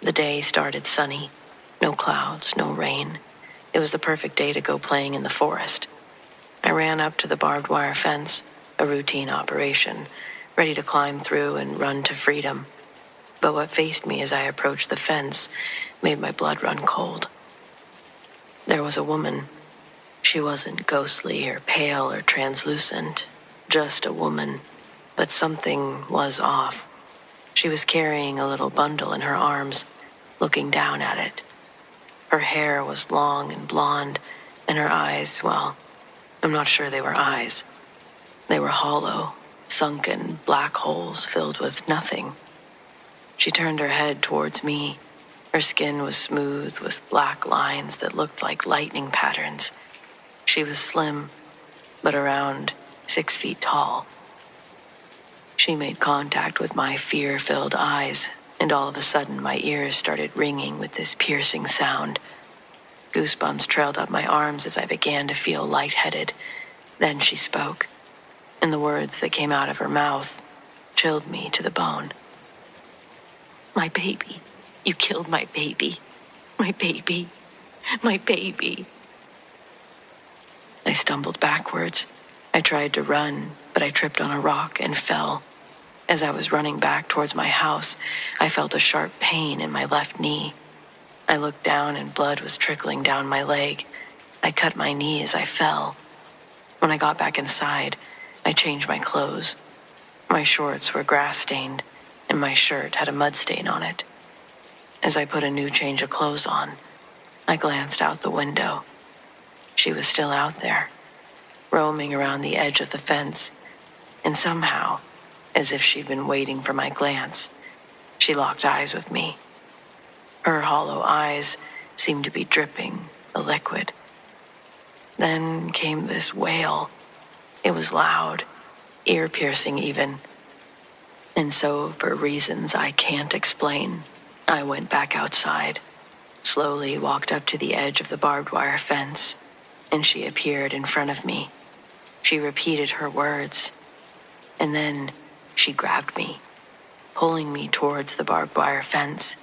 The day started sunny. No clouds, no rain. It was the perfect day to go playing in the forest. I ran up to the barbed wire fence, a routine operation, ready to climb through and run to freedom. But what faced me as I approached the fence made my blood run cold. There was a woman. She wasn't ghostly or pale or translucent, just a woman. But something was off. She was carrying a little bundle in her arms, looking down at it. Her hair was long and blonde, and her eyes, well, I'm not sure they were eyes. They were hollow, sunken black holes filled with nothing. She turned her head towards me. Her skin was smooth with black lines that looked like lightning patterns. She was slim, but around 6 feet tall. She made contact with my fear-filled eyes, and all of a sudden my ears started ringing with this piercing sound. Goosebumps trailed up my arms as I began to feel lightheaded. Then she spoke, and the words that came out of her mouth chilled me to the bone. "My baby. You killed my baby. My baby. My baby." I stumbled backwards. I tried to run, but I tripped on a rock and fell. As I was running back towards my house, I felt a sharp pain in my left knee. I looked down and blood was trickling down my leg. I cut my knee as I fell. When I got back inside, I changed my clothes. My shorts were grass-stained, and my shirt had a mud stain on it. As I put a new change of clothes on, I glanced out the window. She was still out there, roaming around the edge of the fence, and somehow, as if she'd been waiting for my glance, she locked eyes with me. Her hollow eyes seemed to be dripping a liquid. Then came this wail. It was loud, ear-piercing even. And so, for reasons I can't explain, I went back outside, slowly walked up to the edge of the barbed wire fence, and she appeared in front of me. She repeated her words, and then she grabbed me, pulling me towards the barbed wire fence,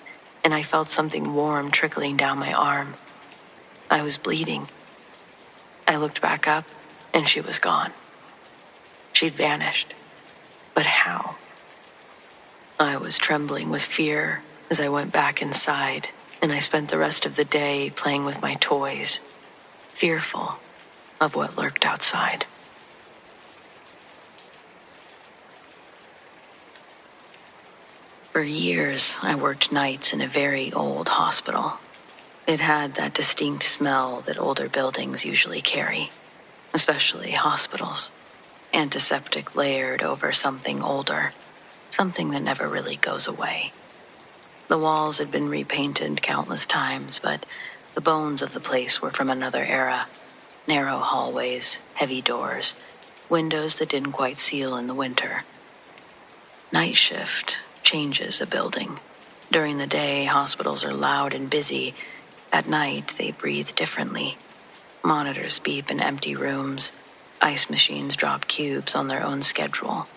and I felt something warm trickling down my arm. I was bleeding. I looked back up, and she was gone. She'd vanished. But how? I was trembling with fear as I went back inside, and I spent the rest of the day playing with my toys, fearful of what lurked outside. For years, I worked nights in a very old hospital. It had that distinct smell that older buildings usually carry, especially hospitals. Antiseptic layered over something older, something that never really goes away. The walls had been repainted countless times, but the bones of the place were from another era. Narrow hallways, heavy doors, windows that didn't quite seal in the winter. Night shift changes a building. During the day, hospitals are loud and busy. At night, they breathe differently. Monitors beep in empty rooms. Ice machines drop cubes on their own schedule.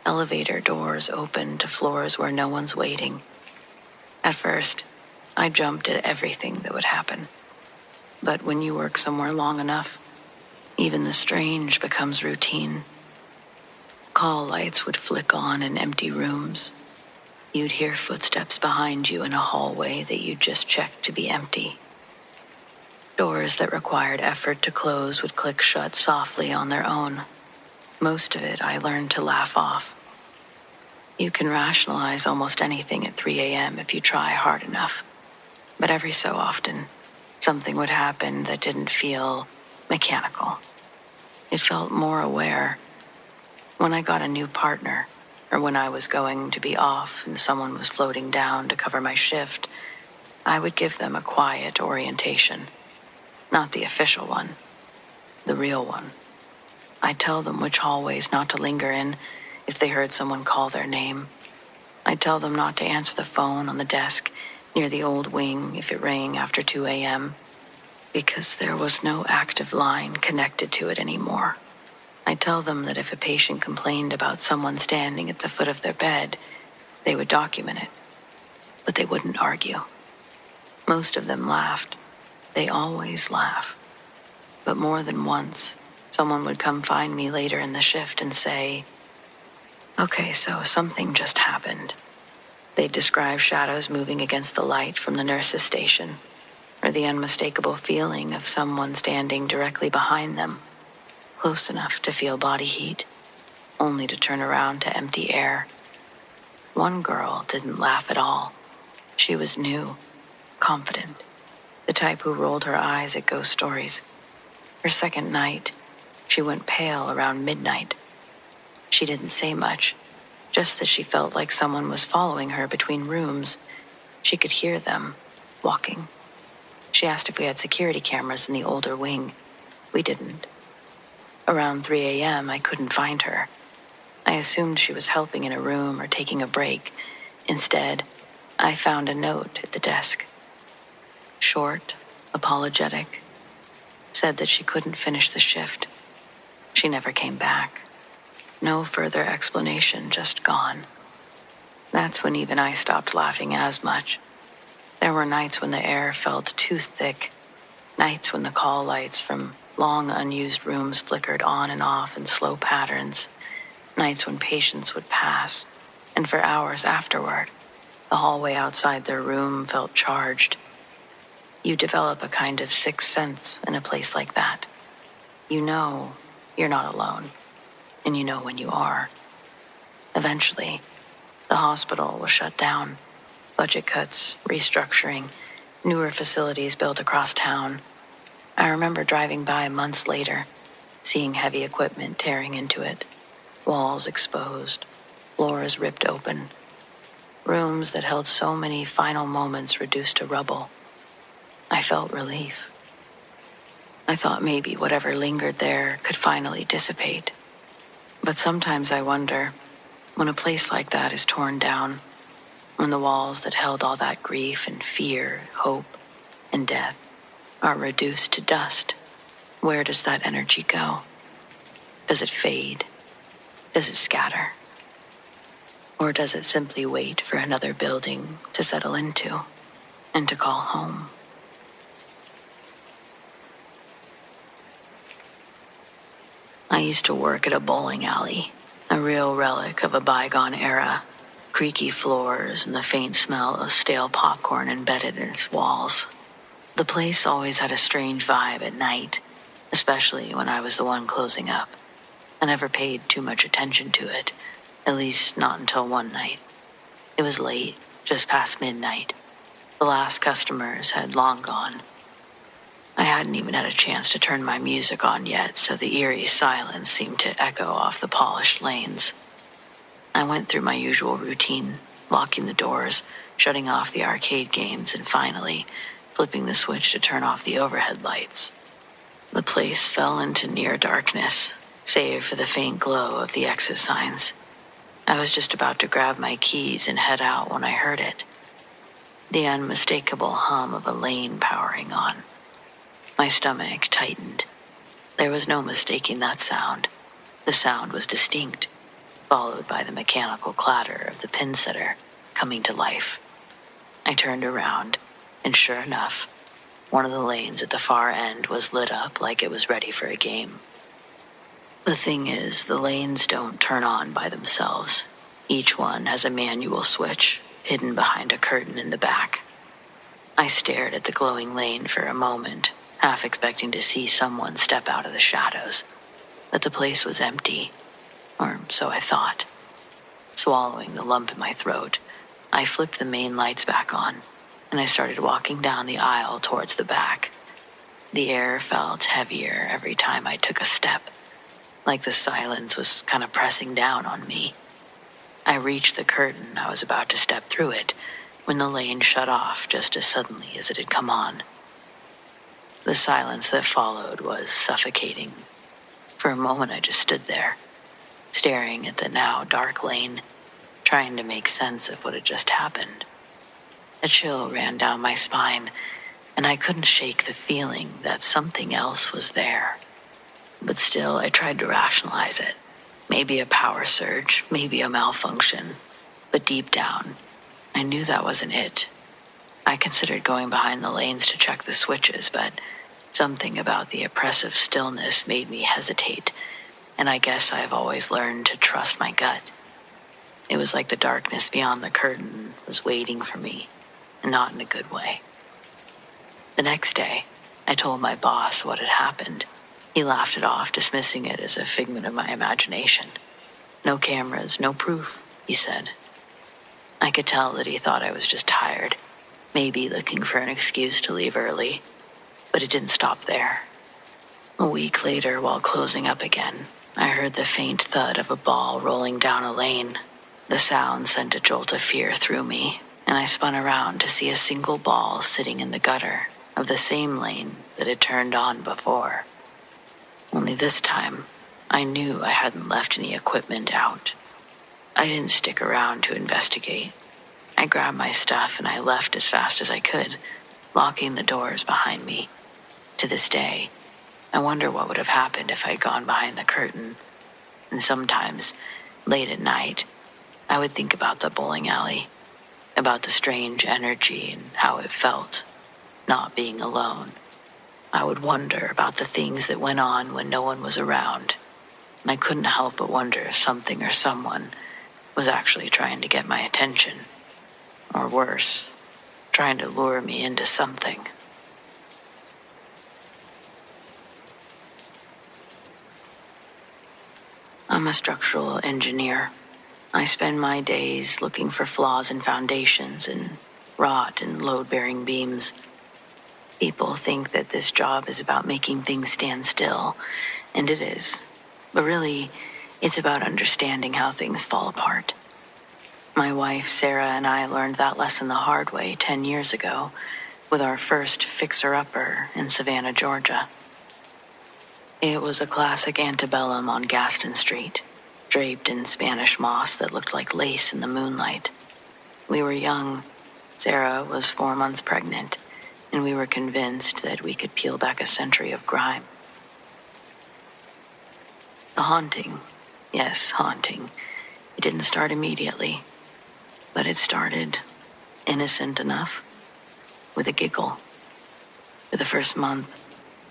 Elevator doors open to floors where no one's waiting. At first, I jumped at everything that would happen. But when you work somewhere long enough, even the strange becomes routine. Call lights would flick on in empty rooms. You'd hear footsteps behind you in a hallway that you'd just checked to be empty. Doors that required effort to close would click shut softly on their own. Most of it I learned to laugh off. You can rationalize almost anything at 3 a.m. if you try hard enough. But every so often, something would happen that didn't feel mechanical. It felt more aware. When I got a new partner, or when I was going to be off and someone was floating down to cover my shift, I would give them a quiet orientation. Not the official one, the real one. I'd tell them which hallways not to linger in if they heard someone call their name. I'd tell them not to answer the phone on the desk near the old wing if it rang after 2 a.m., because there was no active line connected to it anymore. I'd tell them that if a patient complained about someone standing at the foot of their bed, they would document it, but they wouldn't argue. Most of them laughed. They always laugh. But more than once, someone would come find me later in the shift and say, "Okay, so something just happened." They'd describe shadows moving against the light from the nurse's station, or the unmistakable feeling of someone standing directly behind them, close enough to feel body heat, only to turn around to empty air. One girl didn't laugh at all. She was new, confident, the type who rolled her eyes at ghost stories. Her second night, she went pale around midnight. She didn't say much, just that she felt like someone was following her between rooms. She could hear them, walking. She asked if we had security cameras in the older wing. We didn't. Around 3 a.m., I couldn't find her. I assumed she was helping in a room or taking a break. Instead, I found a note at the desk. Short, apologetic, said that she couldn't finish the shift. She never came back. No further explanation, just gone. That's when even I stopped laughing as much. There were nights when the air felt too thick, nights when the call lights from long unused rooms flickered on and off in slow patterns, nights when patients would pass, and for hours afterward, the hallway outside their room felt charged. You develop a kind of sixth sense in a place like that. You know you're not alone, and you know when you are. Eventually, the hospital was shut down. Budget cuts, restructuring, newer facilities built across town. I remember driving by months later, seeing heavy equipment tearing into it, walls exposed, floors ripped open, rooms that held so many final moments reduced to rubble. I felt relief. I thought maybe whatever lingered there could finally dissipate. But sometimes I wonder, when a place like that is torn down, when the walls that held all that grief and fear, hope, and death are reduced to dust, where does that energy go? Does it fade? Does it scatter? Or does it simply wait for another building to settle into and to call home? I used to work at a bowling alley, a real relic of a bygone era, creaky floors and the faint smell of stale popcorn embedded in its walls. The place always had a strange vibe at night, especially when I was the one closing up. I never paid too much attention to it, at least not until one night. It was late, just past midnight. The last customers had long gone. I hadn't even had a chance to turn my music on yet, so the eerie silence seemed to echo off the polished lanes. I went through my usual routine, locking the doors, shutting off the arcade games, and finally flipping the switch to turn off the overhead lights. The place fell into near darkness, save for the faint glow of the exit signs. I was just about to grab my keys and head out when I heard it. The unmistakable hum of a lane powering on. My stomach tightened. There was no mistaking that sound. The sound was distinct, followed by the mechanical clatter of the pin setter coming to life. I turned around, and sure enough, one of the lanes at the far end was lit up like it was ready for a game. The thing is, the lanes don't turn on by themselves. Each one has a manual switch hidden behind a curtain in the back. I stared at the glowing lane for a moment, half expecting to see someone step out of the shadows. But the place was empty, or so I thought. Swallowing the lump in my throat, I flipped the main lights back on, and I started walking down the aisle towards the back. The air felt heavier every time I took a step, like the silence was kind of pressing down on me. I reached the curtain. I was about to step through it when the lane shut off just as suddenly as it had come on. The silence that followed was suffocating. For a moment, I just stood there, staring at the now dark lane, trying to make sense of what had just happened. A chill ran down my spine, and I couldn't shake the feeling that something else was there. But still, I tried to rationalize it. Maybe a power surge, maybe a malfunction. But deep down, I knew that wasn't it. I considered going behind the lanes to check the switches, but something about the oppressive stillness made me hesitate, and I guess I've always learned to trust my gut. It was like the darkness beyond the curtain was waiting for me, and not in a good way. The next day, I told my boss what had happened. He laughed it off, dismissing it as a figment of my imagination. No cameras, no proof, he said. I could tell that he thought I was just tired, maybe looking for an excuse to leave early, but it didn't stop there. A week later, while closing up again, I heard the faint thud of a ball rolling down a lane. The sound sent a jolt of fear through me, and I spun around to see a single ball sitting in the gutter of the same lane that had turned on before. Only this time, I knew I hadn't left any equipment out. I didn't stick around to investigate. I grabbed my stuff and I left as fast as I could, locking the doors behind me. To this day, I wonder what would have happened if I'd gone behind the curtain. And sometimes, late at night, I would think about the bowling alley, about the strange energy and how it felt, not being alone. I would wonder about the things that went on when no one was around, and I couldn't help but wonder if something or someone was actually trying to get my attention, or worse, trying to lure me into something. I'm a structural engineer. I spend my days looking for flaws in foundations and rot in load-bearing beams. People think that this job is about making things stand still, and it is. But really, it's about understanding how things fall apart. My wife, Sarah, and I learned that lesson the hard way 10 years ago with our first fixer-upper in Savannah, Georgia. It was a classic antebellum on Gaston Street, draped in Spanish moss that looked like lace in the moonlight. We were young. Sarah was 4 months pregnant, and we were convinced that we could peel back a century of grime. The haunting, yes, haunting, it didn't start immediately, but it started innocent enough, with a giggle. For the first month,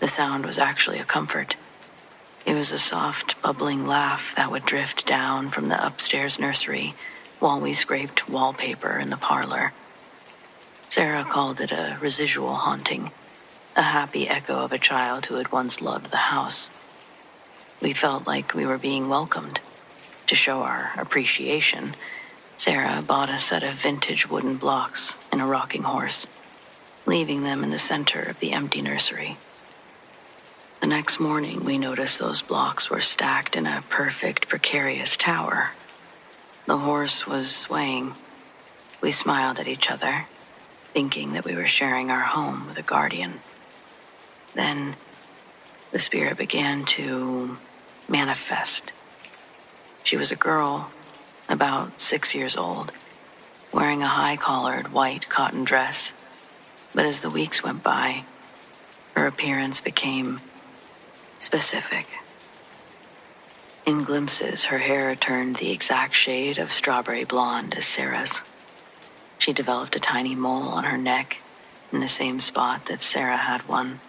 the sound was actually a comfort. It was a soft, bubbling laugh that would drift down from the upstairs nursery while we scraped wallpaper in the parlor. Sarah called it a residual haunting, a happy echo of a child who had once loved the house. We felt like we were being welcomed. To show our appreciation, Sarah bought a set of vintage wooden blocks and a rocking horse, leaving them in the center of the empty nursery. The next morning, we noticed those blocks were stacked in a perfect, precarious tower. The horse was swaying. We smiled at each other, thinking that we were sharing our home with a guardian. Then, the spirit began to manifest. She was a girl, about 6 years old, wearing a high-collared white cotton dress. But as the weeks went by, her appearance became specific. In glimpses, her hair turned the exact shade of strawberry blonde as Sarah's. She developed a tiny mole on her neck in the same spot that Sarah had one.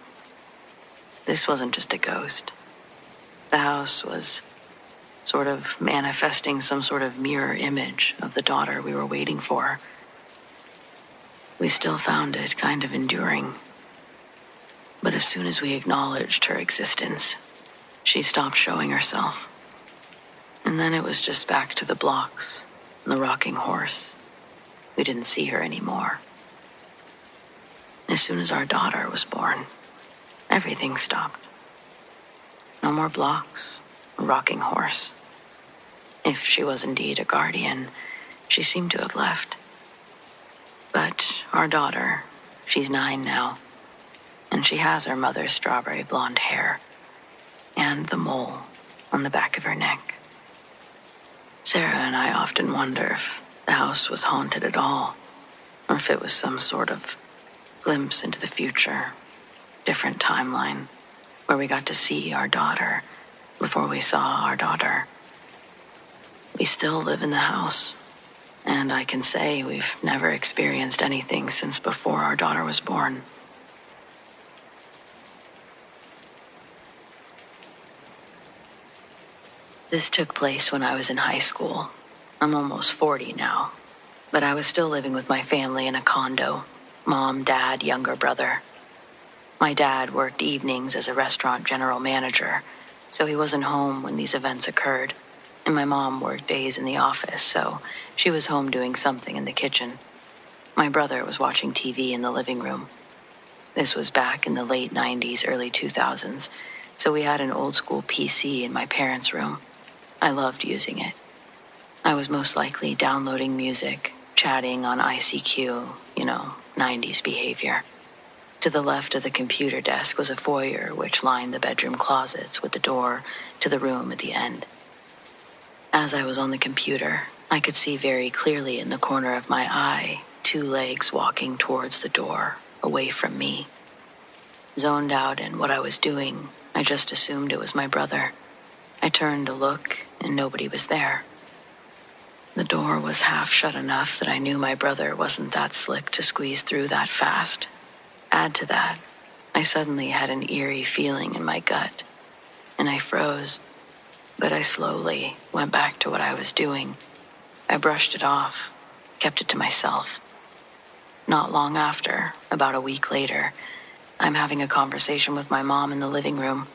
This wasn't just a ghost. The house was sort of manifesting some sort of mirror image of the daughter we were waiting for. We still found it kind of enduring. But as soon as we acknowledged her existence, she stopped showing herself. And then it was just back to the blocks and the rocking horse. We didn't see her anymore. As soon as our daughter was born, everything stopped. No more blocks, a rocking horse. If she was indeed a guardian, she seemed to have left. But our daughter, she's 9 now, and she has her mother's strawberry blonde hair and the mole on the back of her neck. Sarah and I often wonder if the house was haunted at all, or if it was some sort of glimpse into the future, different timeline, where we got to see our daughter before we saw our daughter. We still live in the house, and I can say we've never experienced anything since before our daughter was born. This took place when I was in high school. I'm almost 40 now, but I was still living with my family in a condo. Mom, dad, younger brother. My dad worked evenings as a restaurant general manager, so he wasn't home when these events occurred. And my mom worked days in the office, so she was home doing something in the kitchen. My brother was watching TV in the living room. This was back in the late 90s, early 2000s, so we had an old school PC in my parents' room. I loved using it. I was most likely downloading music, chatting on ICQ, 90s behavior. To the left of the computer desk was a foyer which lined the bedroom closets with the door to the room at the end. As I was on the computer, I could see very clearly in the corner of my eye 2 legs walking towards the door, away from me. Zoned out in what I was doing, I just assumed it was my brother. I turned to look, and nobody was there. The door was half shut enough that I knew my brother wasn't that slick to squeeze through that fast. Add to that, I suddenly had an eerie feeling in my gut, and I froze. But I slowly went back to what I was doing. I brushed it off, kept it to myself. Not long after, about a week later, I'm having a conversation with my mom in the living room.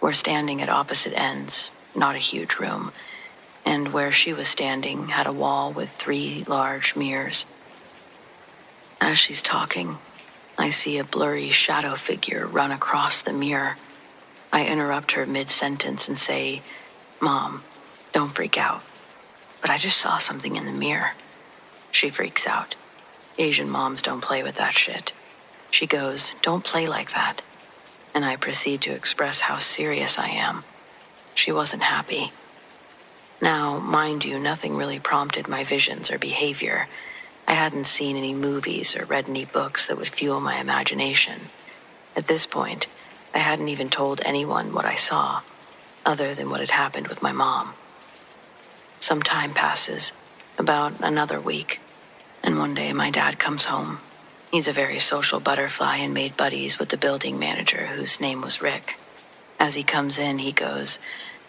We're standing at opposite ends, not a huge room, and where she was standing had a wall with 3 large mirrors. As she's talking, I see a blurry shadow figure run across the mirror. I interrupt her mid-sentence and say, "Mom, don't freak out, but I just saw something in the mirror." She freaks out. Asian moms don't play with that shit. She goes, "Don't play like that." And I proceed to express how serious I am. She wasn't happy. Now, mind you, nothing really prompted my visions or behavior. I hadn't seen any movies or read any books that would fuel my imagination. At this point, I hadn't even told anyone what I saw, other than what had happened with my mom. Some time passes, about another week, and one day my dad comes home. He's a very social butterfly and made buddies with the building manager, whose name was Rick. As he comes in, he goes,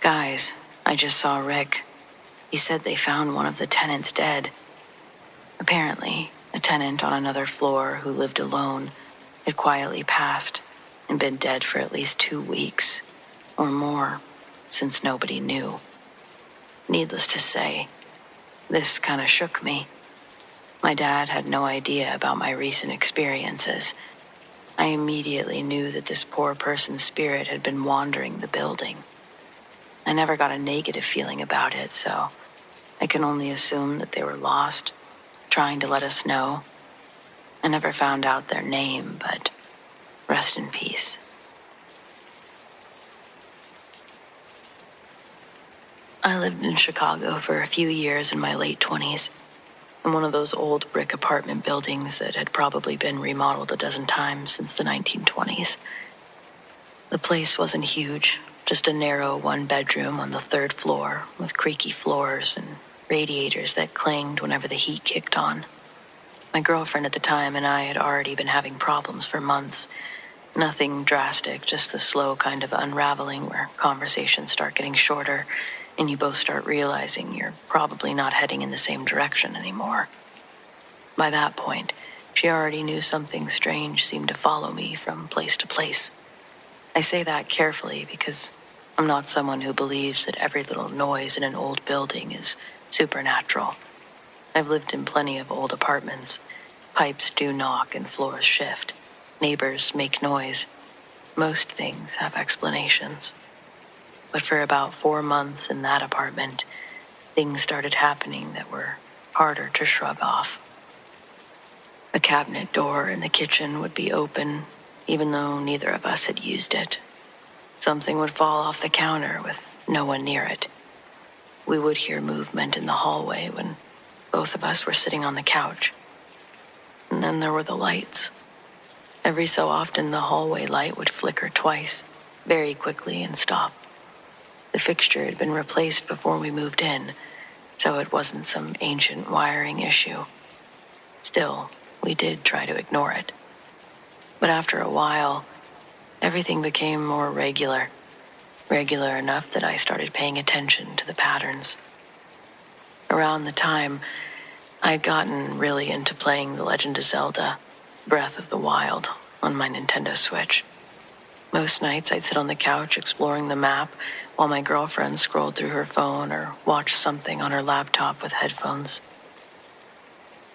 "Guys, I just saw Rick. He said they found one of the tenants dead." Apparently, a tenant on another floor who lived alone had quietly passed and been dead for at least 2 weeks, or more, since nobody knew. Needless to say, this kind of shook me. My dad had no idea about my recent experiences. I immediately knew that this poor person's spirit had been wandering the building. I never got a negative feeling about it, so I can only assume that they were lost, trying to let us know. I never found out their name, but rest in peace. I lived in Chicago for a few years in my late 20s, in one of those old brick apartment buildings that had probably been remodeled a dozen times since the 1920s. The place wasn't huge, just a narrow 1-bedroom on the 3rd floor with creaky floors and radiators that clanged whenever the heat kicked on. My girlfriend at the time and I had already been having problems for months, Nothing drastic, just the slow kind of unraveling where conversations start getting shorter and you both start realizing you're probably not heading in the same direction anymore. By that point, she already knew something strange seemed to follow me from place to place. I say that carefully because I'm not someone who believes that every little noise in an old building is supernatural. I've lived in plenty of old apartments. Pipes do knock and floors shift. Neighbors make noise. Most things have explanations. But for about 4 months in that apartment, things started happening that were harder to shrug off. A cabinet door in the kitchen would be open, even though neither of us had used it. Something would fall off the counter with no one near it. We would hear movement in the hallway when both of us were sitting on the couch. And then there were the lights. Every so often, the hallway light would flicker twice, very quickly, and stop. The fixture had been replaced before we moved in, so it wasn't some ancient wiring issue. Still, we did try to ignore it. But after a while, everything became more regular enough that I started paying attention to the patterns. Around the time, I'd gotten really into playing The Legend of Zelda, Breath of the Wild, on my Nintendo Switch. Most nights I'd sit on the couch exploring the map while my girlfriend scrolled through her phone or watched something on her laptop with headphones.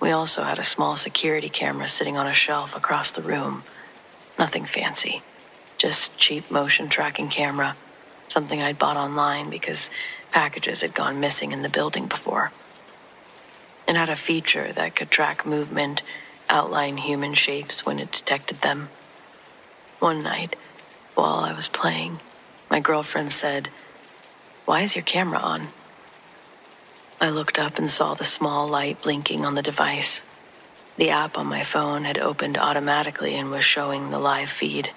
We also had a small security camera sitting on a shelf across the room. Nothing fancy, just cheap motion tracking camera, something I'd bought online because packages had gone missing in the building before. It had a feature that could track movement, outline human shapes when it detected them. One night, while I was playing, my girlfriend said, "Why is your camera on?" I looked up and saw the small light blinking on the device. The app on my phone had opened automatically and was showing the live feed.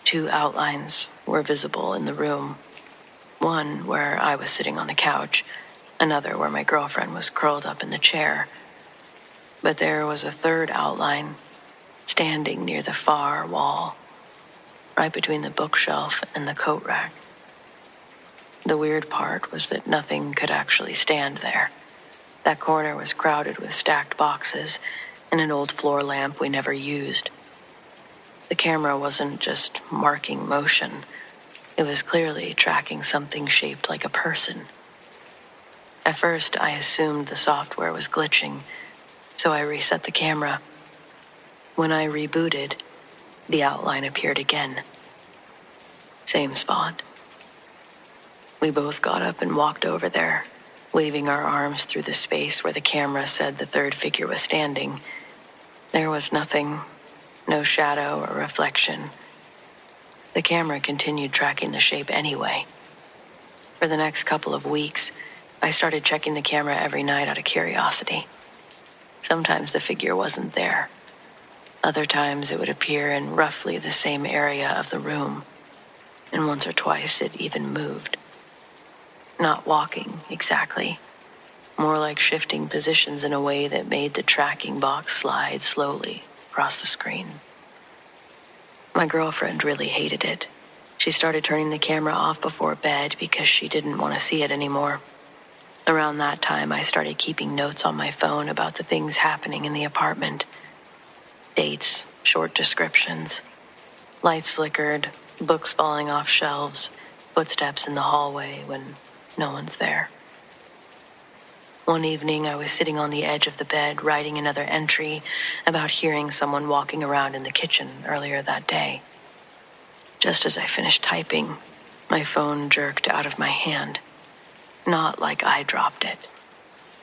2 outlines were visible in the room. One where I was sitting on the couch, another where my girlfriend was curled up in the chair. But there was a third outline, standing near the far wall, right between the bookshelf and the coat rack. The weird part was that nothing could actually stand there. That corner was crowded with stacked boxes and an old floor lamp we never used. The camera wasn't just marking motion. It was clearly tracking something shaped like a person. At first, I assumed the software was glitching, so I reset the camera. When I rebooted, the outline appeared again. Same spot. We both got up and walked over there, waving our arms through the space where the camera said the third figure was standing. There was nothing, no shadow or reflection. The camera continued tracking the shape anyway. For the next couple of weeks, I started checking the camera every night out of curiosity. Sometimes the figure wasn't there. Other times it would appear in roughly the same area of the room, and once or twice it even moved. Not walking, exactly. More like shifting positions in a way that made the tracking box slide slowly across the screen. My girlfriend really hated it. She started turning the camera off before bed because she didn't want to see it anymore. Around that time, I started keeping notes on my phone about the things happening in the apartment. Dates, short descriptions. Lights flickered, books falling off shelves, footsteps in the hallway when no one's there. One evening, I was sitting on the edge of the bed writing another entry about hearing someone walking around in the kitchen earlier that day. Just as I finished typing, my phone jerked out of my hand. Not like I dropped it.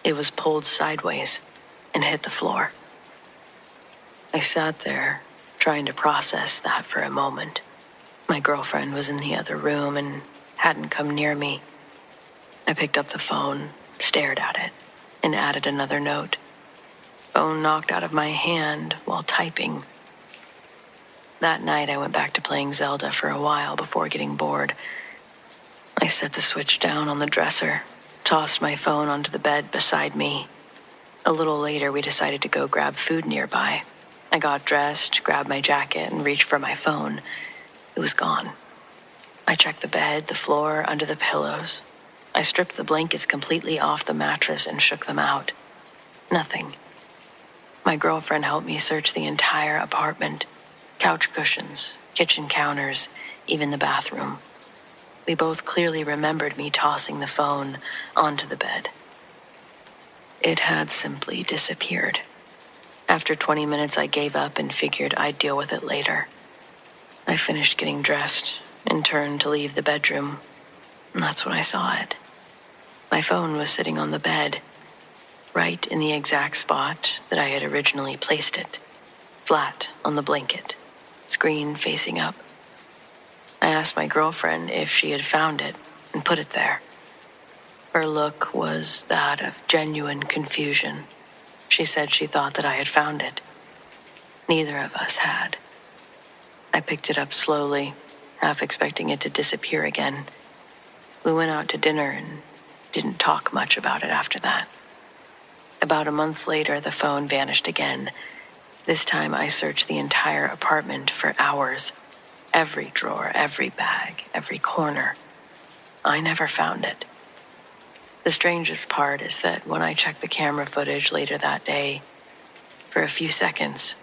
It was pulled sideways and hit the floor. I sat there, trying to process that for a moment. My girlfriend was in the other room and hadn't come near me. I picked up the phone, stared at it, and added another note. Phone knocked out of my hand while typing. That night I went back to playing Zelda for a while before getting bored. I set the Switch down on the dresser, tossed my phone onto the bed beside me. A little later we decided to go grab food nearby. I got dressed, grabbed my jacket, and reached for my phone. It was gone. I checked the bed, the floor, under the pillows. I stripped the blankets completely off the mattress and shook them out. Nothing. My girlfriend helped me search the entire apartment. Couch cushions, kitchen counters, even the bathroom. We both clearly remembered me tossing the phone onto the bed. It had simply disappeared. After 20 minutes, I gave up and figured I'd deal with it later. I finished getting dressed and turned to leave the bedroom, and that's when I saw it. My phone was sitting on the bed, right in the exact spot that I had originally placed it, flat on the blanket, screen facing up. I asked my girlfriend if she had found it and put it there. Her look was that of genuine confusion. She said she thought that I had found it. Neither of us had. I picked it up slowly, half expecting it to disappear again. We went out to dinner and didn't talk much about it after that. About a month later, the phone vanished again. This time I searched the entire apartment for hours. Every drawer, every bag, every corner. I never found it. The strangest part is that when I checked the camera footage later that day, for a few seconds,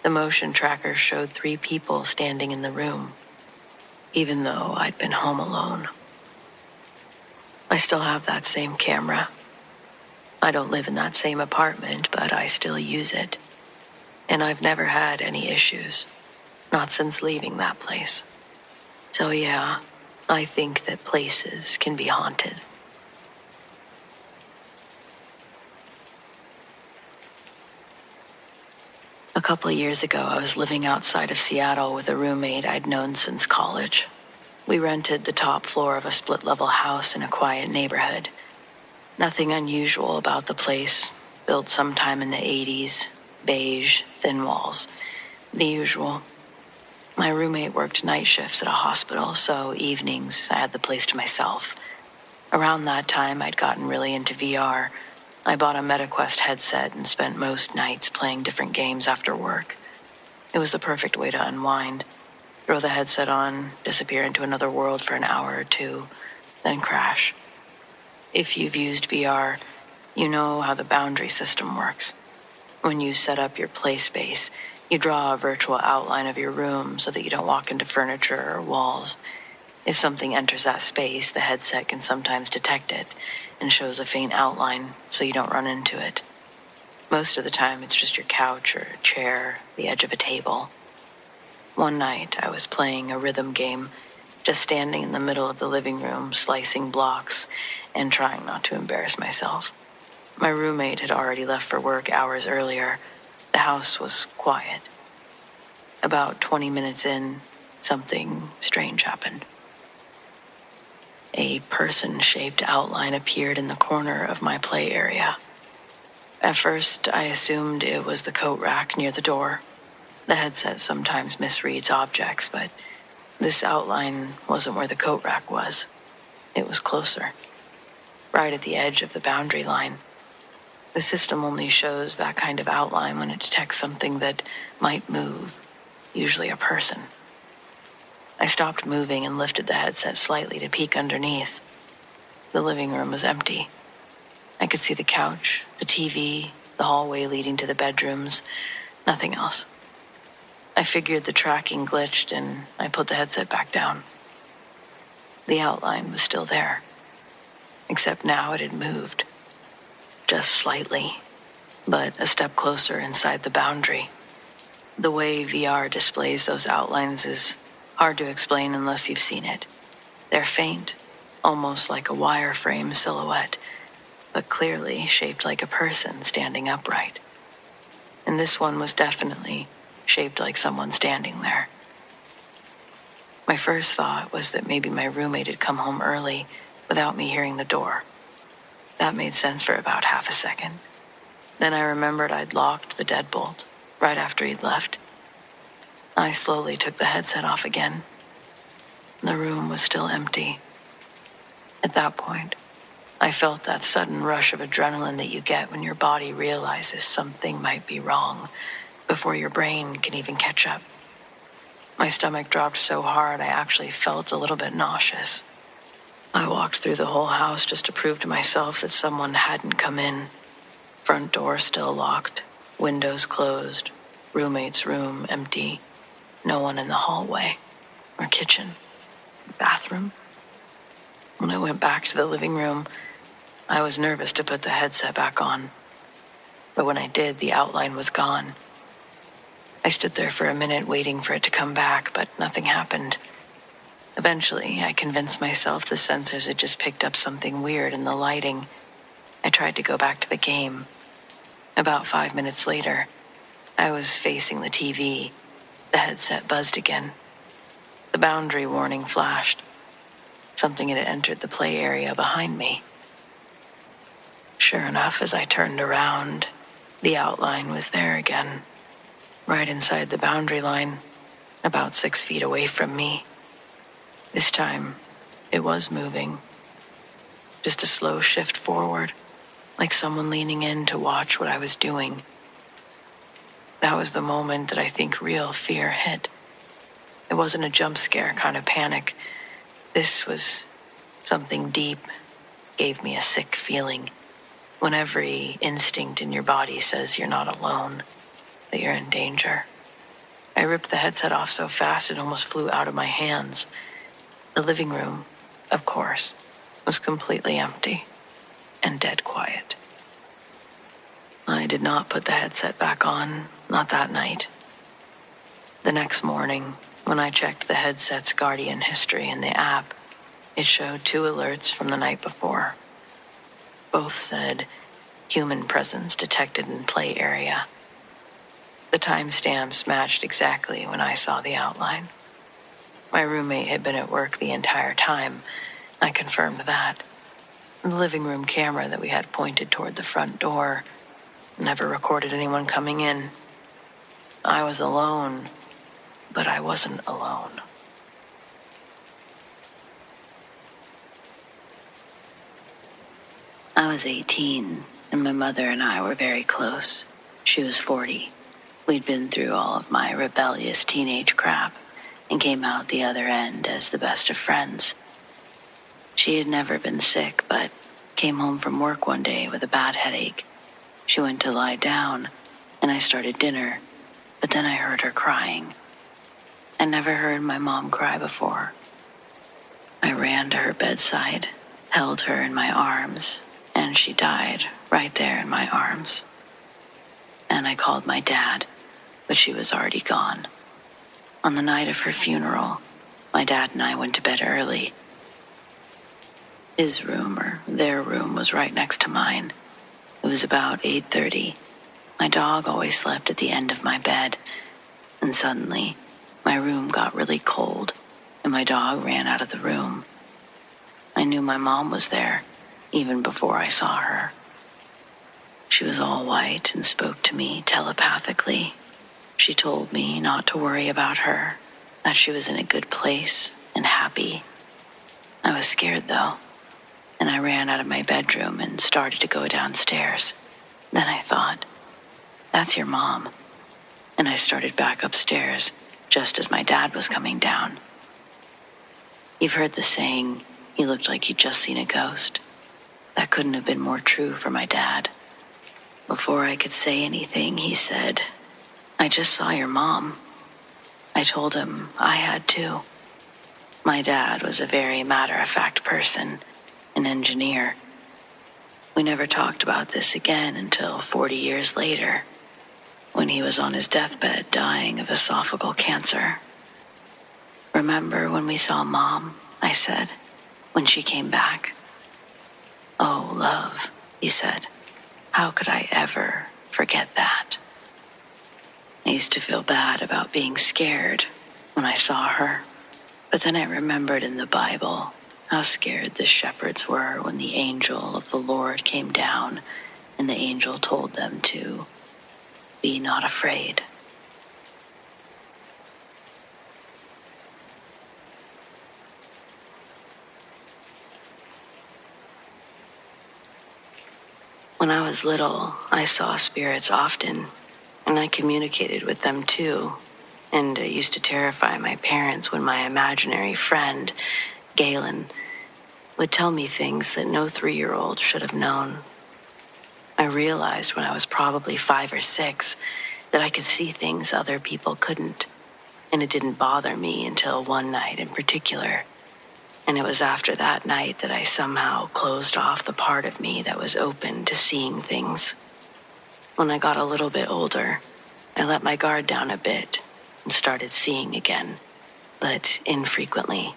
the motion tracker showed 3 people standing in the room, even though I'd been home alone. I still have that same camera. I don't live in that same apartment, but I still use it. And I've never had any issues, not since leaving that place. So yeah, I think that places can be haunted. A couple of years ago, I was living outside of Seattle with a roommate I'd known since college. We rented the top floor of a split-level house in a quiet neighborhood. Nothing unusual about the place, built sometime in the 80s, beige, thin walls. The usual. My roommate worked night shifts at a hospital, so evenings I had the place to myself. Around that time, I'd gotten really into VR. I bought a MetaQuest headset and spent most nights playing different games after work. It was the perfect way to unwind. Throw the headset on, disappear into another world for an hour or two, then crash. If you've used VR, you know how the boundary system works. When you set up your play space, you draw a virtual outline of your room so that you don't walk into furniture or walls. If something enters that space, the headset can sometimes detect it and shows a faint outline so you don't run into it. Most of the time, it's just your couch or a chair, the edge of a table. One night, I was playing a rhythm game, just standing in the middle of the living room, slicing blocks and trying not to embarrass myself. My roommate had already left for work hours earlier. The house was quiet. About 20 minutes in, something strange happened. A person-shaped outline appeared in the corner of my play area. At first, I assumed it was the coat rack near the door. The headset sometimes misreads objects, but this outline wasn't where the coat rack was. It was closer, right at the edge of the boundary line. The system only shows that kind of outline when it detects something that might move, usually a person. I stopped moving and lifted the headset slightly to peek underneath. The living room was empty. I could see the couch, the TV, the hallway leading to the bedrooms, nothing else. I figured the tracking glitched and I put the headset back down. The outline was still there, except now it had moved. Just slightly, but a step closer inside the boundary. The way VR displays those outlines is hard to explain unless you've seen it. They're faint, almost like a wireframe silhouette, but clearly shaped like a person standing upright. And this one was definitely shaped like someone standing there. My first thought was that maybe my roommate had come home early without me hearing the door. That made sense for about half a second. Then I remembered I'd locked the deadbolt right after he'd left. I slowly took the headset off again. The room was still empty. At that point, I felt that sudden rush of adrenaline that you get when your body realizes something might be wrong. before your brain can even catch up. My stomach dropped so hard I actually felt a little bit nauseous. I walked through the whole house just to prove to myself that someone hadn't come in. Front door still locked, windows closed, roommate's room empty, no one in the hallway or kitchen, bathroom. When I went back to the living room, I was nervous to put the headset back on. But when I did, the outline was gone. I stood there for a minute waiting for it to come back, but nothing happened. Eventually, I convinced myself the sensors had just picked up something weird in the lighting. I tried to go back to the game. About 5 minutes later, I was facing the TV. The headset buzzed again. The boundary warning flashed. Something had entered the play area behind me. Sure enough, as I turned around, the outline was there again, right inside the boundary line, about 6 feet away from me. This time, it was moving. Just a slow shift forward, like someone leaning in to watch what I was doing. That was the moment that I think real fear hit. It wasn't a jump scare kind of panic. This was something deep, gave me a sick feeling. When every instinct in your body says you're not alone, that you're in danger. I ripped the headset off so fast it almost flew out of my hands. The living room, of course, was completely empty and dead quiet. I did not put the headset back on, not that night. The next morning, when I checked the headset's Guardian history in the app, it showed 2 alerts from the night before. Both said, human presence detected in play area. The timestamps matched exactly when I saw the outline. My roommate had been at work the entire time. I confirmed that. The living room camera that we had pointed toward the front door never recorded anyone coming in. I was alone, but I wasn't alone. I was 18, and my mother and I were very close. She was 40. We'd been through all of my rebellious teenage crap and came out the other end as the best of friends. She had never been sick, but came home from work one day with a bad headache. She went to lie down, and I started dinner, but then I heard her crying. I never heard my mom cry before. I ran to her bedside, held her in my arms, and she died right there in my arms. And I called my dad, but she was already gone. On the night of her funeral, my dad and I went to bed early. His room, or their room, was right next to mine. It was about 8:30. My dog always slept at the end of my bed, and suddenly, my room got really cold, and my dog ran out of the room. I knew my mom was there, even before I saw her. She was all white and spoke to me telepathically. She told me not to worry about her, that she was in a good place and happy. I was scared, though, and I ran out of my bedroom and started to go downstairs. Then I thought, that's your mom. And I started back upstairs just as my dad was coming down. You've heard the saying, he looked like he'd just seen a ghost. That couldn't have been more true for my dad. Before I could say anything, he said, I just saw your mom. I told him I had too. My dad was a very matter-of-fact person, an engineer. We never talked about this again until 40 years later, when he was on his deathbed dying of esophageal cancer. Remember when we saw Mom, I said, when she came back? Oh, love, he said. How could I ever forget that? I used to feel bad about being scared when I saw her, but then I remembered in the Bible how scared the shepherds were when the angel of the Lord came down and the angel told them to be not afraid. When I was little, I saw spirits often, and And I communicated with them too. And it used to terrify my parents when my imaginary friend, Galen, would tell me things that no 3-year-old should have known. I realized when I was probably 5 or 6 that I could see things other people couldn't. And it didn't bother me until one night in particular. And it was after that night that I somehow closed off the part of me that was open to seeing things. When I got a little bit older, I let my guard down a bit and started seeing again, but infrequently.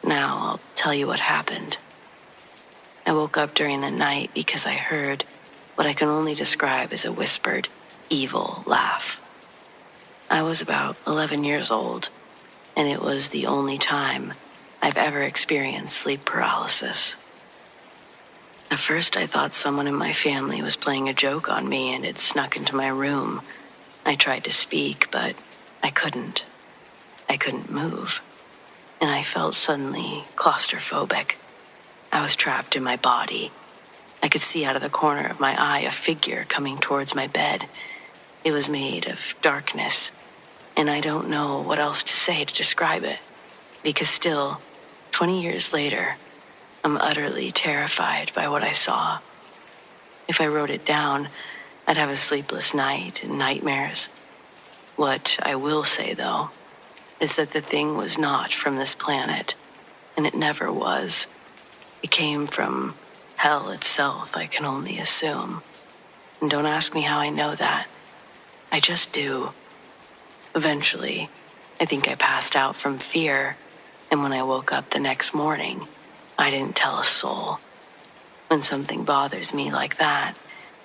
Now I'll tell you what happened. I woke up during the night because I heard what I can only describe as a whispered, evil laugh. I was about 11 years old, and it was the only time I've ever experienced sleep paralysis. At first, I thought someone in my family was playing a joke on me and had snuck into my room. I tried to speak, but I couldn't. I couldn't move, and I felt suddenly claustrophobic. I was trapped in my body. I could see out of the corner of my eye a figure coming towards my bed. It was made of darkness, and I don't know what else to say to describe it, because still, 20 years later, I'm utterly terrified by what I saw. If I wrote it down, I'd have a sleepless night and nightmares. What I will say, though, is that the thing was not from this planet, and it never was. It came from hell itself, I can only assume. And don't ask me how I know that. I just do. Eventually, I think I passed out from fear, and when I woke up the next morning, I didn't tell a soul. When something bothers me like that,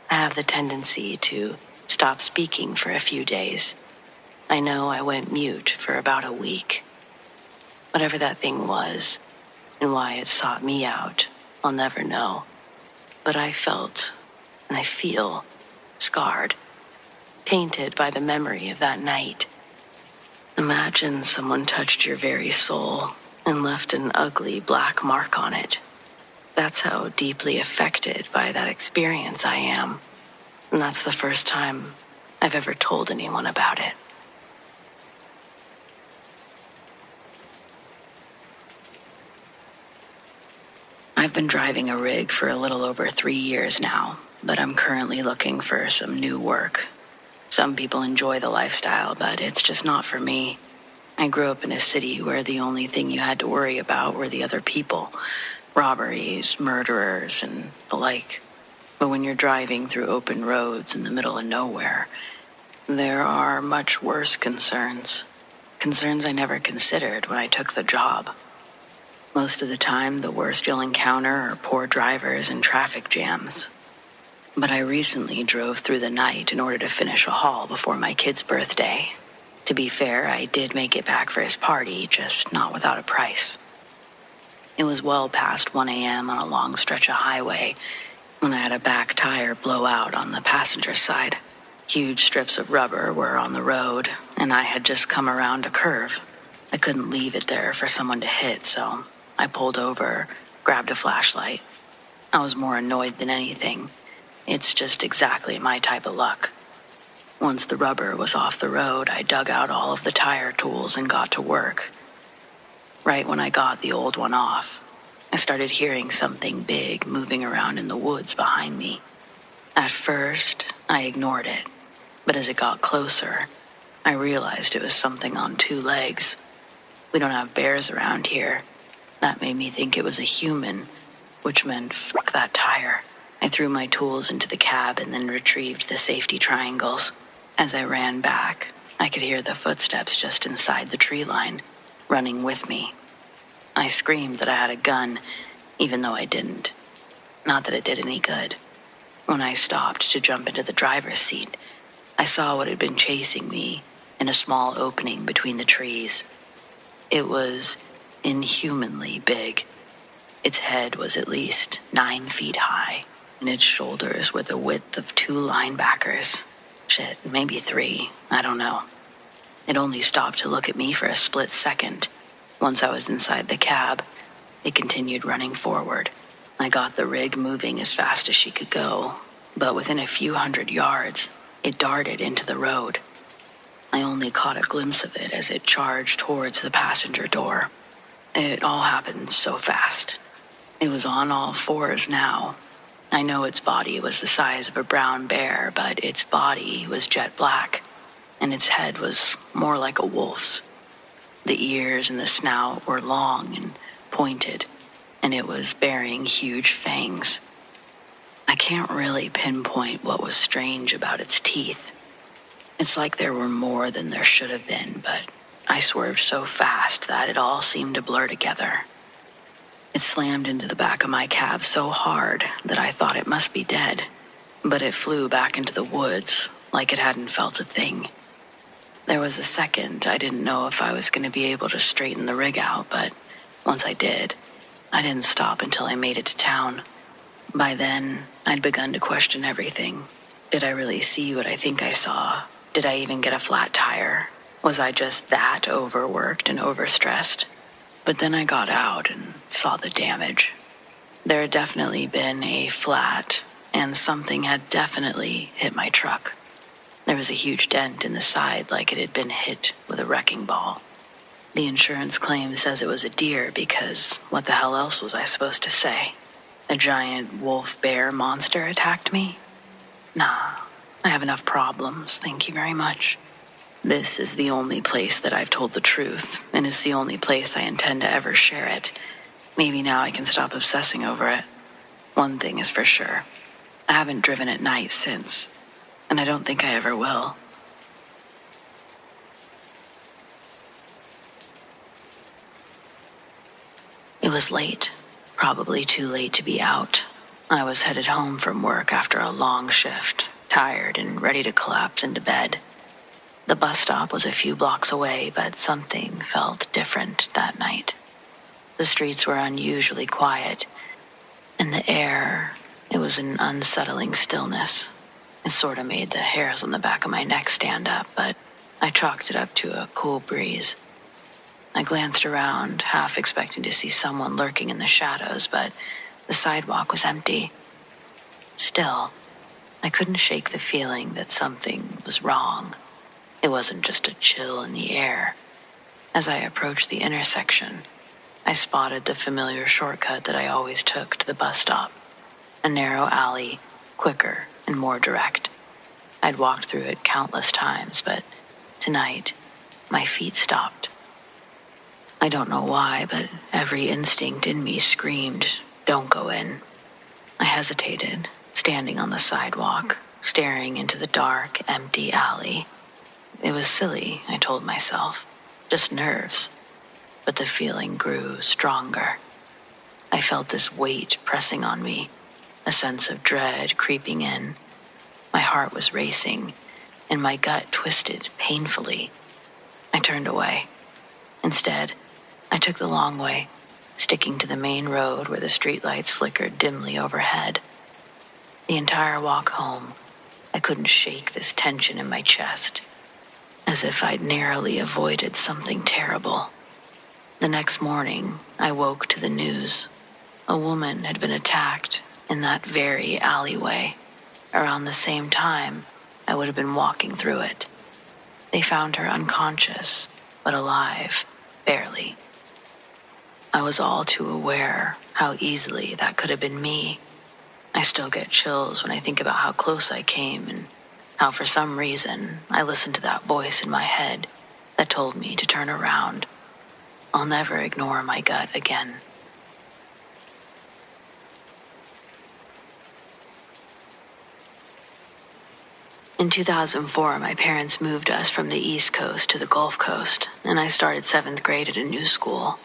I have the tendency to stop speaking for a few days. I know I went mute for about a week. Whatever that thing was, and why it sought me out, I'll never know. But I felt, and I feel, scarred, tainted by the memory of that night. Imagine someone touched your very soul and left an ugly black mark on it. That's how deeply affected by that experience I am. And that's the first time I've ever told anyone about it. I've been driving a rig for a little over 3 years now, but I'm currently looking for some new work. Some people enjoy the lifestyle, but it's just not for me. I grew up in a city where the only thing you had to worry about were the other people, robberies, murderers, and the like. But when you're driving through open roads in the middle of nowhere, there are much worse concerns. Concerns I never considered when I took the job. Most of the time, the worst you'll encounter are poor drivers and traffic jams. But I recently drove through the night in order to finish a haul before my kid's birthday. To be fair, I did make it back for his party, just not without a price. It was well past 1 a.m. on a long stretch of highway when I had a back tire blow out on the passenger side. Huge strips of rubber were on the road, and I had just come around a curve. I couldn't leave it there for someone to hit, so I pulled over, grabbed a flashlight. I was more annoyed than anything. It's just exactly my type of luck. Once the rubber was off the road, I dug out all of the tire tools and got to work. Right when I got the old one off, I started hearing something big moving around in the woods behind me. At first, I ignored it, but as it got closer, I realized it was something on 2 legs. We don't have bears around here. That made me think it was a human, which meant fuck that tire. I threw my tools into the cab and then retrieved the safety triangles. As I ran back, I could hear the footsteps just inside the tree line, running with me. I screamed that I had a gun, even though I didn't. Not that it did any good. When I stopped to jump into the driver's seat, I saw what had been chasing me in a small opening between the trees. It was inhumanly big. Its head was at least 9 feet high, and its shoulders were the width of 2 linebackers. Shit, maybe 3, I don't know. It only stopped to look at me for a split second. Once I was inside the cab, it continued running forward. I got the rig moving as fast as she could go, but within a few hundred yards, It darted into the road. I only caught a glimpse of it as it charged towards the passenger door. It all happened so fast. It was on all fours now. I know its body was the size of a brown bear, but its body was jet black, and its head was more like a wolf's. The ears and the snout were long and pointed, and it was bearing huge fangs. I can't really pinpoint what was strange about its teeth. It's like there were more than there should have been, but I swerved so fast that it all seemed to blur together. It slammed into the back of my cab so hard that I thought it must be dead, but it flew back into the woods like it hadn't felt a thing. There was a second I didn't know if I was going to be able to straighten the rig out, but once I did, I didn't stop until I made it to town. By then, I'd begun to question everything. Did I really see what I think I saw? Did I even get a flat tire? Was I just that overworked and overstressed? But then I got out and saw the damage. There had definitely been a flat, and something had definitely hit my truck. There was a huge dent in the side like it had been hit with a wrecking ball. The insurance claim says it was a deer because what the hell else was I supposed to say? A giant wolf-bear monster attacked me? Nah, I have enough problems, thank you very much. This is the only place that I've told the truth, and it's the only place I intend to ever share it. Maybe now I can stop obsessing over it. One thing is for sure. I haven't driven at night since, and I don't think I ever will. It was late, probably too late to be out. I was headed home from work after a long shift, tired and ready to collapse into bed. The bus stop was a few blocks away, but something felt different that night. The streets were unusually quiet, and the air, it was an unsettling stillness. It sort of made the hairs on the back of my neck stand up, but I chalked it up to a cool breeze. I glanced around, half expecting to see someone lurking in the shadows, but the sidewalk was empty. Still, I couldn't shake the feeling that something was wrong. It wasn't just a chill in the air. As I approached the intersection, I spotted the familiar shortcut that I always took to the bus stop. A narrow alley, quicker and more direct. I'd walked through it countless times, but tonight, my feet stopped. I don't know why, but every instinct in me screamed, "Don't go in." I hesitated, standing on the sidewalk, staring into the dark, empty alley. It was silly, I told myself, just nerves. But the feeling grew stronger. I felt this weight pressing on me, a sense of dread creeping in. My heart was racing, and my gut twisted painfully. I turned away. Instead, I took the long way, sticking to the main road where the streetlights flickered dimly overhead. The entire walk home, I couldn't shake this tension in my chest, as if I'd narrowly avoided something terrible. The next morning, I woke to the news. A woman had been attacked in that very alleyway. Around the same time, I would have been walking through it. They found her unconscious, but alive, barely. I was all too aware how easily that could have been me. I still get chills when I think about how close I came and how for some reason I listened to that voice in my head that told me to turn around. I'll never ignore my gut again. In 2004, my parents moved us from the East Coast to the Gulf Coast, and I started 7th grade at a new school.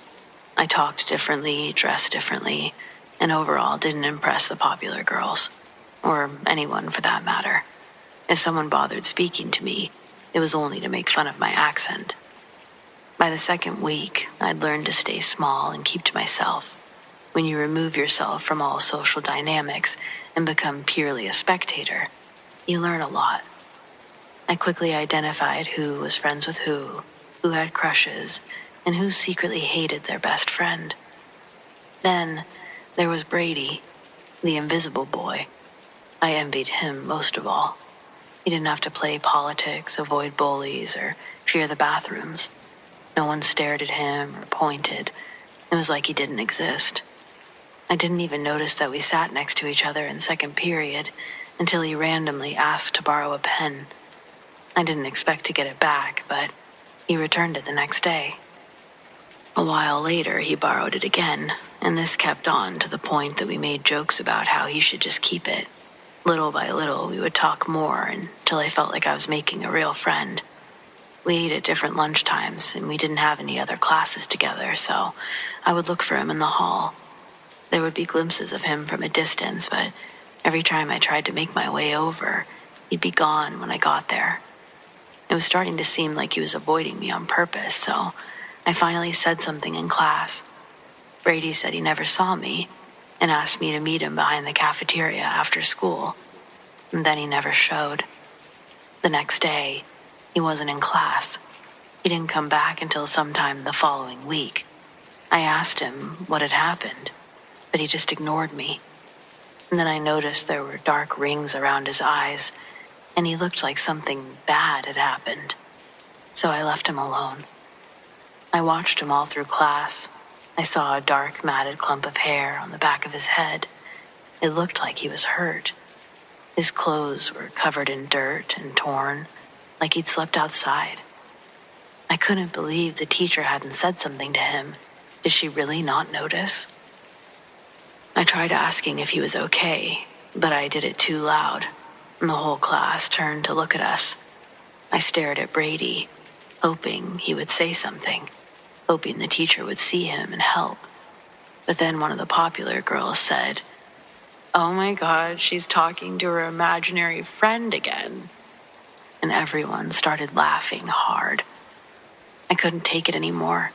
I talked differently, dressed differently, and overall didn't impress the popular girls, or anyone for that matter. If someone bothered speaking to me, it was only to make fun of my accent. By the second week, I'd learned to stay small and keep to myself. When you remove yourself from all social dynamics and become purely a spectator, you learn a lot. I quickly identified who was friends with who had crushes, and who secretly hated their best friend. Then there was Brady, the invisible boy. I envied him most of all. He didn't have to play politics, avoid bullies, or fear the bathrooms. No one stared at him or pointed. It was like he didn't exist. I didn't even notice that we sat next to each other in second period until he randomly asked to borrow a pen. I didn't expect to get it back, but he returned it the next day. A while later, he borrowed it again, and this kept on to the point that we made jokes about how he should just keep it. Little by little, we would talk more until I felt like I was making a real friend. We ate at different lunchtimes, and we didn't have any other classes together, so I would look for him in the hall. There would be glimpses of him from a distance, but every time I tried to make my way over, he'd be gone when I got there. It was starting to seem like he was avoiding me on purpose, so I finally said something in class. Brady said he never saw me and asked me to meet him behind the cafeteria after school, and then he never showed. The next day, he wasn't in class. He didn't come back until sometime the following week. I asked him what had happened, but he just ignored me. And then I noticed there were dark rings around his eyes, and he looked like something bad had happened. So I left him alone. I watched him all through class. I saw a dark, matted clump of hair on the back of his head. It looked like he was hurt. His clothes were covered in dirt and torn, like he'd slept outside. I couldn't believe the teacher hadn't said something to him. Did she really not notice? I tried asking if he was okay, but I did it too loud, and the whole class turned to look at us. I stared at Brady, hoping he would say something, hoping the teacher would see him and help. But then one of the popular girls said, "Oh my God, she's talking to her imaginary friend again." And everyone started laughing hard. I couldn't take it anymore.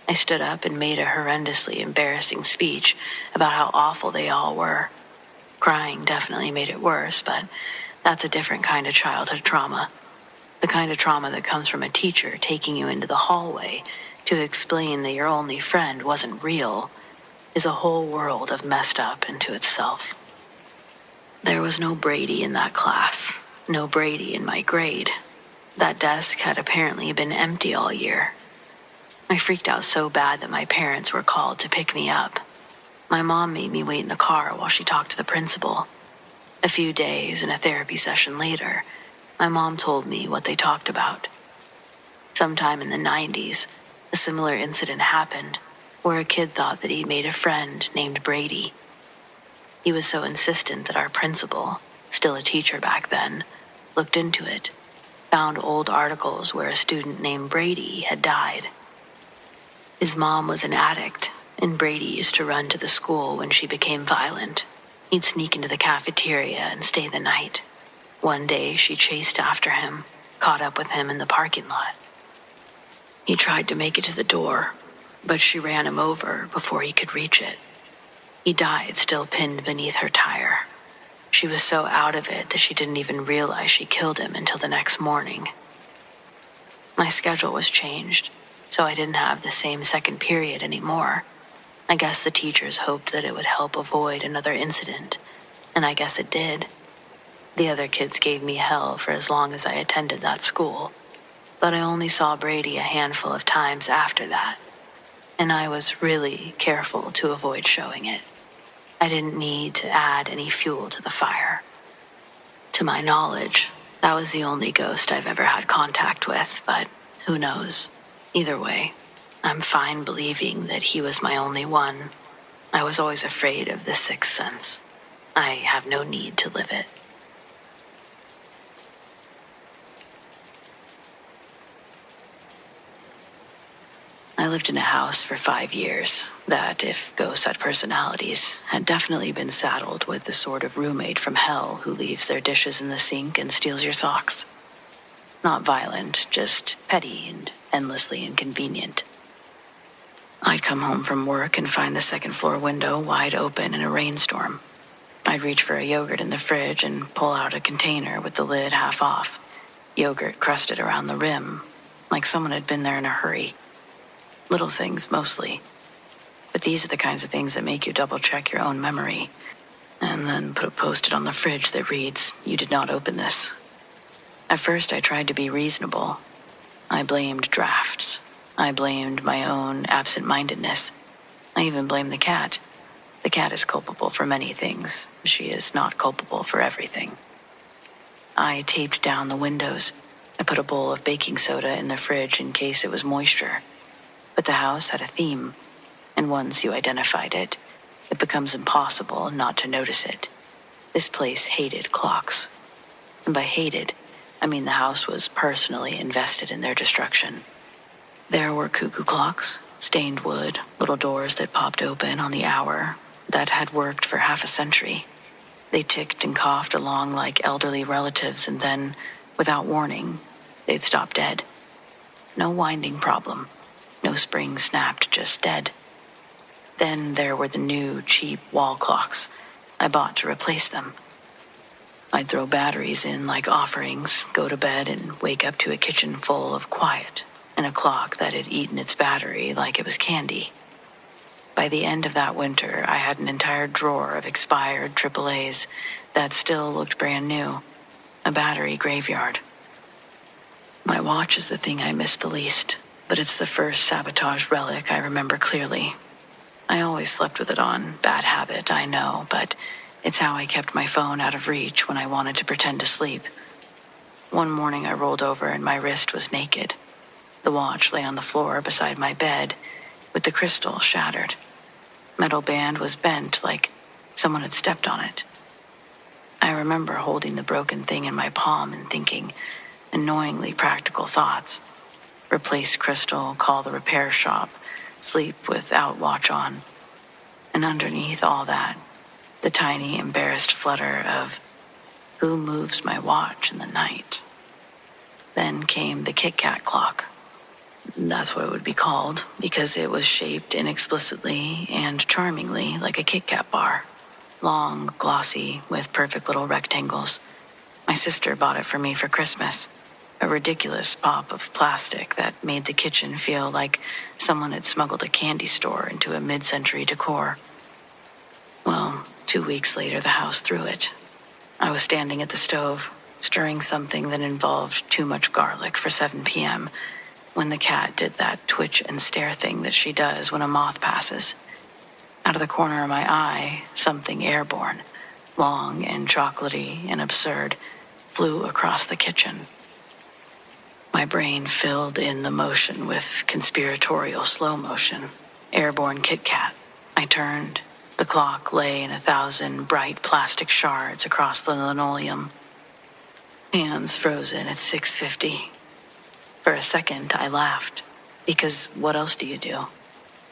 I stood up and made a horrendously embarrassing speech about how awful they all were. Crying definitely made it worse, but that's a different kind of childhood trauma. The kind of trauma that comes from a teacher taking you into the hallway to explain that your only friend wasn't real is a whole world of messed up into itself. There was no Brady in that class, no Brady in my grade. That desk had apparently been empty all year. I freaked out so bad that my parents were called to pick me up. My mom made me wait in the car while she talked to the principal. A few days and a therapy session later, my mom told me what they talked about. Sometime in the 90s, a similar incident happened where a kid thought that he'd made a friend named Brady. He was so insistent that our principal, still a teacher back then, looked into it, found old articles where a student named Brady had died. His mom was an addict, and Brady used to run to the school when she became violent. He'd sneak into the cafeteria and stay the night. One day, she chased after him, caught up with him in the parking lot. He tried to make it to the door, but she ran him over before he could reach it. He died still pinned beneath her tire. She was so out of it that she didn't even realize she killed him until the next morning. My schedule was changed, so I didn't have the same second period anymore. I guess the teachers hoped that it would help avoid another incident, and I guess it did. The other kids gave me hell for as long as I attended that school, but I only saw Brady a handful of times after that, and I was really careful to avoid showing it. I didn't need to add any fuel to the fire. To my knowledge, that was the only ghost I've ever had contact with, but who knows? Either way, I'm fine believing that he was my only one. I was always afraid of the sixth sense. I have no need to live it. I lived in a house for 5 years that, if ghosts had personalities, had definitely been saddled with the sort of roommate from hell who leaves their dishes in the sink and steals your socks. Not violent, just petty and endlessly inconvenient. I'd come home from work and find the second floor window wide open in a rainstorm. I'd reach for a yogurt in the fridge and pull out a container with the lid half off, yogurt crusted around the rim, like someone had been there in a hurry. Little things, mostly. But these are the kinds of things that make you double-check your own memory, and then put a post-it on the fridge that reads, "You did not open this." At first, I tried to be reasonable. I blamed drafts. I blamed my own absent-mindedness. I even blamed the cat. The cat is culpable for many things. She is not culpable for everything. I taped down the windows. I put a bowl of baking soda in the fridge in case it was moisture. But the house had a theme, and once you identified it, it becomes impossible not to notice it. This place hated clocks. And by hated, I mean the house was personally invested in their destruction. There were cuckoo clocks, stained wood, little doors that popped open on the hour, that had worked for half a century. They ticked and coughed along like elderly relatives, and then, without warning, they'd stop dead. No winding problem. No spring snapped, just dead. Then there were the new, cheap wall clocks I bought to replace them. I'd throw batteries in like offerings, go to bed, and wake up to a kitchen full of quiet and a clock that had eaten its battery like it was candy. By the end of that winter, I had an entire drawer of expired AAAs that still looked brand new. A battery graveyard. My watch is the thing I miss the least, but it's the first sabotage relic I remember clearly. I always slept with it on, bad habit, I know, but it's how I kept my phone out of reach when I wanted to pretend to sleep. One morning I rolled over and my wrist was naked. The watch lay on the floor beside my bed, with the crystal shattered. Metal band was bent like someone had stepped on it. I remember holding the broken thing in my palm and thinking annoyingly practical thoughts. Replace crystal, call the repair shop, sleep without watch on. And underneath all that, the tiny, embarrassed flutter of who moves my watch in the night. Then came the Kit Kat clock. That's what it would be called, because it was shaped inexplicitly and charmingly like a Kit Kat bar. Long, glossy, with perfect little rectangles. My sister bought it for me for Christmas. A ridiculous pop of plastic that made the kitchen feel like someone had smuggled a candy store into a mid-century decor. Well, 2 weeks later, the house threw it. I was standing at the stove, stirring something that involved too much garlic for 7 p.m., when the cat did that twitch and stare thing that she does when a moth passes. Out of the corner of my eye, something airborne, long and chocolatey and absurd, flew across the kitchen. My brain filled in the motion with conspiratorial slow motion. Airborne Kit Kat. I turned. The clock lay in 1,000 bright plastic shards across the linoleum. Hands frozen at 6:50. For a second, I laughed, because what else do you do?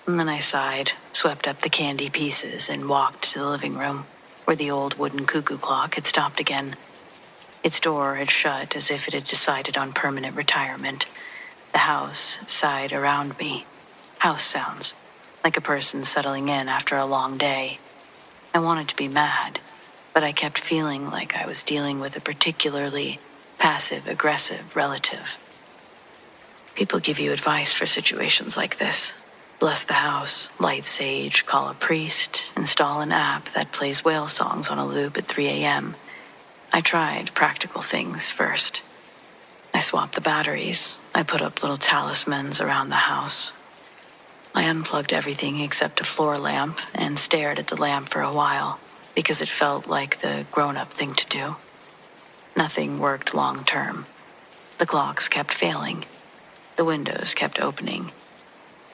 And then I sighed, swept up the candy pieces, and walked to the living room, where the old wooden cuckoo clock had stopped again. Its door had shut as if it had decided on permanent retirement. The house sighed around me. House sounds, like a person settling in after a long day. I wanted to be mad, but I kept feeling like I was dealing with a particularly passive-aggressive relative. People give you advice for situations like this. Bless the house, light sage, call a priest, install an app that plays whale songs on a loop at 3 a.m. I tried practical things first. I swapped the batteries. I put up little talismans around the house. I unplugged everything except a floor lamp and stared at the lamp for a while because it felt like the grown-up thing to do. Nothing worked long-term. The clocks kept failing. The windows kept opening.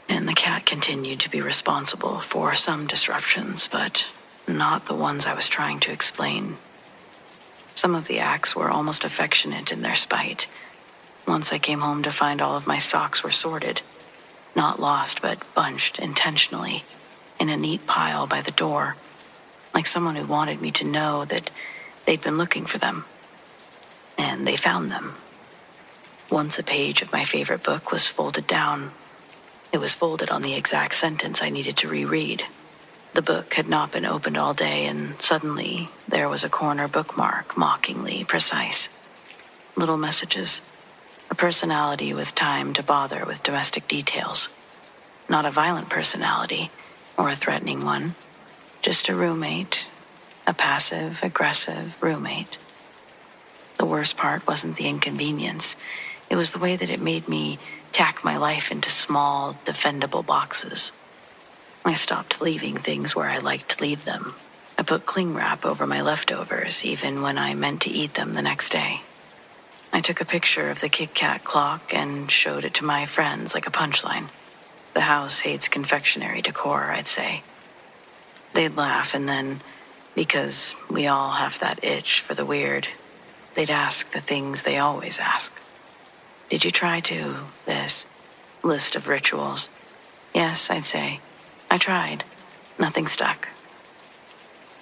And the cat continued to be responsible for some disruptions, but not the ones I was trying to explain. Some of the acts were almost affectionate in their spite. Once I came home to find all of my socks were sorted. Not lost, but bunched intentionally, in a neat pile by the door, like someone who wanted me to know that they'd been looking for them. And they found them. Once a page of my favorite book was folded down. It was folded on the exact sentence I needed to reread. The book had not been opened all day, and suddenly there was a corner bookmark, mockingly precise. Little messages. A personality with time to bother with domestic details. Not a violent personality, or a threatening one. Just a roommate. A passive-aggressive roommate. The worst part wasn't the inconvenience. It was the way that it made me tack my life into small, defendable boxes. I stopped leaving things where I liked to leave them. I put cling wrap over my leftovers, even when I meant to eat them the next day. I took a picture of the Kit Kat clock and showed it to my friends like a punchline. The house hates confectionery decor, I'd say. They'd laugh, and then, because we all have that itch for the weird, they'd ask the things they always ask. Did you try this list of rituals? Yes, I'd say. I tried. Nothing stuck.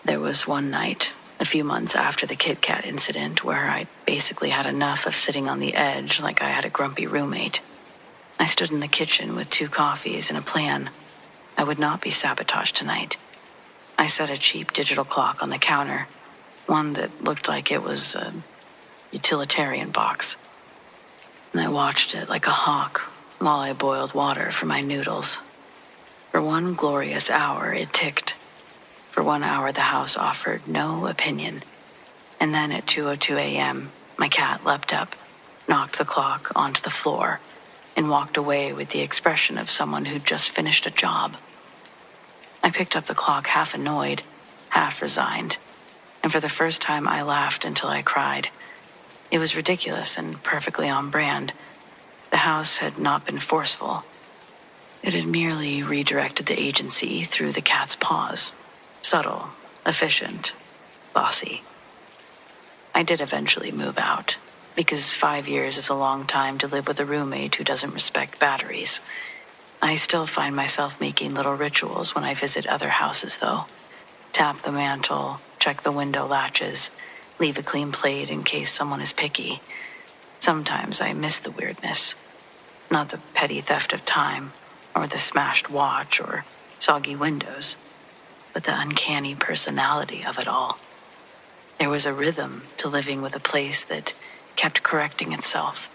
There was one night, a few months after the Kit Kat incident, where I basically had enough of sitting on the edge like I had a grumpy roommate. I stood in the kitchen with 2 coffees and a plan. I would not be sabotaged tonight. I set a cheap digital clock on the counter, one that looked like it was a utilitarian box. And I watched it like a hawk while I boiled water for my noodles. For 1 glorious hour, it ticked. For 1 hour, the house offered no opinion. And then at 2:02 a.m., my cat leapt up, knocked the clock onto the floor, and walked away with the expression of someone who'd just finished a job. I picked up the clock half annoyed, half resigned, and for the first time I laughed until I cried. It was ridiculous and perfectly on brand. The house had not been forceful. It had merely redirected the agency through the cat's paws. Subtle, efficient, bossy. I did eventually move out, because 5 years is a long time to live with a roommate who doesn't respect batteries. I still find myself making little rituals when I visit other houses, though. Tap the mantle, check the window latches, leave a clean plate in case someone is picky. Sometimes I miss the weirdness. Not the petty theft of time, or the smashed watch, or soggy windows, but the uncanny personality of it all. There was a rhythm to living with a place that kept correcting itself,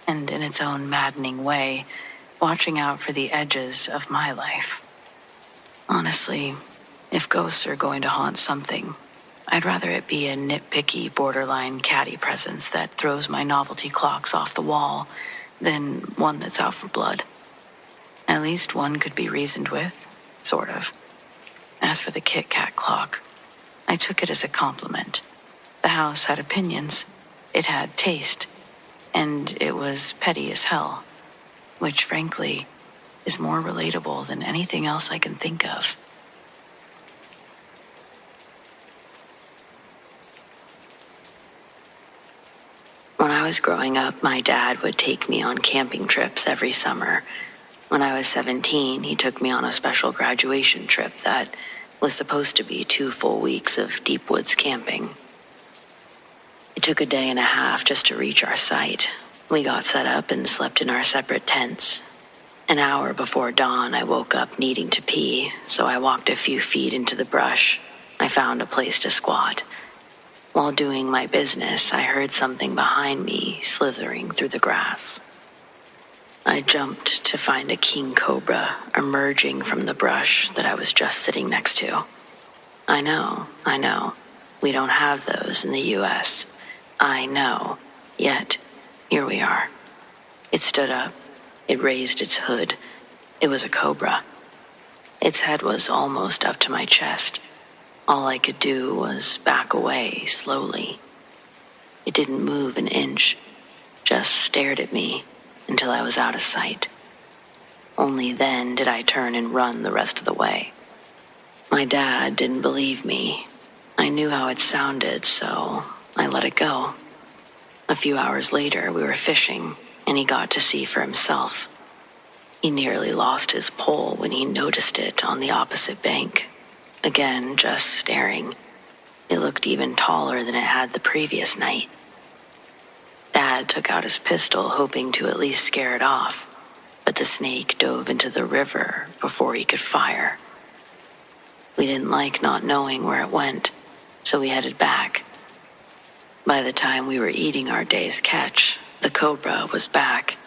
and in its own maddening way, watching out for the edges of my life. Honestly, if ghosts are going to haunt something, I'd rather it be a nitpicky, borderline catty presence that throws my novelty clocks off the wall than one that's out for blood. At least one could be reasoned with, sort of. As for the Kit Kat clock, I took it as a compliment. The house had opinions, it had taste, and it was petty as hell, which frankly is more relatable than anything else I can think of. When I was growing up, my dad would take me on camping trips every summer. When I was 17, he took me on a special graduation trip that was supposed to be 2 full weeks of deep woods camping. It took a day and a half just to reach our site. We got set up and slept in our separate tents. An hour before dawn, I woke up needing to pee, so I walked a few feet into the brush. I found a place to squat. While doing my business, I heard something behind me slithering through the grass. I jumped to find a king cobra emerging from the brush that I was just sitting next to. I know. We don't have those in the U.S. I know. Yet, here we are. It stood up. It raised its hood. It was a cobra. Its head was almost up to my chest. All I could do was back away slowly. It didn't move an inch, just stared at me until I was out of sight. Only then did I turn and run the rest of the way. My dad didn't believe me. I knew how it sounded, so I let it go. A few hours later, we were fishing, and he got to see for himself. He nearly lost his pole when he noticed it on the opposite bank. Again, just staring. It looked even taller than it had the previous night. Dad took out his pistol, hoping to at least scare it off, but the snake dove into the river before he could fire. We didn't like not knowing where it went, so we headed back. By the time we were eating our day's catch, the cobra was back.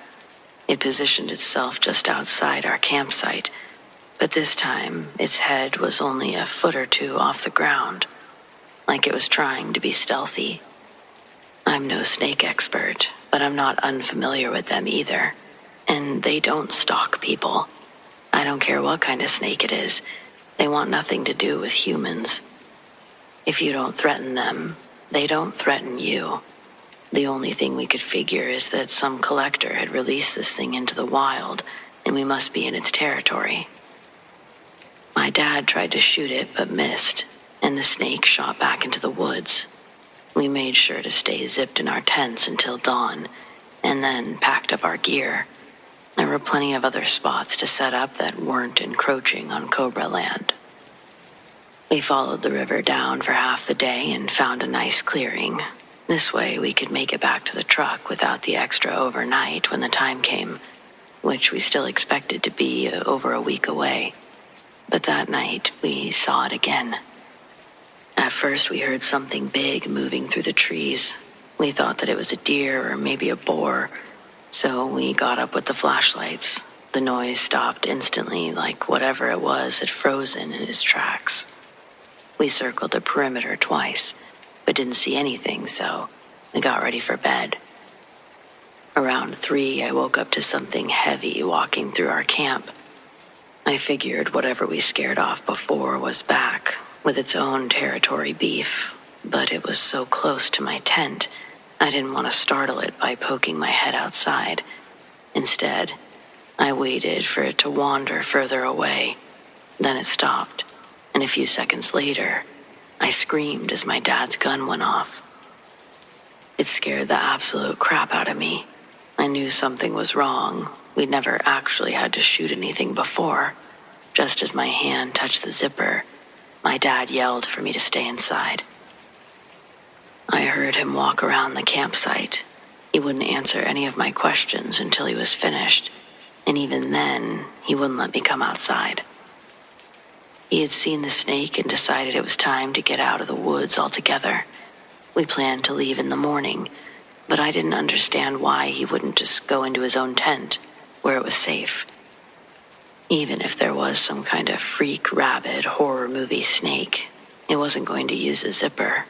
It positioned itself just outside our campsite, but this time its head was only a foot or two off the ground, like it was trying to be stealthy. I'm no snake expert, but I'm not unfamiliar with them either. And they don't stalk people. I don't care what kind of snake it is. They want nothing to do with humans. If you don't threaten them, they don't threaten you. The only thing we could figure is that some collector had released this thing into the wild, and we must be in its territory. My dad tried to shoot it, but missed, and the snake shot back into the woods. We made sure to stay zipped in our tents until dawn, and then packed up our gear. There were plenty of other spots to set up that weren't encroaching on Cobra land. We followed the river down for half the day and found a nice clearing. This way we could make it back to the truck without the extra overnight when the time came, which we still expected to be over a week away. But that night we saw it again. At first we heard something big moving through the trees. We thought that it was a deer or maybe a boar, so we got up with the flashlights. The noise stopped instantly, like whatever it was had frozen in its tracks. We circled the perimeter twice, but didn't see anything, so we got ready for bed. Around 3, I woke up to something heavy walking through our camp. I figured whatever we scared off before was back, with its own territory beef, but it was so close to my tent, I didn't want to startle it by poking my head outside. Instead, I waited for it to wander further away. Then it stopped, and a few seconds later, I screamed as my dad's gun went off. It scared the absolute crap out of me. I knew something was wrong. We'd never actually had to shoot anything before. Just as my hand touched the zipper, my dad yelled for me to stay inside. I heard him walk around the campsite. He wouldn't answer any of my questions until he was finished, and even then, he wouldn't let me come outside. He had seen the snake and decided it was time to get out of the woods altogether. We planned to leave in the morning, but I didn't understand why he wouldn't just go into his own tent, where it was safe. Even if there was some kind of freak, rabid, horror movie snake, it wasn't going to use a zipper.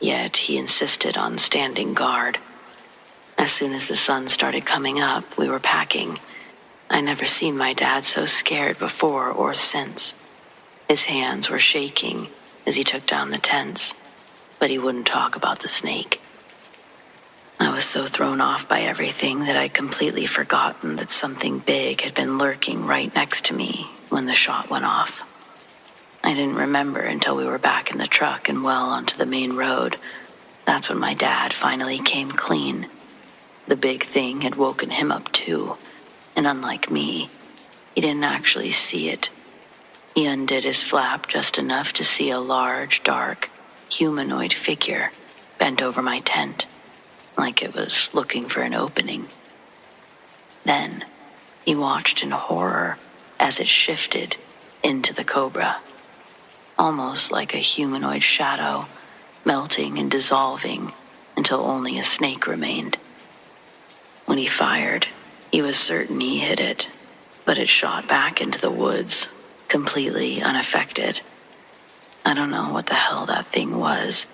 Yet he insisted on standing guard. As soon as the sun started coming up, we were packing. I never seen my dad so scared before or since. His hands were shaking as he took down the tents, but he wouldn't talk about the snake. I was so thrown off by everything that I'd completely forgotten that something big had been lurking right next to me when the shot went off. I didn't remember until we were back in the truck and well onto the main road. That's when my dad finally came clean. The big thing had woken him up too, and unlike me, he didn't actually see it. He undid his flap just enough to see a large, dark, humanoid figure bent over my tent, like it was looking for an opening. Then he watched in horror as it shifted into the cobra, almost like a humanoid shadow, melting and dissolving until only a snake remained. When he fired, he was certain he hit it, but it shot back into the woods, completely unaffected. I don't know what the hell that thing was,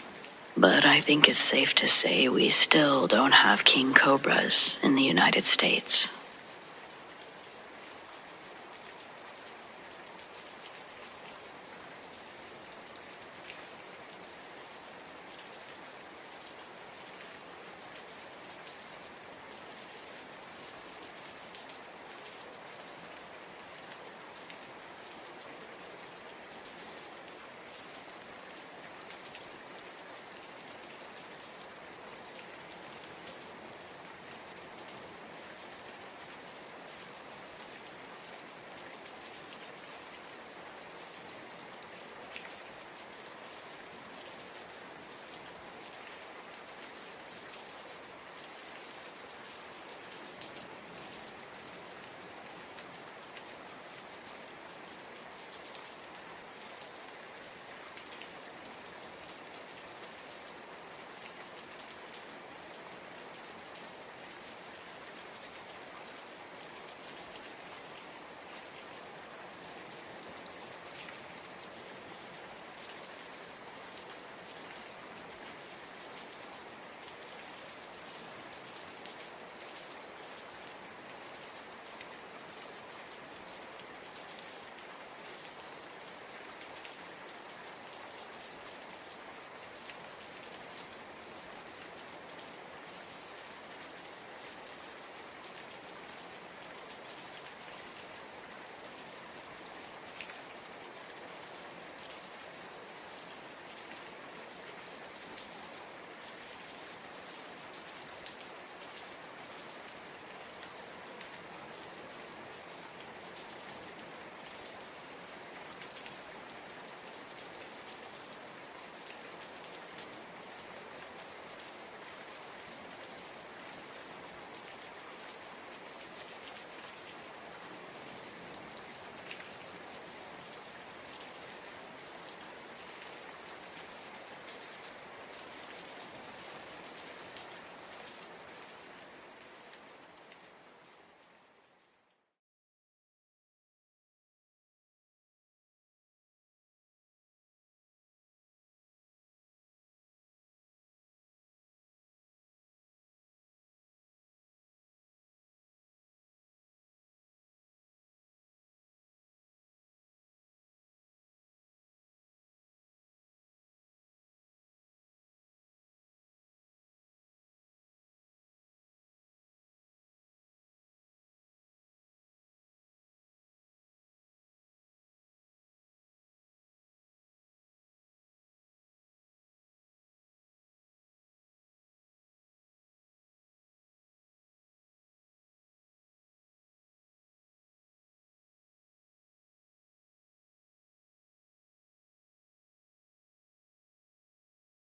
but I think it's safe to say we still don't have king cobras in the United States.